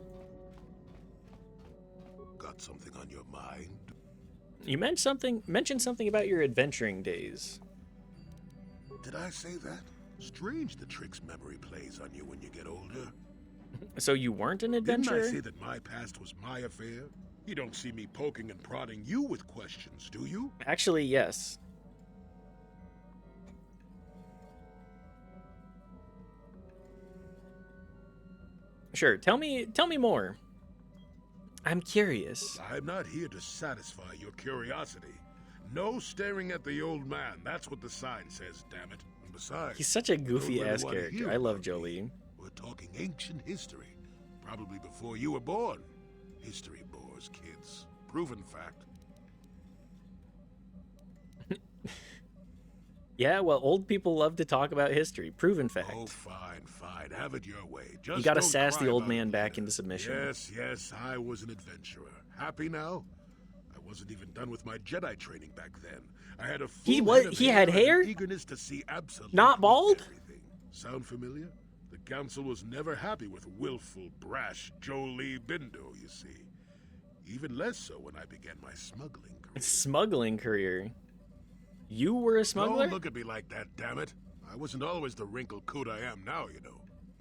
Got something on your mind? You mentioned something about your adventuring days. Did I say that? Strange the tricks memory plays on you when you get older. So you weren't an adventurer? Didn't I say that my past was my affair? You don't see me poking and prodding you with questions, do you? Actually, yes. Sure, tell me more. I'm curious. I'm not here to satisfy your curiosity. No staring at the old man. That's what the sign says, damn it. And besides, he's such a goofy-ass character. I love Jolie. We're talking ancient history. Probably before you were born. History bores kids. Proven fact. Yeah, well, old people love to talk about history. Proven fact. Oh, fine, fine. Have it your way. Just you gotta don't sass cry the old about man it back later. into submission. Yes, I was an adventurer. Happy now? I wasn't even done with my Jedi training back then. I had a full He had hair? Eagerness to see absolutely not bald? everything. Sound familiar? The council was never happy with willful, brash Jolie Bindo, you see. Even less so when I began my smuggling career. Smuggling career? You were a smuggler? Don't look at me like that, damn it. I wasn't always the wrinkled coot I am now, you know.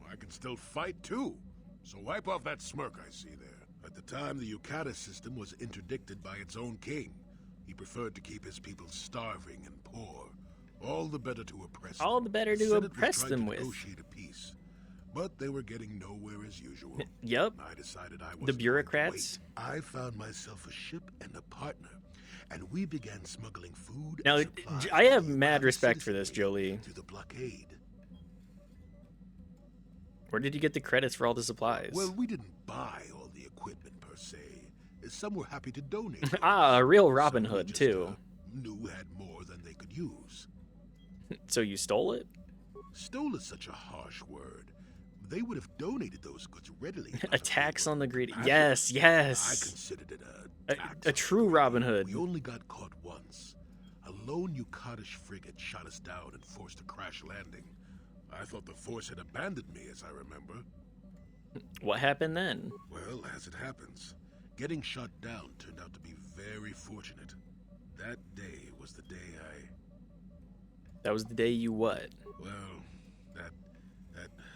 I can still fight, too. So wipe off that smirk I see there. At the time, the Yukata system was interdicted by its own king. He preferred to keep his people starving and poor. All the better to oppress them. All the better to oppress them with. Negotiate a peace. But they were getting nowhere as usual. Yep. I decided I was the bureaucrats. I found myself a ship and a partner, and we began smuggling food. Now, and supplies I have mad respect for this, Jolie. through the blockade. Where did you get the credits for all the supplies? Well, we didn't buy all the equipment per se. Some were happy to donate. A real Robin Hood, too. Knew had more than they could use. So you stole it? Stole is such a harsh word. They would have donated those goods readily. A tax on the greedy. Yes, yes. I considered it a true Robin Hood. We only got caught once. A lone Yukatish frigate shot us down and forced a crash landing. I thought the force had abandoned me, as I remember. What happened then? Well, as it happens, getting shot down turned out to be very fortunate. That day was the day That was the day you what? Well, that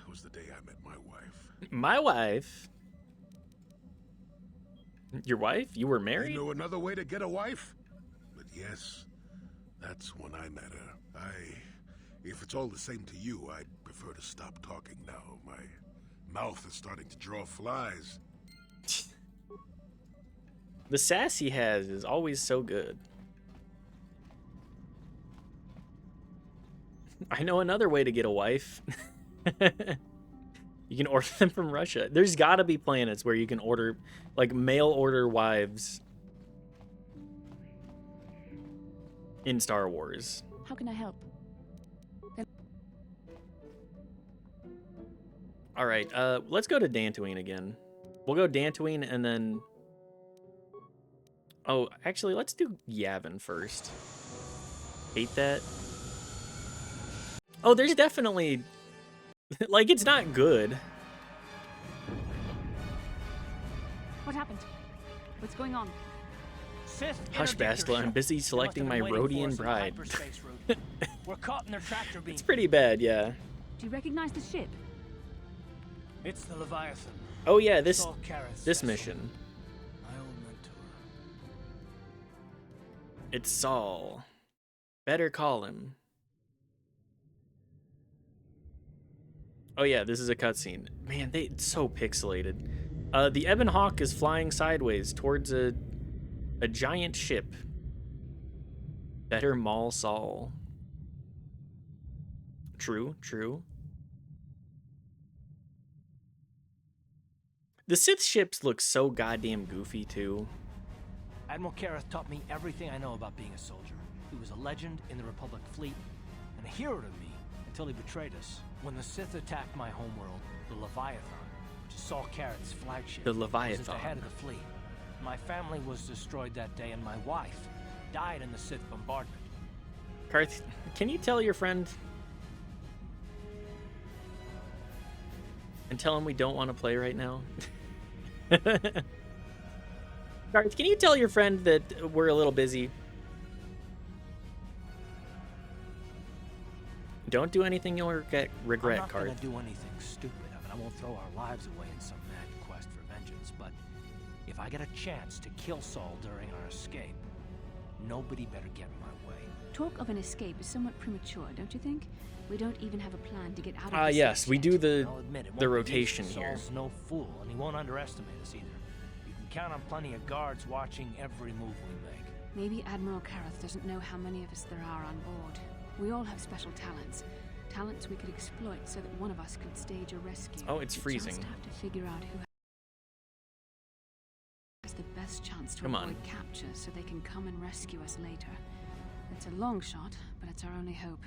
was the day I met my wife. My wife? Your wife? You were married? You know another way to get a wife? But yes, that's when I met her. If it's all the same to you, I'd prefer to stop talking now. My mouth is starting to draw flies. The sass he has is always so good. I know another way to get a wife. You can order them from Russia. There's gotta be planets where you can order, like, mail order wives in Star Wars. How can I help? All right, let's go to Dantooine again. We'll go Dantooine and then... Oh, actually, let's do Yavin first. Hate that. Oh, there's definitely... like, it's not good. What happened? What's going on? Hush, Bastila, I'm busy selecting my Rhodian bride. We're caught in their tractor beam. It's pretty bad, yeah. Do you recognize the ship? It's the Leviathan. Oh yeah, this Saul Karras this vessel. mission. My old mentor. It's Saul. Better call him. Oh yeah, this is a cutscene. Man, it's so pixelated. The Ebon Hawk is flying sideways towards a giant ship. Better maul Saul. True, true. The Sith ships look so goddamn goofy too. Admiral Karras taught me everything I know about being a soldier. He was a legend in the Republic fleet, and a hero to me until he betrayed us. When the Sith attacked my homeworld, the Leviathan, which is Saul Karras' flagship, The was at Leviathan. the head of the fleet. My family was destroyed that day, and my wife died in the Sith bombardment. Karth, can you tell your friend and tell him we don't want to play right now? Karth, can you tell your friend that we're a little busy? Don't do anything you'll regret, I'm not Karth. gonna do anything stupid. I mean, I won't throw our lives away in some mad quest for vengeance, but if I get a chance to kill Saul during our escape, nobody better get in my way. Talk of an escape is somewhat premature, don't you think? We don't even have a plan to get out of Ah, this yes, mess we yet. do the I'll admit, it won't the be rotation easy. here. Saul's no fool, and he won't underestimate us either. You can count on plenty of guards watching every move we make. Maybe Admiral Karras doesn't know how many of us there are on board. We all have special talents. Talents we could exploit so that one of us could stage a rescue. Oh, it's We freezing. just have to figure out who has the best chance to Come on. avoid capture so they can come and rescue us later. It's a long shot, but it's our only hope.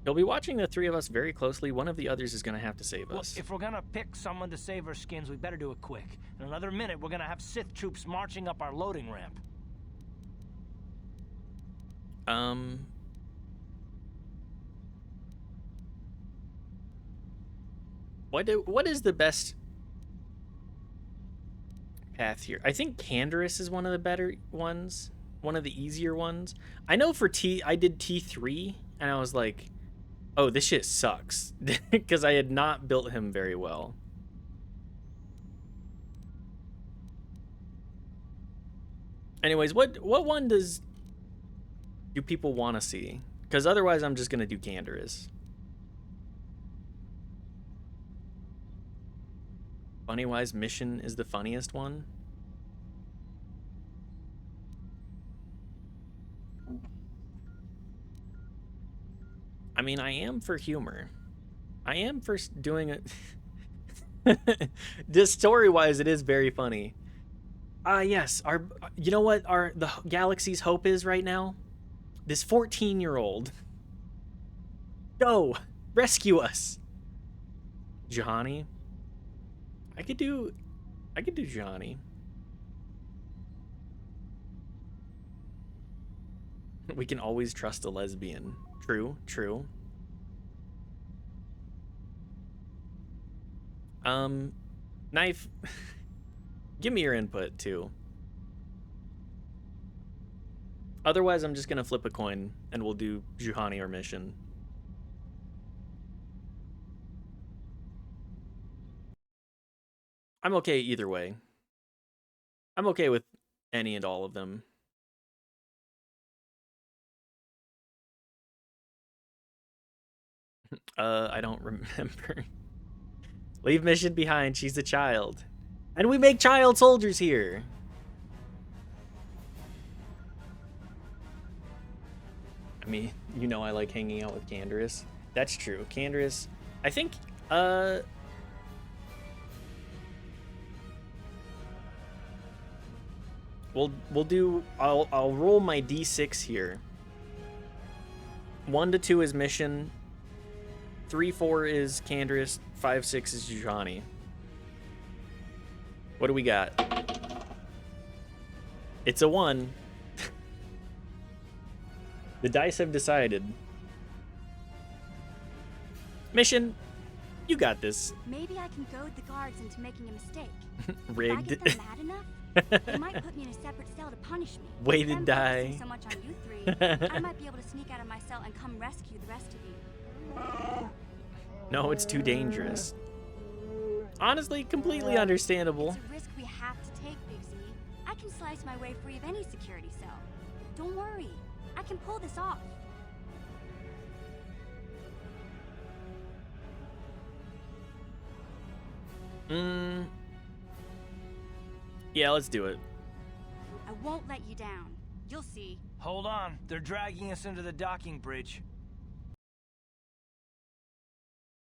He'll be watching the three of us very closely. One of the others is going to have to save Look, us. if we're gonna pick someone to save our skins, we better do it quick. In another minute, we're gonna have Sith troops marching up our loading ramp. What is the best path here? I think Canderous is one of the better ones, one of the easier ones. I know for I did T3 and I was like, oh, this shit sucks because I had not built him very well. Anyways, what one do people want to see? Because otherwise I'm just going to do Canderous. Funnywise mission is the funniest one. I mean, I am for humor. I am for doing it. Just story-wise, it is very funny. Yes, you know what the galaxy's hope is right now? This 14-year-old. Go! Rescue us! Juhani? I could do Juhani. We can always trust a lesbian. True, true. Knife, give me your input too. Otherwise, I'm just gonna flip a coin and we'll do Juhani or mission. I'm okay either way. I'm okay with any and all of them. I don't remember. Leave mission behind, she's a child. And we make child soldiers here. I mean, you know I like hanging out with Canderous. That's true. Canderous, I think, we'll do, I'll roll my D6 here. 1 to 2 is mission. 3, 4 is Canderous. 5, 6 is Juhani. What do we got? It's a 1. The dice have decided. Mission, you got this. Maybe I can goad the guards into making a mistake. Rigged. If I get them mad enough, they might put me in a separate cell to punish me. Way to die. So much on you three, I might be able to sneak out of my cell and come rescue the rest of you. No, it's too dangerous. Honestly, completely understandable. It's a risk we have to take, Big Z. I can slice my way free of any security cell. Don't worry, I can pull this off. Yeah, let's do it. I won't let you down. You'll see. Hold on, they're dragging us into the docking bridge.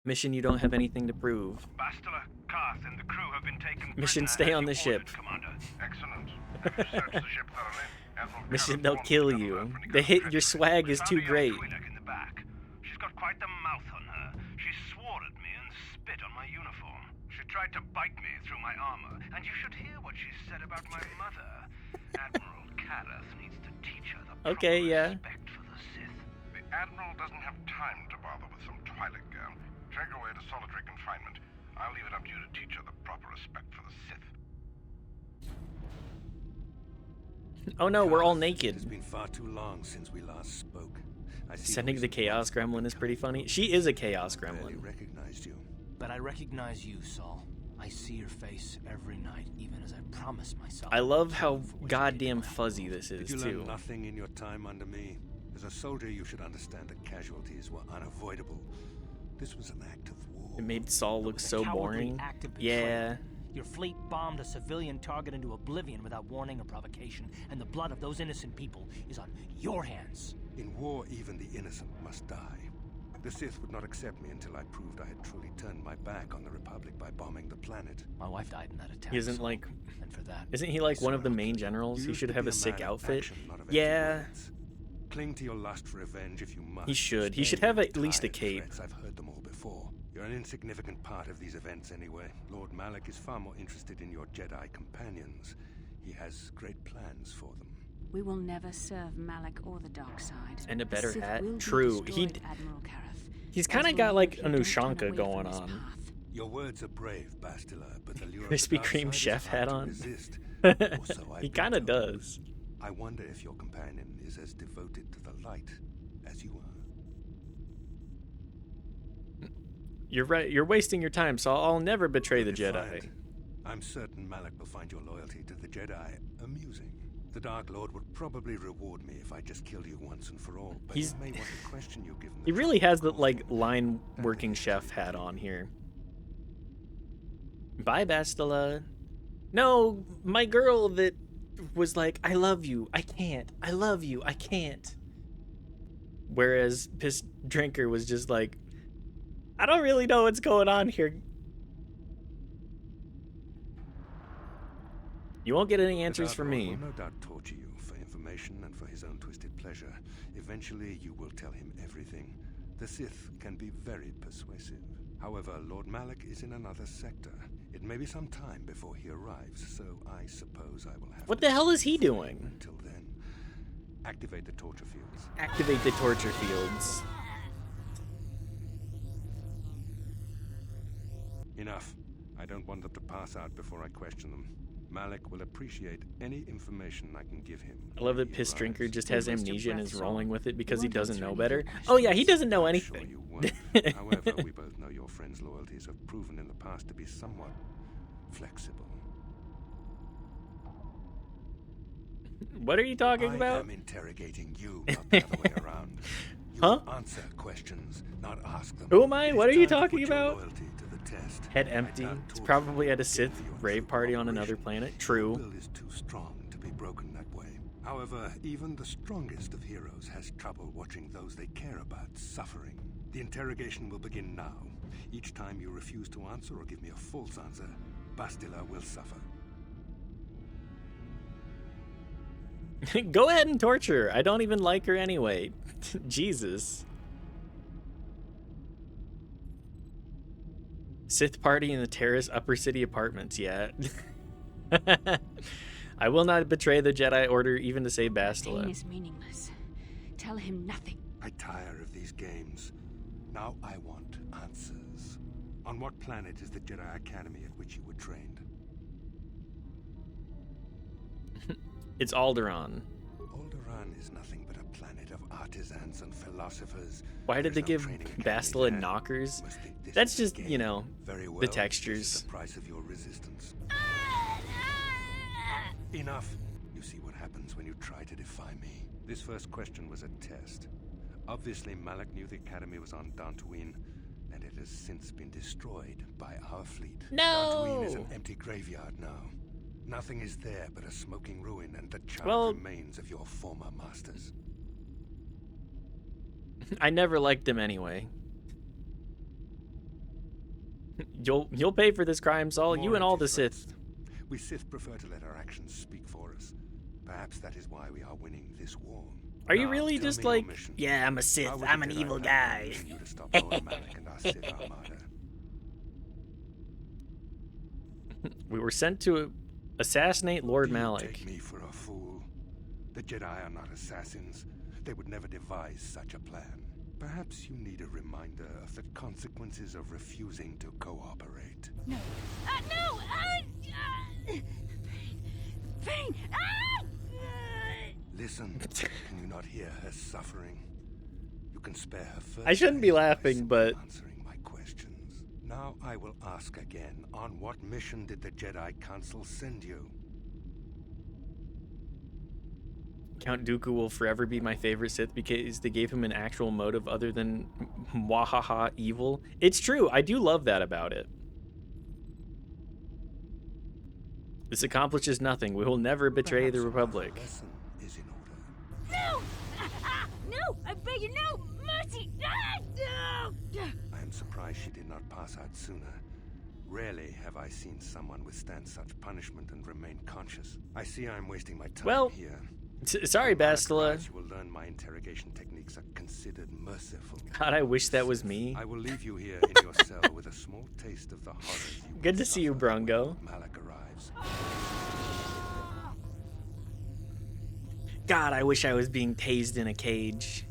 Mission, you don't have anything to prove. Bastila, Karth, and the crew have been taken. Mission, stay on the ship. Commander. Excellent. Have you searched the ship thoroughly? Admiral Mission, they'll kill you. The hit, your swag is too great. In the back. She's got quite the mouth on her. She swore at me and spit on my uniform. She tried to bite me through my armor, and you should hear what she said about my mother. Admiral Karth needs to teach her the proper respect for the Sith. The Admiral doesn't have time to bother with some Twilight girl. Take her away to solitary confinement. I'll leave it up to you to teach her the proper respect for the Sith. Oh no, we're all naked. It's been far too long since we last spoke. Sending the Chaos Gremlin is pretty funny. She is a Chaos Gremlin. I recognized you. But I recognize you, Saul. I see your face every night, even as I promised myself. I love how goddamn fuzzy this is, Did you too. learn nothing in your time under me? As a soldier, you should understand that casualties were unavoidable. This was an act of war. It made Saul look so boring. Yeah. Your fleet bombed a civilian target into oblivion without warning or provocation, and the blood of those innocent people is on your hands. In war, even the innocent must die. The Sith would not accept me until I proved I had truly turned my back on the Republic by bombing the planet. My wife died in that attack. He isn't like... And for that... Isn't he like one of the main generals? He should have a sick outfit. Yeah. Cling to your lust for revenge if you must. He should. He should have at least a cape. I've heard them all before. You're an insignificant part of these events anyway. Lord Malak is far more interested in your Jedi companions. He has great plans for them. We will never serve Malak or the dark side. And a better Sith hat. will be True. destroyed, Admiral Karth. He's kind of got like an Ushanka going on. Your words are brave, Bastila, but the lure Krispy of the Kreme dark side chef is hard hat to on. resist. So He kind of does. I wonder if your companion is as devoted to the light as you are. You're right. You're wasting your time, so I'll never betray the Jedi. Fine. I'm certain Malak will find your loyalty to the Jedi amusing. The Dark Lord would probably reward me if I just killed you once and for all, but he may want to question you given He really has the like line working chef hat on here. Bye, Bastila. No, my girl that was like, I love you, I can't. I love you, I can't. Whereas Piss Drinker was just like, I don't really know what's going on here. You won't get any answers from me. He will no doubt torture you for information and for his own twisted pleasure. Eventually, you will tell him everything. The Sith can be very persuasive. However, Lord Malak is in another sector. It may be some time before he arrives, so I suppose I will have What the hell is he doing? Until then, activate the torture fields. Activate the torture fields. Enough. I don't want them to pass out before I question them. Malik will appreciate any information I can give him. I love that Piss Drinker just has amnesia and is rolling with it because he doesn't know better. Oh yeah, he doesn't know anything. However, we both know your friend's loyalties have proven in the past to be somewhat flexible. What are you talking about? I am interrogating you, not the other way around. You answer questions, not ask them. Who am I? What are you talking about? Loyalty to the test. Head empty. It's probably at a Sith rave party on another planet. True. Will is too strong to be broken that way. However, even the strongest of heroes has trouble watching those they care about suffering. The interrogation will begin now. Each time you refuse to answer or give me a false answer, Bastila will suffer. Go ahead and torture her. I don't even like her anyway. Jesus. Sith party in the terrace upper city apartments, yeah. I will not betray the Jedi Order even to save Bastila. Pain is meaningless. Tell him nothing. I tire of these games. Now I want answers. On what planet is the Jedi Academy at which you were trained? It's Alderaan. Alderaan is nothing but a planet of artisans and philosophers. Why did they give Bastila knockers? That's just, you know, the textures. The price of your resistance. Enough. You see what happens when you try to defy me. This first question was a test. Obviously, Malak knew the Academy was on Dantooine, and it has since been destroyed by our fleet. No! Dantooine is an empty graveyard now. Nothing is there but a smoking ruin and the charred remains of your former masters. I never liked him anyway. You'll pay for this crime, Saul. You and all the Sith. We Sith prefer to let our actions speak for us. Perhaps that is why we are winning this war. Are you really just like, yeah, I'm a Sith, I'm an evil guy. You to stop Lord Malak and our Sith armada. We were sent to assassinate Lord Malak. Take me for a fool. The Jedi are not assassins. They would never devise such a plan. Perhaps you need a reminder of the consequences of refusing to cooperate. No. No! Pain! Listen. Can you not hear her suffering? You can spare her first. I shouldn't be laughing, but answering my questions. Now I will ask again. On what mission did the Jedi Council send you? Count Dooku will forever be my favorite Sith because they gave him an actual motive other than wahaha evil. It's true. I do love that about it. This accomplishes nothing. We will never betray the Republic. No! No! I beg you, no! Mercy! No! I am surprised she did not pass out sooner. Rarely have I seen someone withstand such punishment and remain conscious. I see I am wasting my time here. Sorry, Bastila. You will learn my interrogation techniques are considered merciful. God, I wish that was me. I will leave you here in your cell with a small taste of the horrors. Good to see you, Brongo. Malak arrives. God, I wish I was being tased in a cage.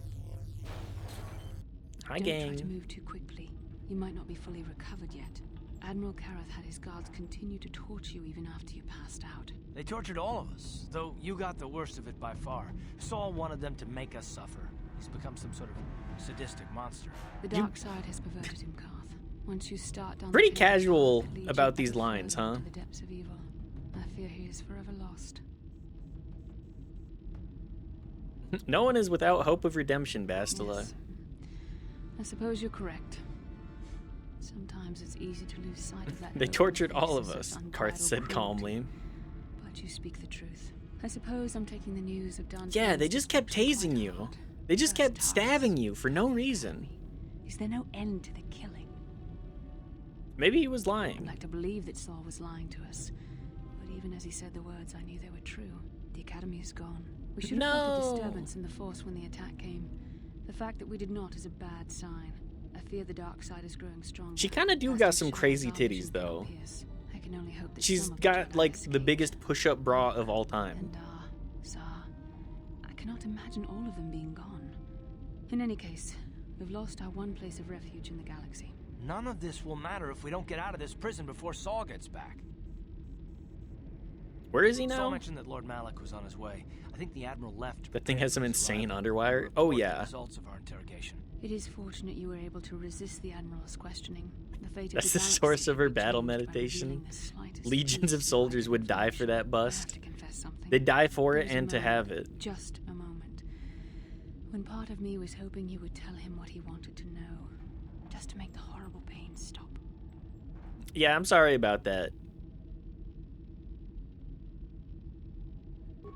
Hi, gang. Don't try to move too quickly. You might not be fully recovered yet. Admiral Kareth had his guards continue to torture you even after you passed out. They tortured all of us, though you got the worst of it by far. Saul wanted them to make us suffer. He's become some sort of sadistic monster. The dark side has perverted him, Karth. Once you start down pretty casual about these lines, huh? The depths of evil. I fear he is forever lost. No one is without hope of redemption, Bastila. Yes. I suppose you're correct. Sometimes it's easy to lose sight of that. They tortured all of us, Karth said calmly. But you speak the truth. I suppose I'm taking the news of Dan's. Yeah, they just kept tasing you. They just kept stabbing you for no reason. Is there no end to the killing? Maybe he was lying. I'd like to believe that Saul was lying to us, but But even as he said the words, I knew they were true. The Academy is gone. We should have felt a disturbance in the Force when the attack came. The fact that we did not is a bad sign. I fear the dark side is growing stronger. She kind of do got some crazy titties, though. I can only hope that She's got, like, the biggest push-up bra of all time. I cannot imagine all of them being gone. In any case, we've lost our one place of refuge in the galaxy. None of this will matter if we don't get out of this prison before Saul gets back. Where is he now? Saul mentioned that Lord Malik was on his way. I think the Admiral left. That thing has some insane underwire. Oh, yeah. Results of our interrogation. It is fortunate you were able to resist the Admiral's questioning. The fate That's the source of her battle meditation. Legions of soldiers would die for that bust. They'd die for it and to have it. Just a moment. When part of me was hoping you would tell him what he wanted to know. Just to make the horrible pain stop. Yeah, I'm sorry about that.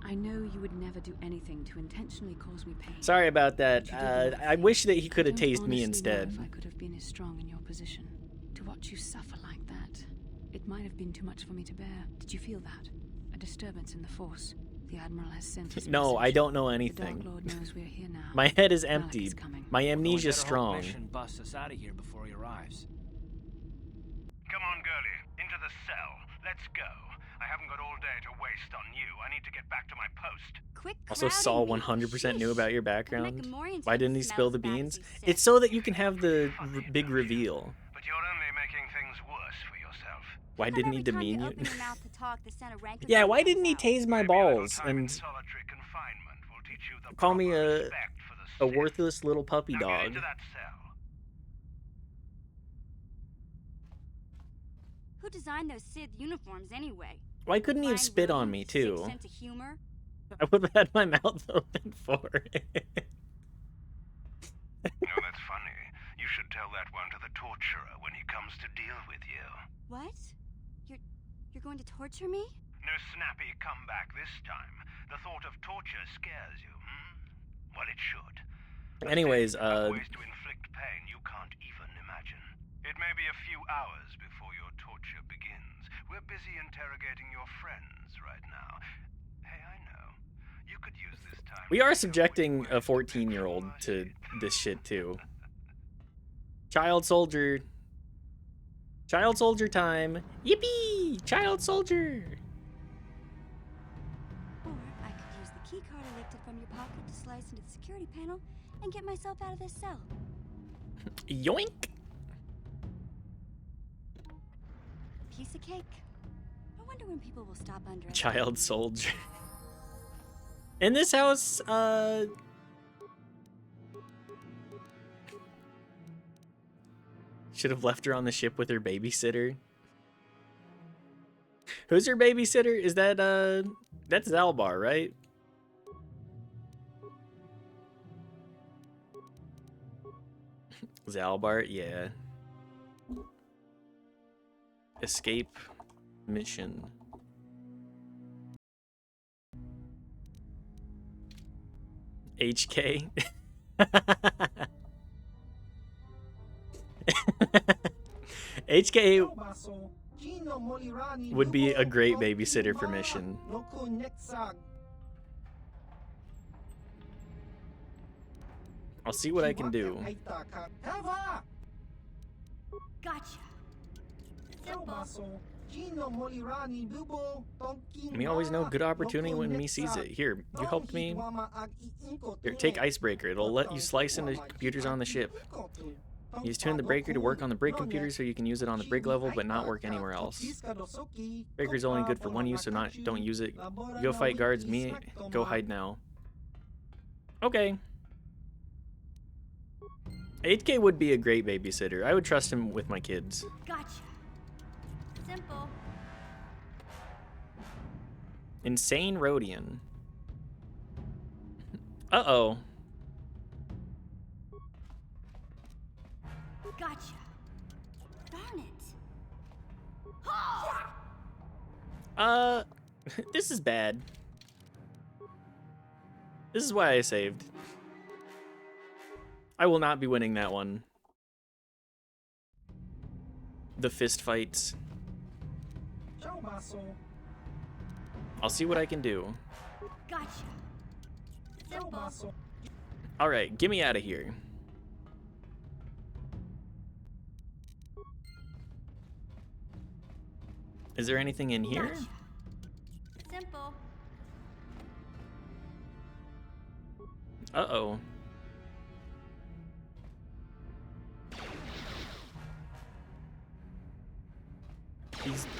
I know you would never do anything to intentionally cause me pain. Sorry about that. I wish that he could have tased me instead. If I could have been as strong in your position. To watch you suffer like that. It might have been too much for me to bear. Did you feel that? A disturbance in the Force. The Admiral has sent his No, message. I don't know The anything. Dark Lord knows we're here now. My head is Malik empty. coming. My amnesia's Well, strong. Mission busts us out of here before he arrives. Come on, girlie. Into the cell. Let's go. I haven't got all day to waste on you. I need to get back to my post. Quick Also, Saul 100% knew about your background. Why didn't he smells spill the bad as beans? he's sick. It's so that you can have the big reveal. But you're only making things worse for yourself. Why didn't he demean you? Open your mouth to talk, the scent of rancor Yeah, comes why didn't he out. tase my balls and Solitary confinement will teach you the call me proper a respect for the worthless little puppy Now get dog? into that cell. Who designed those Sith uniforms anyway? Why couldn't he have Blind spit on rodent, me sick too? sense of humor? I would have had my mouth open for it. No, that's funny. You should tell that one to the torturer when he comes to deal with you. What? You're going to torture me? No snappy comeback this time. The thought of torture scares you, Well, it should. Anyways, Ways to inflict pain you can't even imagine. It may be a few hours before your torture begins. We're busy interrogating your friends right now. Hey, I know. You could use this time. we are subjecting a 14-year-old to this shit too. Child soldier. Child soldier time. Yippee! Child soldier. Or I could use the key card I lifted from your pocket to slice into the security panel and get myself out of this cell. Yoink! Piece of cake. I wonder when people will stop under it. Child soldier. In this house, should have left her on the ship with her babysitter. Who's her babysitter? Is that, that's Zalbar, right? Zalbar, yeah. Escape mission. HK. HK would be a great babysitter for mission. I'll see what I can do. Gotcha. Simple. Me always know good opportunity when me sees it. Here, you helped me. Here, take Icebreaker. It'll let you slice into computers on the ship. Use tune the breaker to work on the brig computer so you can use it on the brig level but not work anywhere else. Breaker's only good for one use, so don't use it. You go fight guards, me go hide now. Okay. 8K would be a great babysitter. I would trust him with my kids. Gotcha. Simple. Insane Rhodian. Uh-oh. Gotcha. Darn it. This is bad. This is why I saved. I will not be winning that one. The fist fights. I'll see what I can do. Gotcha. Simple. Alright, get me out of here. Is there anything in here? Gotcha. Simple. Uh-oh.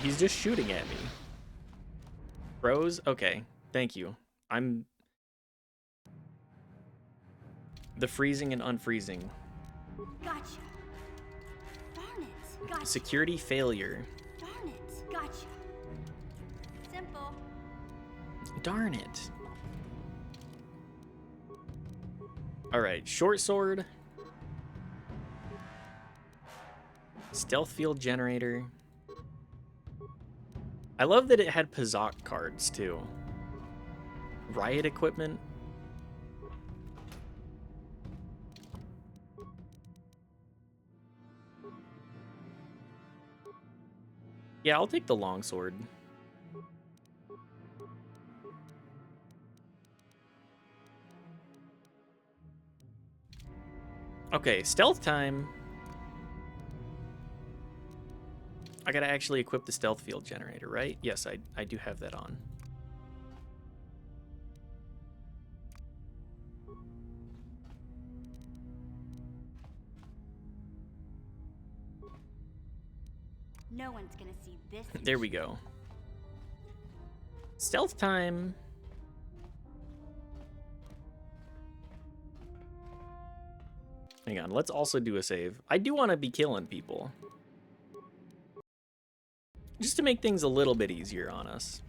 He's just shooting at me. Froze? Okay, thank you. I'm... The freezing and unfreezing. Gotcha. Darn it. Gotcha. Security failure. Darn it. Gotcha. Simple. Darn it. Alright, short sword. Stealth field generator. I love that it had Pazak cards too. Riot equipment. Yeah, I'll take the longsword. Okay, stealth time. I gotta actually equip the stealth field generator, right? Yes, I do have that on. No one's gonna see this. There we go. Stealth time. Hang on, let's also do a save. I do want to be killing people. Just to make things a little bit easier on us.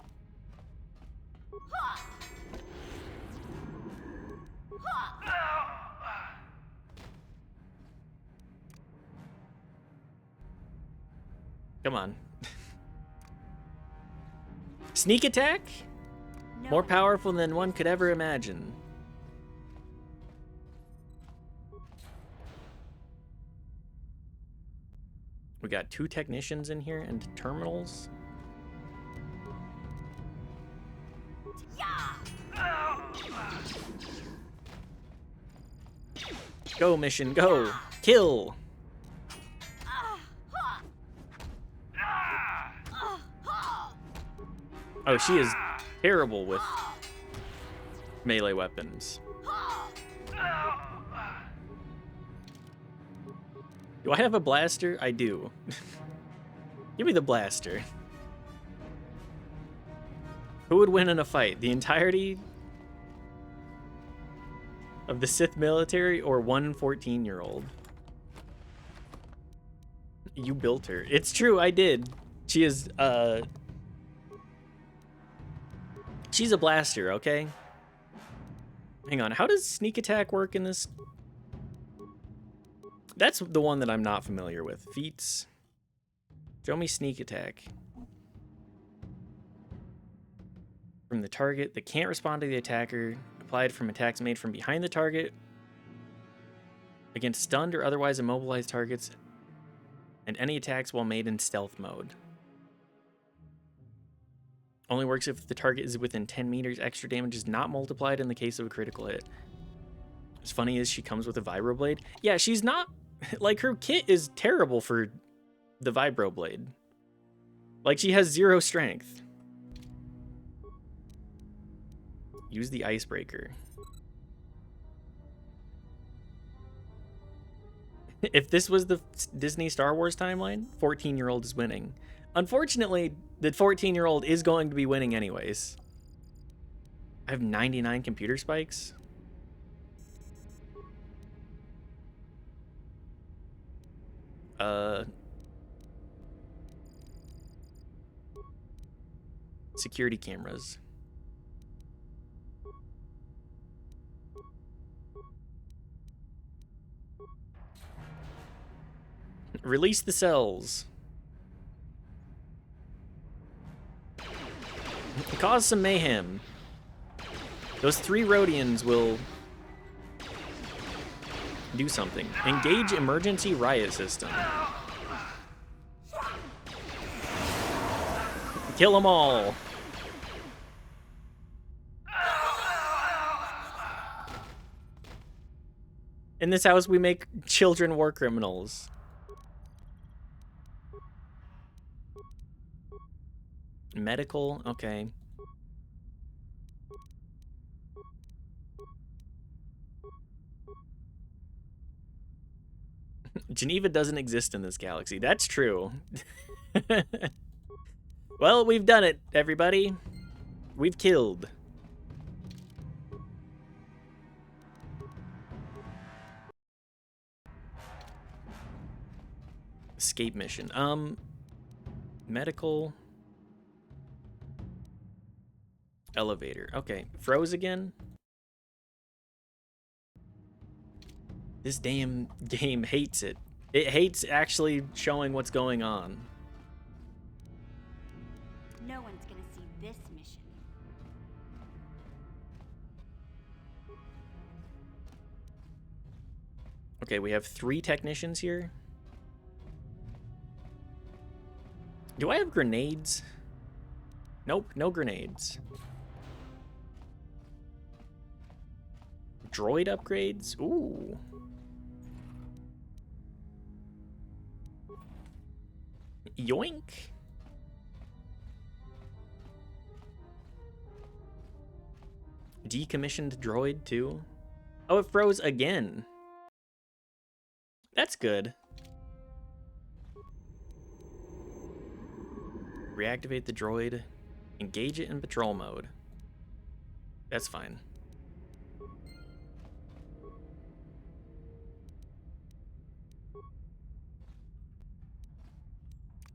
Come on. Sneak attack? No. More powerful than one could ever imagine. We got 2 technicians in here and terminals. Go, mission, go! Kill! Oh, she is terrible with melee weapons. Do I have a blaster? I do. Give me the blaster. Who would win in a fight? The entirety of the Sith military or one 14-year-old? You built her. It's true, I did. She is, she's a blaster, okay? Hang on, how does sneak attack work in this? That's the one that I'm not familiar with. Feats. Show me sneak attack. From the target that can't respond to the attacker. Applied from attacks made from behind the target. Against stunned or otherwise immobilized targets. And any attacks while made in stealth mode. Only works if the target is within 10 meters. Extra damage is not multiplied in the case of a critical hit. What's funny is she comes with a vibroblade. Yeah, she's not... Like, her kit is terrible for the vibroblade. Like, she has 0 strength. Use the icebreaker. If this was the Disney Star Wars timeline, 14-year-old is winning. Unfortunately, the 14-year-old is going to be winning anyways. I have 99 computer spikes. Security cameras. Release the cells. Cause some mayhem. Those 3 Rhodians will do something. Engage emergency riot system. Kill them all. In this house, we make children war criminals. Medical, okay. Geneva doesn't exist in this galaxy. That's true. Well, we've done it, everybody. We've killed. Escape mission. Medical. Elevator. Okay. Froze again? This damn game hates it. It hates actually showing what's going on. No one's gonna see this mission. Okay, we have 3 technicians here. Do I have grenades? Nope, no grenades. Droid upgrades? Ooh. Yoink. Decommissioned droid too. Oh, it froze again. That's good. Reactivate the droid. Engage it in patrol mode. That's fine.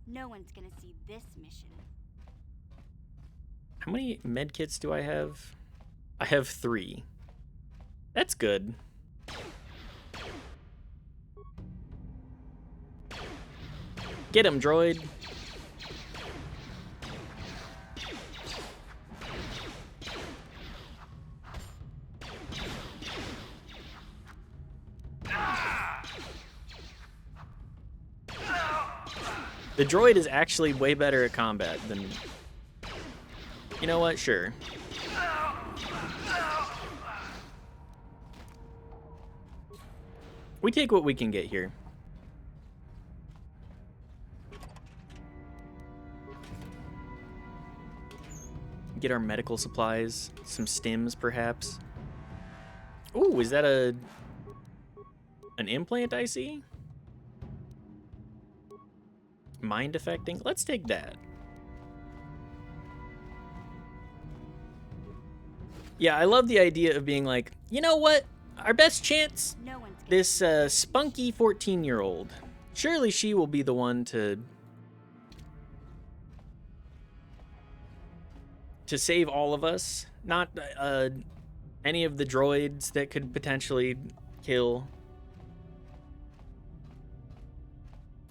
No one's gonna see this mission. How many medkits do I have? I have 3. That's good. Get him, droid. The droid is actually way better at combat than... You know what? Sure. We take what we can get here. Get our medical supplies, some stims perhaps. Ooh, is that an implant I see? Mind affecting? Let's take that. Yeah, I love the idea of being like, you know what? Our best chance? This spunky 14-year-old. Surely she will be the one to save all of us. Not any of the droids that could potentially kill.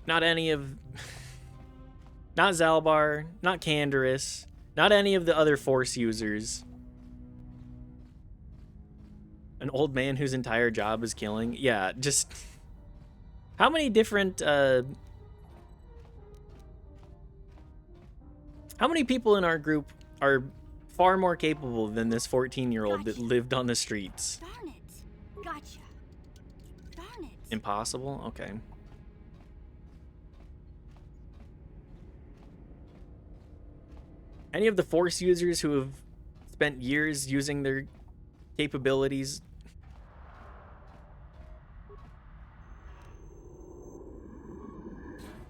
Not any of... Not Zalbar, not Canderous, not any of the other Force users. An old man whose entire job is killing. Yeah, just... How many different... How many people in our group are far more capable than this 14-year-old that lived on the streets? Darn it. Gotcha. Darn it. Impossible? Okay. Any of the Force users who have spent years using their capabilities?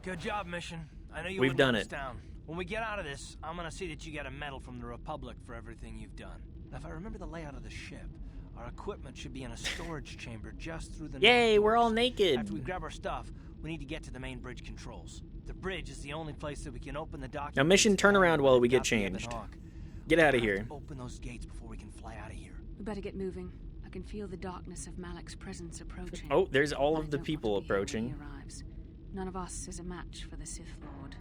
Good job, mission. I know you We've wouldn't done let us it. down. When we get out of this, I'm gonna see that you get a medal from the Republic for everything you've done. Now, if I remember the layout of the ship, our equipment should be in a storage chamber just through the Yay, north we're all doors. naked. After we grab our stuff, we need to get to the main bridge controls. The bridge is the only place that we can open the documents. Now, mission turnaround while we get changed. Get out of here. Open those gates before we can fly out of here. We better get moving. I can feel the darkness of Malik's presence approaching. Oh, there's all of the people approaching. Arrives. None of us is a match for the Sith Lord.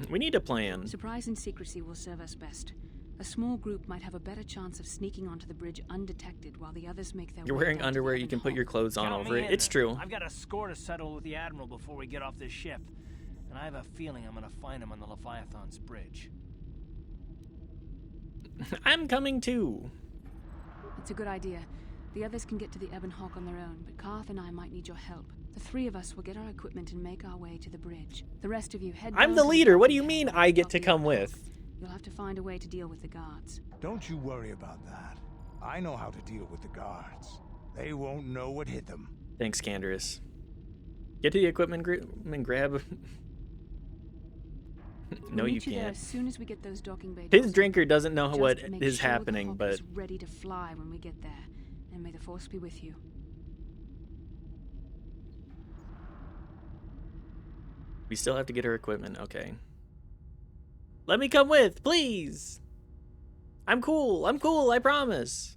We need a plan. Surprise and secrecy will serve us best. A small group might have a better chance of sneaking onto the bridge undetected while the others make their You're way wearing down to underwear, the you can main put your hall. clothes on Count over me it. in. It's true. I've got a score to settle with the Admiral before we get off this ship. And I have a feeling I'm gonna find him on the Leviathan's bridge. I'm coming too. It's a good idea. The others can get to the Ebon Hawk on their own, but Karth and I might need your help. The three of us will get our equipment and make our way to the bridge. The rest of you head I'm down the to leader. What do docking you area mean and I get dock to the come Ebon Hawk. with? You'll have to find a way to deal with the guards. Don't you worry about that. I know how to deal with the guards. They won't know what hit them. Thanks, Canderous. Get to the equipment and grab. No, We'll you meet there can't. as soon as we get those docking bay His doors drinker open. doesn't know Just what make is sure the happening, Hawk but is ready to fly when we get there. And may the Force be with you. we still have to get her equipment. Okay. Let me come with, please. I'm cool. I'm cool. I promise.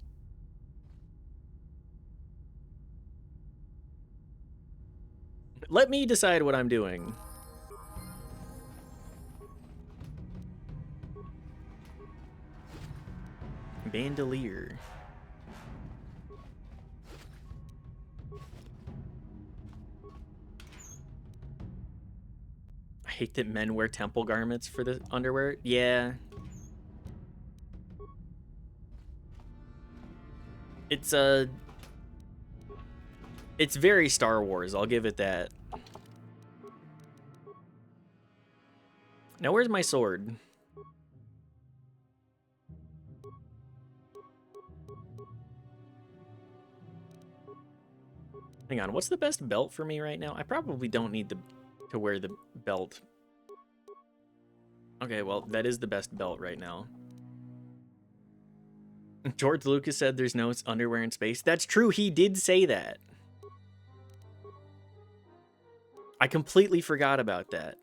Let me decide what I'm doing. Bandolier. I hate that men wear temple garments for the underwear. Yeah. It's very Star Wars, I'll give it that. Now where's my sword? Hang on, what's the best belt for me right now? I probably don't need to wear the belt. Okay, well, that is the best belt right now. George Lucas said there's no underwear in space. That's true, he did say that. I completely forgot about that.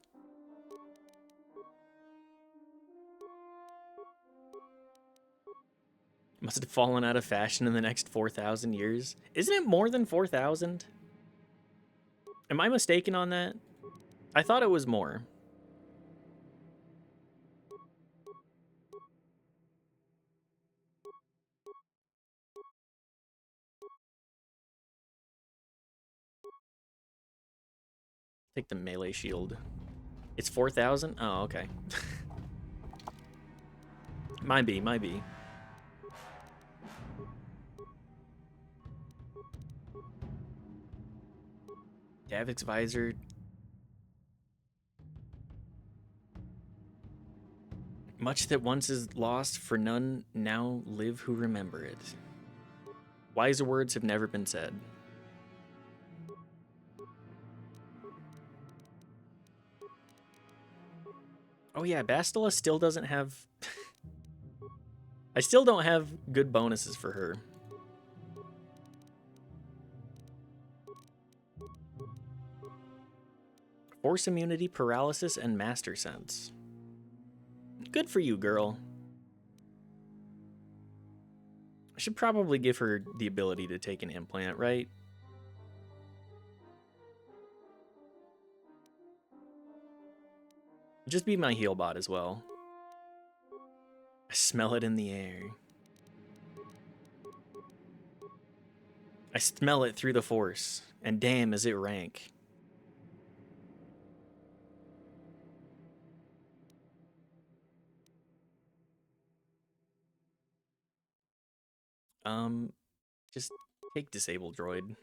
Must have fallen out of fashion in the next 4,000 years. Isn't it more than 4,000? Am I mistaken on that? I thought it was more. Take the melee shield. It's 4,000? Oh, okay. Might be. Davik's visor. Much that once is lost, for none now live who remember it. Wiser words have never been said. Oh yeah, Bastila still doesn't have... I still don't have good bonuses for her. Force immunity, paralysis, and master sense. Good for you, girl. I should probably give her the ability to take an implant, right? Just be my heal bot as well. I smell it in the air. I smell it through the Force, and damn is it rank. Just take Disable Droid.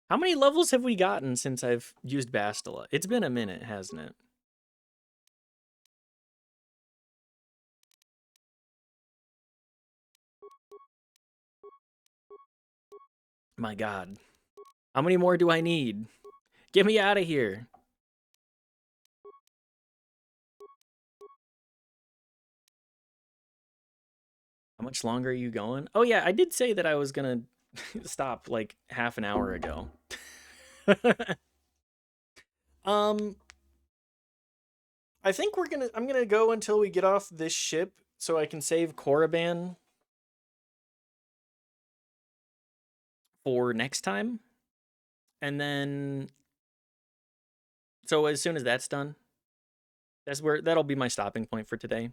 How many levels have we gotten since I've used Bastila? It's been a minute, hasn't it? My God. How many more do I need? Get me out of here. How much longer are you going? Oh yeah, I did say that I was gonna stop like half an hour ago. I think I'm gonna go until we get off this ship so I can save Korriban for next time. And then so as soon as that's done, that'll be my stopping point for today.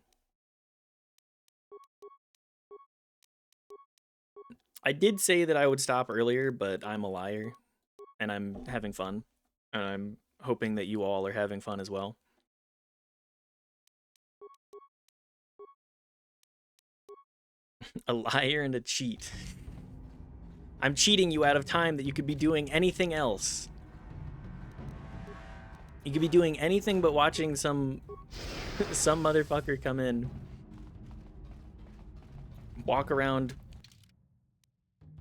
I did say that I would stop earlier, but I'm a liar, and I'm having fun, and I'm hoping that you all are having fun as well. A liar and a cheat. I'm cheating you out of time that you could be doing anything else. You could be doing anything but watching some motherfucker come in, walk around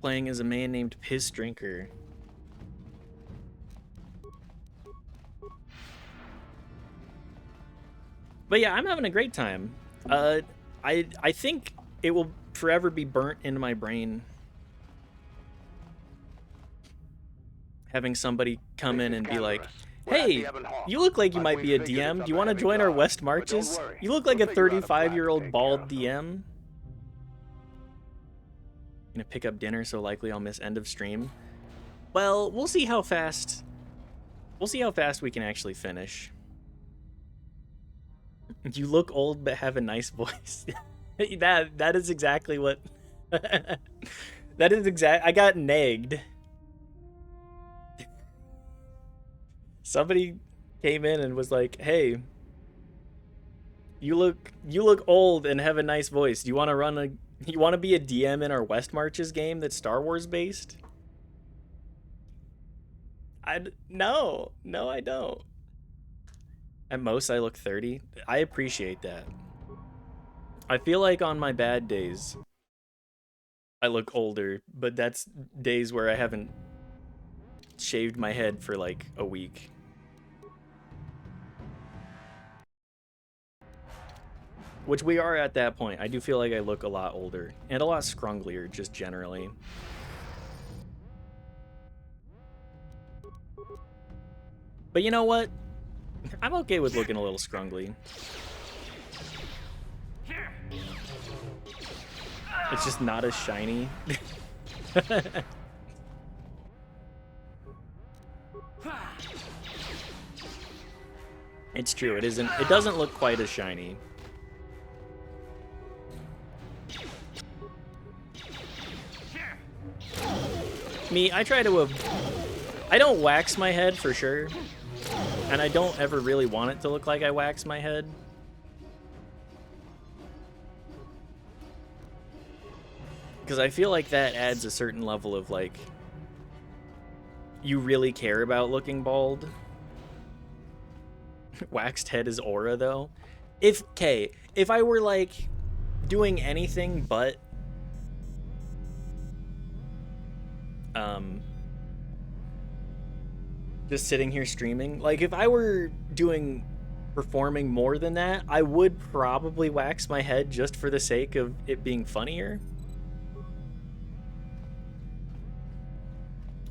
playing as a man named Piss Drinker. But yeah, I'm having a great time. I think it will forever be burnt into my brain having somebody come in and be like, "Hey, you look like you might be a DM. Do you want to join our West Marches? You look like a 35-year-old bald DM." Gonna pick up dinner, so likely I'll miss end of stream. Well, we'll see how fast we can actually finish. You look old but have a nice voice. that is exactly what that is exact. I got nagged. Somebody came in and was like, "Hey, you look old and have a nice voice. Do you want to be a DM in our West Marches game that's Star Wars based?" No, I don't. At most, I look 30. I appreciate that. I feel like on my bad days, I look older, but that's days where I haven't shaved my head for like a week. Which we are at that point. I do feel like I look a lot older and a lot scrunglier, just generally. But you know what? I'm okay with looking a little scrungly. It's just not as shiny. It's true, it doesn't look quite as shiny. Me, I don't wax my head for sure. And I don't ever really want it to look like I wax my head. Because I feel like that adds a certain level of, like, you really care about looking bald. Waxed head is aura, though. If I were, like, doing anything but just sitting here streaming, like, if I were performing more than that, I would probably wax my head just for the sake of it being funnier.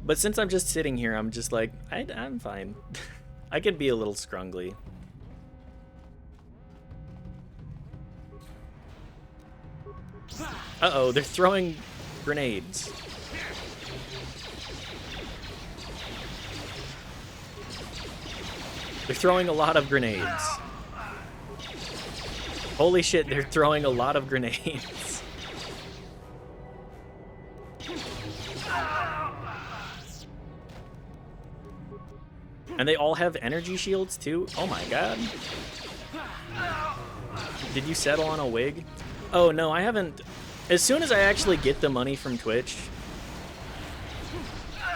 But since I'm just sitting here, I'm just like, I'm fine. I could be a little scrungly. Uh-oh, they're throwing grenades. They're throwing a lot of grenades. Holy shit, they're throwing a lot of grenades. And they all have energy shields too? Oh my god. Did you settle on a wig? Oh no, I haven't. As soon as I actually get the money from Twitch,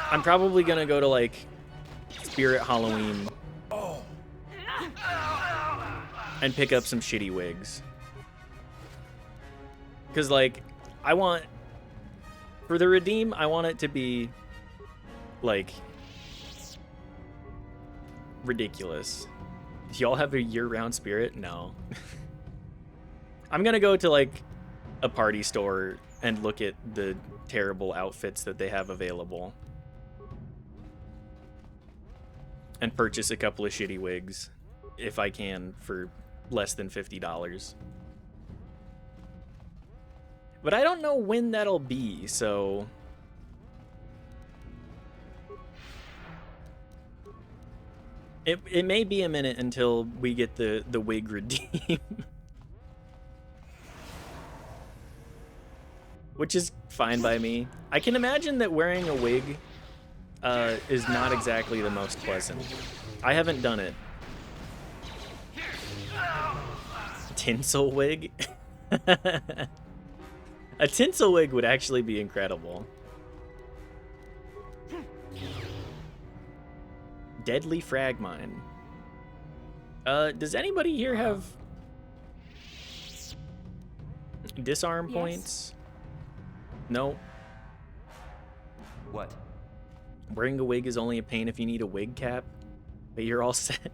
I'm probably gonna go to like Spirit Halloween and pick up some shitty wigs. Cause like, for the redeem, I want it to be like ridiculous. Do y'all have a year-round spirit? No. I'm gonna go to like a party store and look at the terrible outfits that they have available and purchase a couple of shitty wigs if I can for less than $50. But I don't know when that'll be, so it may be a minute until we get the wig redeem. Which is fine by me. I can imagine that wearing a wig is not exactly the most pleasant. I haven't done it. Tinsel wig? A tinsel wig would actually be incredible. Deadly frag mine. Does anybody here have disarm points? No. What? Wearing a wig is only a pain if you need a wig cap, but you're all set.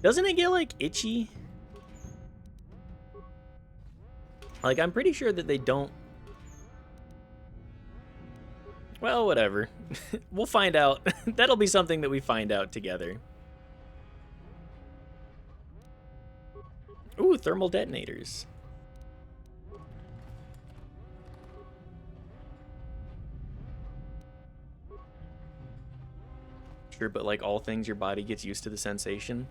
Doesn't it get, like, itchy? Like, I'm pretty sure that they don't... Well, whatever. We'll find out. That'll be something that we find out together. Ooh, thermal detonators. Sure, but like all things, your body gets used to the sensation.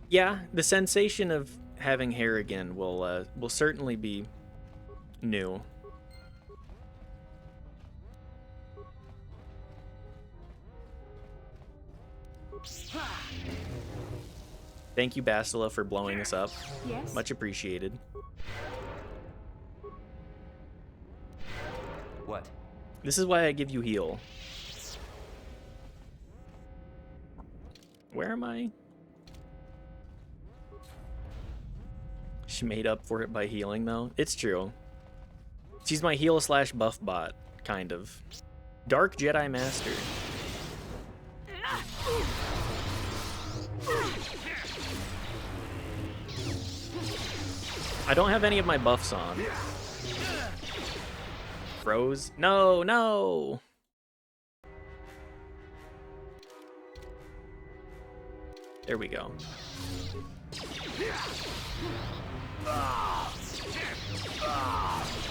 Yeah, the sensation of having hair again will certainly be new. Thank you, Bastila, for blowing us up. Yes? Much appreciated. What? This is why I give you heal. Where am I? She made up for it by healing, though. It's true. She's my heal / buff bot, kind of. Dark Jedi Master. I don't have any of my buffs on. Froze? No, no! There we go.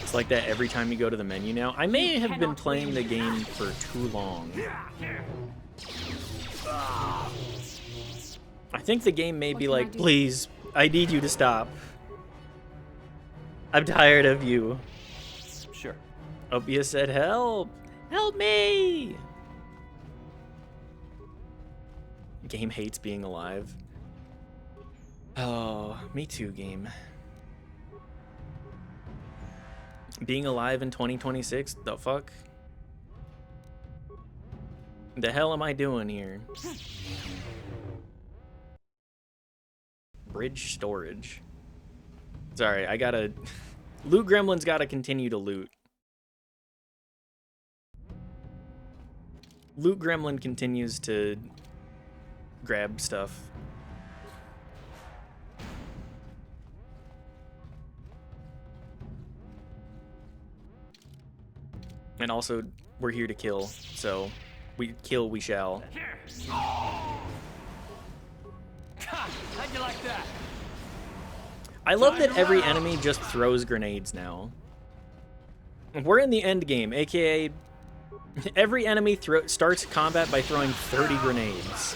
It's like that every time you go to the menu now. I may have been playing the game for too long. I think the game may be like, please, I need you to stop. I'm tired of you. Sure. Opia said, help! Help me! Game hates being alive. Oh, me too, game. Being alive in 2026? The fuck? The hell am I doing here? Bridge storage. Sorry, I gotta... Loot Gremlin's gotta continue to loot. Loot Gremlin continues to grab stuff. And also, we're here to kill, so we kill, we shall. How'd you like that? I love that every enemy just throws grenades now. We're in the end game, aka every enemy starts combat by throwing 30 grenades.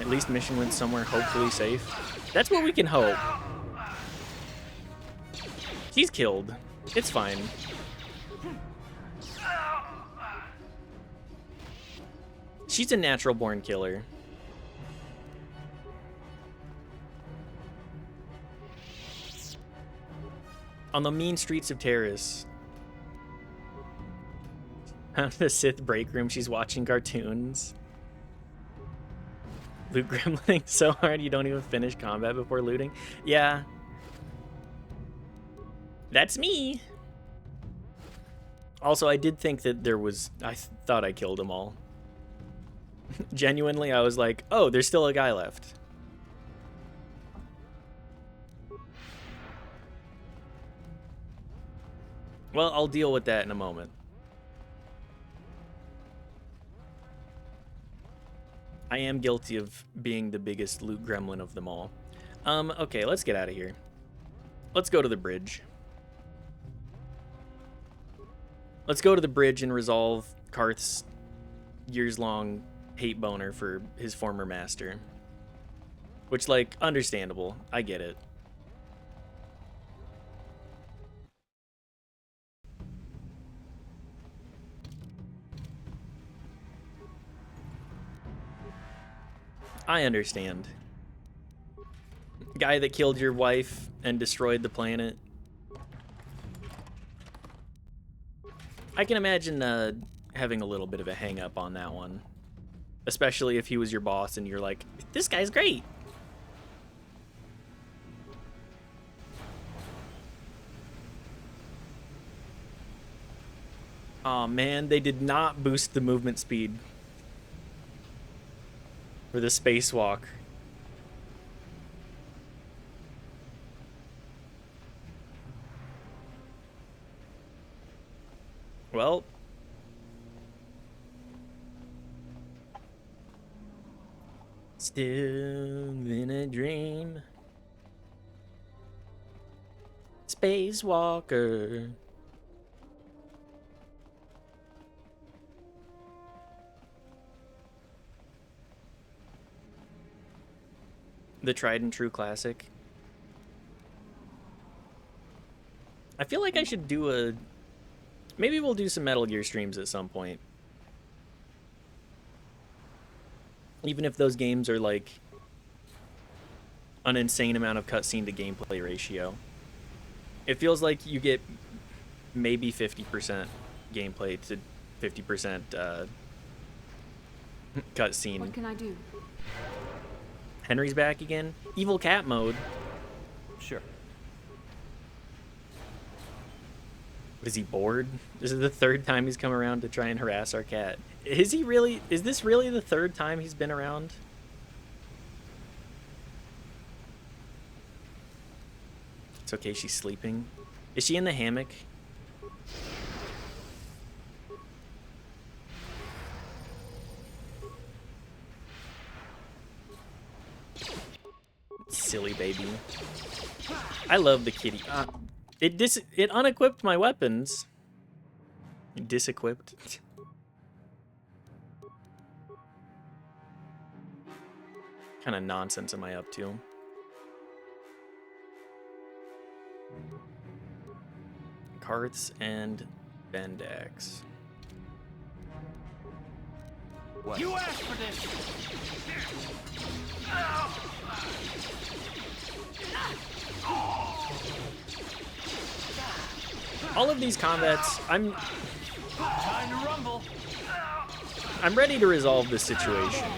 At least mission went somewhere hopefully safe. That's what we can hope. He's killed. It's fine. She's a natural born killer. On the mean streets of Terrace. Out of the Sith break room, she's watching cartoons. Loot gremlining so hard you don't even finish combat before looting. Yeah. That's me. Also, I did think that there was... I thought I killed them all. Genuinely, I was like, oh, there's still a guy left. Well, I'll deal with that in a moment. I am guilty of being the biggest loot gremlin of them all. Okay, let's get out of here. Let's go to the bridge. Let's go to the bridge and resolve Karth's years-long hate boner for his former master. Which, like, understandable. I get it. I understand. Guy that killed your wife and destroyed the planet I can imagine having a little bit of a hang up on that one. Especially if he was your boss and you're like, this guy's great. Aw, man, they did not boost the movement speed for the spacewalk. Well, still in a dream. Spacewalker. The tried and true classic. I feel like I should do a... Maybe we'll do some Metal Gear streams at some point. Even if those games are like an insane amount of cutscene to gameplay ratio. It feels like you get maybe 50% gameplay to 50% cutscene. What can I do? Henry's back again. Evil cat mode. Sure. Is he bored? This is the third time he's come around to try and harass our cat. Is he really? Is this really the third time he's been around? It's okay, she's sleeping. Is she in the hammock? Silly baby. I love the kitty. It unequipped my weapons. Disequipped. Kind of nonsense am I up to? Carts and Bendax. What? You asked for this! All of these combats, I'm Time to rumble. I'm ready to resolve this situation.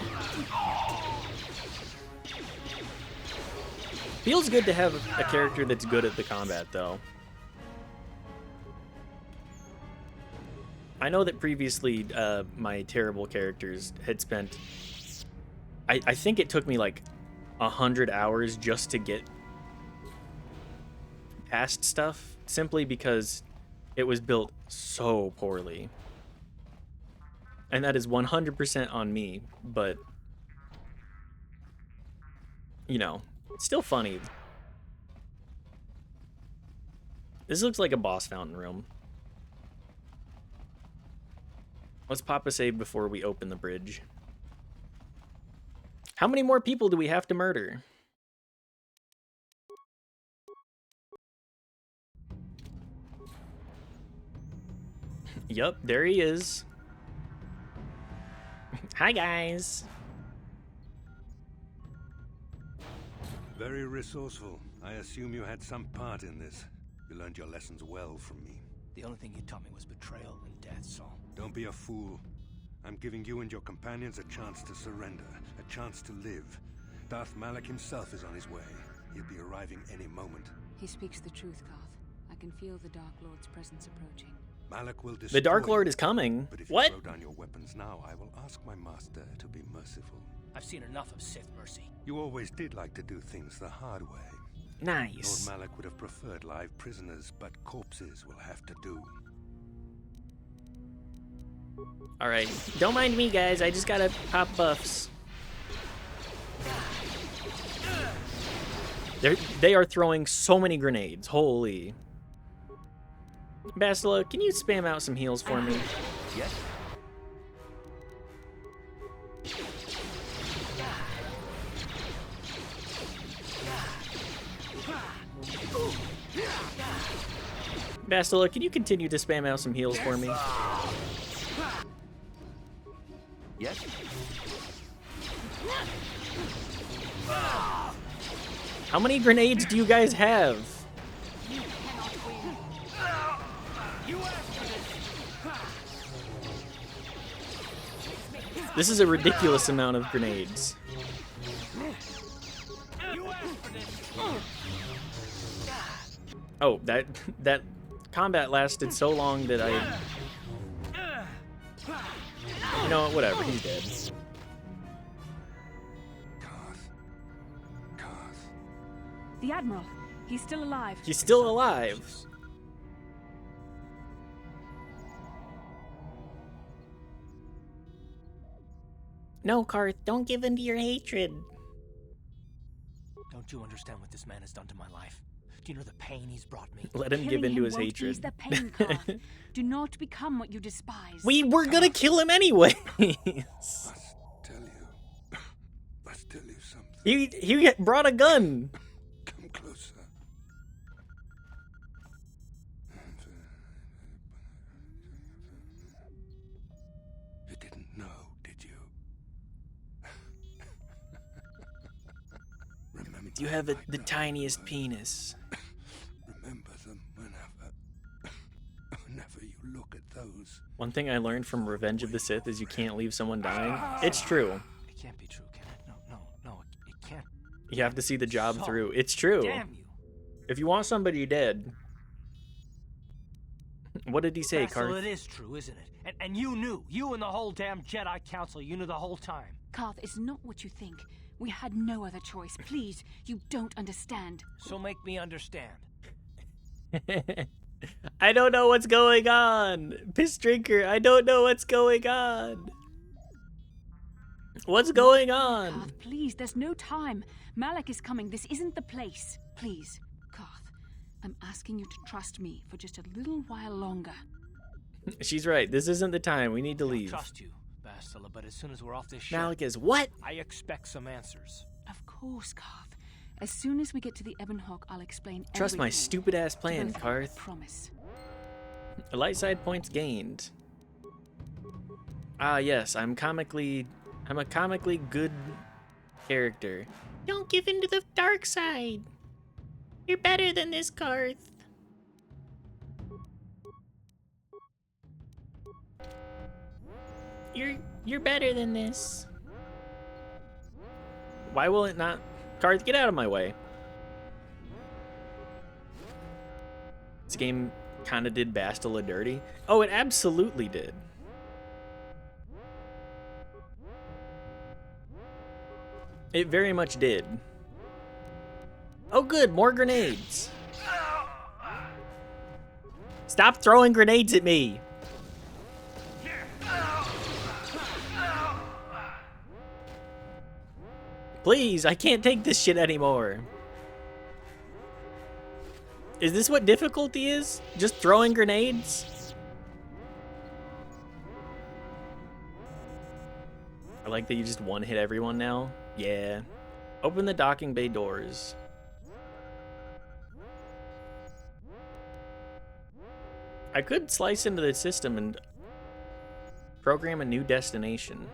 Feels good to have a character that's good at the combat, though. I know that previously my terrible characters had spent... I think it took me like 100 hours just to get past stuff, simply because it was built so poorly. And that is 100% on me, but... You know, it's still funny. This looks like a boss fountain room. Let's pop a save before we open the bridge. How many more people do we have to murder? Yup, there he is. Hi, guys. Very resourceful. I assume you had some part in this. You learned your lessons well from me. The only thing you taught me was betrayal and death, Saul. Don't be a fool. I'm giving you and your companions a chance to surrender, a chance to live. Darth Malak himself is on his way. He'll be arriving any moment. He speaks the truth, Koth. I can feel the Dark Lord's presence approaching. Malak will destroy The Dark Lord you, is coming. But if What? you throw down your weapons now, I will ask my master to be merciful. I've seen enough of Sith mercy. You always did like to do things the hard way. Nice. Lord Malak would have preferred live prisoners, but corpses will have to do. Alright, don't mind me, guys. I just gotta pop buffs. They are throwing so many grenades. Holy. Bastila, can you spam out some heals for me? Yes. Bastila, can you continue to spam out some heals for me? Yes. How many grenades do you guys have? This is a ridiculous amount of grenades. Oh, that combat lasted so long that I... You know what, whatever, he's dead. The Admiral. He's still alive. He's still alive. No, Karth, don't give in to your hatred. Don't you understand what this man has done to my life? Do you know the pain he's brought me? Let him give in to his hatred. Ease the pain, Karth. Do not become what you despise. We were gonna kill him anyway. Must tell you something. He brought a gun. Come closer. You didn't know, did you? Remember, You have the tiniest penis. Remember them whenever you look at those. One thing I learned from Revenge of the Sith is you can't leave someone dying. It's true. It can't be true, can it? No, it can't. You have to see the job through. It's true. Damn you. If you want somebody dead... What did he say, Bastila, Karth? it is true, isn't it? And you knew. You and the whole damn Jedi Council, you knew the whole time. Karth, it's not what you think. We had no other choice. Please, you don't understand. So make me understand. I don't know what's going on. Piss drinker, I don't know what's going on. What's going on? Karth, please, there's no time. Malak is coming. This isn't the place. Please, Karth, I'm asking you to trust me for just a little while longer. She's right. This isn't the time. We need to leave. I trust you, Bastila, but as soon as we're off this ship... Malak is what? I expect some answers. Of course, Karth. As soon as we get to the Ebon Hawk, I'll explain Trust my everything. stupid-ass plan, Both, Karth. Promise. Light side points gained. Ah, yes. I'm a comically good character. Don't give in to the dark side. You're better than this, Karth. You're better than this. Why will it not? Karth, get out of my way. This game kind of did Bastila dirty. Oh, it absolutely did. It very much did. Oh good, more grenades. Stop throwing grenades at me. Please, I can't take this shit anymore. Is this what difficulty is? Just throwing grenades? I like that you just one-hit everyone now. Yeah. Open the docking bay doors. I could slice into the system and program a new destination.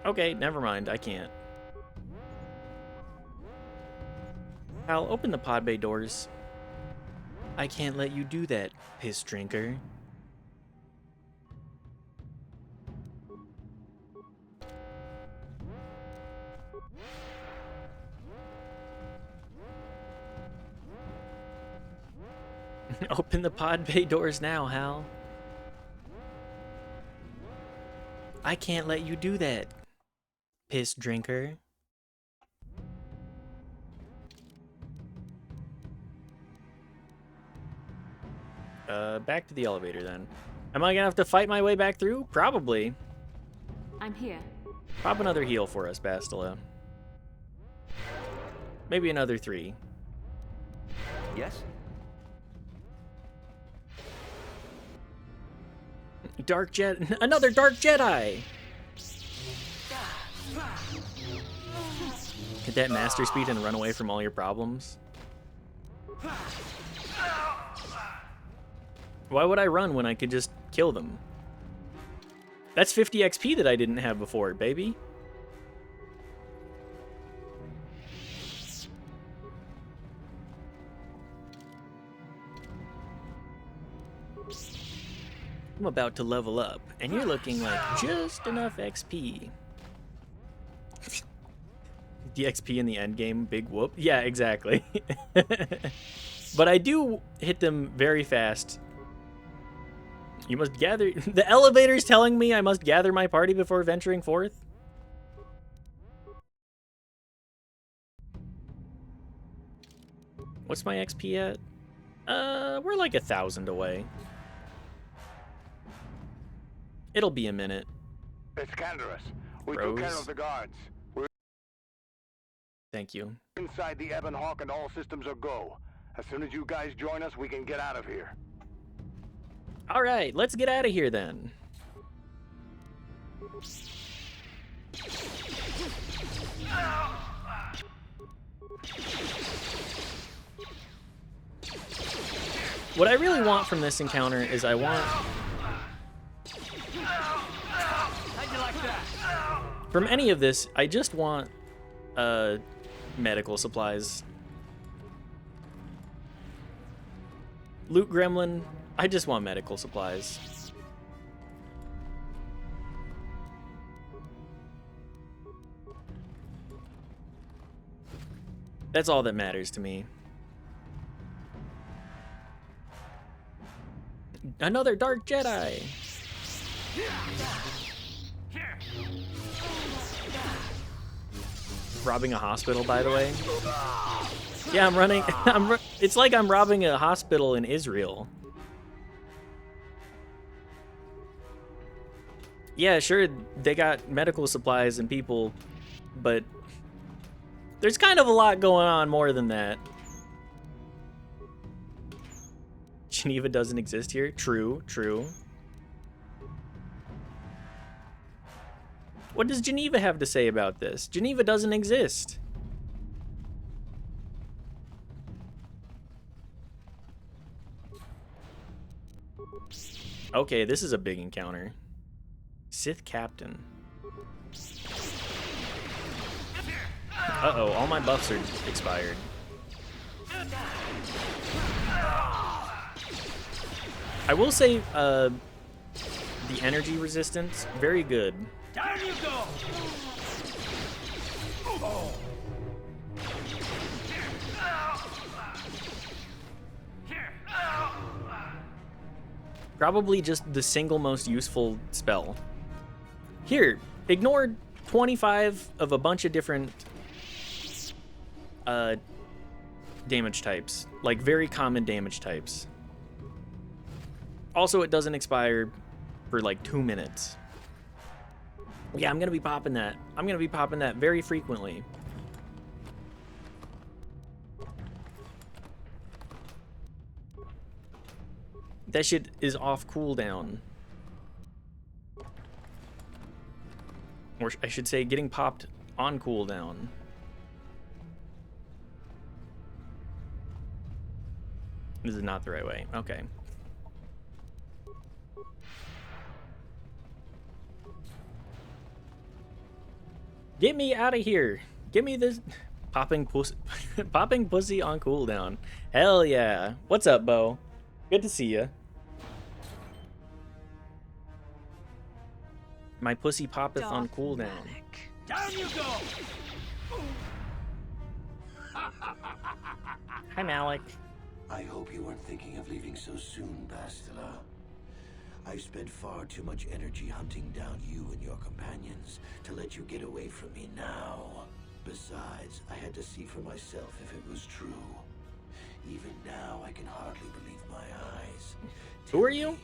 Okay, never mind. I can't. I'll open the pod bay doors. I can't let you do that, piss drinker. Open the pod bay doors now, Hal. I can't let you do that, piss drinker. Back to the elevator then. Am I gonna have to fight my way back through? Probably. I'm here. Pop another heal for us, Bastila. Maybe another 3. Yes? Another Dark Jedi! Hit that master speed and run away from all your problems. Why would I run when I could just kill them? That's 50 XP that I didn't have before, baby. I'm about to level up, and you're looking like just enough XP. The XP in the end game, big whoop. Yeah, exactly. But I do hit them very fast. You must gather... The elevator's telling me I must gather my party before venturing forth? What's my XP at? We're like 1,000 away. It'll be a minute. It's Canderous. We Rose. took care of the guards. We're Thank you. inside the Ebon Hawk and all systems are go. As soon as you guys join us, we can get out of here. All right, let's get out of here then. What I really want from this encounter is I want... How'd you like that? From any of this, I just want medical supplies. Loot Gremlin, I just want medical supplies. That's all that matters to me. Another Dark Jedi! Robbing a hospital, by the way. Yeah, I'm running... it's like I'm robbing a hospital in Israel. Yeah, sure, they got medical supplies and people, but there's kind of a lot going on more than that. Geneva doesn't exist here? True, true. What does Geneva have to say about this? Geneva doesn't exist. Okay, this is a big encounter. Sith Captain. Uh-oh, all my buffs are expired. I will say, the energy resistance, very good. Down you go! Oh. Probably just the single most useful spell. Here, ignore 25 of a bunch of different damage types. Like, very common damage types. Also, it doesn't expire for like 2 minutes. Yeah, I'm gonna be popping that. I'm gonna be popping that very frequently. That shit is off cooldown. Or I should say, getting popped on cooldown. This is not the right way. Okay. Get me out of here. Give me this popping pussy on cooldown. Hell yeah. What's up, Bo? Good to see ya. My pussy poppeth on cooldown. Down you go! Hi, Malik. I hope you weren't thinking of leaving so soon, Bastila. I've spent far too much energy hunting down you and your companions to let you get away from me now. Besides, I had to see for myself if it was true. Even now, I can hardly believe my eyes. Who are you?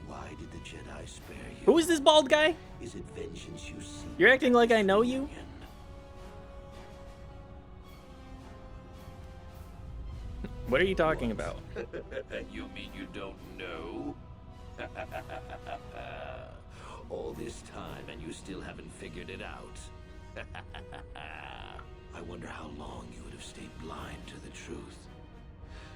Why did the Jedi spare you? Who is this bald guy? Is it vengeance you seek? You're acting like I know you? What are you talking about? You mean you don't know? All this time and you still haven't figured it out. I wonder how long you would have stayed blind to the truth.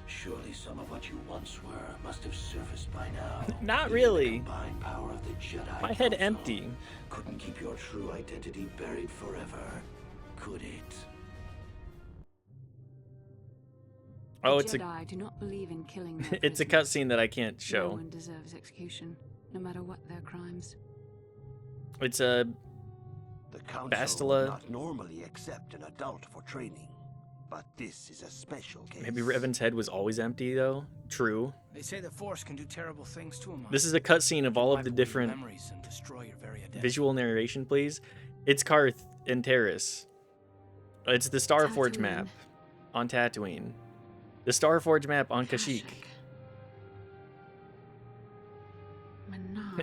Surely some of what you once were must have surfaced by now. Not really. The combined power of the Jedi My head Council empty. couldn't keep your true identity buried forever, could it? Oh, The it's Jedi do not believe in killing. it's a cutscene that I can't No show. one deserves execution. no matter what their crimes. It's a The council Bastila. would not normally accept an adult for training, but this is a special case. Maybe Revan's head was always empty, though. True. They say the Force can do terrible things to him. This is a cutscene of all of the different memories and destroy your very identity. visual narration, please. It's Karth and Terrace. It's the Starforge map on Tatooine. The Starforge map on Kashyyyk.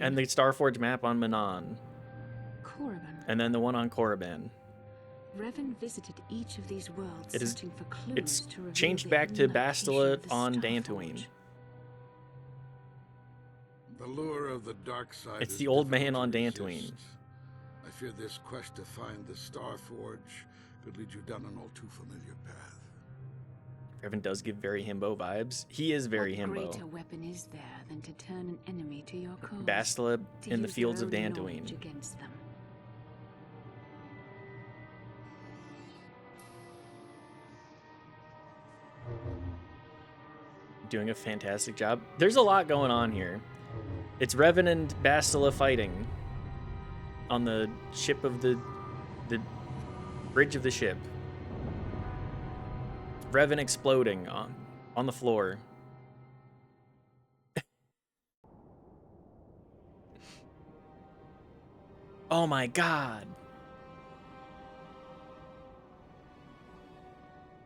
And the Starforge map on Manon. Korriban. And then the one on Korriban. Revan visited each of these worlds It is. searching for clues It's to reveal changed the back to hidden location Bastila of the on Starforge. Dantooine. The lure of the dark side. It's is the old man difficult on to Dantooine. resist. I fear this quest to find the Starforge could lead you down an all too familiar path. Revan does give very himbo vibes. He is very What himbo. greater weapon is there than to turn an enemy to your cause? Bastila To in the use fields their of own Dantooine. knowledge against them. Doing a fantastic job. There's a lot going on here. It's Revan and Bastila fighting on the ship of the bridge of the ship. Revan exploding on the floor. Oh my god.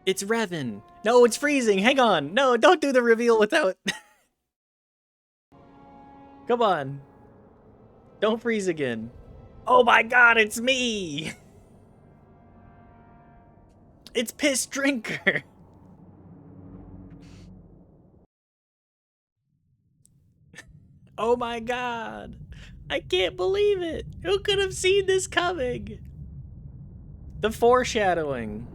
It's Revan. No, it's freezing. Hang on. No, don't do the reveal without... Come on. Don't freeze again. Oh my god, it's me. It's Piss Drinker. Oh my god. I can't believe it. Who could have seen this coming? The foreshadowing.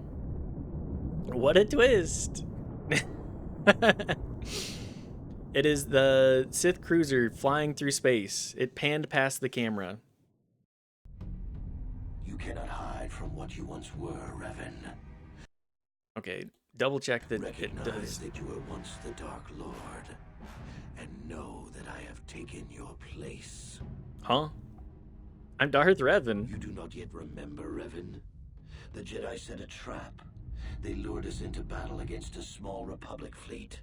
What a twist. It is the Sith cruiser flying through space. It panned past the camera. You cannot hide from what you once were, Revan. Okay, double check that it Recognize does. that you were once the Dark Lord, and know that I have taken your place. Huh? I'm Darth Revan. You do not yet remember, Revan? The Jedi set a trap. They lured us into battle against a small Republic fleet.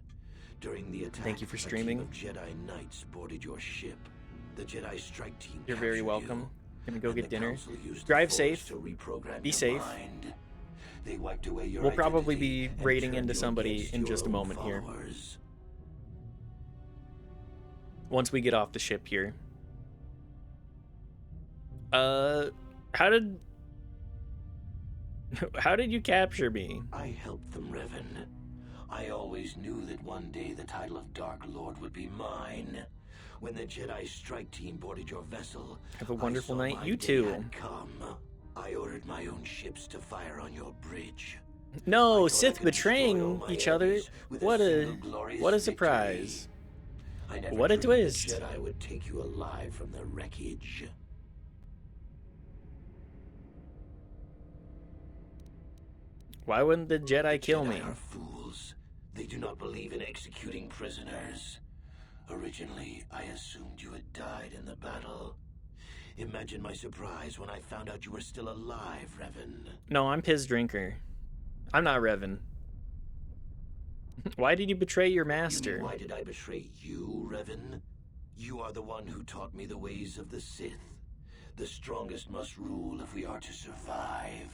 During the attack, Thank you for a team streaming. of Jedi Knights boarded your ship. The Jedi strike team. You're very captured welcome. you, Gonna go and get the dinner. Council used the Drive Force safe. to reprogram Be your safe. mind. They wiped away your We'll probably identity be and raiding turned into you somebody against in your just a own moment here. followers. Once we get off the ship here. How did you capture me? I helped them, Revan. I always knew that one day the title of Dark Lord would be mine. When the Jedi strike team boarded your vessel, Have a wonderful I saw night. my You day too. had come. I ordered my own ships to fire on your bridge. No, I Sith could destroy betraying all my each other. enemies with What a single glorious what a victory. surprise. I never What a dreamed the twist. Jedi would take you alive from the wreckage. Why wouldn't the Jedi kill me? Jedi are fools. They do not believe in executing prisoners. Originally, I assumed you had died in the battle. Imagine my surprise when I found out you were still alive, Revan. No, I'm Piss Drinker. I'm not Revan. Why did you betray your You mean, master? why did I betray you, Revan? You are the one who taught me the ways of the Sith. The strongest must rule if we are to survive.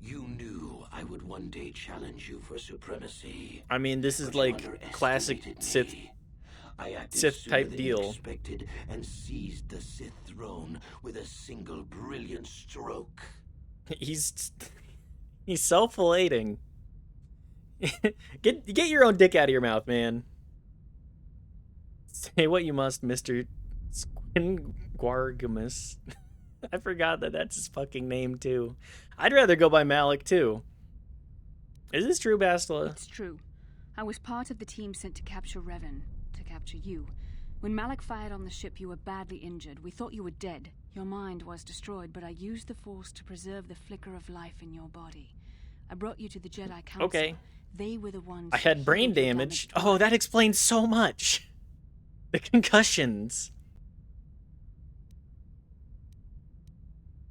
You knew I would one day challenge you for supremacy. I mean, this is But you like classic underestimated Sith me. I acted Sith sooner type than deal. you expected and seized the Sith throne with a single brilliant stroke. He's self-flating. Get your own dick out of your mouth, man. Say what you must, Mr. Squinguargamus. I forgot that that's his fucking name too. I'd rather go by Malik too. Is this true, Bastila? It's true. I was part of the team sent to capture Revan, to capture you. When Malik fired on the ship, you were badly injured. We thought you were dead. Your mind was destroyed, but I used the Force to preserve the flicker of life in your body. I brought you to the Jedi Council. Okay. They were the ones I had who brain healed your damage. damaged Oh, that explains so much. The concussions.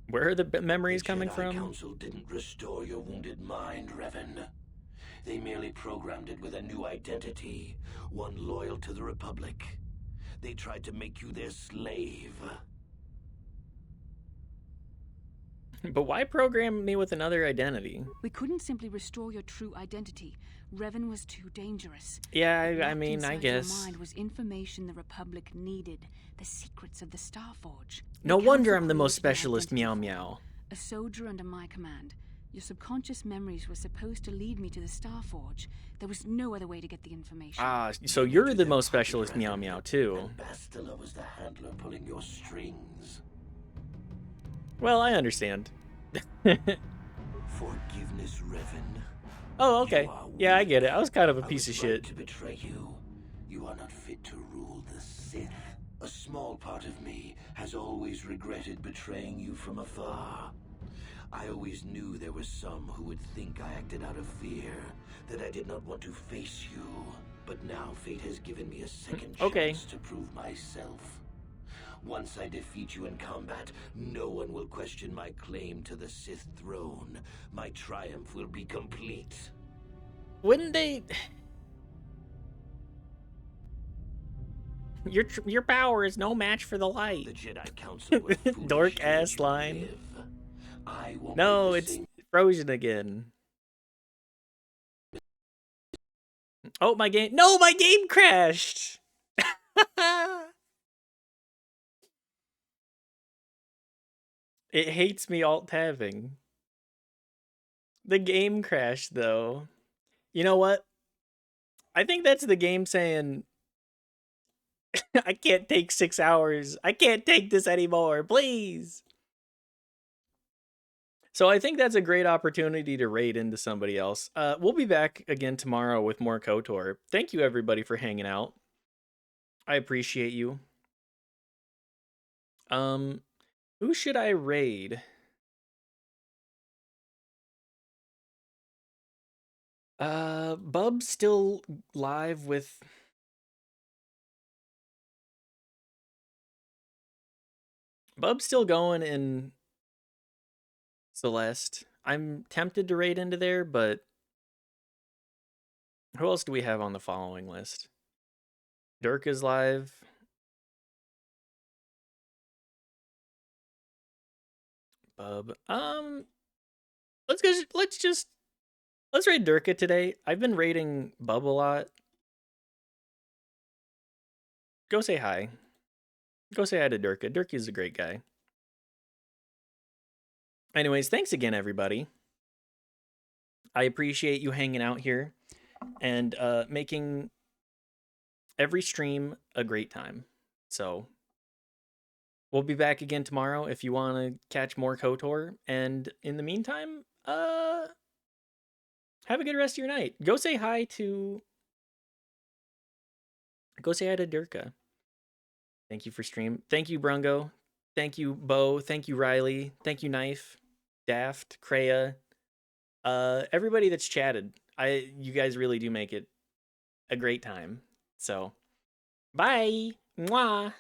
Where are the memories The coming Jedi from? Council didn't restore your wounded mind, Revan. They merely programmed it with a new identity, one loyal to the Republic. They tried to make you their slave. But why program me with another identity? We couldn't simply restore your true identity. Revan was too dangerous. Yeah, I Locked mean, I inside guess. your mind was information the Republic needed, the secrets of the Starforge. No The wonder Council I'm the most created an specialist identity meow for meow. you. A soldier under my command. Your subconscious memories were supposed to lead me to the Starforge. There was no other way to get the information. Ah, so you're the most specialist meow meow too. Bastila was the handler pulling your strings. Well, I understand. Forgiveness, Revan. Oh, okay. Yeah, I get it. I was kind of a piece of shit. To betray you. You are not fit to rule the Sith. A small part of me has always regretted betraying you from afar. I always knew there were some who would think I acted out of fear, that I did not want to face you. But now fate has given me a second chance to prove myself. Once I defeat you in combat, no one will question my claim to the Sith throne. My triumph will be complete. Wouldn't they? Your power is no match for the light. The Jedi Council was Dork ass line. No, it's frozen again. Oh, my game. No, my game crashed. It hates me alt-tabbing. The game crashed, though. You know what? I think that's the game saying, I can't take 6 hours. I can't take this anymore. Please. So I think that's a great opportunity to raid into somebody else. We'll be back again tomorrow with more KOTOR. Thank you, everybody, for hanging out. I appreciate you. Who should I raid? Bub's still live with... Bub's still going in Celeste. I'm tempted to raid into there, but... Who else do we have on the following list? Dirk is live. Bub. Let's raid Durka today. I've been raiding Bub a lot. Go say hi. Go say hi to Durka. Durka's a great guy. Anyways, thanks again, everybody. I appreciate you hanging out here and making every stream a great time. So we'll be back again tomorrow if you want to catch more KOTOR. And in the meantime, have a good rest of your night. Go say hi to Durka. Thank you for stream. Thank you, Brungo. Thank you, Bo. Thank you, Riley. Thank you, Knife, Daft, Kreia. Everybody that's chatted. You guys really do make it a great time. So, bye. Mwah.